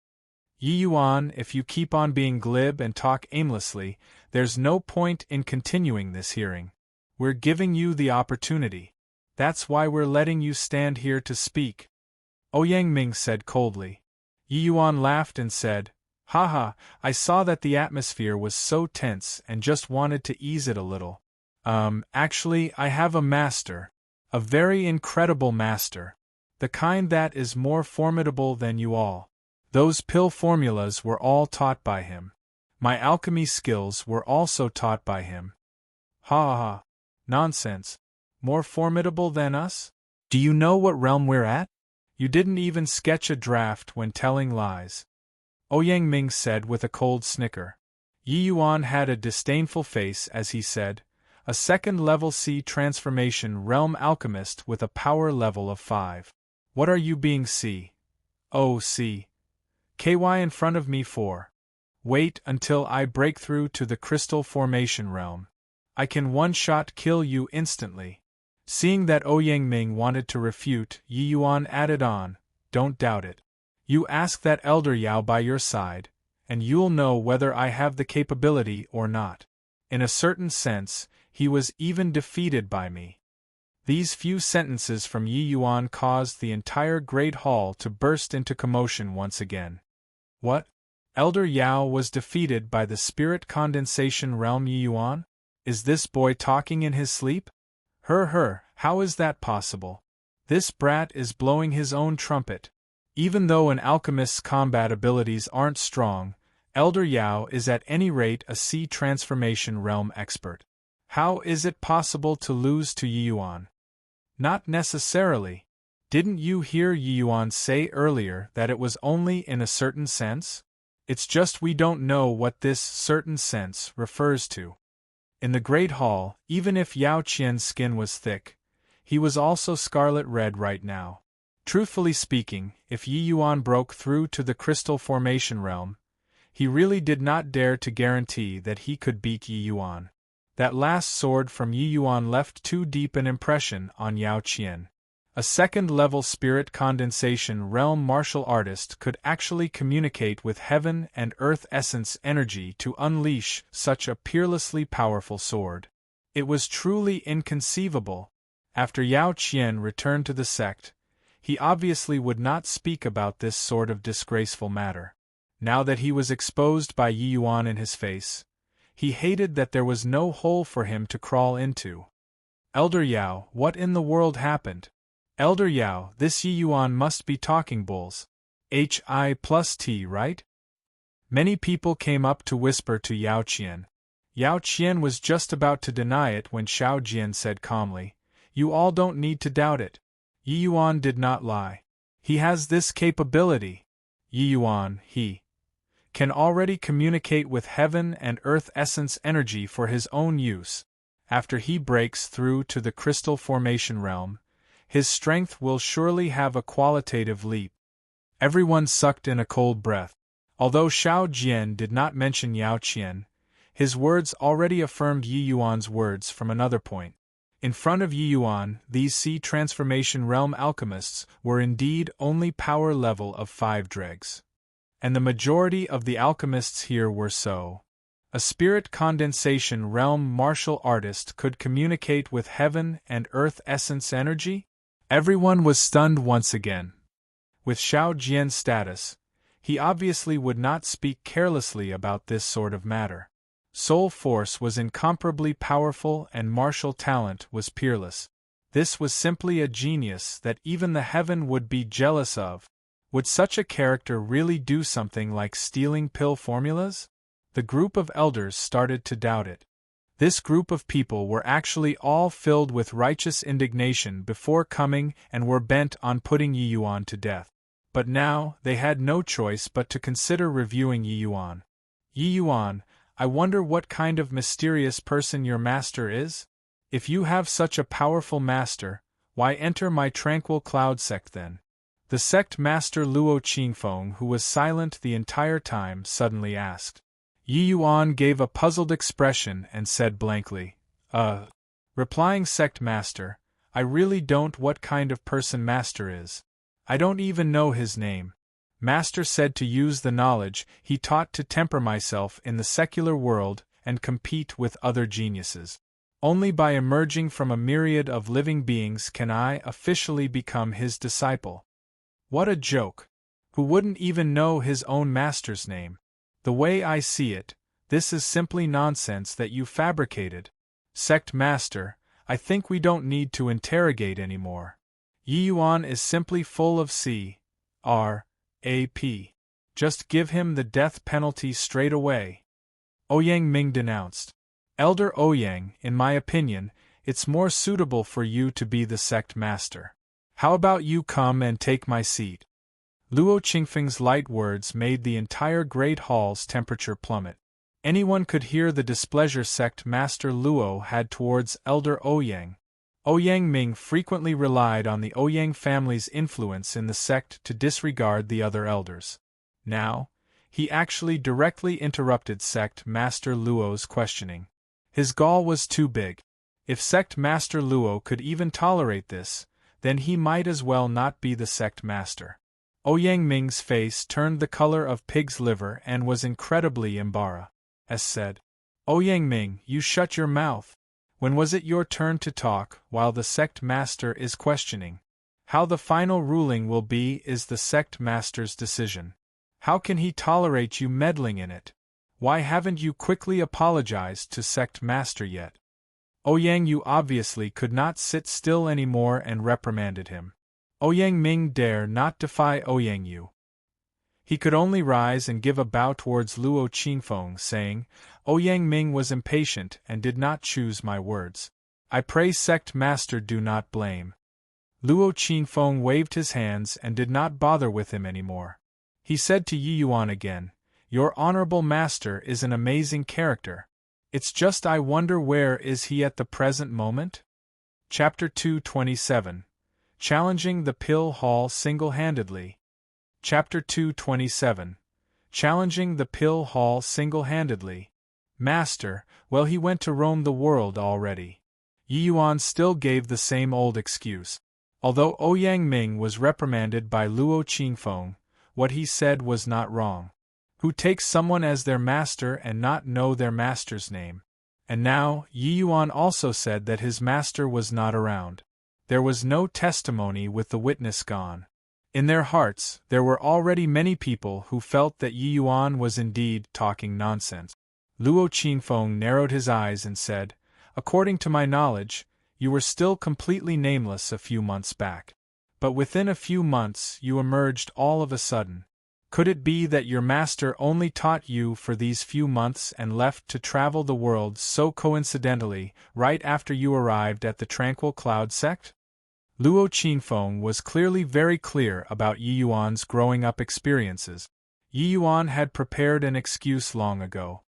Speaker 1: Yi Yuan, if you keep on being glib and talk aimlessly, there's no point in continuing this hearing. We're giving you the opportunity. That's why we're letting you stand here to speak. Ouyang Ming said coldly. Yi Yuan laughed and said, Haha, I saw that the atmosphere was so tense and just wanted to ease it a little. Actually, I have a master. A very incredible master. The kind that is more formidable than you all. Those pill formulas were all taught by him. My alchemy skills were also taught by him. Ha ha ha. Nonsense. More formidable than us? Do you know what realm we're at? You didn't even sketch a draft when telling lies. Ouyang Ming said with a cold snicker. Yi Yuan had a disdainful face as he said, a second-level C transformation realm alchemist with a power level of 5. What are you being C? Oh, C. KY in front of me for? Wait until I break through to the crystal formation realm. I can one-shot kill you instantly. Seeing that Ouyang Ming wanted to refute, Yi Yuan added on, Don't doubt it. You ask that Elder Yao by your side, and you'll know whether I have the capability or not. In a certain sense, he was even defeated by me. These few sentences from Yi Yuan caused the entire Great Hall to burst into commotion once again. What? Elder Yao was defeated by the spirit condensation realm Yi Yuan? Is this boy talking in his sleep? How is that possible? This brat is blowing his own trumpet. Even though an alchemist's combat abilities aren't strong, Elder Yao is at any rate a C transformation realm expert. How is it possible to lose to Yi Yuan? Not necessarily. Didn't you hear Yi Yuan say earlier that it was only in a certain sense? It's just we don't know what this certain sense refers to. In the Great Hall, even if Yao Qian's skin was thick, he was also scarlet red right now. Truthfully speaking, if Yi Yuan broke through to the crystal formation realm, he really did not dare to guarantee that he could beat Yi Yuan. That last sword from Yi Yuan left too deep an impression on Yao Qian. A second-level spirit condensation realm martial artist could actually communicate with heaven and earth essence energy to unleash such a peerlessly powerful sword. It was truly inconceivable. After Yao Qian returned to the sect, he obviously would not speak about this sort of disgraceful matter. Now that he was exposed by Yi Yuan in his face, he hated that there was no hole for him to crawl into. Elder Yao, what in the world happened? Elder Yao, this Yi Yuan must be talking bulls. Hi+T, right? Many people came up to whisper to Yao Qian. Yao Qian was just about to deny it when Xiao Jian said calmly, "You all don't need to doubt it. Yi Yuan did not lie. He has this capability. Yi Yuan, he can already communicate with heaven and earth essence energy for his own use. After he breaks through to the crystal formation realm, his strength will surely have a qualitative leap." Everyone sucked in a cold breath. Although Xiao Jian did not mention Yao Qian, his words already affirmed Yi Yuan's words from another point. In front of Yi Yuan, these sea transformation realm alchemists were indeed only power level of 5 dregs. And the majority of the alchemists here were so. A spirit condensation realm martial artist could communicate with heaven and earth essence energy? Everyone was stunned once again. With Xiao Jian's status, he obviously would not speak carelessly about this sort of matter. Soul force was incomparably powerful and martial talent was peerless. This was simply a genius that even the heaven would be jealous of. Would such a character really do something like stealing pill formulas? The group of elders started to doubt it. This group of people were actually all filled with righteous indignation before coming and were bent on putting Yi Yuan to death. But now, they had no choice but to consider reviewing Yi Yuan. Yi Yuan, I wonder what kind of mysterious person your master is? If you have such a powerful master, why enter my tranquil cloud sect then? The sect master Luo Qingfeng, who was silent the entire time, suddenly asked. Yi Yuan gave a puzzled expression and said blankly, Replying sect master, I really don't what kind of person master is. I don't even know his name. Master said to use the knowledge he taught to temper myself in the secular world and compete with other geniuses. Only by emerging from a myriad of living beings can I officially become his disciple. What a joke! Who wouldn't even know his own master's name? The way I see it, this is simply nonsense that you fabricated. Sect master, I think we don't need to interrogate anymore. Yi Yuan is simply full of C.R.A.P. Just give him the death penalty straight away. Ouyang Ming denounced. Elder Ouyang, in my opinion, it's more suitable for you to be the sect master. How about you come and take my seat? Luo Qingfeng's light words made the entire great hall's temperature plummet. Anyone could hear the displeasure sect master Luo had towards Elder Ouyang. Ouyang Ming frequently relied on the Ouyang family's influence in the sect to disregard the other elders. Now, he actually directly interrupted sect master Luo's questioning. His gall was too big. If sect master Luo could even tolerate this, then he might as well not be the sect master. Ouyang Ming's face turned the color of pig's liver and was incredibly embarrassed. As said, Ouyang Ming, you shut your mouth. When was it your turn to talk while the sect master is questioning? How the final ruling will be is the sect master's decision. How can he tolerate you meddling in it? Why haven't you quickly apologized to sect master yet? Ouyang, you obviously could not sit still anymore and reprimanded him. Ouyang Ming dare not defy Ouyang Yu. He could only rise and give a bow towards Luo Qingfeng, saying, Ouyang Ming was impatient and did not choose my words. I pray sect master do not blame. Luo Qingfeng waved his hands and did not bother with him anymore. He said to Yi Yuan again, Your honorable master is an amazing character. It's just I wonder where is he at the present moment? Chapter 227. Challenging the Pill Hall Single-Handedly. Chapter 227. Challenging the Pill Hall Single-Handedly. Master, well, he went to roam the world already. Yi Yuan still gave the same old excuse. Although Ouyang Ming was reprimanded by Luo Qingfeng, what he said was not wrong. Who takes someone as their master and not know their master's name? And now, Yi Yuan also said that his master was not around. There was no testimony with the witness gone. In their hearts, there were already many people who felt that Yi Yuan was indeed talking nonsense. Luo Qingfeng narrowed his eyes and said, "According to my knowledge, you were still completely nameless a few months back. But within a few months you emerged all of a sudden. Could it be that your master only taught you for these few months and left to travel the world so coincidentally, right after you arrived at the Tranquil Cloud sect?" Luo Qingfeng was clearly very clear about Yi Yuan's growing up experiences. Yi Yuan had prepared an excuse long ago.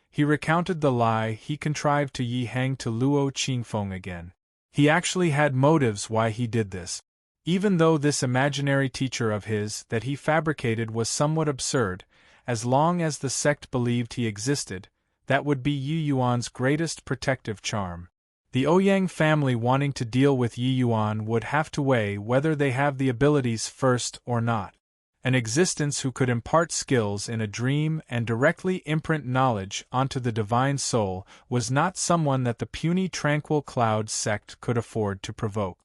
Speaker 1: He recounted the lie he contrived to Yi Hang to Luo Qingfeng again. He actually had motives why he did this. Even though this imaginary teacher of his that he fabricated was somewhat absurd, as long as the sect believed he existed, that would be Yi Yuan's greatest protective charm. The Ouyang family wanting to deal with Yi Yuan would have to weigh whether they have the abilities first or not. An existence who could impart skills in a dream and directly imprint knowledge onto the divine soul was not someone that the puny Tranquil Cloud sect could afford to provoke.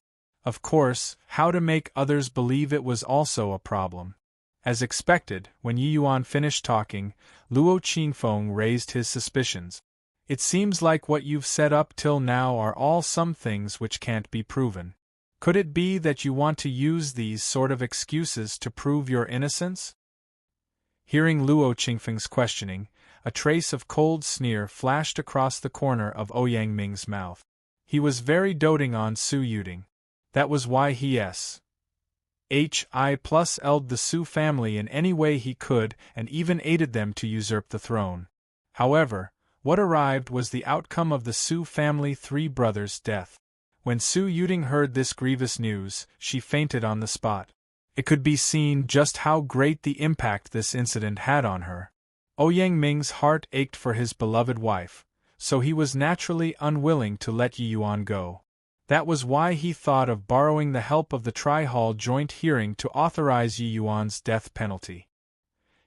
Speaker 1: Of course, how to make others believe it was also a problem. As expected, when Yi Yuan finished talking, Luo Qingfeng raised his suspicions. "It seems like what you've said up till now are all some things which can't be proven. Could it be that you want to use these sort of excuses to prove your innocence?" Hearing Luo Qingfeng's questioning, a trace of cold sneer flashed across the corner of Ouyang Ming's mouth. He was very doting on Su Yuding. That was why he L'd the Su family in any way he could and even aided them to usurp the throne. However, what arrived was the outcome of the Su family three brothers' death. When Su Yuding heard this grievous news, she fainted on the spot. It could be seen just how great the impact this incident had on her. Ouyang Ming's heart ached for his beloved wife, so he was naturally unwilling to let Yi Yuan go. That was why he thought of borrowing the help of the Tri-Hall joint hearing to authorize Yi Yuan's death penalty.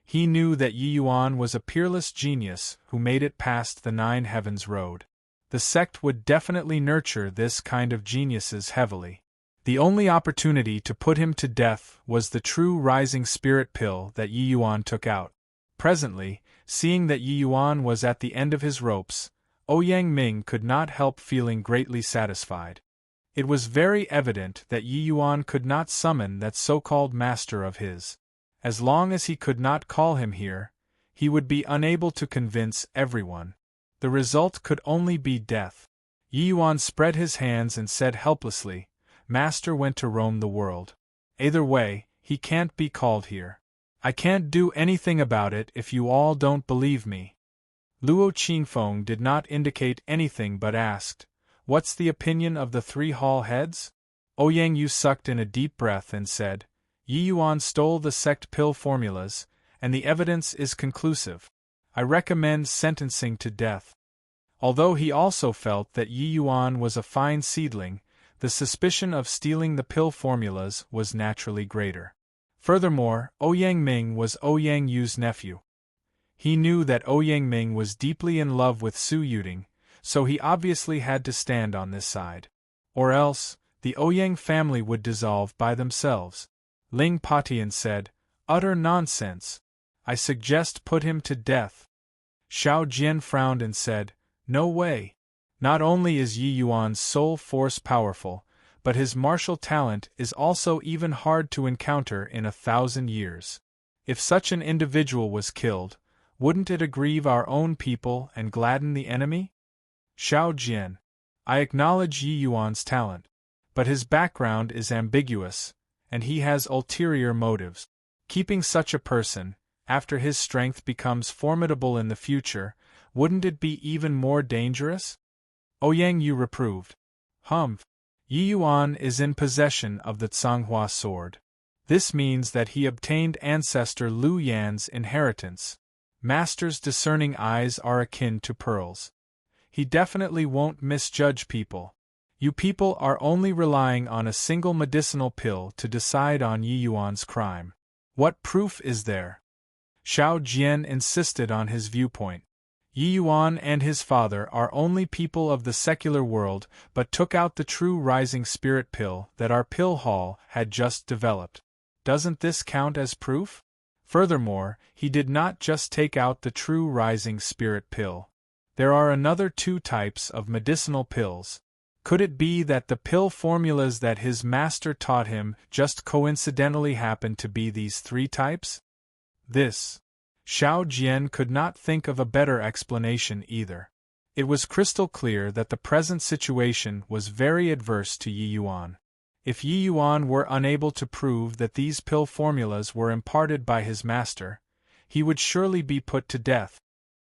Speaker 1: He knew that Yi Yuan was a peerless genius who made it past the Nine Heavens Road. The sect would definitely nurture this kind of geniuses heavily. The only opportunity to put him to death was the true rising spirit pill that Yi Yuan took out. Presently, seeing that Yi Yuan was at the end of his ropes, Ouyang Ming could not help feeling greatly satisfied. It was very evident that Yi Yuan could not summon that so-called master of his. As long as he could not call him here, he would be unable to convince everyone. The result could only be death. Yi Yuan spread his hands and said helplessly, "Master went to roam the world. Either way, he can't be called here. I can't do anything about it if you all don't believe me." Luo Qingfeng did not indicate anything but asked, "What's the opinion of the three hall heads?" Ouyang Yu sucked in a deep breath and said, "Yi Yuan stole the sect pill formulas, and the evidence is conclusive. I recommend sentencing to death." Although he also felt that Yi Yuan was a fine seedling, the suspicion of stealing the pill formulas was naturally greater. Furthermore, Ouyang Ming was Ouyang Yu's nephew. He knew that Ouyang Ming was deeply in love with Su Yuding, so he obviously had to stand on this side. Or else, the Ouyang family would dissolve by themselves. Ling Patian said, "Utter nonsense. I suggest put him to death." Xiao Jian frowned and said, "No way. Not only is Yi Yuan's soul force powerful, but his martial talent is also even hard to encounter in 1,000 years. If such an individual was killed, wouldn't it aggrieve our own people and gladden the enemy?" Xiao Jian, I acknowledge Yi Yuan's talent, but his background is ambiguous, and he has ulterior motives. Keeping such a person, after his strength becomes formidable in the future, wouldn't it be even more dangerous? Ouyang Yu reproved. Yi Yuan is in possession of the Tsanghua sword. This means that he obtained ancestor Lu Yan's inheritance. Master's discerning eyes are akin to pearls. He definitely won't misjudge people. You people are only relying on a single medicinal pill to decide on Yi Yuan's crime. What proof is there? Xiao Jian insisted on his viewpoint. Yi Yuan and his father are only people of the secular world but took out the true rising spirit pill that our pill hall had just developed. doesn't this count as proof? Furthermore, he did not just take out the true rising spirit pill. There are another 2 types of medicinal pills. Could it be that the pill formulas that his master taught him just coincidentally happened to be these 3 types? This. Xiao Jian could not think of a better explanation either. It was crystal clear that the present situation was very adverse to Yi Yuan. If Yi Yuan were unable to prove that these pill formulas were imparted by his master, he would surely be put to death.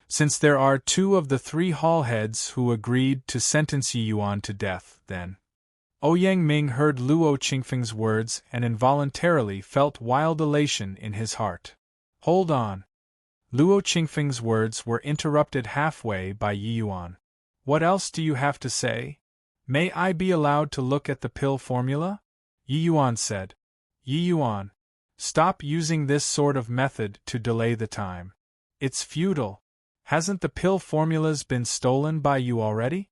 Speaker 1: Since there are 2 of the 3 hall heads who agreed to sentence Yi Yuan to death, then. Ouyang Ming heard Luo Qingfeng's words and involuntarily felt wild elation in his heart. Hold on. Luo Qingfeng's words were interrupted halfway by Yi Yuan. What else do you have to say? May I be allowed to look at the pill formula? Yi Yuan said. Yi Yuan, stop using this sort of method to delay the time. It's futile. Hasn't the pill formulas been stolen by you already?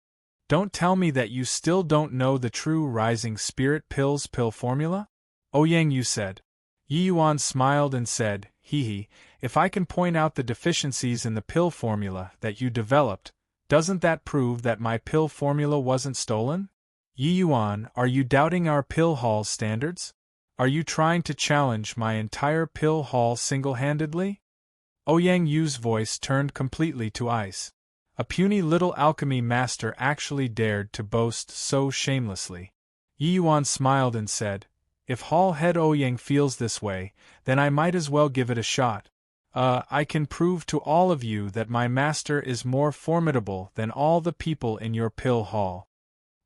Speaker 1: Don't tell me that you still don't know the true rising spirit pill's pill formula? Ouyang Yu said. Yi Yuan smiled and said, Hee, if I can point out the deficiencies in the pill formula that you developed, doesn't that prove that my pill formula wasn't stolen? Yi Yuan, are you doubting our pill hall standards? Are you trying to challenge my entire pill hall single-handedly? Ouyang Yu's voice turned completely to ice. A puny little alchemy master actually dared to boast so shamelessly. Yi Yuan smiled and said, If Hall Head Ouyang feels this way, then I might as well give it a shot. I can prove to all of you that my master is more formidable than all the people in your pill hall.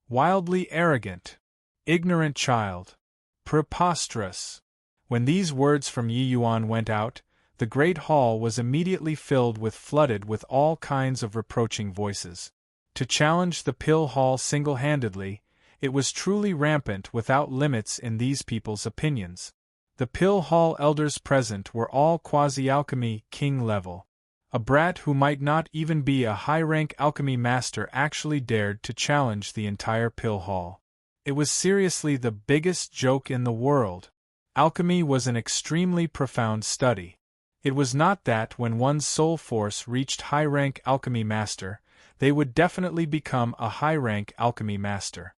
Speaker 1: Wildly arrogant. Ignorant child. Preposterous. When these words from Yi Yuan went out, the great hall was immediately flooded with all kinds of reproaching voices. To challenge the pill hall single-handedly, it was truly rampant without limits in these people's opinions. The pill hall elders present were all quasi-alchemy king level. A brat who might not even be a high-rank alchemy master actually dared to challenge the entire pill hall. It was seriously the biggest joke in the world. Alchemy was an extremely profound study. It was not that when one's soul force reached high-rank alchemy master, they would definitely become a high-rank alchemy master.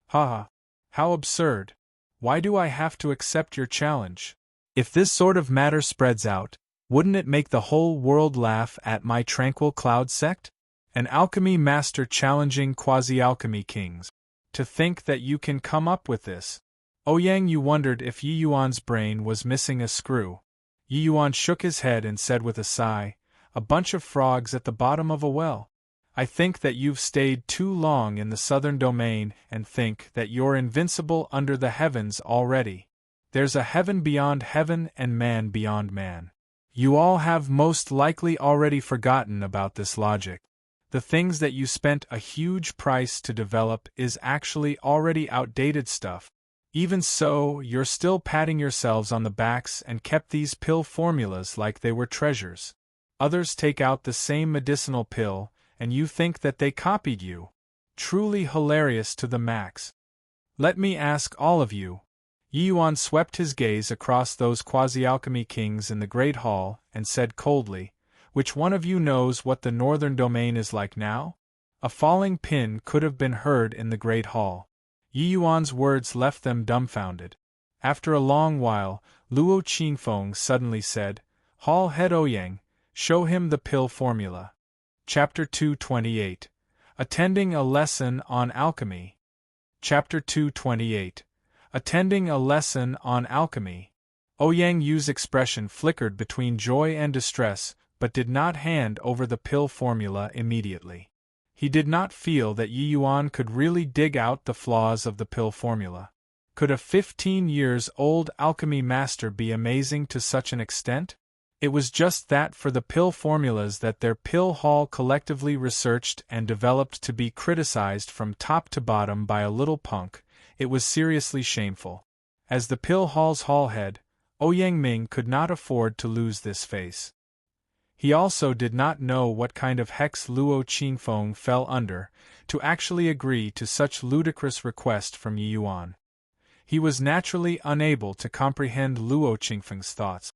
Speaker 1: Haha. How absurd. Why do I have to accept your challenge? If this sort of matter spreads out, wouldn't it make the whole world laugh at my tranquil cloud sect? An alchemy master challenging quasi-alchemy kings. To think that you can come up with this. Ouyang Yu wondered if Yi Yuan's brain was missing a screw. Yi Yuan shook his head and said with a sigh, A bunch of frogs at the bottom of a well. I think that you've stayed too long in the southern domain and think that you're invincible under the heavens already. There's a heaven beyond heaven and man beyond man. You all have most likely already forgotten about this logic. The things that you spent a huge price to develop is actually already outdated stuff. Even so, you're still patting yourselves on the backs and kept these pill formulas like they were treasures. Others take out the same medicinal pill, and you think that they copied you. Truly hilarious to the max. Let me ask all of you. Yi Yuan swept his gaze across those quasi-alchemy kings in the Great Hall and said coldly, Which one of you knows what the northern domain is like now? A falling pin could have been heard in the Great Hall. Yi Yuan's words left them dumbfounded. After a long while, Luo Qingfeng suddenly said, Hall Head Ouyang, show him the pill formula. Chapter 228. Attending a Lesson on Alchemy. Chapter 228. Attending a Lesson on Alchemy. Ouyang Yu's expression flickered between joy and distress, but did not hand over the pill formula immediately. He did not feel that Yi Yuan could really dig out the flaws of the pill formula. Could a 15-years-old alchemy master be amazing to such an extent? It was just that for the pill formulas that their pill hall collectively researched and developed to be criticized from top to bottom by a little punk, it was seriously shameful. As the pill hall's hall head, Ouyang Ming could not afford to lose this face. He also did not know what kind of hex Luo Qingfeng fell under, to actually agree to such ludicrous request from Yi Yuan. he was naturally unable to comprehend Luo Qingfeng's thoughts.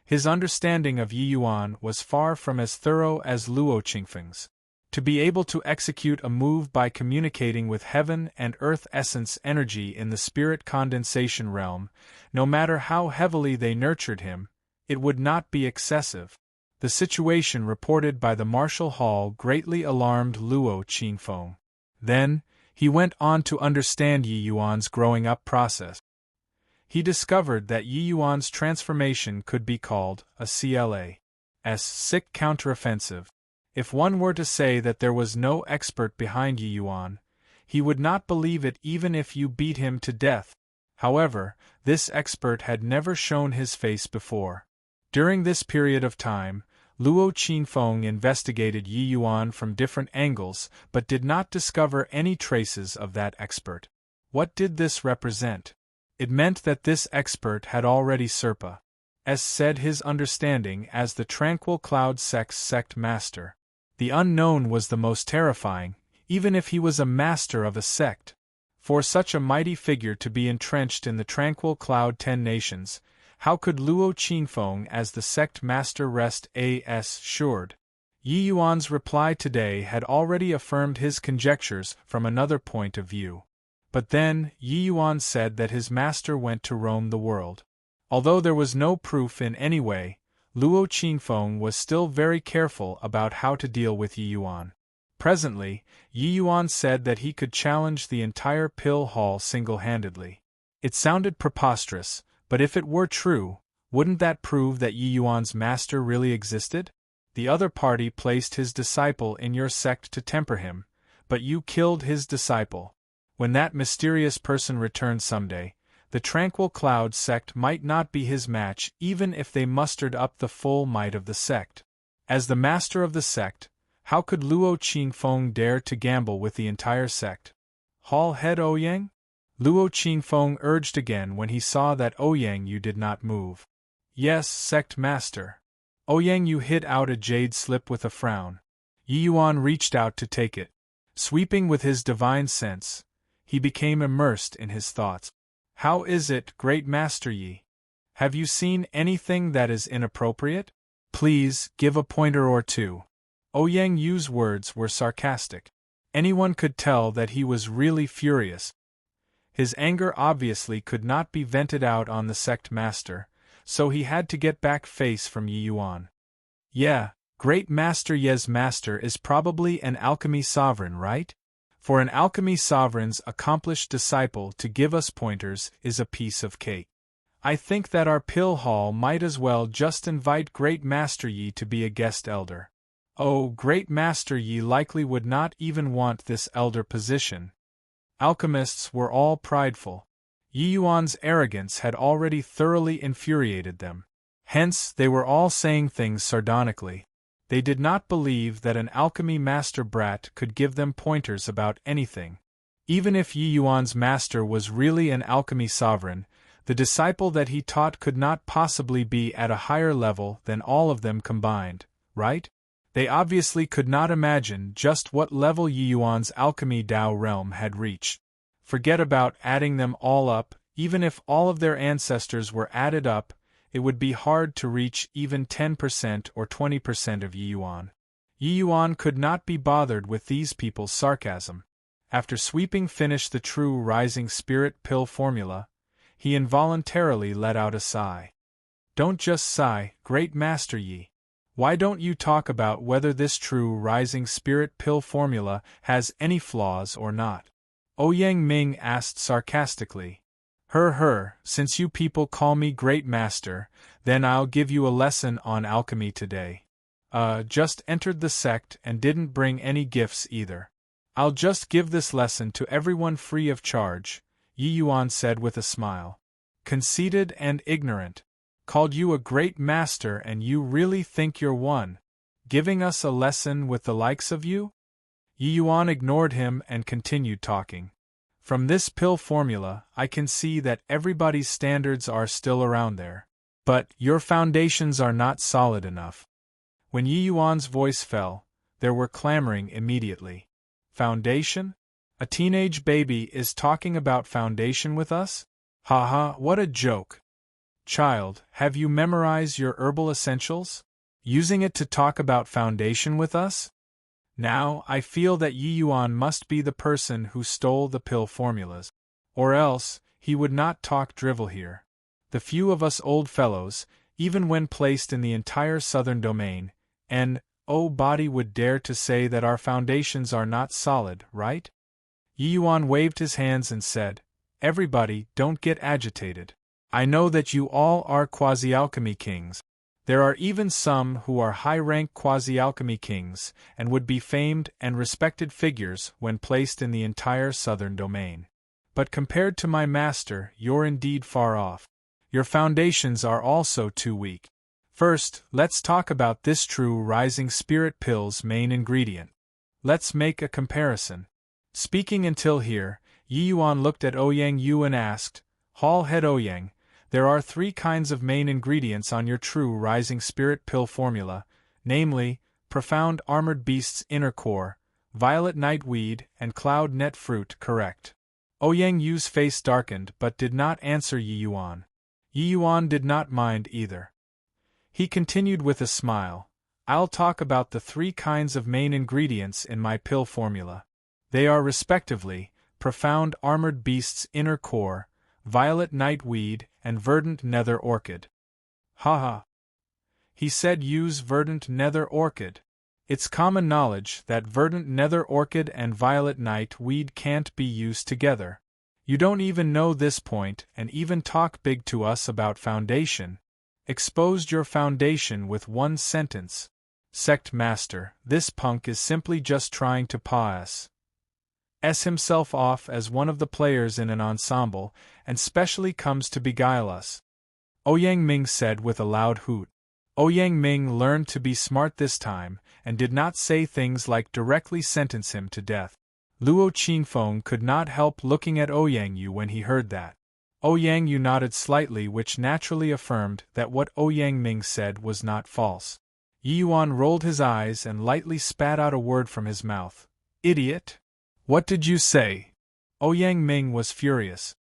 Speaker 1: His understanding of Yi Yuan was far from as thorough as Luo Qingfeng's. To be able to execute a move by communicating with heaven and earth essence energy in the spirit condensation realm, no matter how heavily they nurtured him, it would not be excessive. The situation reported by the Martial Hall greatly alarmed Luo Qingfeng. Then, he went on to understand Yi Yuan's growing up process. He discovered that Yi Yuan's transformation could be called a CLA's sick counteroffensive. If one were to say that there was no expert behind Yi Yuan, he would not believe it even if you beat him to death. However, this expert had never shown his face before. During this period of time, Luo Qingfeng investigated Yi Yuan from different angles but did not discover any traces of that expert. What did this represent? It meant that this expert had already said his understanding as the Tranquil Cloud Sect's sect master. The unknown was the most terrifying, even if he was a master of a sect. For such a mighty figure to be entrenched in the Tranquil Cloud 10 nations, how could Luo Qingfeng as the sect master rest assured? Yi Yuan's reply today had already affirmed his conjectures from another point of view. But then, Yi Yuan said that his master went to roam the world. Although there was no proof in any way, Luo Qingfeng was still very careful about how to deal with Yi Yuan. Presently, Yi Yuan said that he could challenge the entire Pill Hall single-handedly. It sounded preposterous, but if it were true, wouldn't that prove that Yi Yuan's master really existed? The other party placed his disciple in your sect to temper him, but you killed his disciple. When that mysterious person returned someday, the Tranquil Cloud sect might not be his match even if they mustered up the full might of the sect. As the master of the sect, how could Luo Qingfeng dare to gamble with the entire sect? Hall head Ouyang? Luo Qingfeng urged again when he saw that Ouyang Yu did not move. Yes, sect master. Ouyang Yu hit out a jade slip with a frown. Yi Yuan reached out to take it. Sweeping with his divine sense, he became immersed in his thoughts. How is it, Great Master Yi? Have you seen anything that is inappropriate? Please, give a pointer or two. Ouyang Yu's words were sarcastic. Anyone could tell that he was really furious. His anger obviously could not be vented out on the sect master, so he had to get back face from Yi Yuan. Yeah, Great Master Ye's master is probably an alchemy sovereign, right? For an alchemy sovereign's accomplished disciple to give us pointers is a piece of cake. I think that our Pill Hall might as well just invite Great Master Yi to be a guest elder. Oh, Great Master Yi likely would not even want this elder position. Alchemists were all prideful. Yi Yuan's arrogance had already thoroughly infuriated them. Hence, they were all saying things sardonically. They did not believe that an alchemy master brat could give them pointers about anything. Even if Yi Yuan's master was really an alchemy sovereign, the disciple that he taught could not possibly be at a higher level than all of them combined, right? They obviously could not imagine just what level Yi Yuan's alchemy Dao realm had reached. Forget about adding them all up, even if all of their ancestors were added up, it would be hard to reach even 10% or 20% of Yi Yuan. Yi Yuan could not be bothered with these people's sarcasm. After sweeping finish the true rising spirit pill formula, he involuntarily let out a sigh. Don't just sigh, Great Master Yi. Why don't you talk about whether this true rising spirit pill formula has any flaws or not? Ouyang Ming asked sarcastically. Since you people call me Great Master, then I'll give you a lesson on alchemy today. Just entered the sect and didn't bring any gifts either. I'll just give this lesson to everyone free of charge, Yi Yuan said with a smile. Conceited and ignorant. Called you a great master and you really think you're one? Giving us a lesson with the likes of you? Yi Yuan ignored him and continued talking. From this pill formula, I can see that everybody's standards are still around there. But your foundations are not solid enough. When Yi Yuan's voice fell, there were clamoring immediately. Foundation? A teenage baby is talking about foundation with us? Haha, what a joke. Child, have you memorized your herbal essentials? Using it to talk about foundation with us? Now, I feel that Yi Yuan must be the person who stole the pill formulas. Or else, he would not talk drivel here. The few of us old fellows, even when placed in the entire southern domain, body would dare to say that our foundations are not solid, right? Yi Yuan waved his hands and said, "Everybody, don't get agitated. I know that you all are quasi-alchemy kings. There are even some who are high-rank quasi-alchemy kings and would be famed and respected figures when placed in the entire southern domain. But compared to my master, you're indeed far off. Your foundations are also too weak. First, let's talk about this true rising spirit pill's main ingredient. Let's make a comparison." Speaking until here, Yi Yuan looked at Ouyang Yu and asked, "Hall head Ouyang, there are 3 kinds of main ingredients on your true rising spirit pill formula, namely, profound armored beast's inner core, violet nightweed, and cloud net fruit, correct?" Ouyang Yu's face darkened but did not answer Yi Yuan. Yi Yuan did not mind either. He continued with a smile, "I'll talk about the 3 kinds of main ingredients in my pill formula. They are respectively, profound armored beast's inner core, violet nightweed, and verdant nether orchid." Haha. He said use verdant nether orchid. It's common knowledge that verdant nether orchid and violet nightweed can't be used together. You don't even know this point and even talk big to us about foundation. Exposed your foundation with 1 sentence. Sect master, this punk is simply just trying to pass himself off as one of the players in an ensemble, and specially comes to beguile us. Ouyang Ming said with a loud hoot. Ouyang Ming learned to be smart this time, and did not say things like directly sentence him to death. Luo Qinfeng could not help looking at Ouyang Yu when he heard that. Ouyang Yu nodded slightly, which naturally affirmed that what Ouyang Ming said was not false. Yi Yuan rolled his eyes and lightly spat out a word from his mouth. "Idiot! What did you say?" Ouyang Ming was furious.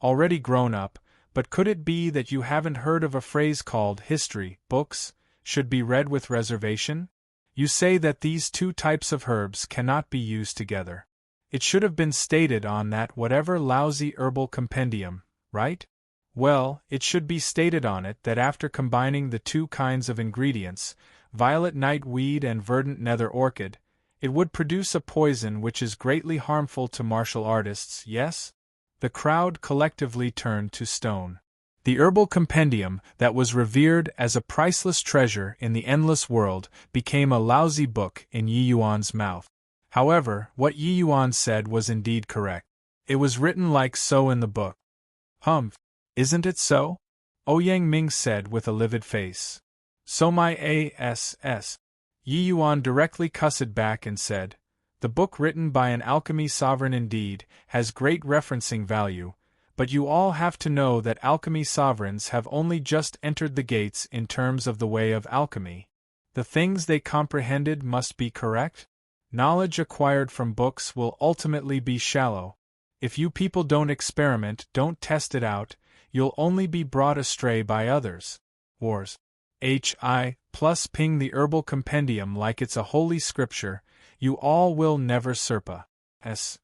Speaker 1: Already grown up, but could it be that you haven't heard of a phrase called history books should be read with reservation? You say that these 2 types of herbs cannot be used together. It should have been stated on that whatever lousy herbal compendium, right? Well, it should be stated on it that after combining the 2 kinds of ingredients, violet nightweed and verdant nether orchid, it would produce a poison which is greatly harmful to martial artists, yes? The crowd collectively turned to stone. The herbal compendium that was revered as a priceless treasure in the endless world became a lousy book in Yi Yuan's mouth. However, what Yi Yuan said was indeed correct. It was written like so in the book. Humph, isn't it so? Ouyang Ming said with a livid face. So my ass. Yi Yuan directly cussed back and said, "The book written by an alchemy sovereign indeed has great referencing value, but you all have to know that alchemy sovereigns have only just entered the gates in terms of the way of alchemy. The things they comprehended must be correct. Knowledge acquired from books will ultimately be shallow. If you people don't experiment, don't test it out, you'll only be brought astray by others. Wars. Plus ping the herbal compendium like it's a holy scripture, you all will never surpa. S.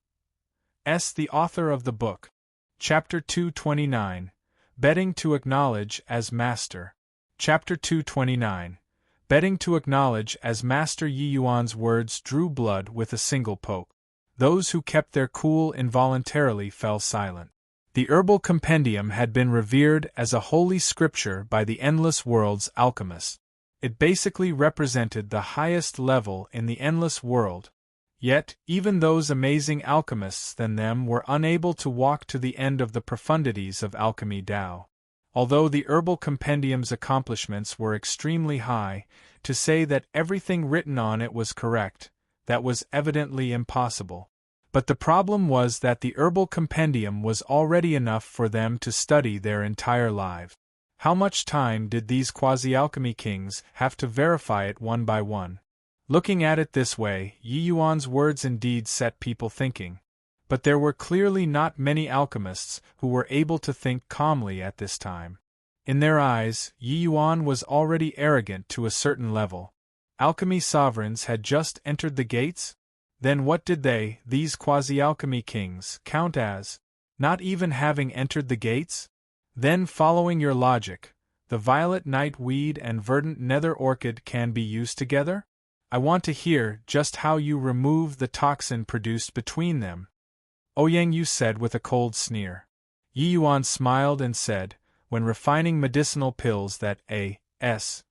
Speaker 1: The author of the book. Chapter 229. Betting to acknowledge as master. Chapter 229. Betting to acknowledge as master. Yi Yuan's words drew blood with a single poke. Those who kept their cool involuntarily fell silent. The herbal compendium had been revered as a holy scripture by the endless world's alchemists. It basically represented the highest level in the endless world. Yet, even those amazing alchemists than them were unable to walk to the end of the profundities of alchemy Tao. Although the herbal compendium's accomplishments were extremely high, to say that everything written on it was correct, that was evidently impossible. But the problem was that the herbal compendium was already enough for them to study their entire lives. How much time did these quasi-alchemy kings have to verify it one by one? Looking at it this way, Yi Yuan's words indeed set people thinking. But there were clearly not many alchemists who were able to think calmly at this time. In their eyes, Yi Yuan was already arrogant to a certain level. Alchemy sovereigns had just entered the gates? Then what did they, these quasi-alchemy kings, count as? Not even having entered the gates? Then, following your logic, the violet night weed and verdant nether orchid can be used together? I want to hear just how you remove the toxin produced between them. Ouyang Yu said with a cold sneer. Yi Yuan smiled and said, when refining medicinal pills that assist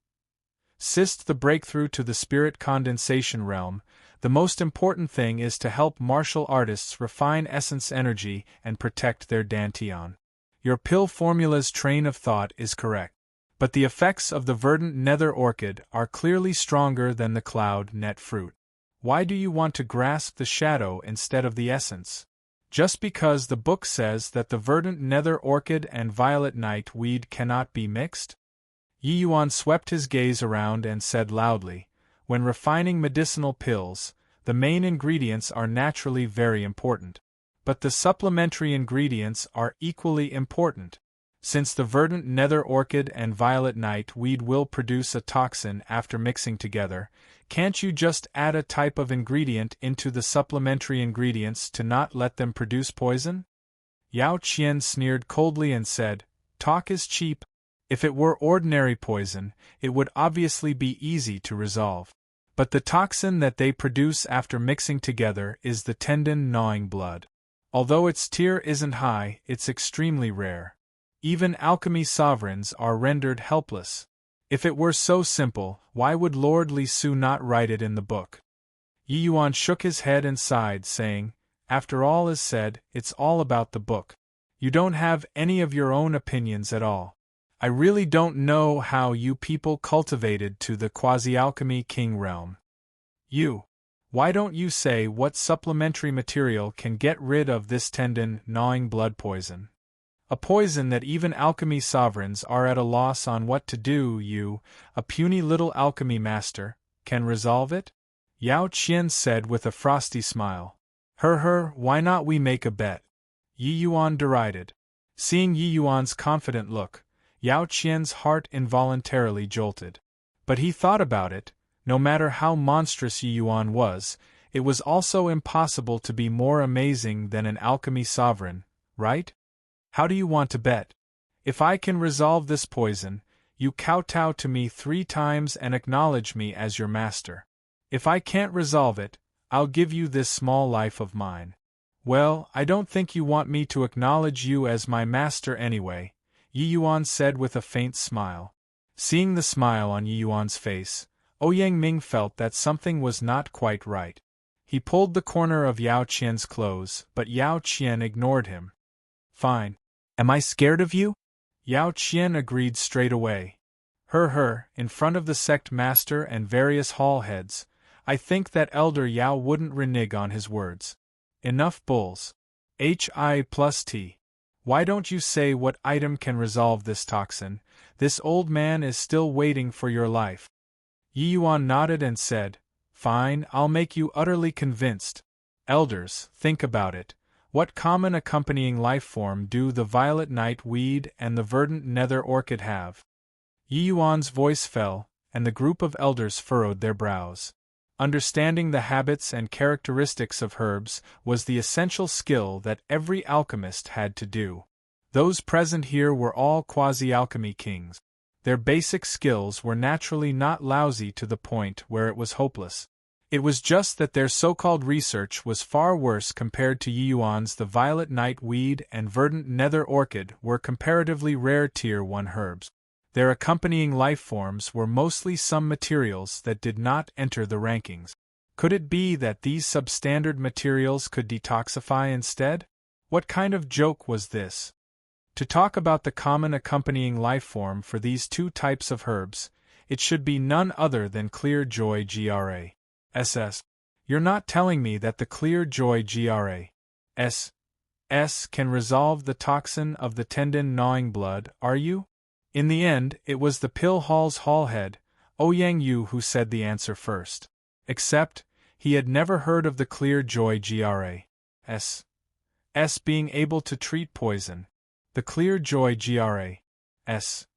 Speaker 1: the breakthrough to the spirit condensation realm, the most important thing is to help martial artists refine essence energy and protect their dantian. Your pill formula's train of thought is correct. But the effects of the verdant nether orchid are clearly stronger than the cloud net fruit. Why do you want to grasp the shadow instead of the essence? Just because the book says that the verdant nether orchid and violet night weed cannot be mixed? Yi Yuan swept his gaze around and said loudly, when refining medicinal pills, the main ingredients are naturally very important. But the supplementary ingredients are equally important. Since the verdant nether orchid and violet night weed will produce a toxin after mixing together, can't you just add a type of ingredient into the supplementary ingredients to not let them produce poison? Yao Qian sneered coldly and said, talk is cheap. If it were ordinary poison, it would obviously be easy to resolve. But the toxin that they produce after mixing together is the tendon-gnawing blood. Although its tier isn't high, it's extremely rare. Even alchemy sovereigns are rendered helpless. If it were so simple, why would Lord Li Su not write it in the book? Yi Yuan shook his head and sighed, saying, after all is said, it's all about the book. You don't have any of your own opinions at all. I really don't know how you people cultivated to the quasi-alchemy king realm. Why don't you say what supplementary material can get rid of this tendon-gnawing blood poison? A poison that even alchemy sovereigns are at a loss on what to do. You, a puny little alchemy master, can resolve it? Yao Qian said with a frosty smile. Why not we make a bet? Yi Yuan derided. Seeing Yi Yuan's confident look, Yao Qian's heart involuntarily jolted. But he thought about it. No matter how monstrous Yi Yuan was, it was also impossible to be more amazing than an alchemy sovereign, right? How do you want to bet? If I can resolve this poison, you kowtow to me 3 times and acknowledge me as your master. If I can't resolve it, I'll give you this small life of mine. Well, I don't think you want me to acknowledge you as my master anyway, Yi Yuan said with a faint smile. Seeing the smile on Yi Yuan's face, Ouyang Ming felt that something was not quite right. He pulled the corner of Yao Qian's clothes, but Yao Qian ignored him. Fine. Am I scared of you? Yao Qian agreed straight away. In front of the sect master and various hall heads, I think that Elder Yao wouldn't renege on his words. Enough bulls. Hi+T. Why don't you say what item can resolve this toxin? This old man is still waiting for your life. Yi Yuan nodded and said, fine, I'll make you utterly convinced. Elders, think about it. What common accompanying life form do the violet night weed and the verdant nether orchid have? Yi Yuan's voice fell, and the group of elders furrowed their brows. Understanding the habits and characteristics of herbs was the essential skill that every alchemist had to do. Those present here were all quasi-alchemy kings. Their basic skills were naturally not lousy to the point where it was hopeless. It was just that their so-called research was far worse compared to Yi Yuan's. The violet night weed and verdant nether orchid were comparatively rare tier 1 herbs. Their accompanying life forms were mostly some materials that did not enter the rankings. Could it be that these substandard materials could detoxify instead? What kind of joke was this? To talk about the common accompanying life form for these 2 types of herbs, it should be none other than Clear Joy GRA. You're not telling me that the Clear Joy GRA can resolve the toxin of the tendon-gnawing blood, are you? In the end, it was the pill hall's hall head, Ouyang Yu, who said the answer first. Except, he had never heard of the Clear Joy GRA. S being able to treat poison. The clear joy GRAS.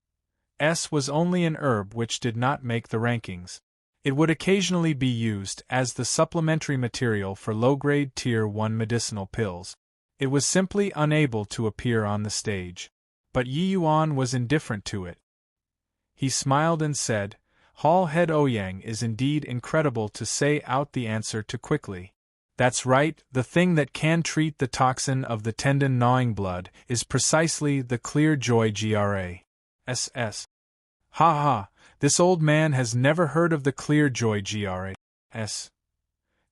Speaker 1: S was only an herb which did not make the rankings. It would occasionally be used as the supplementary material for low-grade Tier 1 medicinal pills. It was simply unable to appear on the stage. But Yi Yuan was indifferent to it. He smiled and said, Hall Head Ouyang is indeed incredible to say out the answer too quickly. That's right, the thing that can treat the toxin of the tendon-gnawing blood is precisely the clear joy GRAS. Ha ha, this old man has never heard of the clear joy GRAS.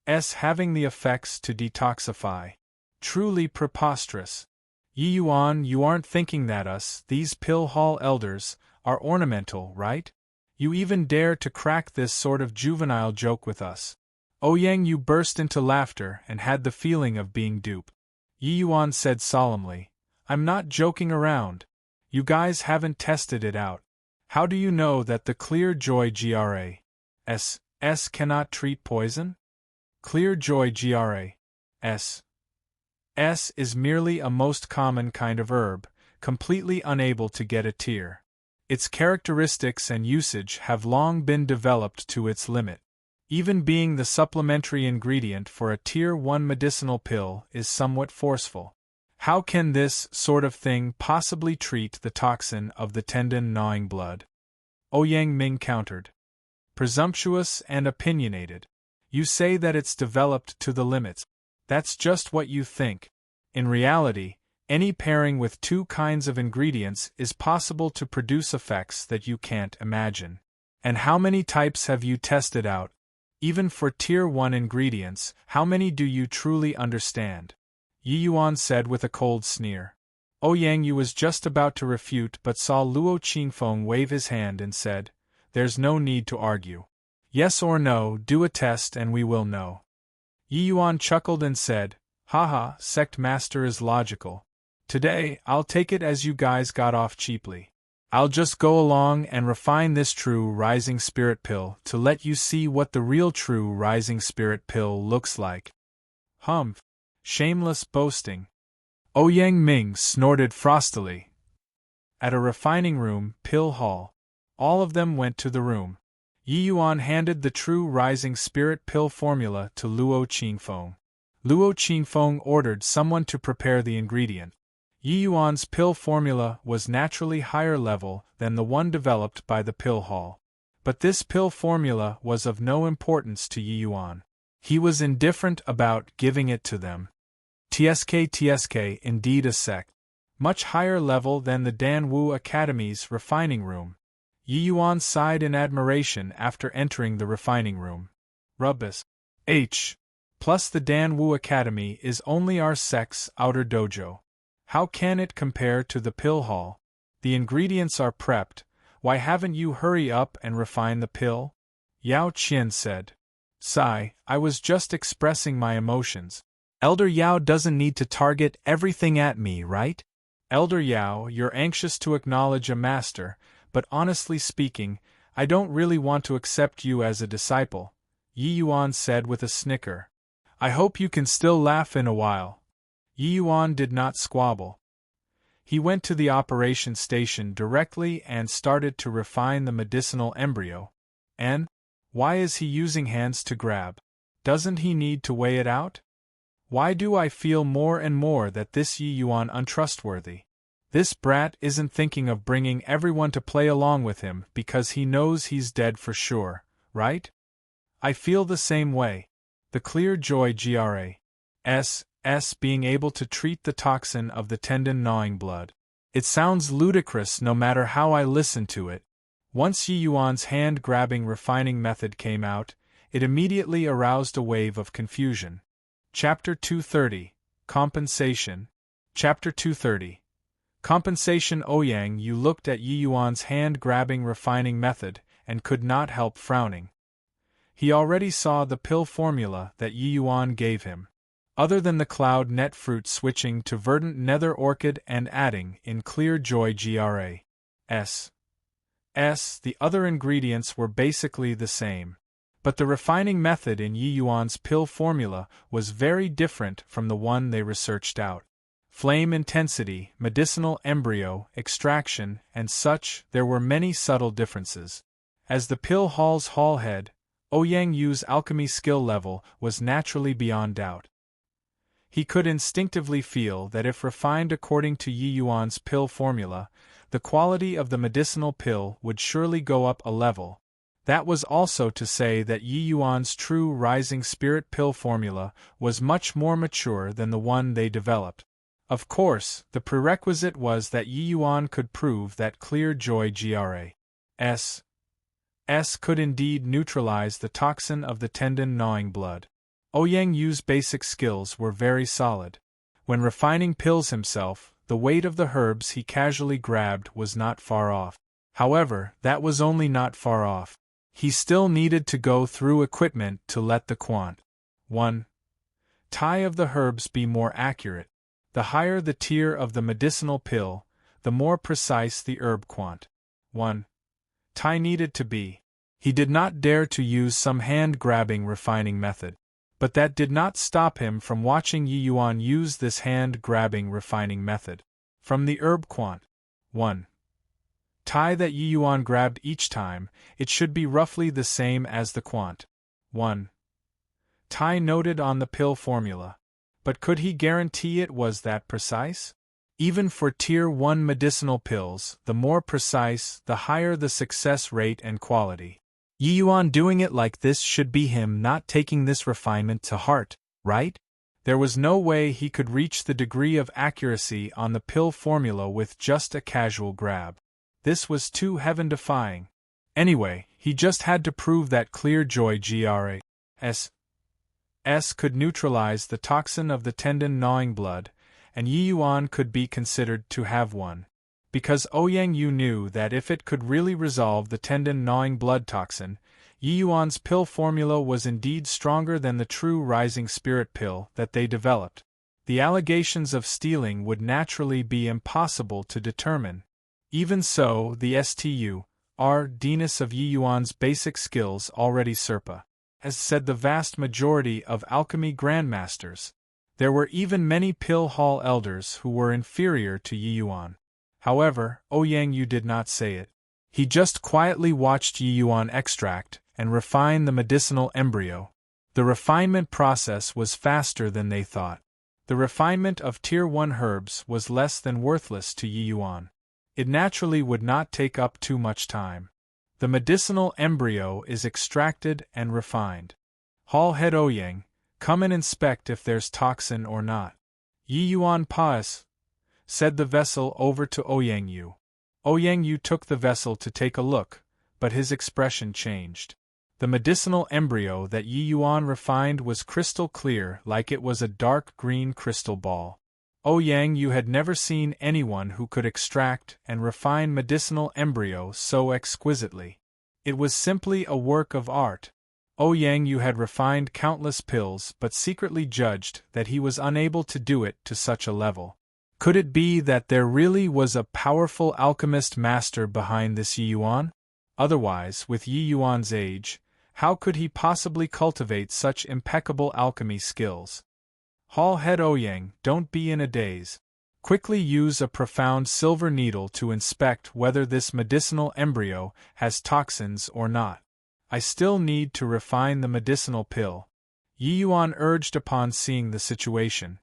Speaker 1: Having the effects to detoxify. Truly preposterous. Yi Yuan, you aren't thinking that these pill hall elders, are ornamental, right? You even dare to crack this sort of juvenile joke with us. Ouyang, you burst into laughter and had the feeling of being duped. Yi Yuan said solemnly, I'm not joking around. You guys haven't tested it out. How do you know that the clear joy GRAS cannot treat poison? Clear joy GRAS is merely a most common kind of herb, completely unable to get a tear. Its characteristics and usage have long been developed to its limit. Even being the supplementary ingredient for a Tier 1 medicinal pill is somewhat forceful. How can this sort of thing possibly treat the toxin of the tendon-gnawing blood? Ouyang Ming countered. Presumptuous and opinionated. You say that it's developed to the limits. That's just what you think. In reality, any pairing with two kinds of ingredients is possible to produce effects that you can't imagine. And how many types have you tested out? Even for Tier 1 ingredients, how many do you truly understand? Yi Yuan said with a cold sneer. Ouyang Yu was just about to refute but saw Luo Qingfeng wave his hand and said, There's no need to argue. Yes or no, do a test and we will know. Yi Yuan chuckled and said, Haha, sect master is logical. Today, I'll take it as you guys got off cheaply. I'll just go along and refine this true rising spirit pill to let you see what the real true rising spirit pill looks like. Humph. Shameless boasting. Ouyang Ming snorted frostily. At a refining room, pill hall. All of them went to the room. Yi Yuan handed the true rising spirit pill formula to Luo Qingfeng. Luo Qingfeng ordered someone to prepare the ingredient. Yi Yuan's pill formula was naturally higher level than the one developed by the pill hall. But this pill formula was of no importance to Yi Yuan. He was indifferent about giving it to them. TSK indeed a sect. Much higher level than the Dan Wu Academy's refining room. Yi Yuan sighed in admiration after entering the refining room. Rubbish. Plus the Dan Wu Academy is only our sect's outer dojo. How can it compare to the pill hall? The ingredients are prepped, why haven't you hurry up and refine the pill? Yao Qian said. Sigh, I was just expressing my emotions. Elder Yao doesn't need to target everything at me, right? Elder Yao, you're anxious to acknowledge a master, but honestly speaking, I don't really want to accept you as a disciple, Yi Yuan said with a snicker. I hope you can still laugh in a while. Yi Yuan did not squabble. He went to the operation station directly and started to refine the medicinal embryo. And why is he using hands to grab? Doesn't he need to weigh it out? Why do I feel more and more that this Yi Yuan untrustworthy? This brat isn't thinking of bringing everyone to play along with him because he knows he's dead for sure, right? I feel the same way. The clear joy GRAS being able to treat the toxin of the tendon-gnawing blood. It sounds ludicrous no matter how I listen to it. Once Yi Yuan's hand-grabbing refining method came out, it immediately aroused a wave of confusion. Chapter 230, Compensation. Chapter 230. Compensation. Ouyang Yu looked at Yi Yuan's hand-grabbing refining method and could not help frowning. He already saw the pill formula that Yi Yuan gave him. Other than the cloud net fruit switching to verdant nether orchid and adding in clear joy GRAS, the other ingredients were basically the same. But the refining method in Yi Yuan's pill formula was very different from the one they researched out. flame intensity, medicinal embryo, extraction, and such. There were many subtle differences. As the pill hall's hall head, Ouyang Yu's alchemy skill level was naturally beyond doubt. He could instinctively feel that if refined according to Yi Yuan's pill formula, the quality of the medicinal pill would surely go up a level. That was also to say that Yi Yuan's true rising spirit pill formula was much more mature than the one they developed. Of course, the prerequisite was that Yi Yuan could prove that clear joy GRAS could indeed neutralize the toxin of the tendon-gnawing blood. Ouyang Yu's basic skills were very solid. When refining pills himself, the weight of the herbs he casually grabbed was not far off. However, that was only not far off. He still needed to go through equipment to let the quant. 1. tie of the herbs be more accurate. The higher the tier of the medicinal pill, the more precise the herb quant. 1. tie needed to be. He did not dare to use some hand-grabbing refining method. But that did not stop him from watching Yi Yuan use this hand-grabbing refining method. From the herb quant. 1. tie that Yi Yuan grabbed each time, it should be roughly the same as the quant. 1. tie noted on the pill formula. But could he guarantee it was that precise? Even for Tier 1 medicinal pills, the more precise, the higher the success rate and quality. Yi Yuan doing it like this should be him not taking this refinement to heart, right? There was no way he could reach the degree of accuracy on the pill formula with just a casual grab. This was too heaven-defying. Anyway, he just had to prove that clear joy GRAS could neutralize the toxin of the tendon-gnawing blood, and Yi Yuan could be considered to have won. Because Ouyang Yu knew that if it could really resolve the tendon-gnawing blood toxin, Yi Yuan's pill formula was indeed stronger than the true rising spirit pill that they developed. The allegations of stealing would naturally be impossible to determine. Even so, the STURDness of Yi Yuan's basic skills already surpa, as said the vast majority of alchemy grandmasters. There were even many pill hall elders who were inferior to Yi Yuan. However, Ouyang Yu did not say it. He just quietly watched Yi Yuan extract and refine the medicinal embryo. The refinement process was faster than they thought. The refinement of Tier 1 herbs was less than worthless to Yi Yuan. It naturally would not take up too much time. The medicinal embryo is extracted and refined. Hall head Ouyang, come and inspect if there's toxin or not. Yi Yuan paused, said the vessel over to Ouyang Yu. Ouyang Yu took the vessel to take a look, but his expression changed. The medicinal embryo that Yi Yuan refined was crystal clear, like it was a dark green crystal ball. Ouyang Yu had never seen anyone who could extract and refine medicinal embryo so exquisitely. It was simply a work of art. Ouyang Yu had refined countless pills but secretly judged that he was unable to do it to such a level. Could it be that there really was a powerful alchemist master behind this Yi Yuan? Otherwise, with Yi Yuan's age, how could he possibly cultivate such impeccable alchemy skills? Hall head Ouyang, don't be in a daze. Quickly use a profound silver needle to inspect whether this medicinal embryo has toxins or not. I still need to refine the medicinal pill. Yi Yuan urged upon seeing the situation.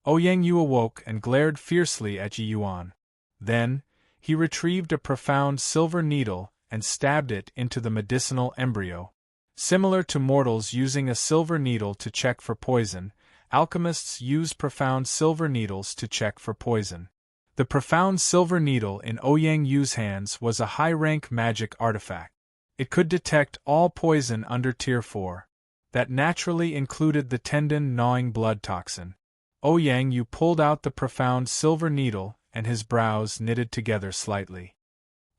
Speaker 1: Ouyang Yu awoke and glared fiercely at Yi Yuan. Then, he retrieved a profound silver needle and stabbed it into the medicinal embryo. Similar to mortals using a silver needle to check for poison, alchemists use profound silver needles to check for poison. The profound silver needle in Ouyang Yu's hands was a high-rank magic artifact. It could detect all poison under Tier 4. That naturally included the tendon-gnawing blood toxin. Ouyang Yu pulled out the profound silver needle, and his brows knitted together slightly.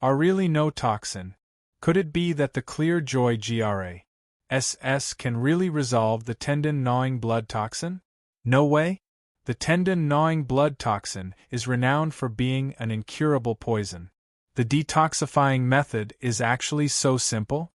Speaker 1: Are really no toxin? Could it be that the clear joy GRAS can really resolve the tendon-gnawing blood toxin? No way? The tendon-gnawing blood toxin is renowned for being an incurable poison. The detoxifying method is actually so simple?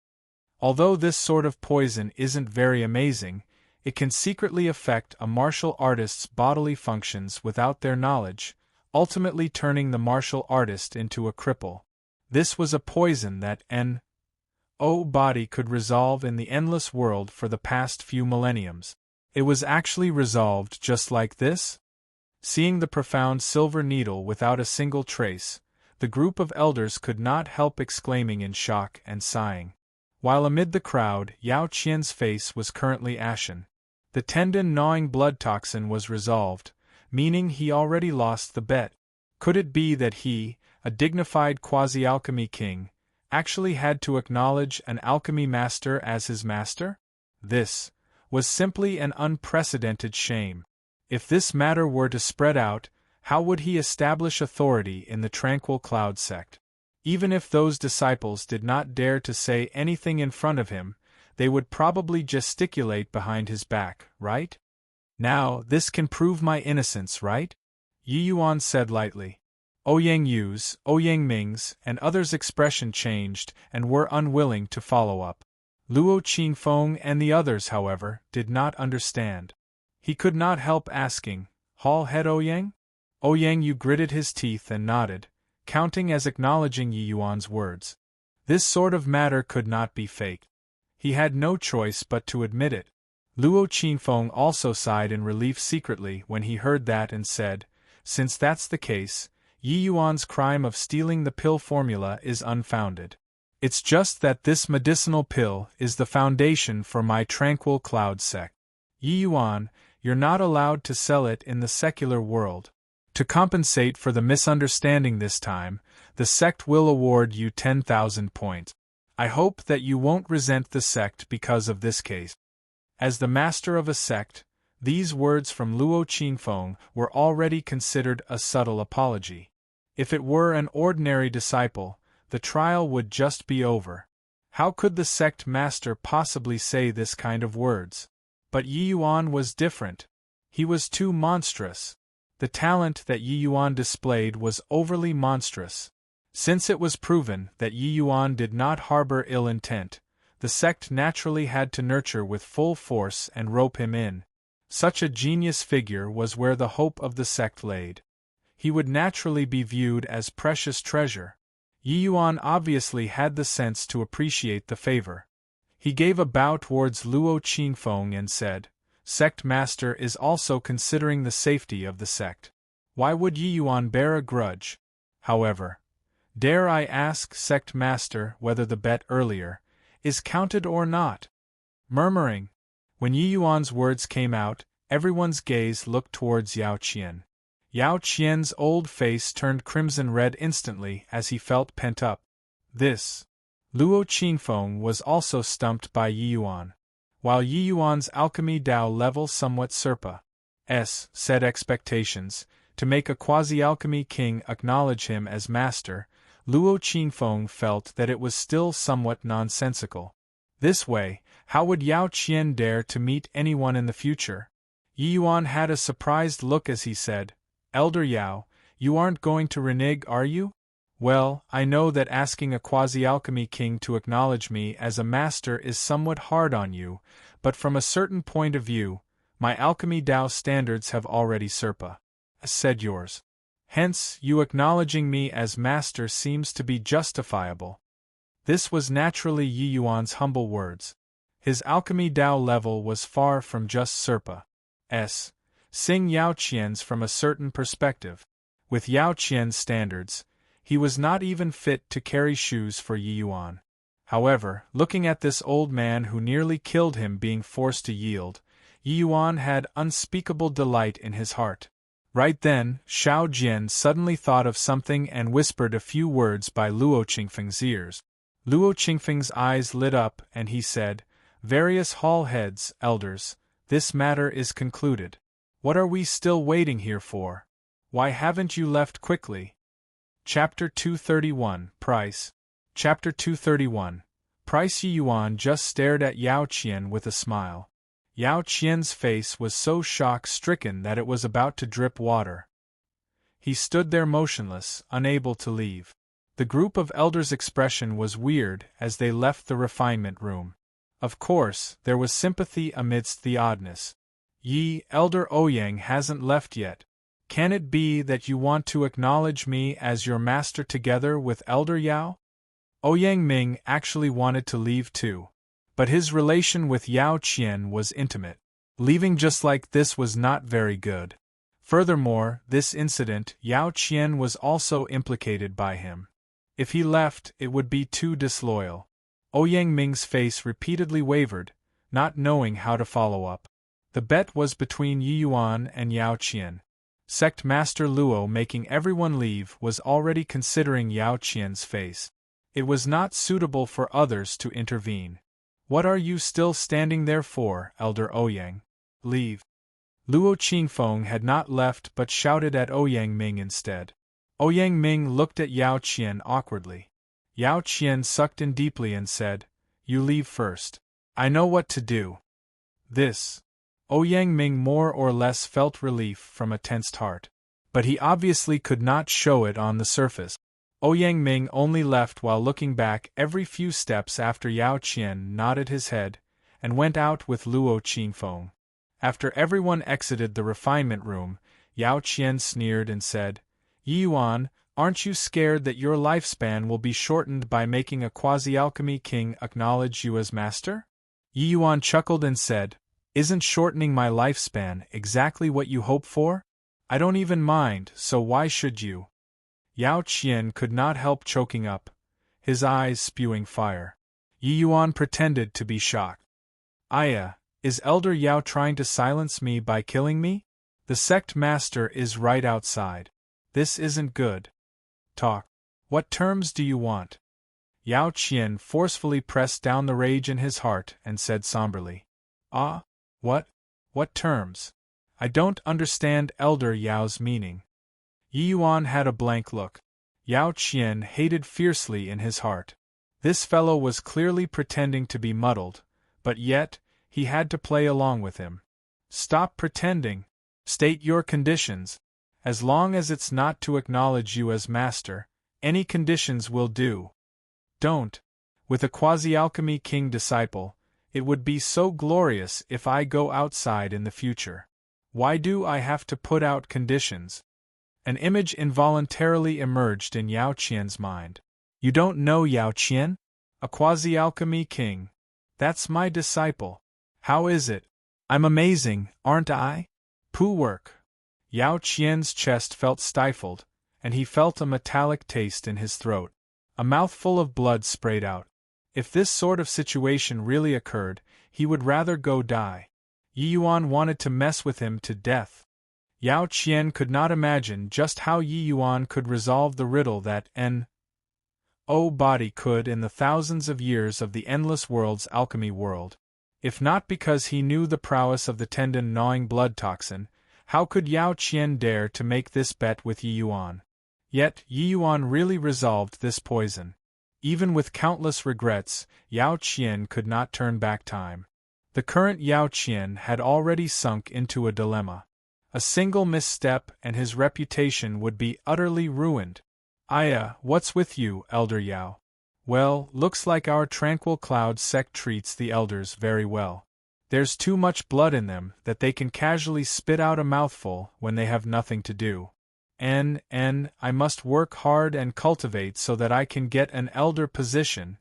Speaker 1: Although this sort of poison isn't very amazing, It can secretly affect a martial artist's bodily functions without their knowledge, ultimately turning the martial artist into a cripple. This was a poison that N.O. body could resolve in the endless world for the past few millenniums. It was actually resolved just like this? Seeing the profound silver needle without a single trace, the group of elders could not help exclaiming in shock and sighing. While amid the crowd, Yao Qian's face was currently ashen. The tendon-gnawing blood toxin was resolved, meaning he already lost the bet. Could it be that he, a dignified quasi-alchemy king, actually had to acknowledge an alchemy master as his master? This was simply an unprecedented shame. If this matter were to spread out, how would he establish authority in the Tranquil Cloud sect? Even if those disciples did not dare to say anything in front of him, they would probably gesticulate behind his back, right? Now, this can prove my innocence, right? Yi Yuan said lightly. Ouyang Yu's, Ouyang Ming's, and others' expression changed and were unwilling to follow up. Luo Qingfeng and the others, however, did not understand. He could not help asking, Hall head Ouyang? Ouyang Yu gritted his teeth and nodded, counting as acknowledging Yi Yuan's words. This sort of matter could not be faked. He had no choice but to admit it. Luo Qingfeng also sighed in relief secretly when he heard that and said, since that's the case, Yi Yuan's crime of stealing the pill formula is unfounded. It's just that this medicinal pill is the foundation for my Tranquil Cloud sect. Yi Yuan, you're not allowed to sell it in the secular world. To compensate for the misunderstanding this time, the sect will award you 10,000 points. I hope that you won't resent the sect because of this case. As the master of a sect, these words from Luo Qingfeng were already considered a subtle apology. If it were an ordinary disciple, the trial would just be over. How could the sect master possibly say this kind of words? But Yi Yuan was different. He was too monstrous. The talent that Yi Yuan displayed was overly monstrous. Since it was proven that Yi Yuan did not harbor ill intent, the sect naturally had to nurture with full force and rope him in. Such a genius figure was where the hope of the sect laid. He would naturally be viewed as precious treasure. Yi Yuan obviously had the sense to appreciate the favor. He gave a bow towards Luo Qingfeng and said, Sect Master is also considering the safety of the sect. Why would Yi Yuan bear a grudge? However, dare I ask Sect Master whether the bet earlier is counted or not? Murmuring. When Yi Yuan's words came out, everyone's gaze looked towards Yao Qian. Yao Qian's old face turned crimson red instantly as he felt pent up. This. Luo Qingfeng was also stumped by Yi Yuan. While Yi Yuan's alchemy Dao level somewhat set expectations, to make a quasi-alchemy king acknowledge him as master, Luo Qingfeng felt that it was still somewhat nonsensical. This way, how would Yao Qian dare to meet anyone in the future? Yi Yuan had a surprised look as he said, Elder Yao, you aren't going to renege, are you? Well, I know that asking a quasi-alchemy king to acknowledge me as a master is somewhat hard on you, but from a certain point of view, my alchemy Dao standards have already said yours. Hence, you acknowledging me as master seems to be justifiable. This was naturally Yi Yuan's humble words. His alchemy Dao level was far from just Sing Yao Qian's from a certain perspective. With Yao Qian's standards, he was not even fit to carry shoes for Yi Yuan. However, looking at this old man who nearly killed him being forced to yield, Yi Yuan had unspeakable delight in his heart. Right then, Shao Jian suddenly thought of something and whispered a few words by Luo Qingfeng's ears. Luo Qingfeng's eyes lit up and he said, Various hall heads, elders, this matter is concluded. What are we still waiting here for? Why haven't you left quickly? Chapter 231, Price. Chapter 231. Price. Yi Yuan just stared at Yao Qian with a smile. Yao Qian's face was so shock-stricken that it was about to drip water. He stood there motionless, unable to leave. The group of elders' expression was weird as they left the refinement room. Of course, there was sympathy amidst the oddness. Elder Ouyang hasn't left yet. Can it be that you want to acknowledge me as your master together with Elder Yao? Ouyang Ming actually wanted to leave too. But his relation with Yao Qian was intimate. Leaving just like this was not very good. Furthermore, this incident, Yao Qian was also implicated by him. If he left, it would be too disloyal. Ouyang Ming's face repeatedly wavered, not knowing how to follow up. The bet was between Yi Yuan and Yao Qian. Sect Master Luo, making everyone leave, was already considering Yao Qian's face. It was not suitable for others to intervene. What are you still standing there for, Elder Ouyang? Leave. Luo Qingfeng had not left but shouted at Ouyang Ming instead. Ouyang Ming looked at Yao Qian awkwardly. Yao Qian sucked in deeply and said, "You leave first. I know what to do." This. Ouyang Ming more or less felt relief from a tensed heart. But he obviously could not show it on the surface. Ouyang Ming only left while looking back every few steps after Yao Qian nodded his head, and went out with Luo Qingfeng. After everyone exited the refinement room, Yao Qian sneered and said, "Yi Yuan, aren't you scared that your lifespan will be shortened by making a quasi-alchemy king acknowledge you as master?" Yi Yuan chuckled and said, "Isn't shortening my lifespan exactly what you hope for? I don't even mind, so why should you?" Yao Qian could not help choking up, his eyes spewing fire. Yi Yuan pretended to be shocked. "Aya, is Elder Yao trying to silence me by killing me? The sect master is right outside. This isn't good. Talk. What terms do you want?" Yao Qian forcefully pressed down the rage in his heart and said somberly, "Ah? What terms? I don't understand Elder Yao's meaning." Yi Yuan had a blank look. Yao Qian hated fiercely in his heart. This fellow was clearly pretending to be muddled, but yet, he had to play along with him. "Stop pretending. State your conditions. As long as it's not to acknowledge you as master, any conditions will do. Don't. With a quasi-alchemy king disciple, it would be so glorious if I go outside in the future. Why do I have to put out conditions?" An image involuntarily emerged in Yao Qian's mind. "You don't know Yao Qian? A quasi-alchemy king. That's my disciple. How is it? I'm amazing, aren't I? Pooh work." Yao Qian's chest felt stifled, and he felt a metallic taste in his throat. A mouthful of blood sprayed out. If this sort of situation really occurred, he would rather go die. Yi Yuan wanted to mess with him to death. Yao Qian could not imagine just how Yi Yuan could resolve the riddle that N.O. body could in the thousands of years of the endless world's alchemy world. If not because he knew the prowess of the tendon-gnawing blood toxin, how could Yao Qian dare to make this bet with Yi Yuan? Yet, Yi Yuan really resolved this poison. Even with countless regrets, Yao Qian could not turn back time. The current Yao Qian had already sunk into a dilemma. A single misstep and his reputation would be utterly ruined. "Aya, what's with you, Elder Yao?" "Well, looks like our tranquil cloud sect treats the elders very well. There's too much blood in them that they can casually spit out a mouthful when they have nothing to do. I must work hard and cultivate so that I can get an elder position."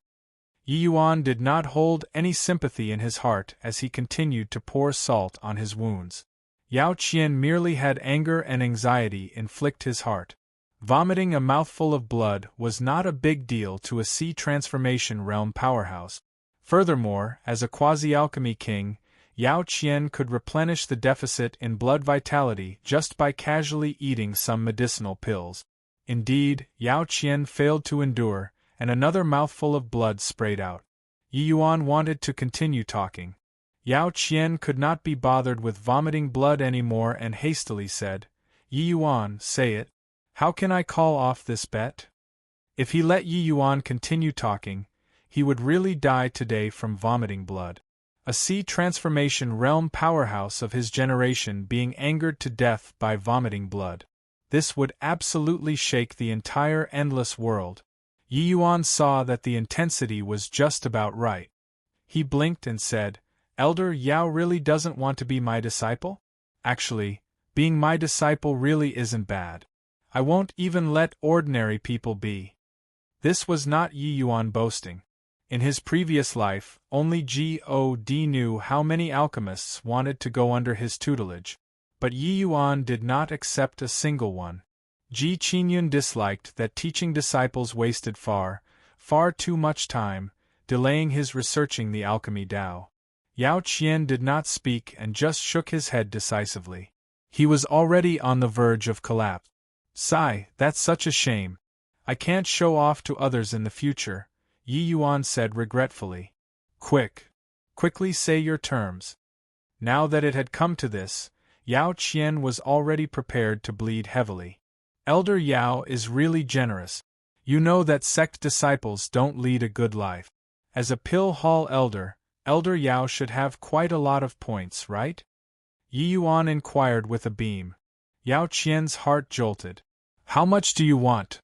Speaker 1: Yi Yuan did not hold any sympathy in his heart as he continued to pour salt on his wounds. Yao Qian merely had anger and anxiety inflict his heart. Vomiting a mouthful of blood was not a big deal to a sea transformation realm powerhouse. Furthermore, as a quasi-alchemy king, Yao Qian could replenish the deficit in blood vitality just by casually eating some medicinal pills. Indeed, Yao Qian failed to endure, and another mouthful of blood sprayed out. Yi Yuan wanted to continue talking. Yao Qian could not be bothered with vomiting blood anymore and hastily said, "Yi Yuan, say it. How can I call off this bet?" If he let Yi Yuan continue talking, he would really die today from vomiting blood. A sea transformation realm powerhouse of his generation being angered to death by vomiting blood. This would absolutely shake the entire endless world. Yi Yuan saw that the intensity was just about right. He blinked and said, Elder Yao really doesn't want to be my disciple? Actually, being my disciple really isn't bad. I won't even let ordinary people be. This was not Yi Yuan boasting. In his previous life, only God knew how many alchemists wanted to go under his tutelage. But Yi Yuan did not accept a single one. Ji Qinyun disliked that teaching disciples wasted far too much time, delaying his researching the alchemy Tao. Yao Qian did not speak and just shook his head decisively. He was already on the verge of collapse. Sigh, that's such a shame. I can't show off to others in the future, Yi Yuan said regretfully. Quickly say your terms. Now that it had come to this, Yao Qian was already prepared to bleed heavily. Elder Yao is really generous. You know that sect disciples don't lead a good life. As a pill hall elder, Elder Yao should have quite a lot of points, right? Yi Yuan inquired with a beam. Yao Qian's heart jolted. How much do you want?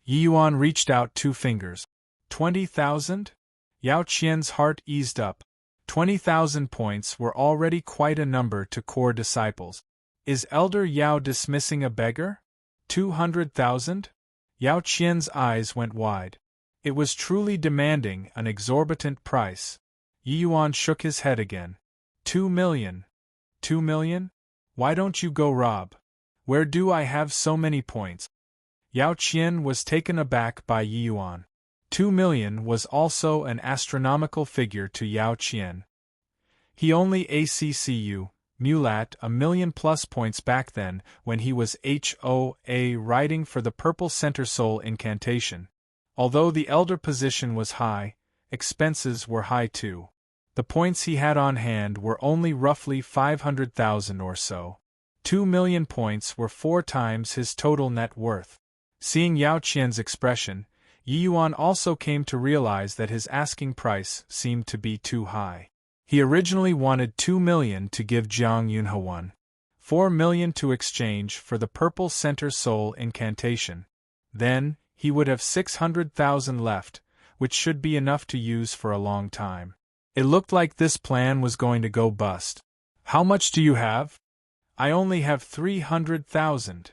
Speaker 1: Yi Yuan reached out 2 fingers. 20,000? Yao Qian's heart eased up. 20,000 points were already quite a number to core disciples. Is Elder Yao dismissing a beggar? 200,000? Yao Qian's eyes went wide. It was truly demanding an exorbitant price. Yi Yuan shook his head again. 2 million. 2 million? Why don't you go rob? Where do I have so many points? Yao Qian was taken aback by Yi Yuan. 2 million was also an astronomical figure to Yao Qian. He only ACCU, Mulat, 1,000,000+ points back then when he was HOA writing for the Purple Center Soul incantation. Although the elder position was high, expenses were high too. The points he had on hand were only roughly 500,000 or so. 2 million points were 4 times his total net worth. Seeing Yao Qian's expression, Yi Yuan also came to realize that his asking price seemed to be too high. He originally wanted 2 million to give Jiang Yunhe 1. 4 million to exchange for the Purple Center Soul incantation. Then, he would have 600,000 left, which should be enough to use for a long time. It looked like this plan was going to go bust. How much do you have? I only have 300,000.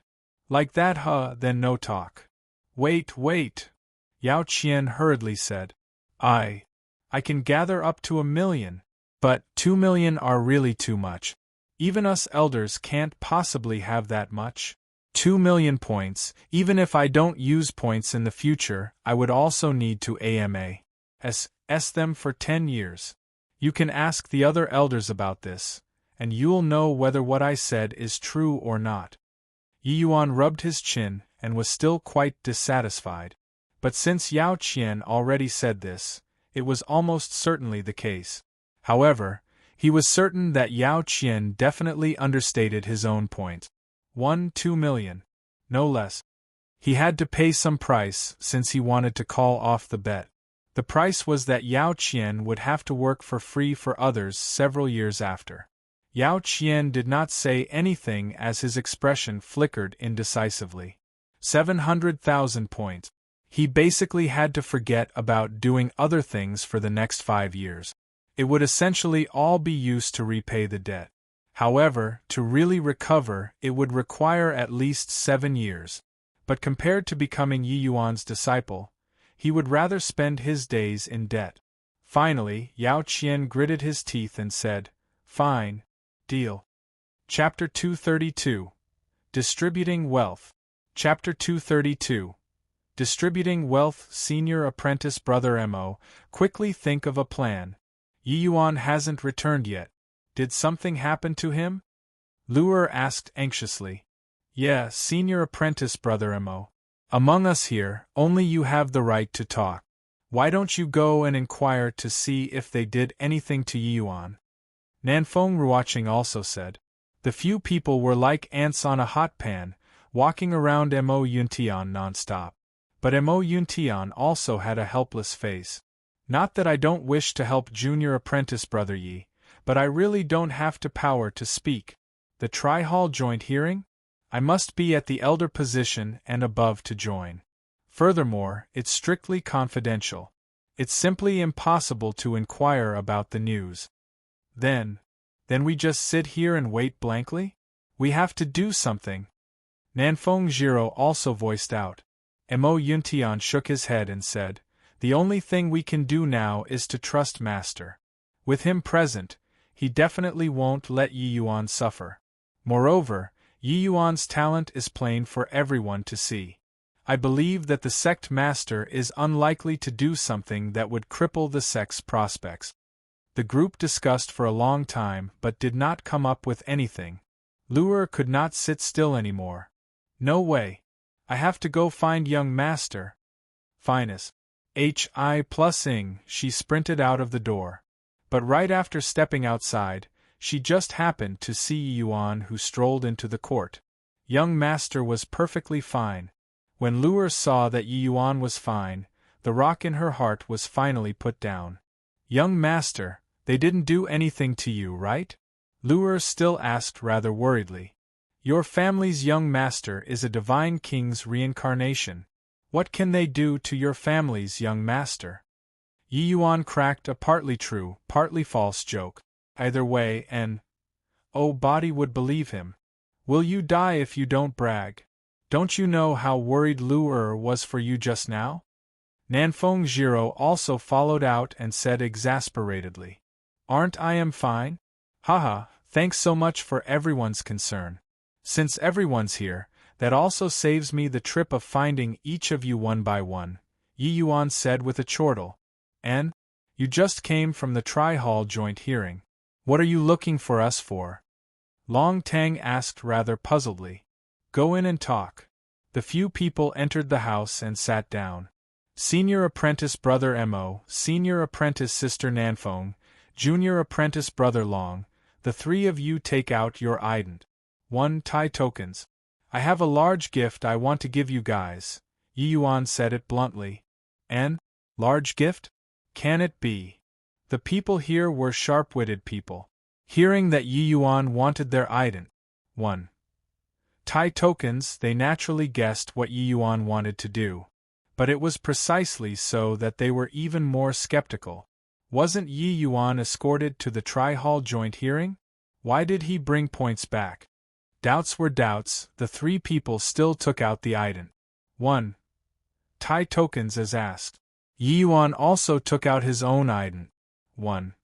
Speaker 1: Like that, then no talk. Wait. Yao Qian hurriedly said. I can gather up to 1 million. But 2 million are really too much. Even us elders can't possibly have that much. 2 million points, even if I don't use points in the future, I would also need to AMAS them for 10 years. You can ask the other elders about this, and you'll know whether what I said is true or not. Yi Yuan rubbed his chin and was still quite dissatisfied. But since Yao Qian already said this, it was almost certainly the case. However, he was certain that Yao Qian definitely understated his own point. 2 million. No less. He had to pay some price since he wanted to call off the bet. The price was that Yao Qian would have to work for free for others several years after. Yao Qian did not say anything as his expression flickered indecisively. 700,000 points. He basically had to forget about doing other things for the next 5 years. It would essentially all be used to repay the debt. However, to really recover, it would require at least 7 years. But compared to becoming Yi Yuan's disciple, he would rather spend his days in debt. Finally, Yao Qian gritted his teeth and said, Fine. Deal. Chapter 232. Distributing Wealth. Chapter 232. Distributing Wealth. Senior Apprentice Brother Mo, quickly think of a plan. Yi Yuan hasn't returned yet. Did something happen to him? Luer asked anxiously. Yeah, Senior Apprentice Brother Mo. Among us here, only you have the right to talk. Why don't you go and inquire to see if they did anything to Yi Yuan? Nanfeng Ruoqing also said. The few people were like ants on a hot pan, walking around Mo Yuntian non-stop. But Mo Yuntian also had a helpless face. Not that I don't wish to help Junior Apprentice Brother Yi, but I really don't have the power to speak. The Tri-Hall joint hearing? I must be at the elder position and above to join. Furthermore, it's strictly confidential. It's simply impossible to inquire about the news. Then we just sit here and wait blankly? We have to do something. Nanfeng Jiro also voiced out. Mo Yuntian shook his head and said, the only thing we can do now is to trust Master. With him present, he definitely won't let Yi Yuan suffer. Moreover, Yi Yuan's talent is plain for everyone to see. I believe that the sect master is unlikely to do something that would cripple the sect's prospects. The group discussed for a long time but did not come up with anything. Luer could not sit still anymore. No way. I have to go find young master. Finest. Hi+ing, she sprinted out of the door. But right after stepping outside, she just happened to see Yi Yuan, who strolled into the court. Young master was perfectly fine. When Luer saw that Yi Yuan was fine, the rock in her heart was finally put down. Young master, they didn't do anything to you, right? Luer still asked rather worriedly. Your family's young master is a divine king's reincarnation. What can they do to your family's young master? Yi Yuan cracked a partly true, partly false joke. Either way, body would believe him. Will you die if you don't brag? Don't you know how worried Luer was for you just now? Nanfeng Jiro also followed out and said exasperatedly. Aren't I am fine? Haha, thanks so much for everyone's concern. Since everyone's here, that also saves me the trip of finding each of you one by one, Yi Yuan said with a chortle. And? You just came from the Tri-Hall joint hearing. What are you looking for us for? Long Tang asked rather puzzledly. Go in and talk. The few people entered the house and sat down. Senior apprentice brother Mo, senior apprentice sister Nanfeng, junior apprentice brother Long, the three of you take out your ident. 1 Tai tokens. I have a large gift I want to give you guys. Yi Yuan said it bluntly. An? Large gift? Can it be? The people here were sharp-witted people. Hearing that Yi Yuan wanted their ident. 1 Tai tokens, they naturally guessed what Yi Yuan wanted to do. But it was precisely so that they were even more skeptical. Wasn't Yi Yuan escorted to the Tri-Hall joint hearing? Why did he bring points back? Doubts were doubts, the three people still took out the ident. 1 Tai tokens as asked. Yi Yuan also took out his own ident. 1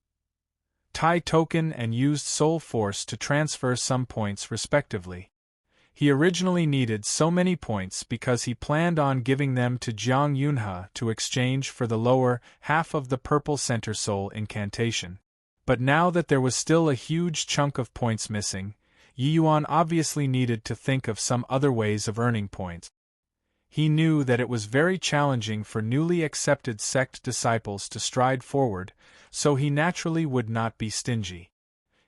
Speaker 1: Tai token and used soul force to transfer some points respectively. He originally needed so many points because he planned on giving them to Jiang Yunhe to exchange for the lower half of the purple center soul incantation. But now that there was still a huge chunk of points missing, Yi Yuan obviously needed to think of some other ways of earning points. He knew that it was very challenging for newly accepted sect disciples to stride forward, so he naturally would not be stingy.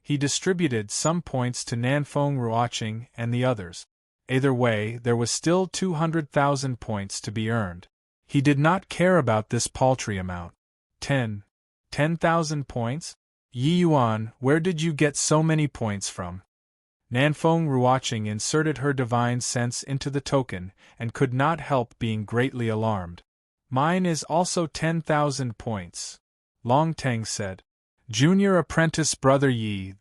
Speaker 1: He distributed some points to Nanfeng Ruoqing and the others. Either way, there was still 200,000 points to be earned. He did not care about this paltry amount. 10,000 points? Yi Yuan, where did you get so many points from? Nanfeng Ruoqing inserted her divine sense into the token, and could not help being greatly alarmed. Mine is also 10,000 points. Long Tang said. Junior apprentice brother Yi,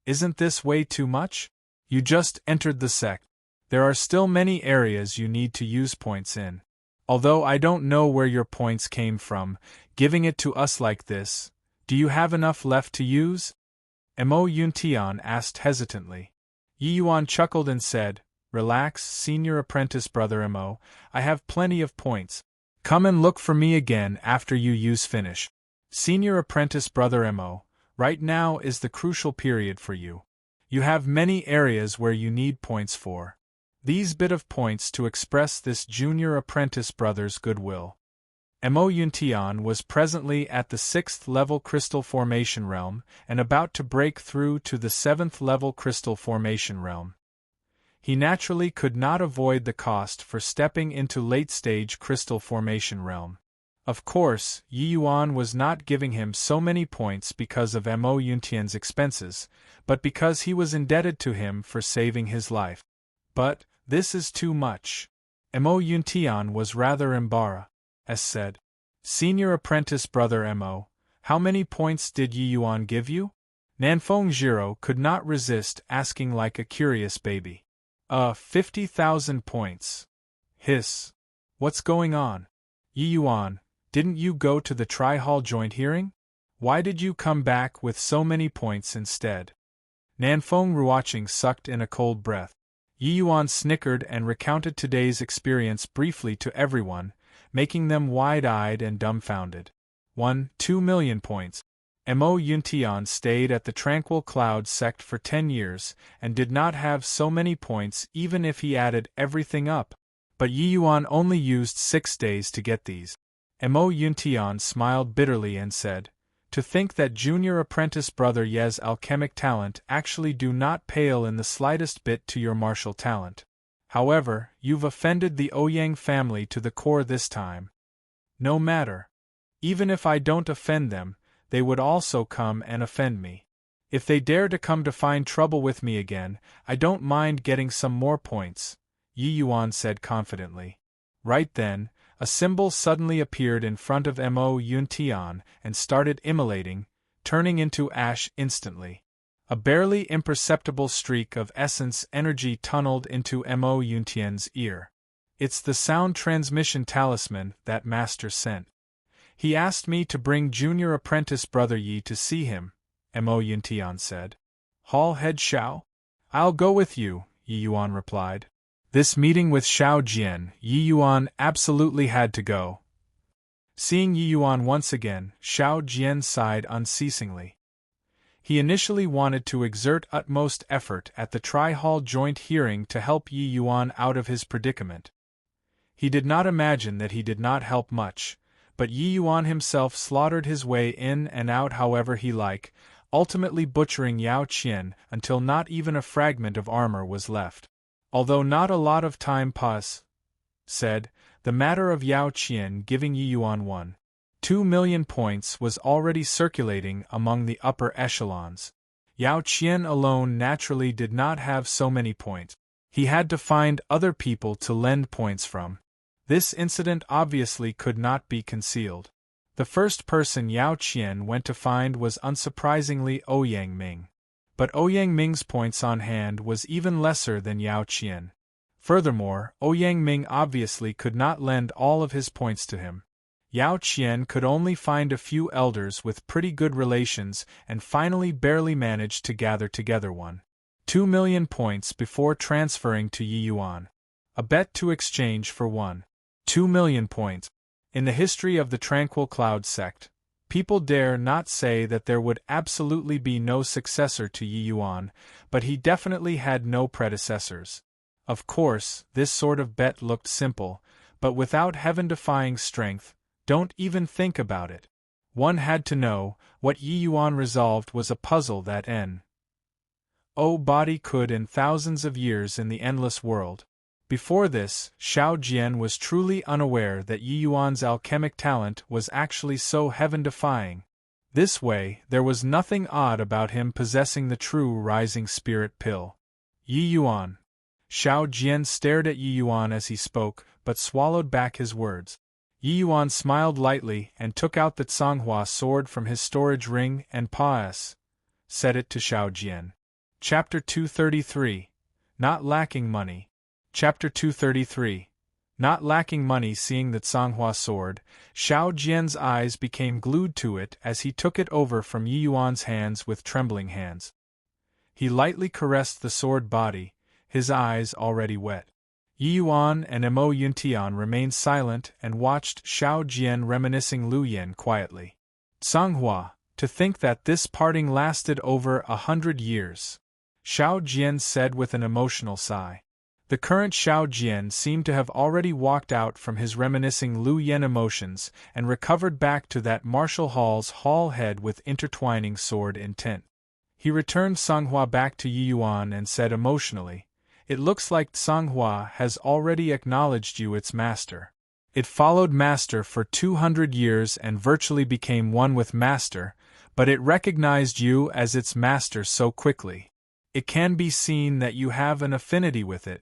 Speaker 1: isn't this way too much? You just entered the sect. There are still many areas you need to use points in. Although I don't know where your points came from, giving it to us like this, do you have enough left to use? Mo Yuntian asked hesitantly. Yi Yuan chuckled and said, Relax, senior apprentice brother Mo, I have plenty of points. Come and look for me again after you use finish. Senior apprentice brother Mo, right now is the crucial period for you. You have many areas where you need points for. These bit of points to express this junior apprentice brother's goodwill. Mo Yuntian was presently at the 6th level crystal formation realm and about to break through to the 7th level crystal formation realm. He naturally could not avoid the cost for stepping into late-stage crystal formation realm. Of course, Yi Yuan was not giving him so many points because of Mo Yuntian's expenses, but because he was indebted to him for saving his life. But this is too much. Mo Yuntian was rather embarrassed. Said, Senior apprentice brother Mo, how many points did Yi Yuan give you? Nanfeng Jiro could not resist asking like a curious baby. 50,000 points. Hiss. What's going on? Yi Yuan, didn't you go to the Tri-Hall joint hearing? Why did you come back with so many points instead? Nanfeng Ruoqing sucked in a cold breath. Yi Yuan snickered and recounted today's experience briefly to everyone, making them wide-eyed and dumbfounded. 2 million points. Mo Yuntian stayed at the Tranquil Cloud sect for 10 years, and did not have so many points even if he added everything up. But Yi Yuan only used 6 days to get these. Mo Yuntian smiled bitterly and said, to think that junior apprentice brother Ye's alchemic talent actually do not pale in the slightest bit to your martial talent. However, you've offended the Ouyang family to the core this time. No matter. Even if I don't offend them, they would also come and offend me. If they dare to come to find trouble with me again, I don't mind getting some more points, Yi Yuan said confidently. Right then, a symbol suddenly appeared in front of Mo Yuntian and started immolating, turning into ash instantly. A barely imperceptible streak of essence energy tunneled into Mo Yuntian's ear. It's the sound transmission talisman that master sent. He asked me to bring junior apprentice brother Yi to see him, Mo Yuntian said. Hall head Xiao? I'll go with you, Yi Yuan replied. This meeting with Xiao Jian, Yi Yuan absolutely had to go. Seeing Yi Yuan once again, Xiao Jian sighed unceasingly. He initially wanted to exert utmost effort at the Tri-Hall joint hearing to help Yi Yuan out of his predicament. He did not imagine that he did not help much, but Yi Yuan himself slaughtered his way in and out however he liked, ultimately butchering Yao Qian until not even a fragment of armor was left. Although not a lot of time said, the matter of Yao Qian giving Yi Yuan 2 million points was already circulating among the upper echelons. Yao Qian alone naturally did not have so many points. He had to find other people to lend points from. This incident obviously could not be concealed. The first person Yao Qian went to find was unsurprisingly Ouyang Ming. But Ouyang Ming's points on hand was even lesser than Yao Qian. Furthermore, Ouyang Ming obviously could not lend all of his points to him. Yao Qian could only find a few elders with pretty good relations and finally barely managed to gather together 2 million points before transferring to Yi Yuan. A bet to exchange for 2 million points. In the history of the Tranquil Cloud sect, people dare not say that there would absolutely be no successor to Yi Yuan, but he definitely had no predecessors. Of course, this sort of bet looked simple, but without heaven-defying strength, don't even think about it. One had to know, what Yi Yuan resolved was a puzzle that body could in thousands of years in the endless world. Before this, Xiao Jian was truly unaware that Yi Yuan's alchemic talent was actually so heaven-defying. This way, there was nothing odd about him possessing the true rising spirit pill. Yi Yuan. Xiao Jian stared at Yi Yuan as he spoke, but swallowed back his words. Yi Yuan smiled lightly and took out the Tsanghua sword from his storage ring and said it to Xiao Jian. Chapter 233. Not lacking money. Chapter 233. Not lacking money. Seeing the Tsanghua sword, Xiao Jian's eyes became glued to it as he took it over from Yi Yuan's hands with trembling hands. He lightly caressed the sword body, his eyes already wet. Yi Yuan and Mo Yuntian remained silent and watched Xiao Jian reminiscing Lu Yen quietly. Tsanghua, to think that this parting lasted over 100 years. Xiao Jian said with an emotional sigh. The current Xiao Jian seemed to have already walked out from his reminiscing Lu Yen emotions and recovered back to that Martial Hall's hall head with intertwining sword intent. He returned Tsanghua back to Yi Yuan and said emotionally, "It looks like Tsanghua has already acknowledged you its master. It followed master for 200 years and virtually became one with master, but it recognized you as its master so quickly. It can be seen that you have an affinity with it."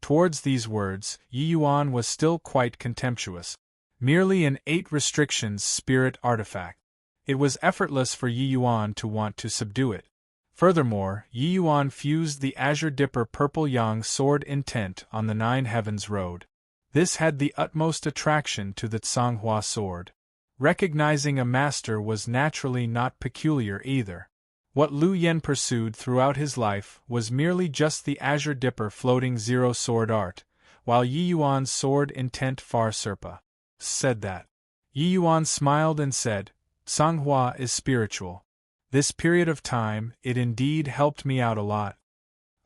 Speaker 1: Towards these words, Yi Yuan was still quite contemptuous. Merely an 8 restrictions spirit artifact. It was effortless for Yi Yuan to want to subdue it. Furthermore, Yi Yuan fused the Azure Dipper Purple Yang sword intent on the Nine Heavens Road. This had the utmost attraction to the Tsanghua sword. Recognizing a master was naturally not peculiar either. What Lu Yen pursued throughout his life was merely just the Azure Dipper floating zero sword art, while Yi Yuan's sword intent far surpa said that. Yi Yuan smiled and said, Tsanghua is spiritual. This period of time, it indeed helped me out a lot.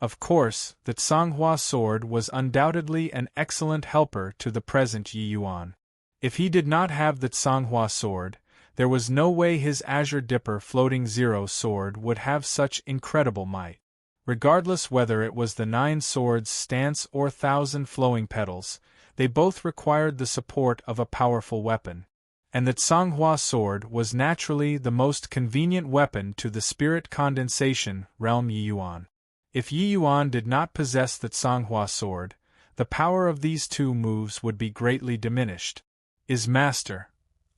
Speaker 1: Of course, the Tsanghua sword was undoubtedly an excellent helper to the present Yi Yuan. If he did not have the Tsanghua sword, there was no way his Azure Dipper floating zero sword would have such incredible might. Regardless whether it was the 9 swords stance or 1,000 flowing petals, they both required the support of a powerful weapon. And the Tsanghua sword was naturally the most convenient weapon to the spirit condensation realm Yi Yuan. If Yi Yuan did not possess the Tsanghua sword, the power of these 2 moves would be greatly diminished. Is Master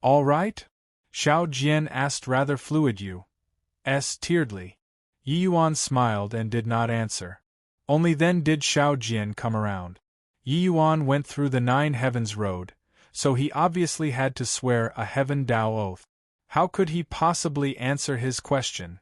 Speaker 1: all right? Xiao Jian asked rather fluid-tearedly. Yi Yuan smiled and did not answer. Only then did Xiao Jian come around. Yi Yuan went through the 9 Heavens Road, so he obviously had to swear a Heaven Dao oath. How could he possibly answer his question?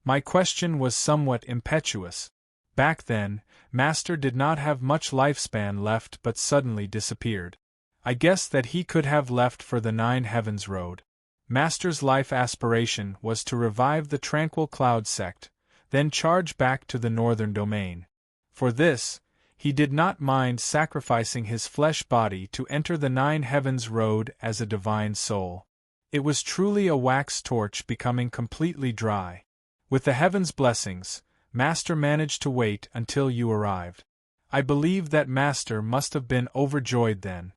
Speaker 1: My question was somewhat impetuous. Back then, Master did not have much lifespan left but suddenly disappeared. I guess that he could have left for the 9 Heavens Road. Master's life aspiration was to revive the Tranquil Cloud sect, then charge back to the northern domain. For this, he did not mind sacrificing his flesh body to enter the 9 Heavens Road as a divine soul. It was truly a wax torch becoming completely dry. With the heavens' blessings, Master managed to wait until you arrived. I believe that Master must have been overjoyed then.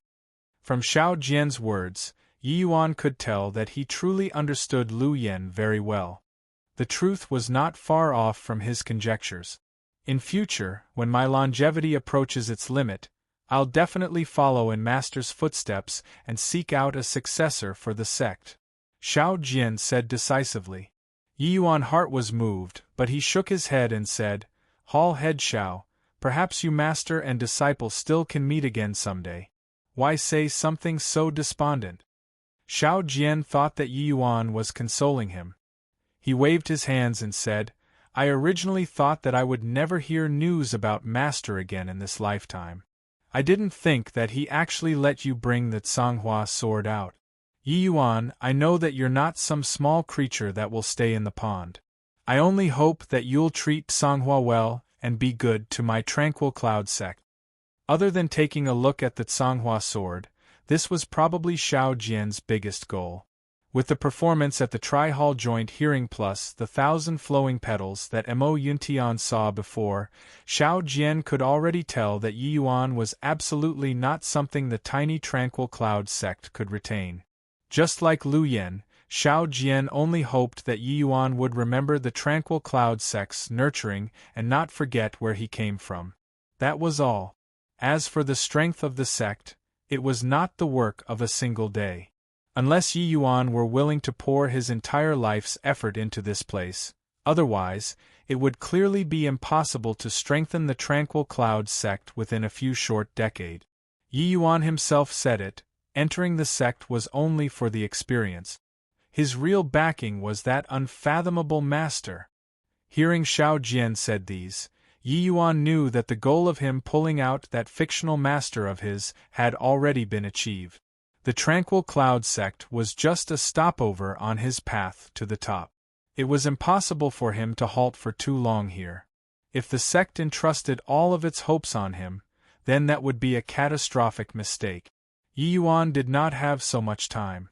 Speaker 1: From Xiao Jian's words, Yi Yuan could tell that he truly understood Lu Yen very well. The truth was not far off from his conjectures. In future, when my longevity approaches its limit, I'll definitely follow in Master's footsteps and seek out a successor for the sect, Xiao Jian said decisively. Yi Yuan's heart was moved, but he shook his head and said, Hall head Xiao, perhaps you master and disciple still can meet again someday. Why say something so despondent? Xiao Jian thought that Yi Yuan was consoling him. He waved his hands and said, I originally thought that I would never hear news about Master again in this lifetime. I didn't think that he actually let you bring the Tsanghua sword out. Yi Yuan, I know that you're not some small creature that will stay in the pond. I only hope that you'll treat Tsanghua well and be good to my Tranquil Cloud sect. Other than taking a look at the Tsanghua sword, this was probably Xiao Jian's biggest goal. With the performance at the Tri-Hall Joint Hearing plus the 1,000 flowing petals that Mo Yuntian saw before, Xiao Jian could already tell that Yi Yuan was absolutely not something the tiny Tranquil Cloud sect could retain. Just like Lu Yen, Xiao Jian only hoped that Yi Yuan would remember the Tranquil Cloud sect's nurturing and not forget where he came from. That was all. As for the strength of the sect, it was not the work of a single day. Unless Yi Yuan were willing to pour his entire life's effort into this place, otherwise, it would clearly be impossible to strengthen the Tranquil Cloud sect within a few short decades. Yi Yuan himself said it, entering the sect was only for the experience. His real backing was that unfathomable master. Hearing Xiao Jian said these, Yi Yuan knew that the goal of him pulling out that fictional master of his had already been achieved. The Tranquil Cloud sect was just a stopover on his path to the top. It was impossible for him to halt for too long here. If the sect entrusted all of its hopes on him, then that would be a catastrophic mistake. Yi Yuan did not have so much time.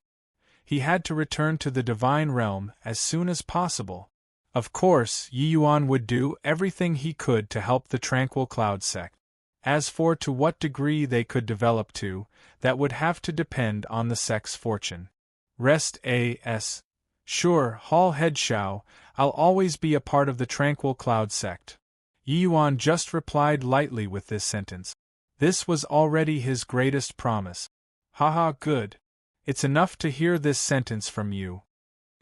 Speaker 1: He had to return to the divine realm as soon as possible. Of course, Yi Yuan would do everything he could to help the Tranquil Cloud sect. As for to what degree they could develop to, that would have to depend on the sect's fortune. Rest A.S. Sure, Hall head Xiao, I'll always be a part of the Tranquil Cloud sect. Yi Yuan just replied lightly with this sentence. This was already his greatest promise. Haha, good. It's enough to hear this sentence from you.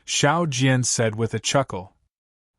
Speaker 1: Xiao Jian said with a chuckle.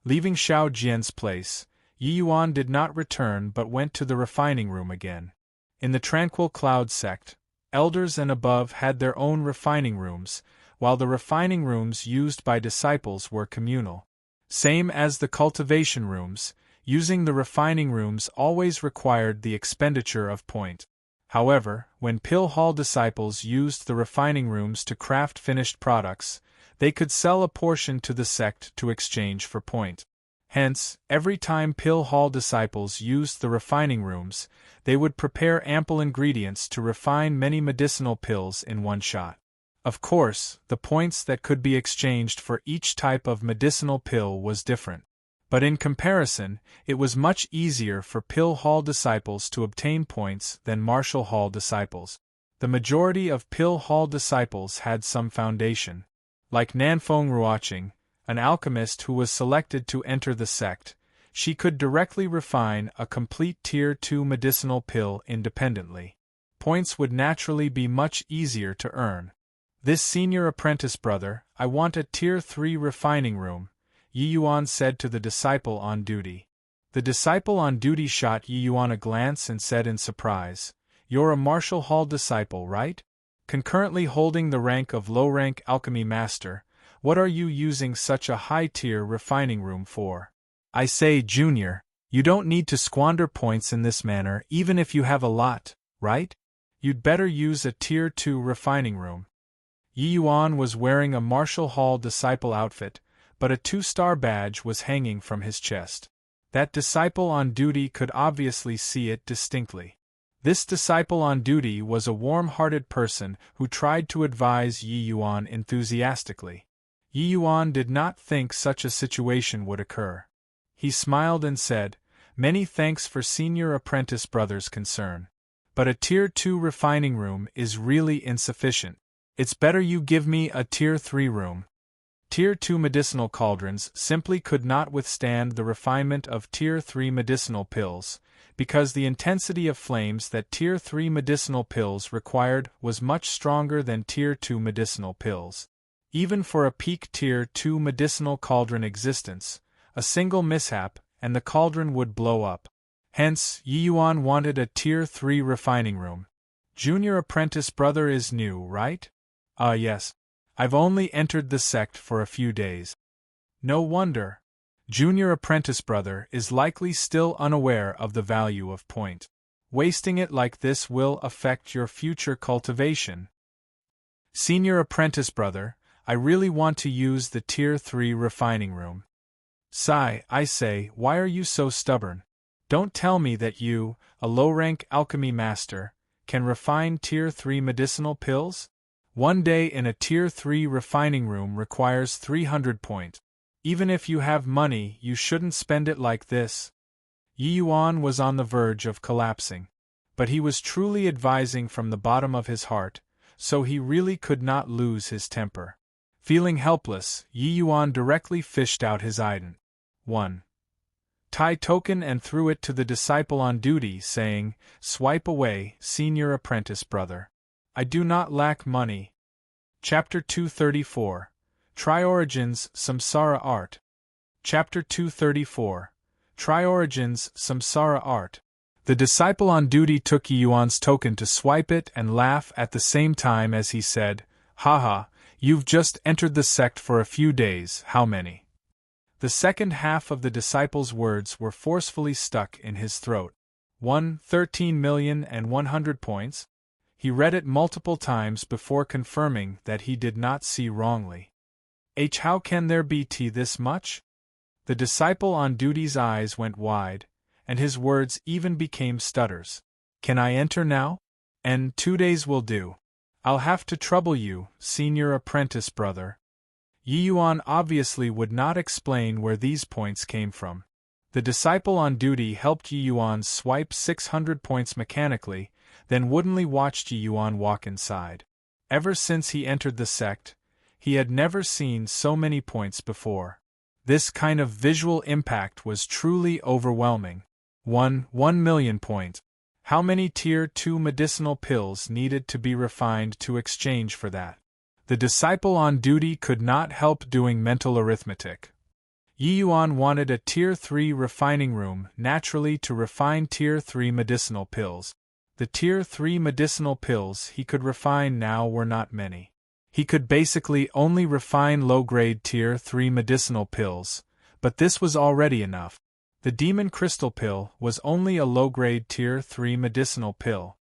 Speaker 1: Leaving Xiao Jian's place, Yi Yuan did not return but went to the refining room again. In the tranquil cloud sect, elders and above had their own refining rooms, while the refining rooms used by disciples were communal. Same as the cultivation rooms, using the refining rooms always required the expenditure of point. However, when pill hall disciples used the refining rooms to craft finished products, they could sell a portion to the sect to exchange for point. Hence, every time pill hall disciples used the refining rooms, they would prepare ample ingredients to refine many medicinal pills in one shot. Of course, the points that could be exchanged for each type of medicinal pill was different. But in comparison, it was much easier for pill hall disciples to obtain points than martial hall disciples. The majority of pill hall disciples had some foundation. Like Nanfeng Ruoqing, an alchemist who was selected to enter the sect, she could directly refine a complete Tier 2 medicinal pill independently. Points would naturally be much easier to earn. This senior apprentice brother, I want a Tier 3 refining room, Yi Yuan said to the disciple on duty. The disciple on duty shot Yi Yuan a glance and said in surprise, "You're a martial hall disciple, right? Concurrently holding the rank of low-rank alchemy master, what are you using such a high-tier refining room for?" I say, Junior, you don't need to squander points in this manner even if you have a lot, right? You'd better use a Tier 2 refining room. Yi Yuan was wearing a martial hall disciple outfit, but a 2-star badge was hanging from his chest. That disciple on duty could obviously see it distinctly. This disciple on duty was a warm-hearted person who tried to advise Yi Yuan enthusiastically. Yi Yuan did not think such a situation would occur. He smiled and said, "Many thanks for senior apprentice brother's concern. But a Tier 2 refining room is really insufficient. It's better you give me a Tier 3 room." Tier 2 medicinal cauldrons simply could not withstand the refinement of Tier 3 medicinal pills, because the intensity of flames that Tier 3 medicinal pills required was much stronger than Tier 2 medicinal pills. Even for a peak Tier 2 medicinal cauldron existence, a single mishap and the cauldron would blow up. Hence, Yi Yuan wanted a Tier 3 refining room. Junior apprentice brother is new, right? Yes. I've only entered the sect for a few days. No wonder. Junior apprentice brother is likely still unaware of the value of point. Wasting it like this will affect your future cultivation. Senior apprentice brother, I really want to use the Tier 3 refining room. Sigh, I say, why are you so stubborn? Don't tell me that you, a low-rank alchemy master, can refine Tier 3 medicinal pills? One day in a Tier 3 refining room requires 300 point. Even if you have money, you shouldn't spend it like this. Yi Yuan was on the verge of collapsing. But he was truly advising from the bottom of his heart, so he really could not lose his temper. Feeling helpless, Yi Yuan directly fished out his item. 1. Tai token and threw it to the disciple on duty, saying, "Swipe away, senior apprentice brother. I do not lack money." Chapter 234. Tri-Origins Samsara Art. Chapter 234. Tri-Origins Samsara Art. The disciple on duty took Yi Yuan's token to swipe it and laugh at the same time as he said, "Haha, you've just entered the sect for a few days, how many?" The second half of the disciple's words were forcefully stuck in his throat. 13,100,000 points? He read it multiple times before confirming that he did not see wrongly. How can there be this much? The disciple on duty's eyes went wide, and his words even became stutters. "Can I enter now? And 2 days will do. I'll have to trouble you, senior apprentice brother." Yi Yuan obviously would not explain where these points came from. The disciple on duty helped Yi Yuan swipe 600 points mechanically, then woodenly watched Yi Yuan walk inside. Ever since he entered the sect, he had never seen so many points before. This kind of visual impact was truly overwhelming. 1,000,000 points. How many Tier 2 medicinal pills needed to be refined to exchange for that? The disciple on duty could not help doing mental arithmetic. Yi Yuan wanted a Tier 3 refining room naturally to refine Tier 3 medicinal pills. The Tier 3 medicinal pills he could refine now were not many. He could basically only refine low-grade Tier 3 medicinal pills, but this was already enough. The Demon Crystal Pill was only a low-grade Tier 3 medicinal pill.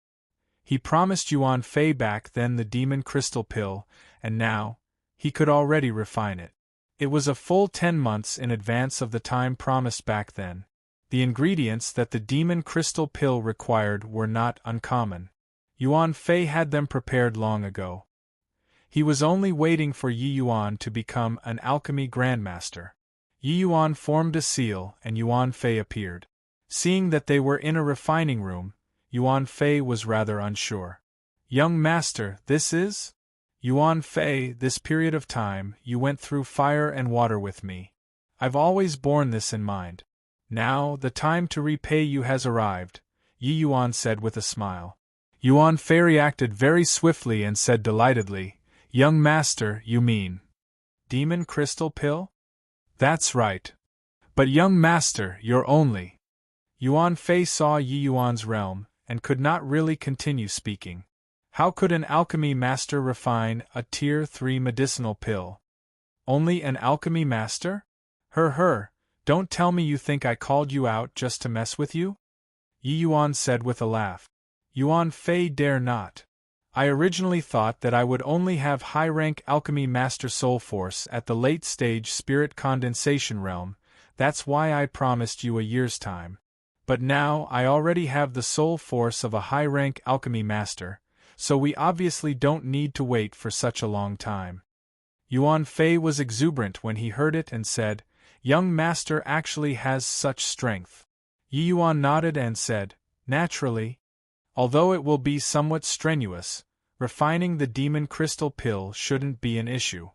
Speaker 1: He promised Yuan Fei back then the Demon Crystal Pill, and now, he could already refine it. It was a full 10 months in advance of the time promised back then. The ingredients that the Demon Crystal Pill required were not uncommon. Yuan Fei had them prepared long ago. He was only waiting for Yi Yuan to become an alchemy grandmaster. Yi Yuan formed a seal and Yuan Fei appeared. Seeing that they were in a refining room, Yuan Fei was rather unsure. "Young master, this is?" "Yuan Fei, this period of time, you went through fire and water with me. I've always borne this in mind. Now, the time to repay you has arrived," Yi Yuan said with a smile. Yuan Fei reacted very swiftly and said delightedly, "Young master, you mean Demon Crystal Pill?" "That's right. But young master, you're only..." Yuan Fei saw Yi Yuan's realm, and could not really continue speaking. How could an alchemy master refine a Tier 3 medicinal pill? Only an alchemy master? Don't tell me you think I called you out just to mess with you?" Yi Yuan said with a laugh. Yuan Fei dare not. "I originally thought that I would only have high-rank alchemy master soul force at the late-stage spirit condensation realm, that's why I promised you a year's time. But now I already have the soul force of a high-rank alchemy master, so we obviously don't need to wait for such a long time." Yuan Fei was exuberant when he heard it and said, "Young master actually has such strength." Yi Yuan nodded and said, "Naturally. Although it will be somewhat strenuous, refining the Demon Crystal Pill shouldn't be an issue."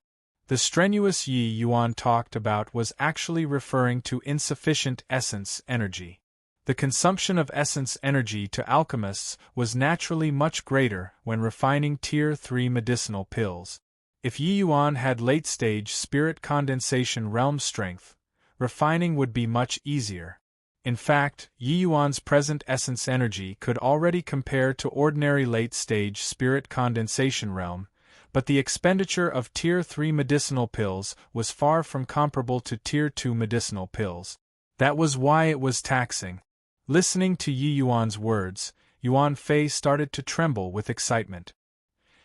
Speaker 1: The strenuous Yi Yuan talked about was actually referring to insufficient essence energy. The consumption of essence energy to alchemists was naturally much greater when refining Tier 3 medicinal pills. If Yi Yuan had late-stage spirit condensation realm strength, refining would be much easier. In fact, Yi Yuan's present essence energy could already compare to ordinary late-stage spirit condensation realm, but the expenditure of Tier 3 medicinal pills was far from comparable to Tier 2 medicinal pills. That was why it was taxing. Listening to Yi Yuan's words, Yuan Fei started to tremble with excitement.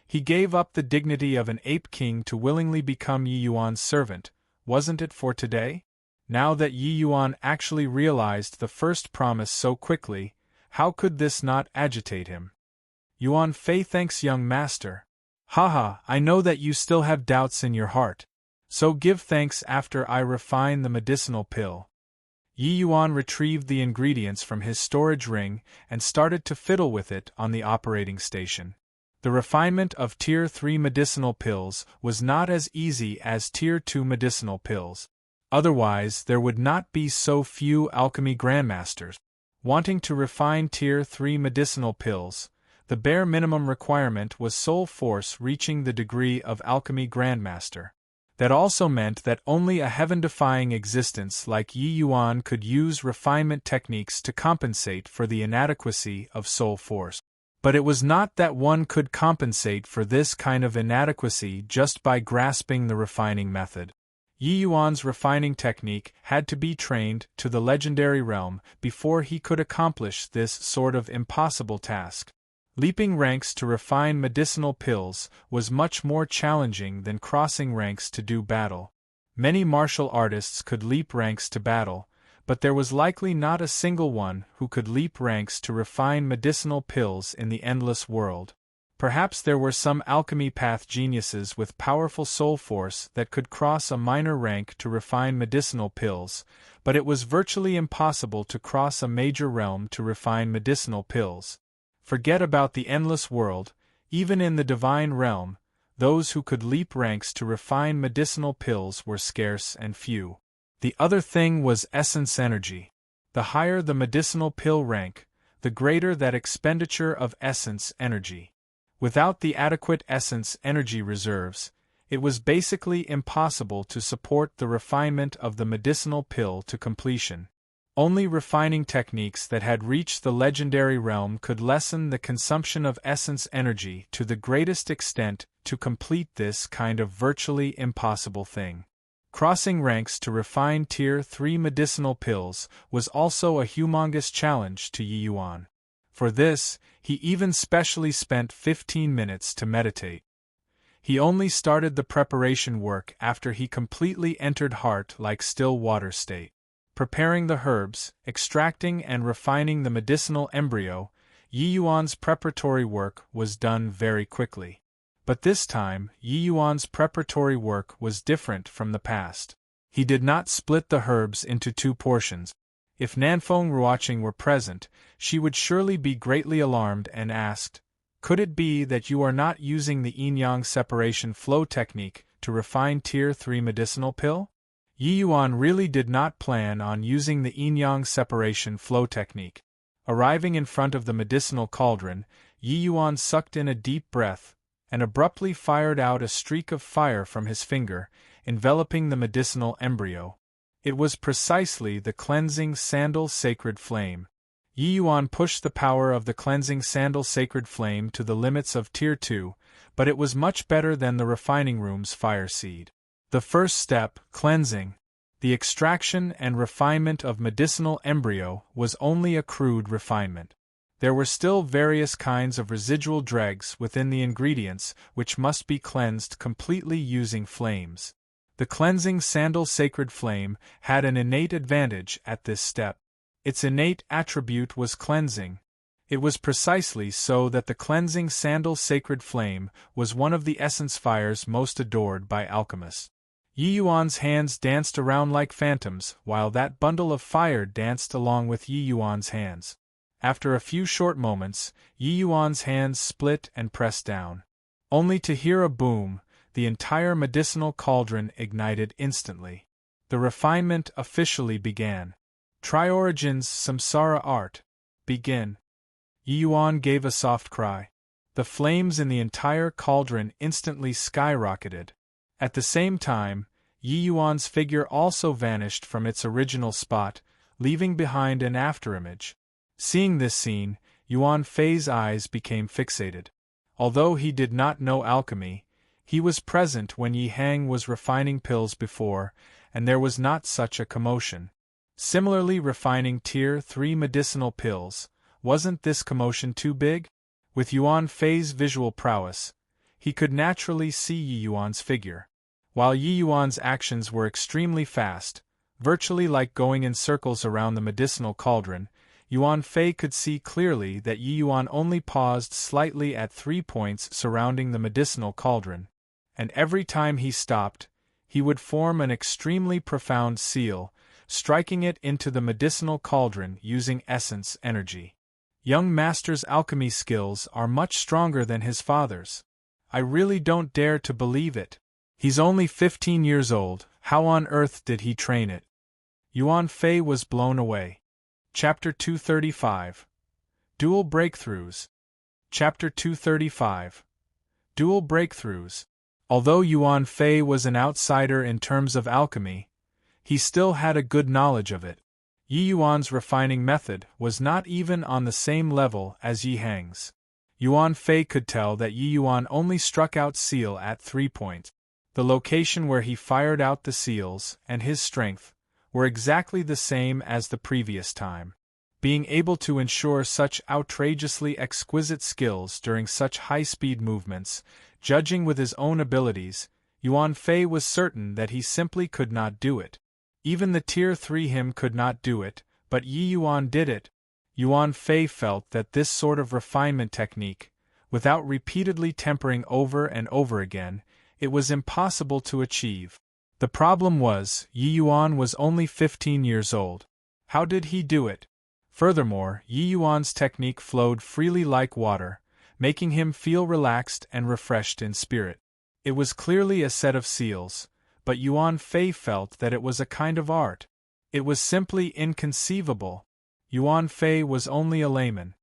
Speaker 1: He gave up the dignity of an ape king to willingly become Yi Yuan's servant, wasn't it for today? Now that Yi Yuan actually realized the first promise so quickly, how could this not agitate him? Yuan Fei thanks young master. Haha, I know that you still have doubts in your heart. So give thanks after I refine the medicinal pill. Yi Yuan retrieved the ingredients from his storage ring and started to fiddle with it on the operating station. The refinement of Tier 3 medicinal pills was not as easy as Tier 2 medicinal pills. Otherwise, there would not be so few alchemy grandmasters. Wanting to refine Tier 3 medicinal pills, the bare minimum requirement was soul force reaching the degree of alchemy grandmaster. That also meant that only a heaven-defying existence like Yi Yuan could use refinement techniques to compensate for the inadequacy of soul force. But it was not that one could compensate for this kind of inadequacy just by grasping the refining method. Yi Yuan's refining technique had to be trained to the legendary realm before he could accomplish this sort of impossible task. Leaping ranks to refine medicinal pills was much more challenging than crossing ranks to do battle. Many martial artists could leap ranks to battle, but there was likely not a single one who could leap ranks to refine medicinal pills in the endless world. Perhaps there were some alchemy path geniuses with powerful soul force that could cross a minor rank to refine medicinal pills, but it was virtually impossible to cross a major realm to refine medicinal pills. Forget about the endless world, even in the divine realm, those who could leap ranks to refine medicinal pills were scarce and few. The other thing was essence energy. The higher the medicinal pill rank, the greater that expenditure of essence energy. Without the adequate essence energy reserves, it was basically impossible to support the refinement of the medicinal pill to completion. Only refining techniques that had reached the legendary realm could lessen the consumption of essence energy to the greatest extent to complete this kind of virtually impossible thing. Crossing ranks to refine Tier 3 medicinal pills was also a humongous challenge to Yi Yuan. For this, he even specially spent 15 minutes to meditate. He only started the preparation work after he completely entered heart-like still water state. Preparing the herbs, extracting and refining the medicinal embryo, Yi Yuan's preparatory work was done very quickly. But this time, Yi Yuan's preparatory work was different from the past. He did not split the herbs into two portions. If Nanfeng Ruoqing were present, she would surely be greatly alarmed and asked, "Could it be that you are not using the yin-yang separation flow technique to refine Tier 3 medicinal pill?" Yi Yuan really did not plan on using the yin-yang separation flow technique. Arriving in front of the medicinal cauldron, Yi Yuan sucked in a deep breath, and abruptly fired out a streak of fire from his finger, enveloping the medicinal embryo. It was precisely the cleansing sandal sacred flame. Yi Yuan pushed the power of the cleansing sandal sacred flame to the limits of Tier 2, but it was much better than the refining room's fire seed. The first step, cleansing, the extraction and refinement of medicinal embryo, was only a crude refinement. There were still various kinds of residual dregs within the ingredients which must be cleansed completely using flames. The cleansing sandal sacred flame had an innate advantage at this step. Its innate attribute was cleansing. It was precisely so that the cleansing sandal sacred flame was one of the essence fires most adored by alchemists. Yi Yuan's hands danced around like phantoms while that bundle of fire danced along with Yi Yuan's hands. After a few short moments, Yi Yuan's hands split and pressed down. Only to hear a boom, the entire medicinal cauldron ignited instantly. The refinement officially began. Triorigin's samsara art. Begin. Yi Yuan gave a soft cry. The flames in the entire cauldron instantly skyrocketed. At the same time, Yi Yuan's figure also vanished from its original spot, leaving behind an afterimage. Seeing this scene, Yuan Fei's eyes became fixated. Although he did not know alchemy, he was present when Yi Hang was refining pills before, and there was not such a commotion. Similarly, refining Tier 3 medicinal pills, wasn't this commotion too big? With Yuan Fei's visual prowess, he could naturally see Yi Yuan's figure. While Yi Yuan's actions were extremely fast, virtually like going in circles around the medicinal cauldron, Yuan Fei could see clearly that Yi Yuan only paused slightly at 3 points surrounding the medicinal cauldron, and every time he stopped, he would form an extremely profound seal, striking it into the medicinal cauldron using essence energy. Young master's alchemy skills are much stronger than his father's. I really don't dare to believe it. He's only 15 years old, how on earth did he train it? Yuan Fei was blown away. Chapter 235. Dual Breakthroughs. Chapter 235. Dual Breakthroughs. Although Yuan Fei was an outsider in terms of alchemy, he still had a good knowledge of it. Yi Yuan's refining method was not even on the same level as Yi Hang's. Yuan Fei could tell that Yi Yuan only struck out seal at 3 points. The location where he fired out the seals, and his strength, were exactly the same as the previous time. Being able to ensure such outrageously exquisite skills during such high-speed movements, judging with his own abilities, Yuan Fei was certain that he simply could not do it. Even the Tier 3 him could not do it, but Yi Yuan did it. Yuan Fei felt that this sort of refinement technique, without repeatedly tempering over and over again, it was impossible to achieve. The problem was, Yi Yuan was only 15 years old. How did he do it? Furthermore, Yi Yuan's technique flowed freely like water, making him feel relaxed and refreshed in spirit. It was clearly a set of seals, but Yuan Fei felt that it was a kind of art. It was simply inconceivable. Yuan Fei was only a layman.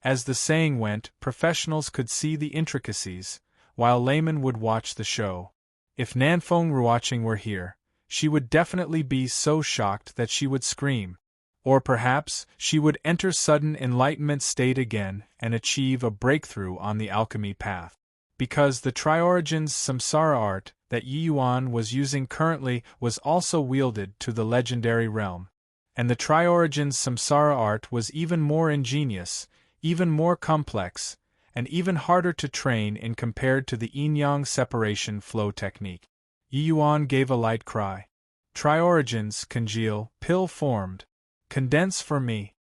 Speaker 1: As the saying went, professionals could see the intricacies, while laymen would watch the show. If Nanfeng Ruoqing were here, she would definitely be so shocked that she would scream. Or perhaps, she would enter sudden enlightenment state again and achieve a breakthrough on the alchemy path. Because the Triorigin's samsara art that Yi Yuan was using currently was also wielded to the legendary realm. And the Triorigin's samsara art was even more ingenious, even more complex, and even harder to train in compared to the yin-yang separation flow technique. Yi Yuan gave a light cry. Triorigin's congeal, pill formed. Condense for me.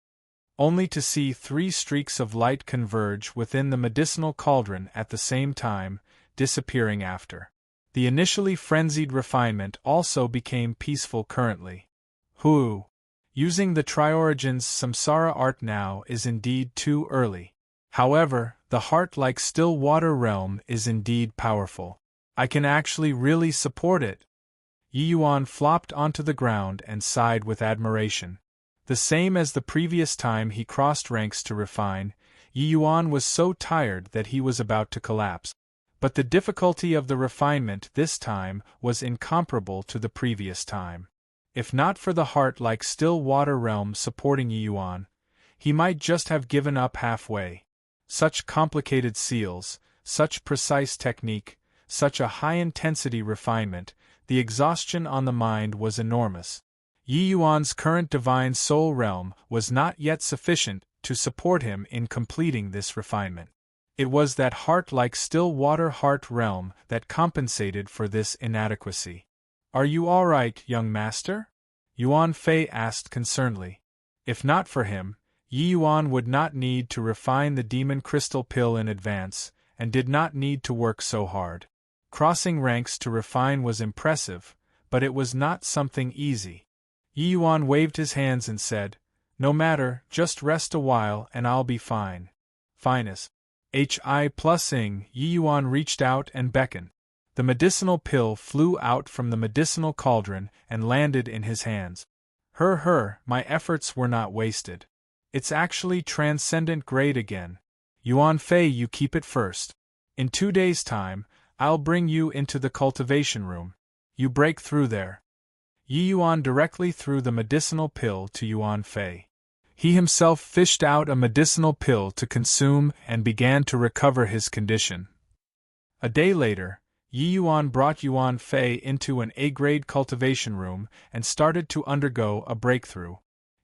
Speaker 1: Only to see 3 streaks of light converge within the medicinal cauldron at the same time, disappearing after. The initially frenzied refinement also became peaceful currently. Whoo! Using the Triorigin's samsara art now is indeed too early. However, the heart-like still water realm is indeed powerful. I can actually really support it. Yi Yuan flopped onto the ground and sighed with admiration. The same as the previous time he crossed ranks to refine, Yi Yuan was so tired that he was about to collapse. But the difficulty of the refinement this time was incomparable to the previous time. If not for the heart-like still water realm supporting Yi Yuan, he might just have given up halfway. Such complicated seals, such precise technique, such a high-intensity refinement, the exhaustion on the mind was enormous. Yi Yuan's current divine soul realm was not yet sufficient to support him in completing this refinement. It was that heart-like still water heart realm that compensated for this inadequacy. Are you all right, young master? Yuan Fei asked concernedly. If not for him, Yi Yuan would not need to refine the demon crystal pill in advance, and did not need to work so hard. Crossing ranks to refine was impressive, but it was not something easy. Yi Yuan waved his hands and said, "No matter, just rest a while and I'll be fine." Finest. Hi+ing, Yi Yuan reached out and beckoned. The medicinal pill flew out from the medicinal cauldron and landed in his hands. My efforts were not wasted. It's actually transcendent grade again. Yuan Fei, you keep it first. In 2 days' time, I'll bring you into the cultivation room. You break through there. Yi Yuan directly threw the medicinal pill to Yuan Fei. He himself fished out a medicinal pill to consume and began to recover his condition. A day later, Yi Yuan brought Yuan Fei into an A-grade cultivation room and started to undergo a breakthrough.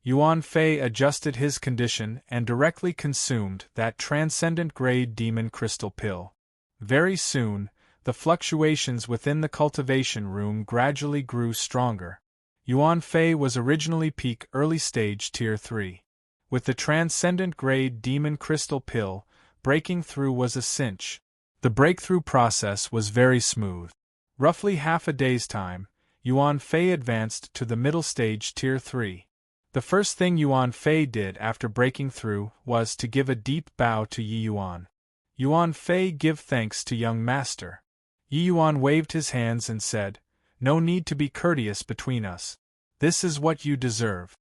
Speaker 1: Yuan Fei adjusted his condition and directly consumed that transcendent grade demon crystal pill. Very soon, the fluctuations within the cultivation room gradually grew stronger. Yuan Fei was originally peak early stage tier 3. With the transcendent grade demon crystal pill, breaking through was a cinch. The breakthrough process was very smooth. Roughly half a day's time, Yuan Fei advanced to the middle stage tier 3. The first thing Yuan Fei did after breaking through was to give a deep bow to Yi Yuan. Yuan Fei, give thanks to young master. Yi Yuan waved his hands and said, "No need to be courteous between us. This is what you deserve."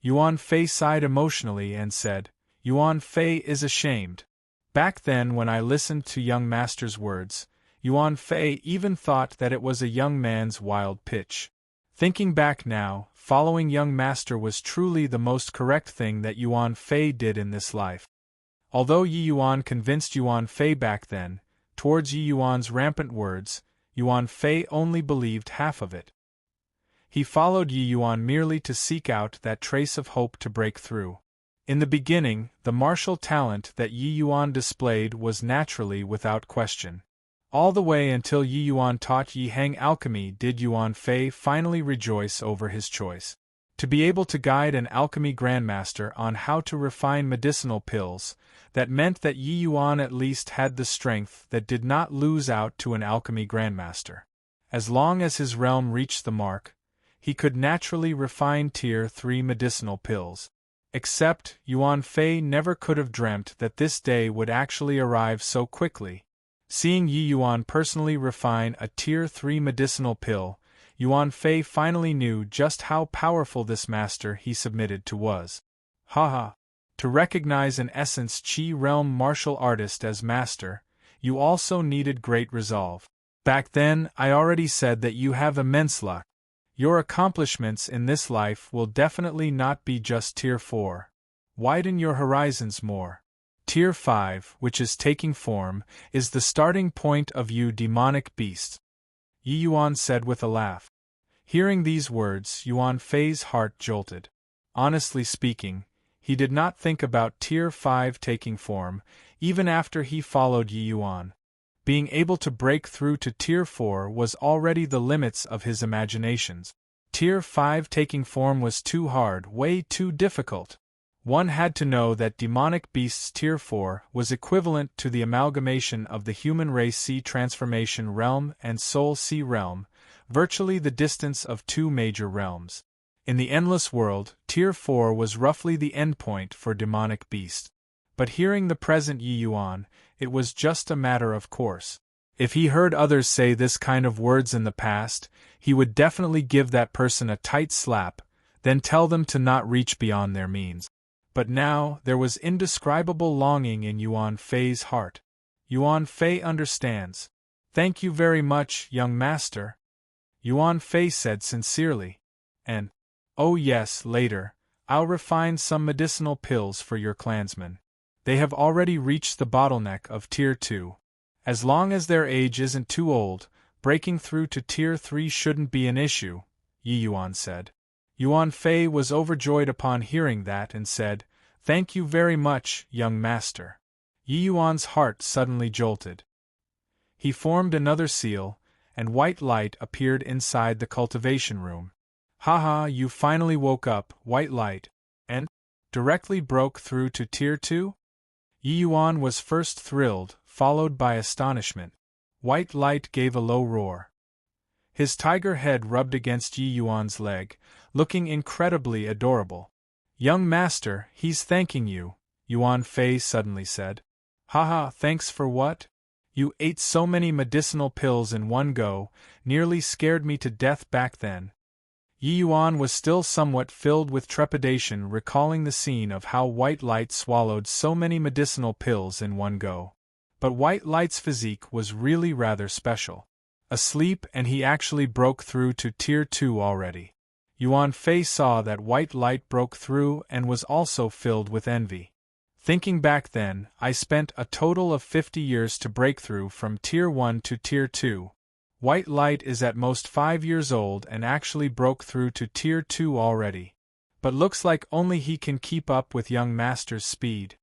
Speaker 1: Yuan Fei sighed emotionally and said, "Yuan Fei is ashamed. Back then when I listened to young master's words, Yuan Fei even thought that it was a young man's wild pitch. Thinking back now, following young master was truly the most correct thing that Yuan Fei did in this life." Although Yi Yuan convinced Yuan Fei back then, towards Yi Yuan's rampant words, Yuan Fei only believed half of it. He followed Yi Yuan merely to seek out that trace of hope to break through. In the beginning, the martial talent that Yi Yuan displayed was naturally without question. All the way until Yi Yuan taught Yi Heng alchemy did Yuan Fei finally rejoice over his choice. To be able to guide an alchemy grandmaster on how to refine medicinal pills, that meant that Yi Yuan at least had the strength that did not lose out to an alchemy grandmaster. As long as his realm reached the mark, he could naturally refine tier 3 medicinal pills. Except, Yuan Fei never could have dreamt that this day would actually arrive so quickly. Seeing Yi Yuan personally refine a tier 3 medicinal pill, Yuan Fei finally knew just how powerful this master he submitted to was. Haha. To recognize an essence Qi realm martial artist as master, you also needed great resolve. Back then, I already said that you have immense luck. Your accomplishments in this life will definitely not be just Tier 4. Widen your horizons more. Tier 5, which is taking form, is the starting point of you demonic beasts, Yi Yuan said with a laugh. Hearing these words, Yuan Fei's heart jolted. Honestly speaking, he did not think about Tier 5 taking form, even after he followed Yi Yuan. Being able to break through to Tier 4 was already the limits of his imaginations. Tier 5 taking form was too hard, way too difficult. One had to know that demonic beasts Tier 4 was equivalent to the amalgamation of the human race C transformation realm and soul C realm, virtually the distance of two major realms. In the endless world, Tier 4 was roughly the endpoint for demonic beasts. But hearing the present Yi Yuan, it was just a matter of course. If he heard others say this kind of words in the past, he would definitely give that person a tight slap, then tell them to not reach beyond their means. But now, there was indescribable longing in Yuan Fei's heart. Yuan Fei understands. Thank you very much, young master, Yuan Fei said sincerely. And, oh yes, later, I'll refine some medicinal pills for your clansmen. They have already reached the bottleneck of Tier 2. As long as their age isn't too old, breaking through to Tier 3 shouldn't be an issue, Yi Yuan said. Yuan Fei was overjoyed upon hearing that and said, Thank you very much, young master. Yi Yuan's heart suddenly jolted. He formed another seal, and white light appeared inside the cultivation room. Haha, you finally woke up, white light, and directly broke through to Tier 2? Yi Yuan was first thrilled, followed by astonishment. White light gave a low roar. His tiger head rubbed against Yi Yuan's leg, looking incredibly adorable. Young master, he's thanking you, Yuan Fei suddenly said. Haha, thanks for what? You ate so many medicinal pills in one go, nearly scared me to death back then. Yi Yuan was still somewhat filled with trepidation recalling the scene of how White Light swallowed so many medicinal pills in one go. But White Light's physique was really rather special. Asleep, and he actually broke through to Tier 2 already. Yuan Fei saw that White Light broke through and was also filled with envy. Thinking back then, I spent a total of 50 years to break through from Tier 1 to Tier 2. White Light is at most 5 years old and actually broke through to Tier 2 already. But looks like only he can keep up with young master's speed.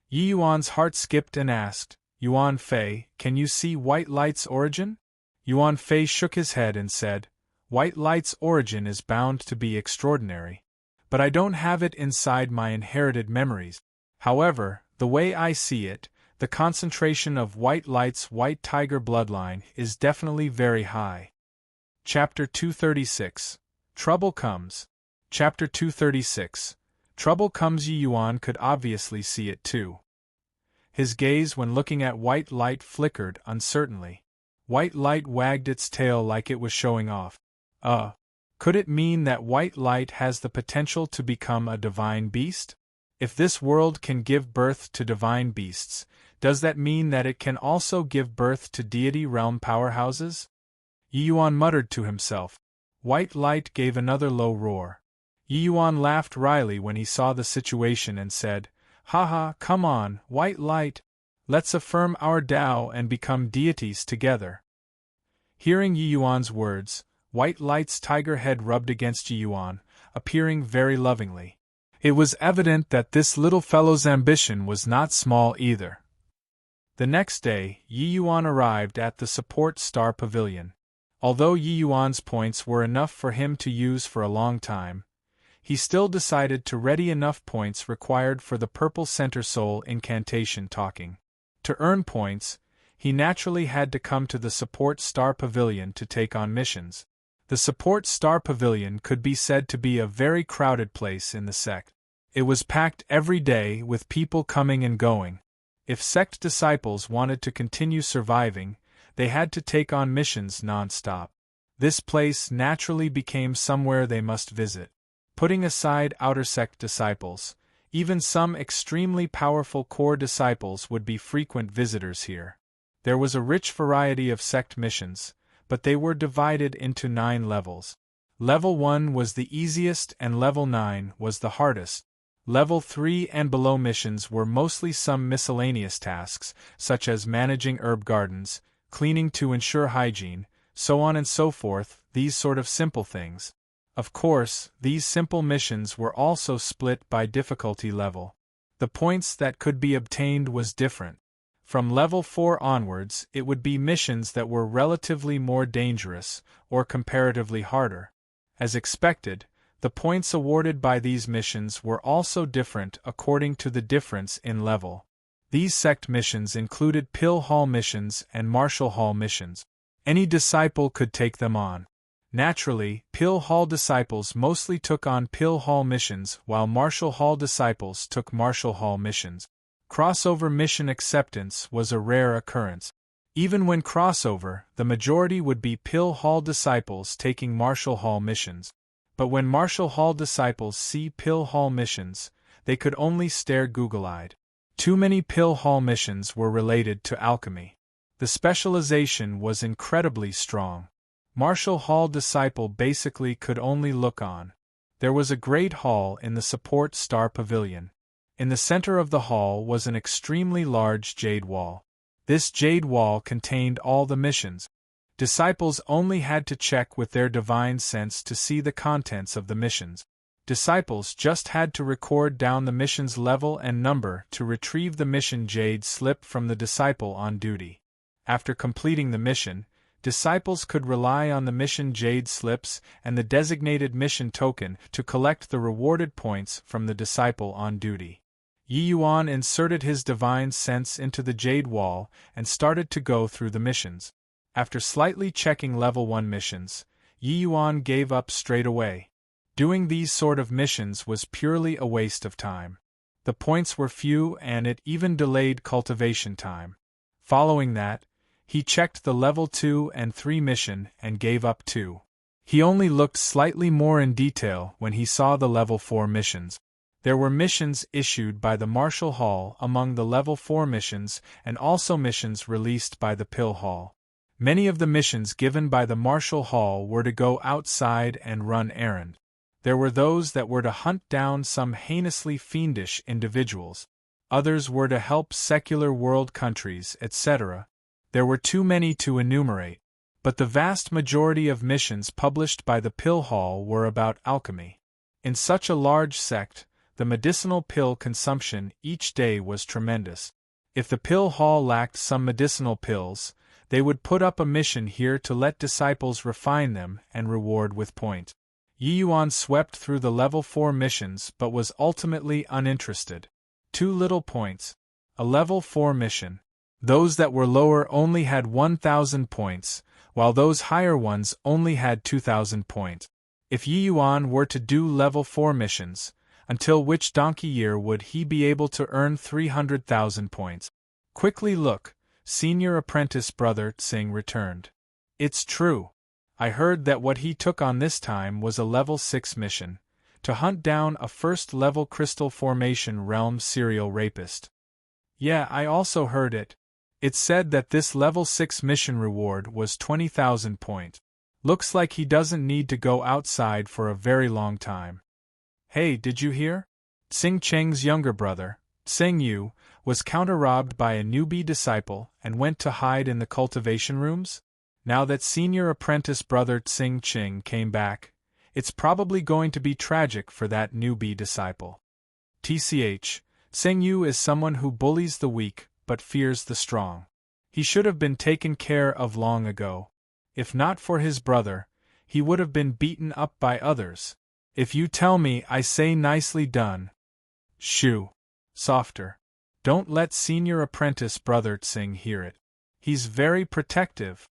Speaker 1: Yi Yuan's heart skipped and asked, Yuan Fei, can you see White Light's origin? Yuan Fei shook his head and said, White Light's origin is bound to be extraordinary. But I don't have it inside my inherited memories. However, the way I see it, the concentration of White Light's White Tiger bloodline is definitely very high. Chapter 236. Trouble Comes. Chapter 236. Trouble Comes. Yi Yuan could obviously see it too. His gaze when looking at White Light flickered uncertainly. White Light wagged its tail like it was showing off. Could it mean that White Light has the potential to become a divine beast? If this world can give birth to divine beasts, does that mean that it can also give birth to deity realm powerhouses? Yi Yuan muttered to himself. White Light gave another low roar. Yi Yuan laughed wryly when he saw the situation and said, Haha, come on, White Light. Let's affirm our Tao and become deities together. Hearing Yi Yuan's words, White Light's tiger head rubbed against Yi Yuan, appearing very lovingly. It was evident that this little fellow's ambition was not small either. The next day, Yi Yuan arrived at the support star pavilion. Although Yi Yuan's points were enough for him to use for a long time, he still decided to ready enough points required for the purple center soul incantation talking. To earn points, he naturally had to come to the support star pavilion to take on missions. The support star pavilion could be said to be a very crowded place in the sect. It was packed every day with people coming and going. If sect disciples wanted to continue surviving, they had to take on missions non-stop. This place naturally became somewhere they must visit. Putting aside outer sect disciples, Even some extremely powerful core disciples would be frequent visitors here. There was a rich variety of sect missions, but they were divided into 9 levels. Level 1 was the easiest and Level 9 was the hardest. Level 3 and below missions were mostly some miscellaneous tasks, such as managing herb gardens, cleaning to ensure hygiene, so on and so forth, these sort of simple things. Of course, these simple missions were also split by difficulty level. The points that could be obtained was different. From level 4 onwards, it would be missions that were relatively more dangerous, or comparatively harder. As expected, the points awarded by these missions were also different according to the difference in level. These sect missions included pill hall missions and martial hall missions. Any disciple could take them on. Naturally, pill hall disciples mostly took on pill hall missions while martial hall disciples took martial hall missions. Crossover mission acceptance was a rare occurrence. Even when crossover, the majority would be pill hall disciples taking martial hall missions. But when martial hall disciples see pill hall missions, they could only stare goggle-eyed. Too many pill hall missions were related to alchemy. The specialization was incredibly strong. Martial hall disciple basically could only look on. There was a great hall in the support star pavilion. In the center of the hall was an extremely large jade wall. This jade wall contained all the missions. Disciples only had to check with their divine sense to see the contents of the missions. Disciples just had to record down the mission's level and number to retrieve the mission jade slip from the disciple on duty. After completing the mission, disciples could rely on the mission jade slips and the designated mission token to collect the rewarded points from the disciple on duty. Yi Yuan inserted his divine sense into the jade wall and started to go through the missions. After slightly checking level 1 missions, Yi Yuan gave up straight away. Doing these sort of missions was purely a waste of time. The points were few and it even delayed cultivation time. Following that, he checked the level 2 and 3 mission and gave up too. He only looked slightly more in detail when he saw the level 4 missions. There were missions issued by the Martial Hall among the level 4 missions and also missions released by the Pill Hall. Many of the missions given by the Martial Hall were to go outside and run errand. There were those that were to hunt down some heinously fiendish individuals. Others were to help secular world countries, etc. There were too many to enumerate, but the vast majority of missions published by the Pill Hall were about alchemy. In such a large sect, the medicinal pill consumption each day was tremendous. If the Pill Hall lacked some medicinal pills, they would put up a mission here to let disciples refine them and reward with points. Yi Yuan swept through the level 4 missions but was ultimately uninterested. 2 little points. A level 4 mission. Those that were lower only had 1,000 points, while those higher ones only had 2,000 points. If Yi Yuan were to do level 4 missions, until which donkey year would he be able to earn 300,000 points? Quickly look, senior apprentice brother Tsing returned. It's true. I heard that what he took on this time was a level 6 mission, to hunt down a first-level crystal formation realm serial rapist. Yeah, I also heard it. It said that this level 6 mission reward was 20,000 points. Looks like he doesn't need to go outside for a very long time. Hey, did you hear? Tsing Cheng's younger brother, Tsing Yu, was counter-robbed by a newbie disciple and went to hide in the cultivation rooms? Now that senior apprentice brother Tsing Cheng came back, it's probably going to be tragic for that newbie disciple. TCH, Tsing Yu is someone who bullies the weak but fears the strong. He should have been taken care of long ago. If not for his brother, he would have been beaten up by others. If you tell me, I say nicely done. Shoo. Softer. Don't let senior apprentice brother Tsing hear it. He's very protective.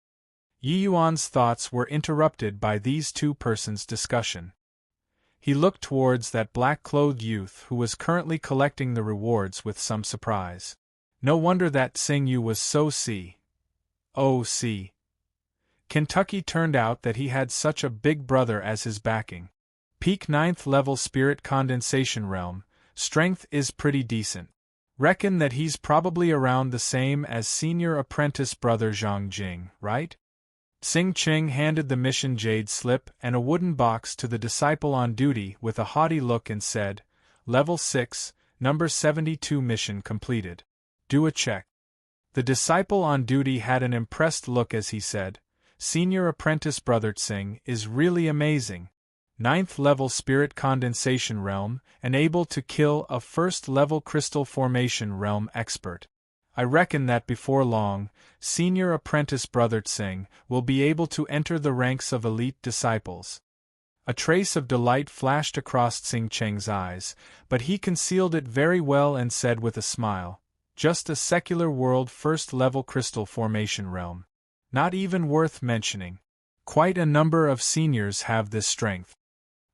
Speaker 1: Yi Yuan's thoughts were interrupted by these two persons' discussion. He looked towards that black-clothed youth who was currently collecting the rewards with some surprise. No wonder that Tsing Yu was so Kentucky turned out that he had such a big brother as his backing. Peak 9th level spirit condensation realm, Strength is pretty decent. Reckon that he's probably around the same as senior apprentice brother Zhang Jing, right? Sing Ching handed the mission jade slip and a wooden box to the disciple on duty with a haughty look and said, Level 6, number 72 mission completed. Do a check. The disciple on duty had an impressed look as he said, Senior apprentice brother Tsing is really amazing. 9th level spirit condensation realm and able to kill a 1st level crystal formation realm expert. I reckon that before long, senior apprentice brother Tsing will be able to enter the ranks of elite disciples. A trace of delight flashed across Tsing Cheng's eyes, but he concealed it very well and said with a smile, just a secular world 1st level crystal formation realm. Not even worth mentioning. Quite a number of seniors have this strength.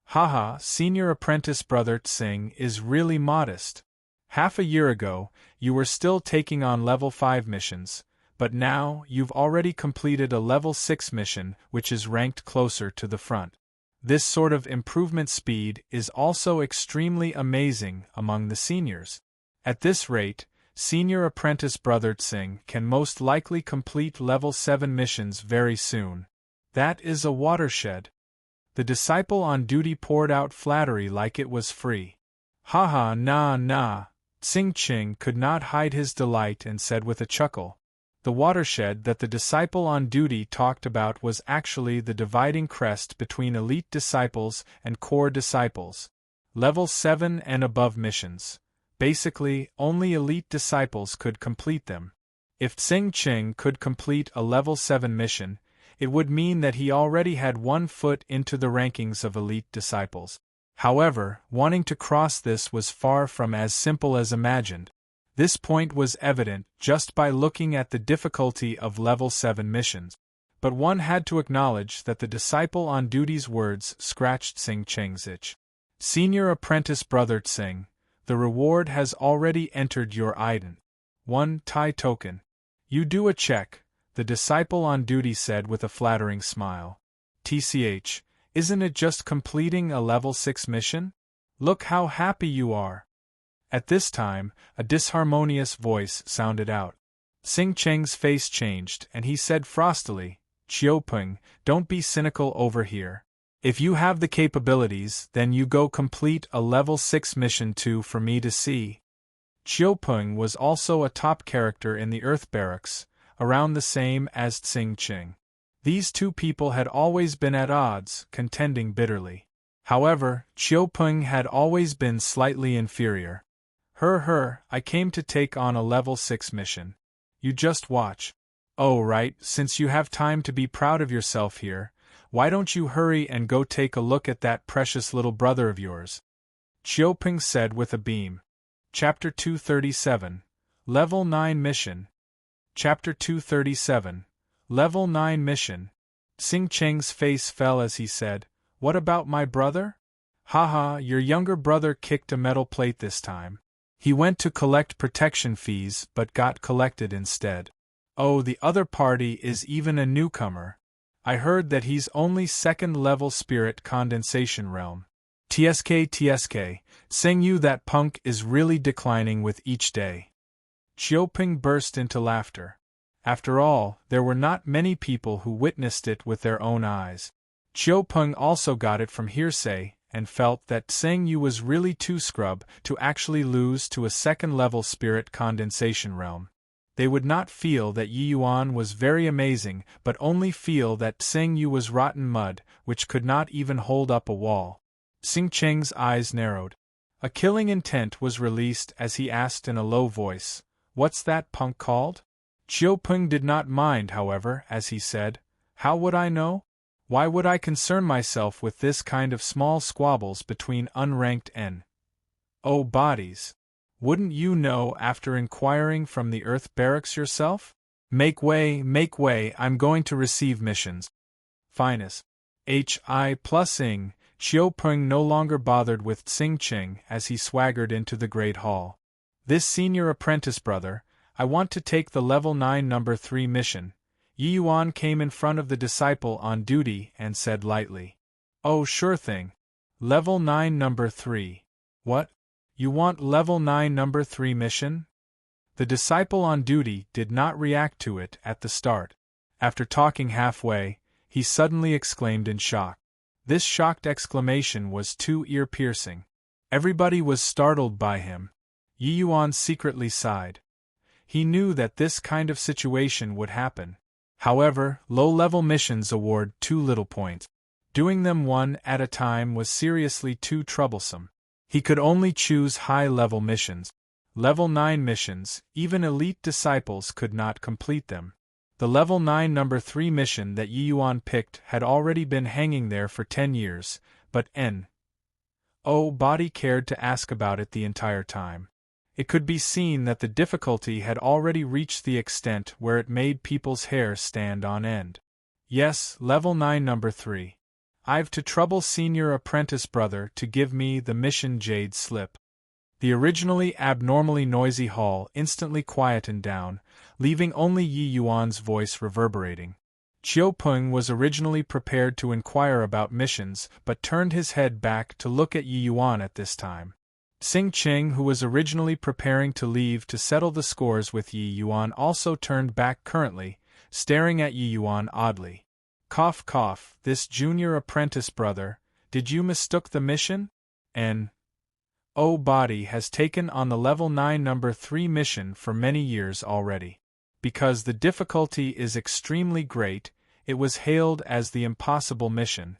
Speaker 1: Haha, senior apprentice brother Tsing is really modest. Half a year ago, you were still taking on level 5 missions, but now you've already completed a level 6 mission which is ranked closer to the front. This sort of improvement speed is also extremely amazing among the seniors. At this rate, senior apprentice brother Tsing can most likely complete level 7 missions very soon. That is a watershed. The disciple on duty poured out flattery like it was free. Haha, nah. Tsing Ching could not hide his delight and said with a chuckle. The watershed that the disciple on duty talked about was actually the dividing crest between elite disciples and core disciples. Level 7 and above missions. Basically, only elite disciples could complete them. If Tsing Ching could complete a level 7 mission, it would mean that he already had 1 foot into the rankings of elite disciples. However, wanting to cross this was far from as simple as imagined. This point was evident just by looking at the difficulty of level 7 missions. But one had to acknowledge that the disciple on duty's words scratched Tsing Cheng's itch. Senior apprentice brother Tsing, the reward has already entered your item. 1 Tai token. You do a check, the disciple on duty said with a flattering smile. TCH, isn't it just completing a level 6 mission? Look how happy you are. At this time, a disharmonious voice sounded out. Tsing Cheng's face changed and he said frostily, Chiopeng, don't be cynical over here. If you have the capabilities, then you go complete a level 6 mission too for me to see. Chiopeng was also a top character in the Earth Barracks, around the same as Tsing Ching. These two people had always been at odds, contending bitterly. However, Chiopeng had always been slightly inferior. I came to take on a level 6 mission. You just watch. Oh right, since you have time to be proud of yourself here, why don't you hurry and go take a look at that precious little brother of yours? Chiopeng said with a beam. Chapter 237. Level 9 Mission. Chapter 237. Level 9 Mission. Tsing Cheng's face fell as he said, What about my brother? Haha, your younger brother kicked a metal plate this time. He went to collect protection fees but got collected instead. Oh, the other party is even a newcomer. I heard that he's only 2nd level spirit condensation realm. TSK, Tsing Yu, that punk is really declining with each day. Chiopeng burst into laughter. After all, there were not many people who witnessed it with their own eyes. Chiopeng also got it from hearsay, and felt that Tsing Yu was really too scrub to actually lose to a 2nd level spirit condensation realm. They would not feel that Yi Yuan was very amazing, but only feel that Tsing Yu was rotten mud, which could not even hold up a wall. Tsing Cheng's eyes narrowed. A killing intent was released as he asked in a low voice, What's that punk called? Chiopeng did not mind, however, as he said, How would I know? Why would I concern myself with this kind of small squabbles between unranked N.O. bodies? Wouldn't you know after inquiring from the Earth Barracks yourself? Make way, I'm going to receive missions. Finest. H.I. Plusing, Chiopeng no longer bothered with Tsing Ching as he swaggered into the Great Hall. This senior apprentice brother, I want to take the level 9 number 3 mission. Yi Yuan came in front of the disciple on duty and said lightly. Oh, sure thing. Level 9 number 3. What? You want level 9 number 3 mission? The disciple on duty did not react to it at the start. After talking halfway, he suddenly exclaimed in shock. This shocked exclamation was too ear-piercing. Everybody was startled by him. Yi Yuan secretly sighed. He knew that this kind of situation would happen. However, low-level missions award too little points. Doing them one at a time was seriously too troublesome. He could only choose high-level missions. Level 9 missions, even elite disciples could not complete them. The level 9 number 3 mission that Yi Yuan picked had already been hanging there for 10 years, but Body cared to ask about it the entire time. It could be seen that the difficulty had already reached the extent where it made people's hair stand on end. Yes, level 9 number 3. I've to trouble senior apprentice brother to give me the mission jade slip. The originally abnormally noisy hall instantly quietened down, leaving only Yi Yuan's voice reverberating. Chiu Peng was originally prepared to inquire about missions but turned his head back to look at Yi Yuan at this time. Xing Qing, who was originally preparing to leave to settle the scores with Yi Yuan, also turned back currently, staring at Yi Yuan oddly. Cough cough, this junior apprentice brother, did you mistook the mission? Body has taken on the level 9 number 3 mission for many years already. Because the difficulty is extremely great, it was hailed as the impossible mission.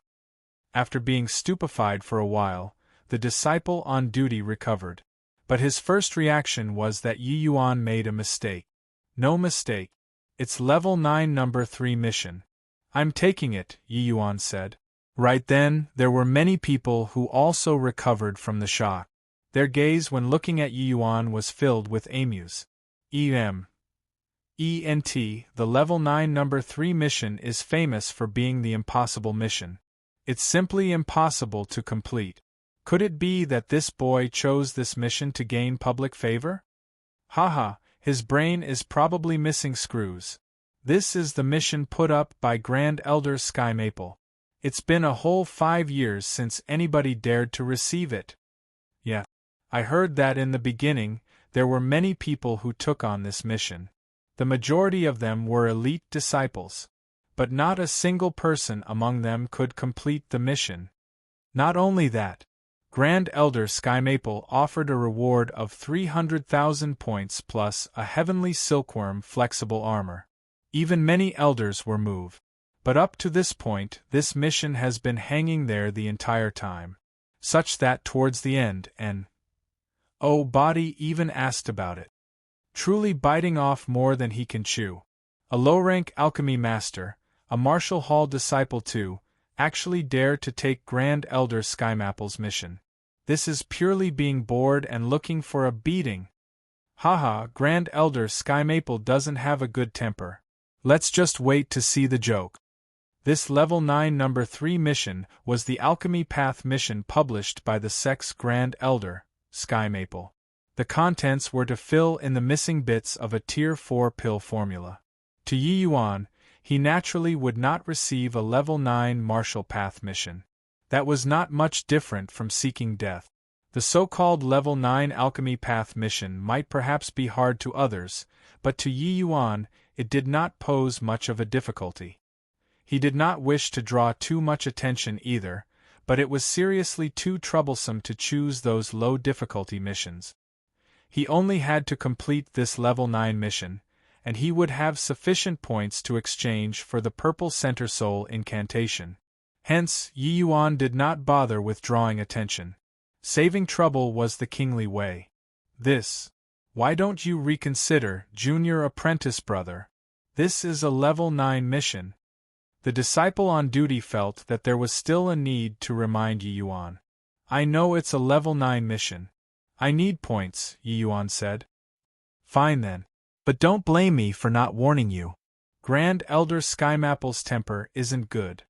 Speaker 1: After being stupefied for a while, the disciple on duty recovered. But his first reaction was that Yi Yuan made a mistake. No mistake. It's level 9 number 3 mission. I'm taking it, Yi Yuan said. Right then, there were many people who also recovered from the shock. Their gaze when looking at Yi Yuan was filled with amuse. The level 9 number 3 mission is famous for being the impossible mission. It's simply impossible to complete. Could it be that this boy chose this mission to gain public favor? Haha, his brain is probably missing screws. This is the mission put up by Grand Elder Sky Maple. It's been a whole 5 years since anybody dared to receive it. Yeah. I heard that in the beginning, there were many people who took on this mission. The majority of them were elite disciples. But not a single person among them could complete the mission. Not only that, Grand Elder Sky Maple offered a reward of 300,000 points plus a heavenly silkworm flexible armor. Even many elders were moved. But up to this point, this mission has been hanging there the entire time. Such that towards the end, Body even asked about it. Truly biting off more than he can chew. A low-rank alchemy master, a Martial Hall disciple too, actually dared to take Grand Elder Sky Maple's mission. This is purely being bored and looking for a beating. Haha, Grand Elder Sky Maple doesn't have a good temper. Let's just wait to see the joke. This level 9 number 3 mission was the Alchemy Path mission published by the Sex Grand Elder, Sky Maple. The contents were to fill in the missing bits of a Tier 4 pill formula. To Yi Yuan, he naturally would not receive a level 9 Martial Path mission. That was not much different from seeking death. The so-called level 9 Alchemy Path mission might perhaps be hard to others, but to Yi Yuan, it did not pose much of a difficulty. He did not wish to draw too much attention either, but it was seriously too troublesome to choose those low-difficulty missions. He only had to complete this level 9 mission, and he would have sufficient points to exchange for the Purple Center Soul incantation. Hence, Yi Yuan did not bother with drawing attention. Saving trouble was the kingly way. Why don't you reconsider, junior apprentice brother? This is a level 9 mission. The disciple on duty felt that there was still a need to remind Yi Yuan. I know it's a level 9 mission. I need points, Yi Yuan said. Fine then. But don't blame me for not warning you. Grand Elder Sky Maple's temper isn't good.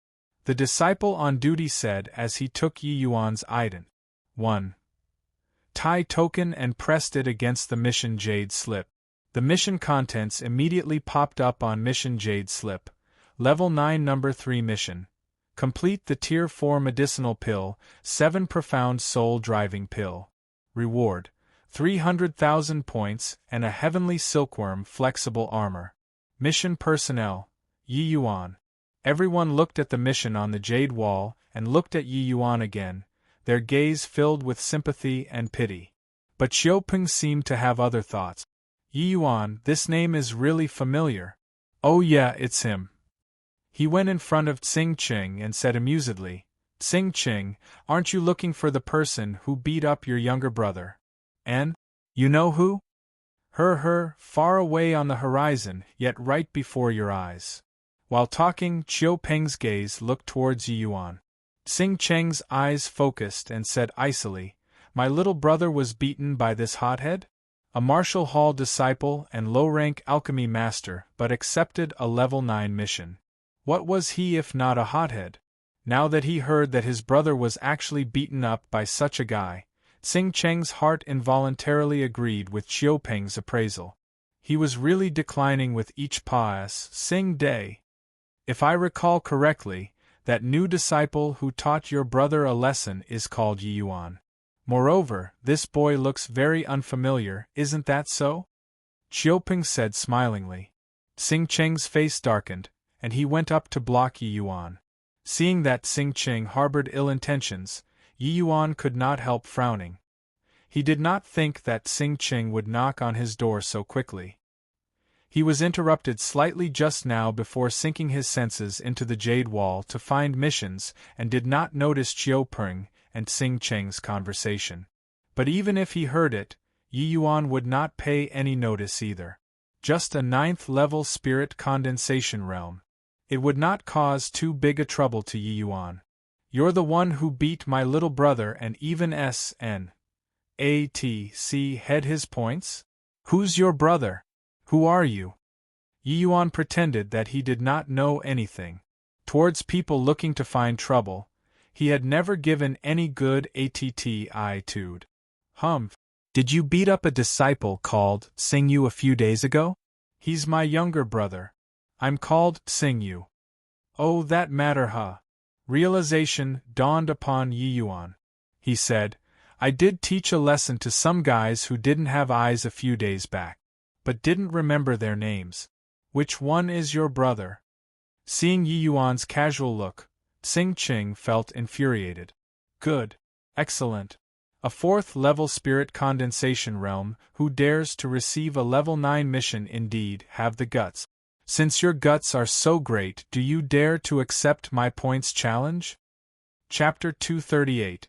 Speaker 1: The disciple on duty said as he took Yi Yuan's item. 1. Tai token and pressed it against the mission jade slip. The mission contents immediately popped up on mission jade slip. Level 9 number 3 mission. Complete the Tier 4 medicinal pill, 7 profound soul driving pill. reward, 300,000 points and a heavenly silkworm flexible armor. Mission personnel, Yi Yuan. Everyone looked at the mission on the jade wall and looked at Yi Yuan again, their gaze filled with sympathy and pity. But Xiaoping seemed to have other thoughts. Yi Yuan, this name is really familiar. Oh yeah, it's him. He went in front of Tsing Ching and said amusedly, Tsing Ching, aren't you looking for the person who beat up your younger brother? And, you know who? Her, far away on the horizon, yet right before your eyes. While talking, Xiaoping's gaze looked towards Yi Yuan. Tsing Cheng's eyes focused and said icily, my little brother was beaten by this hothead? A Marshall Hall disciple and low-rank alchemy master, but accepted a level 9 mission. What was he if not a hothead? Now that he heard that his brother was actually beaten up by such a guy, Tsing Cheng's heart involuntarily agreed with Xiaoping's appraisal. He was really declining with each pass, Sing Day. If I recall correctly, that new disciple who taught your brother a lesson is called Yi Yuan. Moreover, this boy looks very unfamiliar, isn't that so? Xiaoping said smilingly. Tsing Cheng's face darkened, and he went up to block Yi Yuan. Seeing that Tsing Cheng harbored ill intentions, Yi Yuan could not help frowning. He did not think that Tsing Cheng would knock on his door so quickly. He was interrupted slightly just now before sinking his senses into the jade wall to find missions and did not notice Xiaoping and Tsing Cheng's conversation. But even if he heard it, Yi Yuan would not pay any notice either. Just a 9th-level spirit condensation realm. It would not cause too big a trouble to Yi Yuan. You're the one who beat my little brother and even SN. ATC had his points? Who's your brother? Who are you? Yi Yuan pretended that he did not know anything. Towards people looking to find trouble, he had never given any good attitude. Did you beat up a disciple called Tsing Yu a few days ago? He's my younger brother. I'm called Tsing Yu. Oh, that matter, huh? Realization dawned upon Yi Yuan. He said, I did teach a lesson to some guys who didn't have eyes a few days back, but didn't remember their names. Which one is your brother? Seeing Yi Yuan's casual look, Tsing Ching felt infuriated. Good. Excellent. A 4th-level spirit condensation realm who dares to receive a level 9 mission indeed have the guts. Since your guts are so great, do you dare to accept my points challenge? Chapter 238.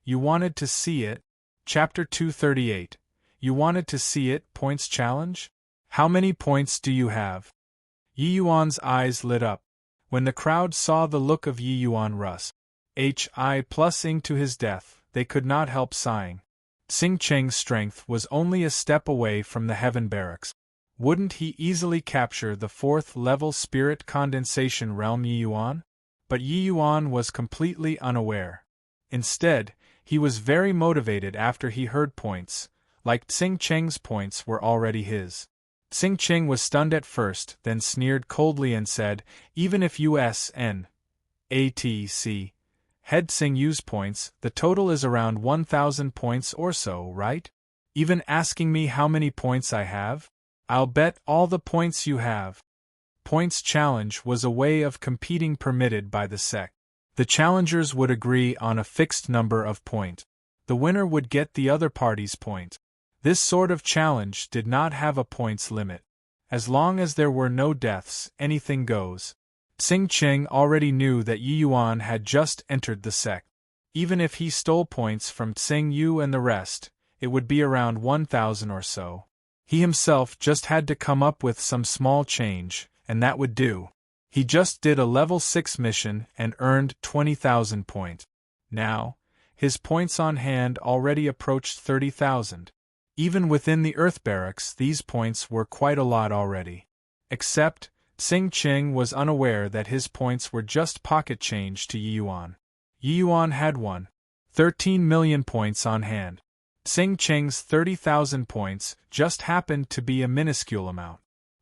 Speaker 1: You wanted to see it? Chapter 238. You wanted to see it, points challenge? How many points do you have? Yi Yuan's eyes lit up. When the crowd saw the look of Yi Yuan Rus, HI+ing to his death, they could not help sighing. Tsing Cheng's strength was only a step away from the heaven barracks. Wouldn't he easily capture the 4th-level spirit condensation realm Yi Yuan? But Yi Yuan was completely unaware. Instead, he was very motivated after he heard points, like Tsing Cheng's points were already his. Tsing Cheng was stunned at first, then sneered coldly and said, even if USN ATC had Tsing Yu's points, the total is around 1,000 points or so, right? Even asking me how many points I have? I'll bet all the points you have. Points challenge was a way of competing permitted by the sect. The challengers would agree on a fixed number of points. The winner would get the other party's point. This sort of challenge did not have a points limit. As long as there were no deaths, anything goes. Tsing Cheng already knew that Yi Yuan had just entered the sect. Even if he stole points from Tsing Yu and the rest, it would be around 1,000 or so. He himself just had to come up with some small change, and that would do. He just did a level 6 mission and earned 20,000 points. Now, his points on hand already approached 30,000. Even within the Earth Barracks, these points were quite a lot already. Except, Tsing Cheng was unaware that his points were just pocket change to Yi Yuan. Yi Yuan had 13 million points on hand. Tsing Cheng's 30,000 points just happened to be a minuscule amount.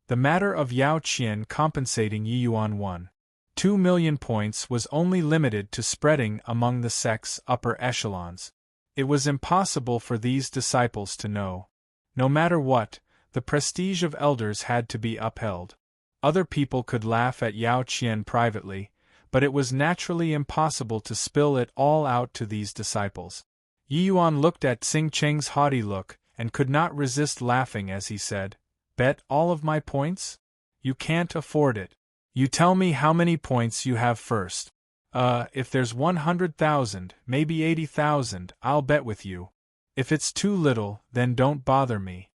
Speaker 1: The matter of Yao Qian compensating Yi Yuan 2 million points was only limited to spreading among the sect's upper echelons. It was impossible for these disciples to know. No matter what, the prestige of elders had to be upheld. Other people could laugh at Yao Qian privately, but it was naturally impossible to spill it all out to these disciples. Yi Yuan looked at Xing Cheng's haughty look, and could not resist laughing as he said, "Bet all of my points? You can't afford it. You tell me how many points you have first. If there's 100,000, maybe 80,000, I'll bet with you. If it's too little, then don't bother me."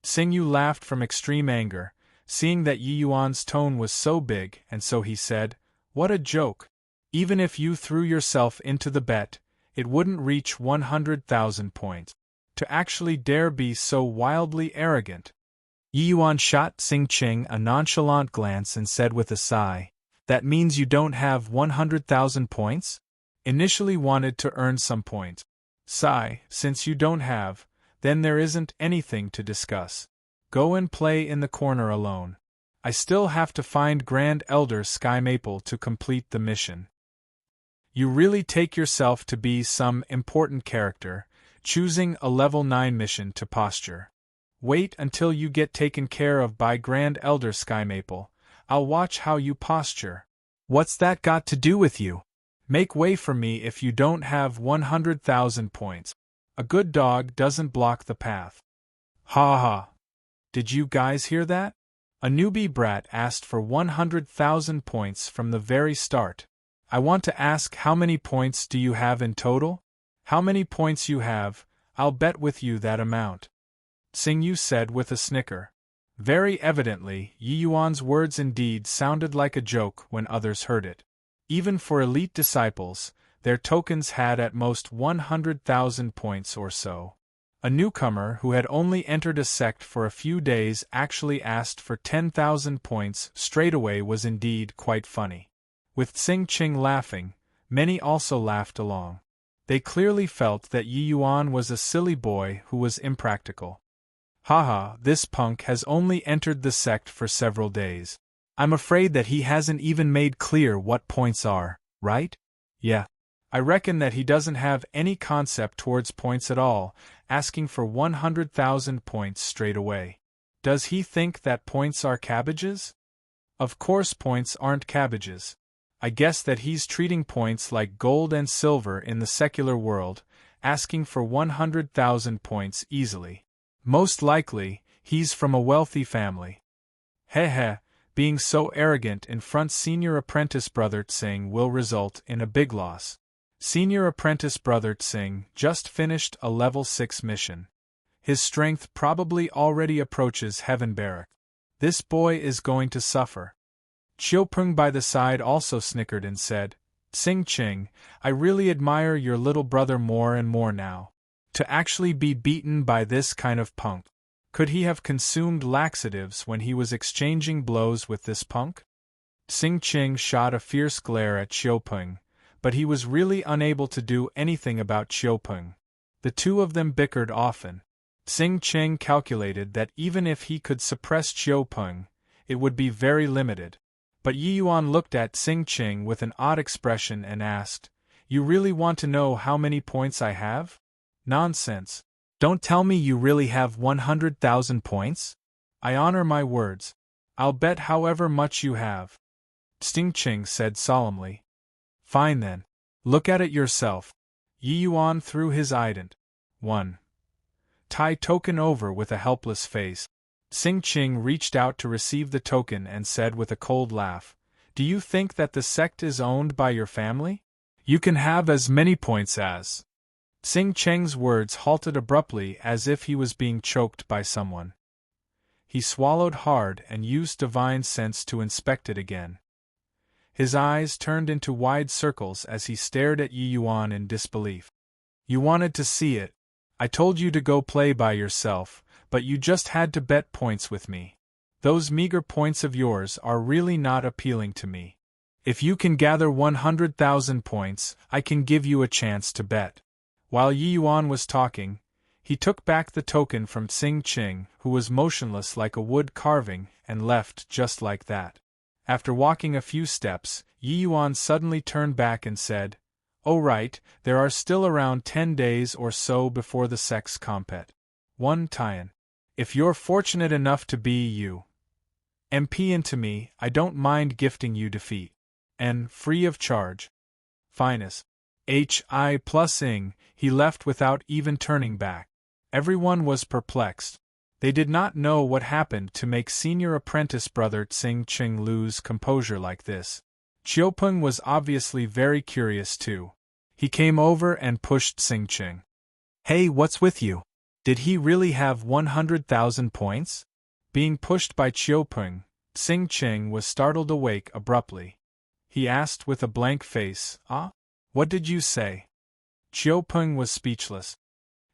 Speaker 1: Xing Yu laughed from extreme anger, seeing that Yi Yuan's tone was so big, and so he said, "What a joke! Even if you threw yourself into the bet, it wouldn't reach 100,000 points. To actually dare be so wildly arrogant." Yi Yuan shot Xing Qing a nonchalant glance and said with a sigh, "That means you don't have 100,000 points? Initially wanted to earn some points. Sigh, since you don't have, then there isn't anything to discuss. Go and play in the corner alone. I still have to find Grand Elder Sky Maple to complete the mission." You really take yourself to be some important character, choosing a level 9 mission to posture. Wait until you get taken care of by Grand Elder Sky Maple. I'll watch how you posture. What's that got to do with you? Make way for me if you don't have 100,000 points. A good dog doesn't block the path. Ha ha. Did you guys hear that? A newbie brat asked for 100,000 points from the very start. I want to ask, how many points do you have in total? How many points you have, I'll bet with you that amount. Xing Yu said with a snicker. Very evidently, Yi Yuan's words indeed sounded like a joke when others heard it. Even for elite disciples, their tokens had at most 100,000 points or so. A newcomer who had only entered a sect for a few days actually asked for 10,000 points straight away was indeed quite funny. With Xing Qing laughing, many also laughed along. They clearly felt that Yi Yuan was a silly boy who was impractical. Haha, this punk has only entered the sect for several days. I'm afraid that he hasn't even made clear what points are, right? Yeah. I reckon that he doesn't have any concept towards points at all, asking for 100,000 points straight away. Does he think that points are cabbages? Of course points aren't cabbages. I guess that he's treating points like gold and silver in the secular world, asking for 100,000 points easily. Most likely, he's from a wealthy family. Heh, being so arrogant in front Senior Apprentice Brother Tsing will result in a big loss. Senior Apprentice Brother Tsing just finished a level 6 mission. His strength probably already approaches Heaven Barrack. This boy is going to suffer. Qiupeng by the side also snickered and said, Xing Qing, I really admire your little brother more and more now. To actually be beaten by this kind of punk. Could he have consumed laxatives when he was exchanging blows with this punk? Xing Qing shot a fierce glare at Qiupeng, but he was really unable to do anything about Qiupeng. The two of them bickered often. Xing Qing calculated that even if he could suppress Qiupeng, it would be very limited. But Yi Yuan looked at Xing Qing with an odd expression and asked, You really want to know how many points I have? Nonsense. Don't tell me you really have 100,000 points? I honor my words. I'll bet however much you have. Xing Qing said solemnly. Fine then. Look at it yourself. Yi Yuan threw his ident. 1. Tai token over with a helpless face. Xing Qing reached out to receive the token and said with a cold laugh, Do you think that the sect is owned by your family? You can have as many points as... Xing Cheng's words halted abruptly as if he was being choked by someone. He swallowed hard and used divine sense to inspect it again. His eyes turned into wide circles as he stared at Yi Yuan in disbelief. You wanted to see it. I told you to go play by yourself, but you just had to bet points with me. Those meager points of yours are really not appealing to me. If you can gather 100,000 points, I can give you a chance to bet. While Yi Yuan was talking, he took back the token from Xing Qing, who was motionless like a wood carving, and left just like that. After walking a few steps, Yi Yuan suddenly turned back and said, Oh right, there are still around 10 days or so before the sex compet. 1 Tian. If you're fortunate enough to be MP into me, I don't mind gifting you defeat. And free of charge. Finest. Hi plus ing, he left without even turning back. Everyone was perplexed. They did not know what happened to make senior apprentice brother Tsing Ching lose composure like this. Xiaopeng was obviously very curious too. He came over and pushed Tsing Ching. Hey, what's with you? Did he really have 100,000 points? Being pushed by Xiaopeng, Tsing Ching was startled awake abruptly. He asked with a blank face, What did you say? Xiaopeng was speechless.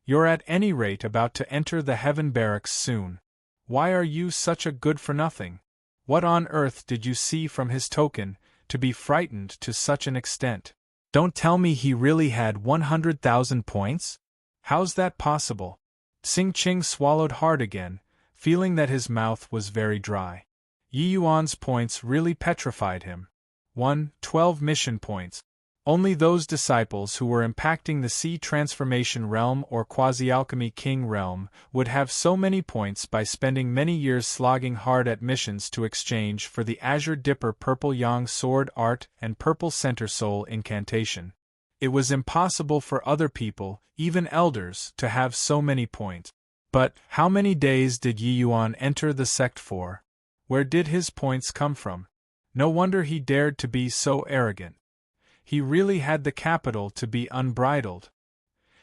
Speaker 1: You're at any rate about to enter the heaven barracks soon. Why are you such a good-for-nothing? What on earth did you see from his token, to be frightened to such an extent? Don't tell me he really had 100,000 points? How's that possible? Tsing Ching swallowed hard again, feeling that his mouth was very dry. Yi Yuan's points really petrified him. 12 mission points. Only those disciples who were impacting the Sea Transformation Realm or Quasi-Alchemy King Realm would have so many points by spending many years slogging hard at missions to exchange for the Azure Dipper Purple Yang Sword Art and Purple Center Soul Incantation. It was impossible for other people, even elders, to have so many points. But how many days did Yi Yuan enter the sect for? Where did his points come from? No wonder he dared to be so arrogant. He really had the capital to be unbridled.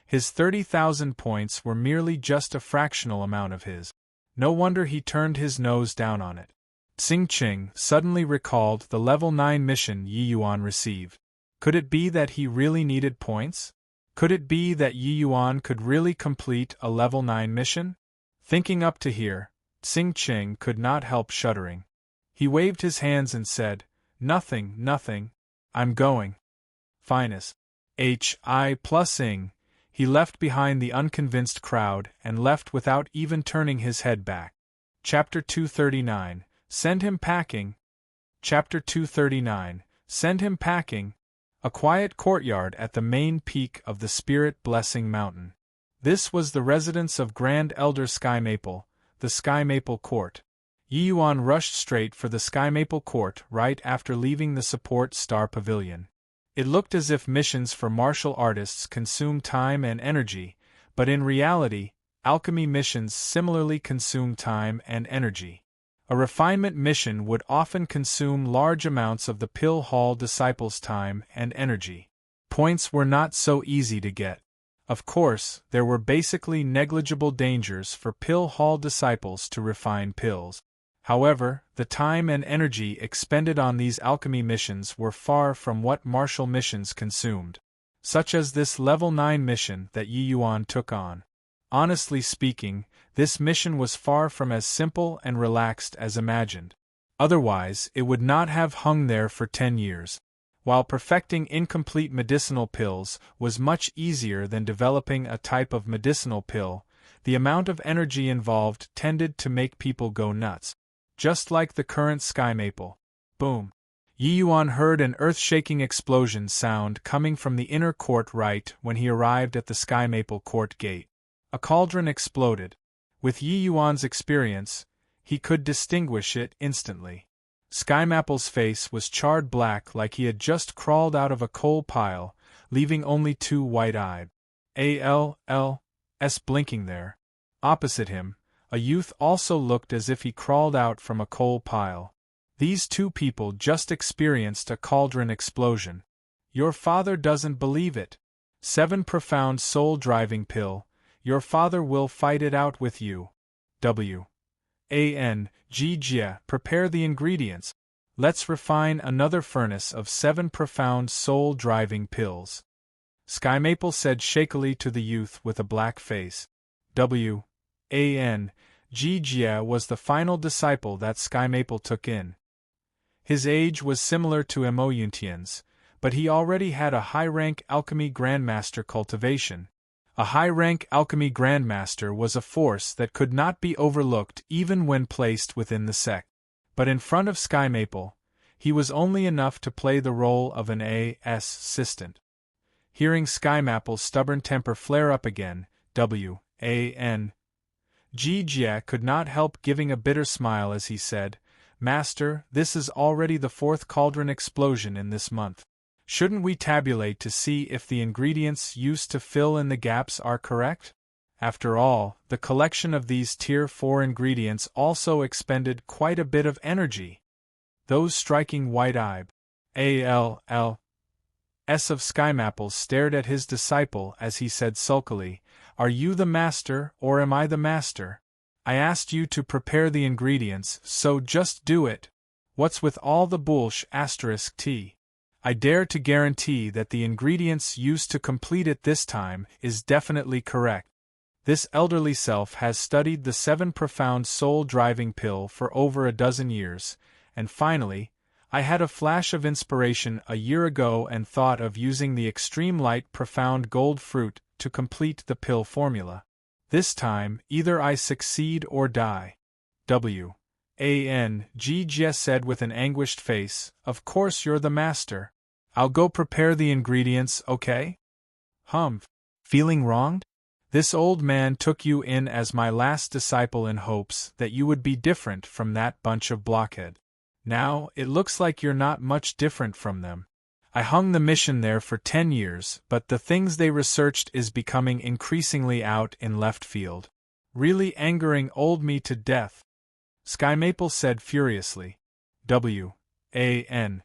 Speaker 1: His 30,000 points were merely just a fractional amount of his. No wonder he turned his nose down on it. Tsing Ching suddenly recalled the level 9 mission Yi Yuan received. Could it be that he really needed points? Could it be that Yi Yuan could really complete a level 9 mission? Thinking up to here, Tsing Ching could not help shuddering. He waved his hands and said, Nothing, I'm going. Finest. Hi plus ing, he left behind the unconvinced crowd and left without even turning his head back. Chapter 239, Send him packing. Chapter 239, Send him packing. A quiet courtyard at the main peak of the Spirit Blessing Mountain. This was the residence of Grand Elder Sky Maple, the Sky Maple Court. Yi Yuan rushed straight for the Sky Maple Court right after leaving the Support Star Pavilion. It looked as if missions for martial artists consume time and energy, but in reality, alchemy missions similarly consume time and energy. A refinement mission would often consume large amounts of the Pill Hall disciples' time and energy. Points were not so easy to get. Of course, there were basically negligible dangers for Pill Hall disciples to refine pills. However, the time and energy expended on these alchemy missions were far from what martial missions consumed, such as this level 9 mission that Yi Yuan took on. Honestly speaking, this mission was far from as simple and relaxed as imagined. Otherwise, it would not have hung there for 10 years. While perfecting incomplete medicinal pills was much easier than developing a type of medicinal pill, the amount of energy involved tended to make people go nuts. Just like the current Sky Maple. Boom. Yi Yuan heard an earth-shaking explosion sound coming from the inner court right when he arrived at the Sky Maple Court gate. A cauldron exploded. With Yi Yuan's experience, he could distinguish it instantly. Sky Maple's face was charred black like he had just crawled out of a coal pile, leaving only 2 white-eyed ALLs blinking there. Opposite him, a youth also looked as if he crawled out from a coal pile. These 2 people just experienced a cauldron explosion. Your father doesn't believe it. 7 profound soul-driving pill. Your father will fight it out with you. Prepare the ingredients. Let's refine another furnace of 7 profound soul-driving pills. Sky Maple said shakily to the youth with a black face. Jia was the final disciple that Sky Maple took in. His age was similar to Emoyuntian's, but he already had a high-rank alchemy grandmaster cultivation. A high-rank alchemy grandmaster was a force that could not be overlooked even when placed within the sect. But in front of Sky Maple, he was only enough to play the role of an assistant. Hearing Skymapple's stubborn temper flare up again, W.A.N. Jie could not help giving a bitter smile as he said, "Master, this is already the fourth cauldron explosion in this month. Shouldn't we tabulate to see if the ingredients used to fill in the gaps are correct? After all, the collection of these Tier 4 ingredients also expended quite a bit of energy." Those striking white-eyed A.L.L. S of Skymapples stared at his disciple as he said sulkily, "Are you the master or am I the master? I asked you to prepare the ingredients, so just do it. What's with all the **t? I dare to guarantee that the ingredients used to complete it this time is definitely correct. This elderly self has studied the 7 profound soul-driving pill for over a dozen years, and finally, I had a flash of inspiration a year ago and thought of using the extreme light profound gold fruit to complete the pill formula. This time, either I succeed or die." W.A.N. Jie said with an anguished face, "Of course you're the master. I'll go prepare the ingredients, okay?" "Humph. Feeling wronged? This old man took you in as my last disciple in hopes that you would be different from that bunch of blockhead. Now, it looks like you're not much different from them. I hung the mission there for 10 years, but the things they researched is becoming increasingly out in left field. Really angering old me to death," Skymaple said furiously. W.A.N.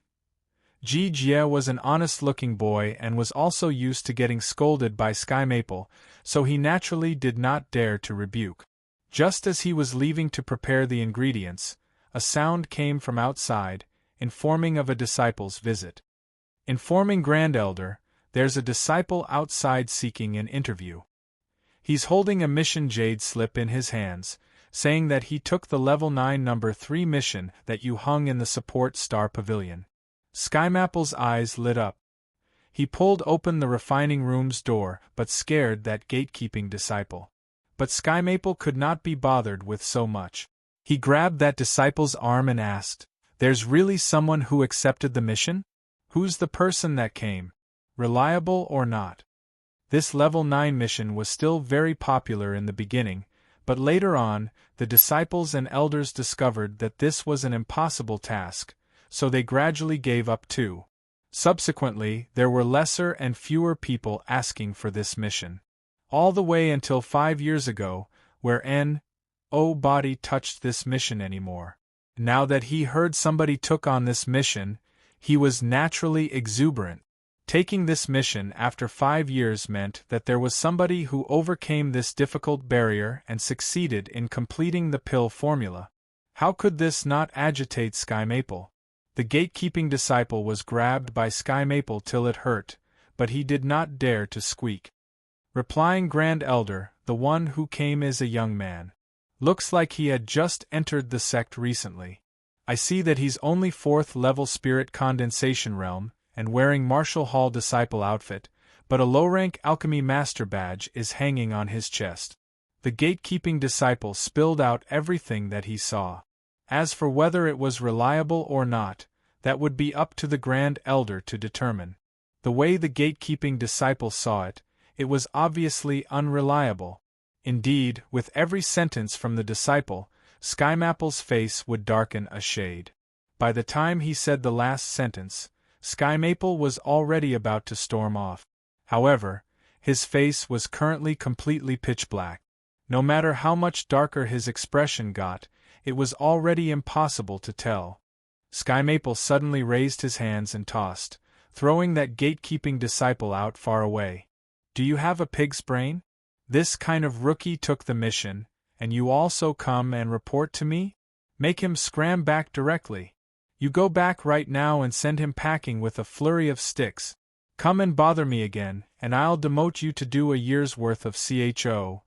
Speaker 1: Jie was an honest-looking boy and was also used to getting scolded by Skymaple, so he naturally did not dare to rebuke. Just as he was leaving to prepare the ingredients, a sound came from outside, informing of a disciple's visit. "Informing Grand Elder, there's a disciple outside seeking an interview. He's holding a mission jade slip in his hands, saying that he took the level 9 number 3 mission that you hung in the support star pavilion." Skymapple's eyes lit up. He pulled open the refining room's door, but scared that gatekeeping disciple. But Skymaple could not be bothered with so much. He grabbed that disciple's arm and asked, "There's really someone who accepted the mission? Who's the person that came? Reliable or not?" This level 9 mission was still very popular in the beginning, but later on, the disciples and elders discovered that this was an impossible task, so they gradually gave up too. Subsequently, there were lesser and fewer people asking for this mission. All the way until 5 years ago, where nobody touched this mission anymore. Now that he heard somebody took on this mission, he was naturally exuberant. Taking this mission after 5 years meant that there was somebody who overcame this difficult barrier and succeeded in completing the pill formula. How could this not agitate Skymaple? The gatekeeping disciple was grabbed by Skymaple till it hurt, but he did not dare to squeak. Replying Grand Elder, "The one who came is a young man. Looks like he had just entered the sect recently. I see that he's only 4th level spirit condensation realm, and wearing Marshall Hall disciple outfit, but a low-rank alchemy master badge is hanging on his chest." The gatekeeping disciple spilled out everything that he saw. As for whether it was reliable or not, that would be up to the Grand Elder to determine. The way the gatekeeping disciple saw it, it was obviously unreliable. Indeed, with every sentence from the disciple, Skymapple's face would darken a shade. By the time he said the last sentence, Skymaple was already about to storm off. However, his face was currently completely pitch black. No matter how much darker his expression got, it was already impossible to tell. Skymaple suddenly raised his hands and tossed, throwing that gatekeeping disciple out far away. "Do you have a pig's brain? This kind of rookie took the mission, and you also come and report to me? Make him scram back directly. You go back right now and send him packing with a flurry of sticks. Come and bother me again, and I'll demote you to do a year's worth of CHORES.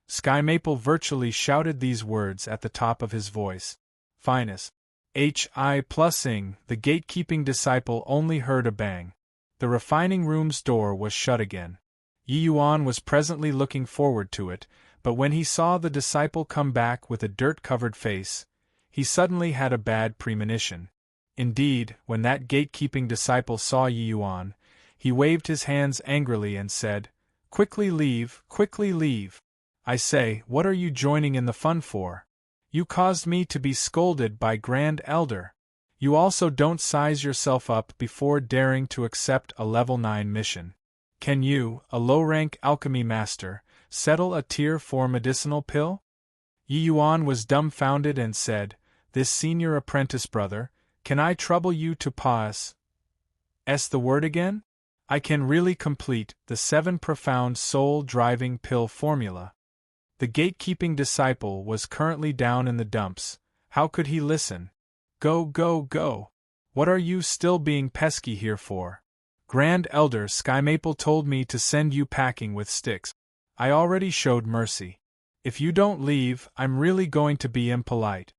Speaker 1: Skymaple virtually shouted these words at the top of his voice. Finest. H.I.+ing, the gatekeeping disciple only heard a bang. The refining room's door was shut again. Yi Yuan was presently looking forward to it, but when he saw the disciple come back with a dirt-covered face, he suddenly had a bad premonition. Indeed, when that gatekeeping disciple saw Yi Yuan, he waved his hands angrily and said, "Quickly leave, quickly leave! I say, what are you joining in the fun for? You caused me to be scolded by Grand Elder. You also don't size yourself up before daring to accept a level 9 mission. Can you, a low-rank alchemy master, settle a tier 4 medicinal pill?" Yi Yuan was dumbfounded and said, "This senior apprentice brother, can I trouble you to pause? The word again? I can really complete the 7 profound soul-driving pill formula." The gatekeeping disciple was currently down in the dumps. How could he listen? "Go, go, go! What are you still being pesky here for? Grand Elder Skymaple told me to send you packing with sticks. I already showed mercy. If you don't leave, I'm really going to be impolite."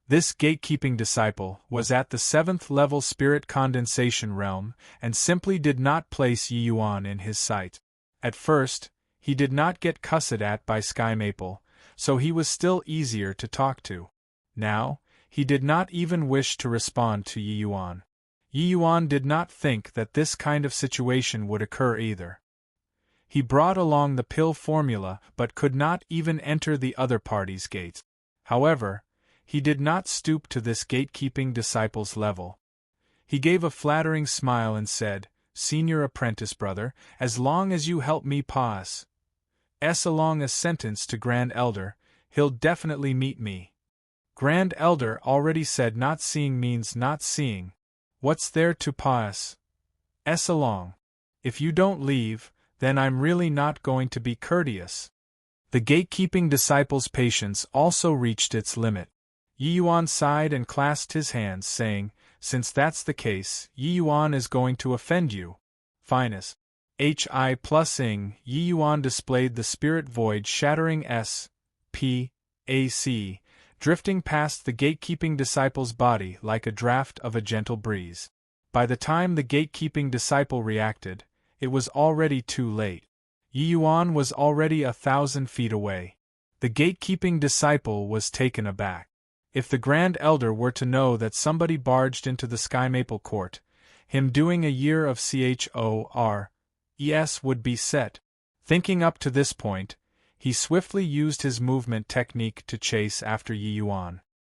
Speaker 1: This gatekeeping disciple was at the 7th level spirit condensation realm and simply did not place Yi Yuan in his sight. At first, he did not get cussed at by Skymaple, so he was still easier to talk to. Now, he did not even wish to respond to Yi Yuan. Yi Yuan did not think that this kind of situation would occur either. He brought along the pill formula but could not even enter the other party's gates. However, he did not stoop to this gatekeeping disciple's level. He gave a flattering smile and said, "Senior apprentice brother, as long as you help me pass along a sentence to Grand Elder, he'll definitely meet me." Grand Elder already said not seeing means not seeing. What's there to pass along? If you don't leave, then I'm really not going to be courteous. The gatekeeping disciple's patience also reached its limit. Yi Yuan sighed and clasped his hands, saying, "Since that's the case, Yi Yuan is going to offend you. Finest. Hi plus ing." Yi Yuan displayed the spirit void shattering S.P.A.C., drifting past the gatekeeping disciple's body like a draft of a gentle breeze. By the time the gatekeeping disciple reacted, it was already too late. Yi Yuan was already 1,000 feet away. The gatekeeping disciple was taken aback. If the Grand Elder were to know that somebody barged into the Skymaple court, him doing a year of CHORES would be set. Thinking up to this point, he swiftly used his movement technique to chase after Yi Yuan.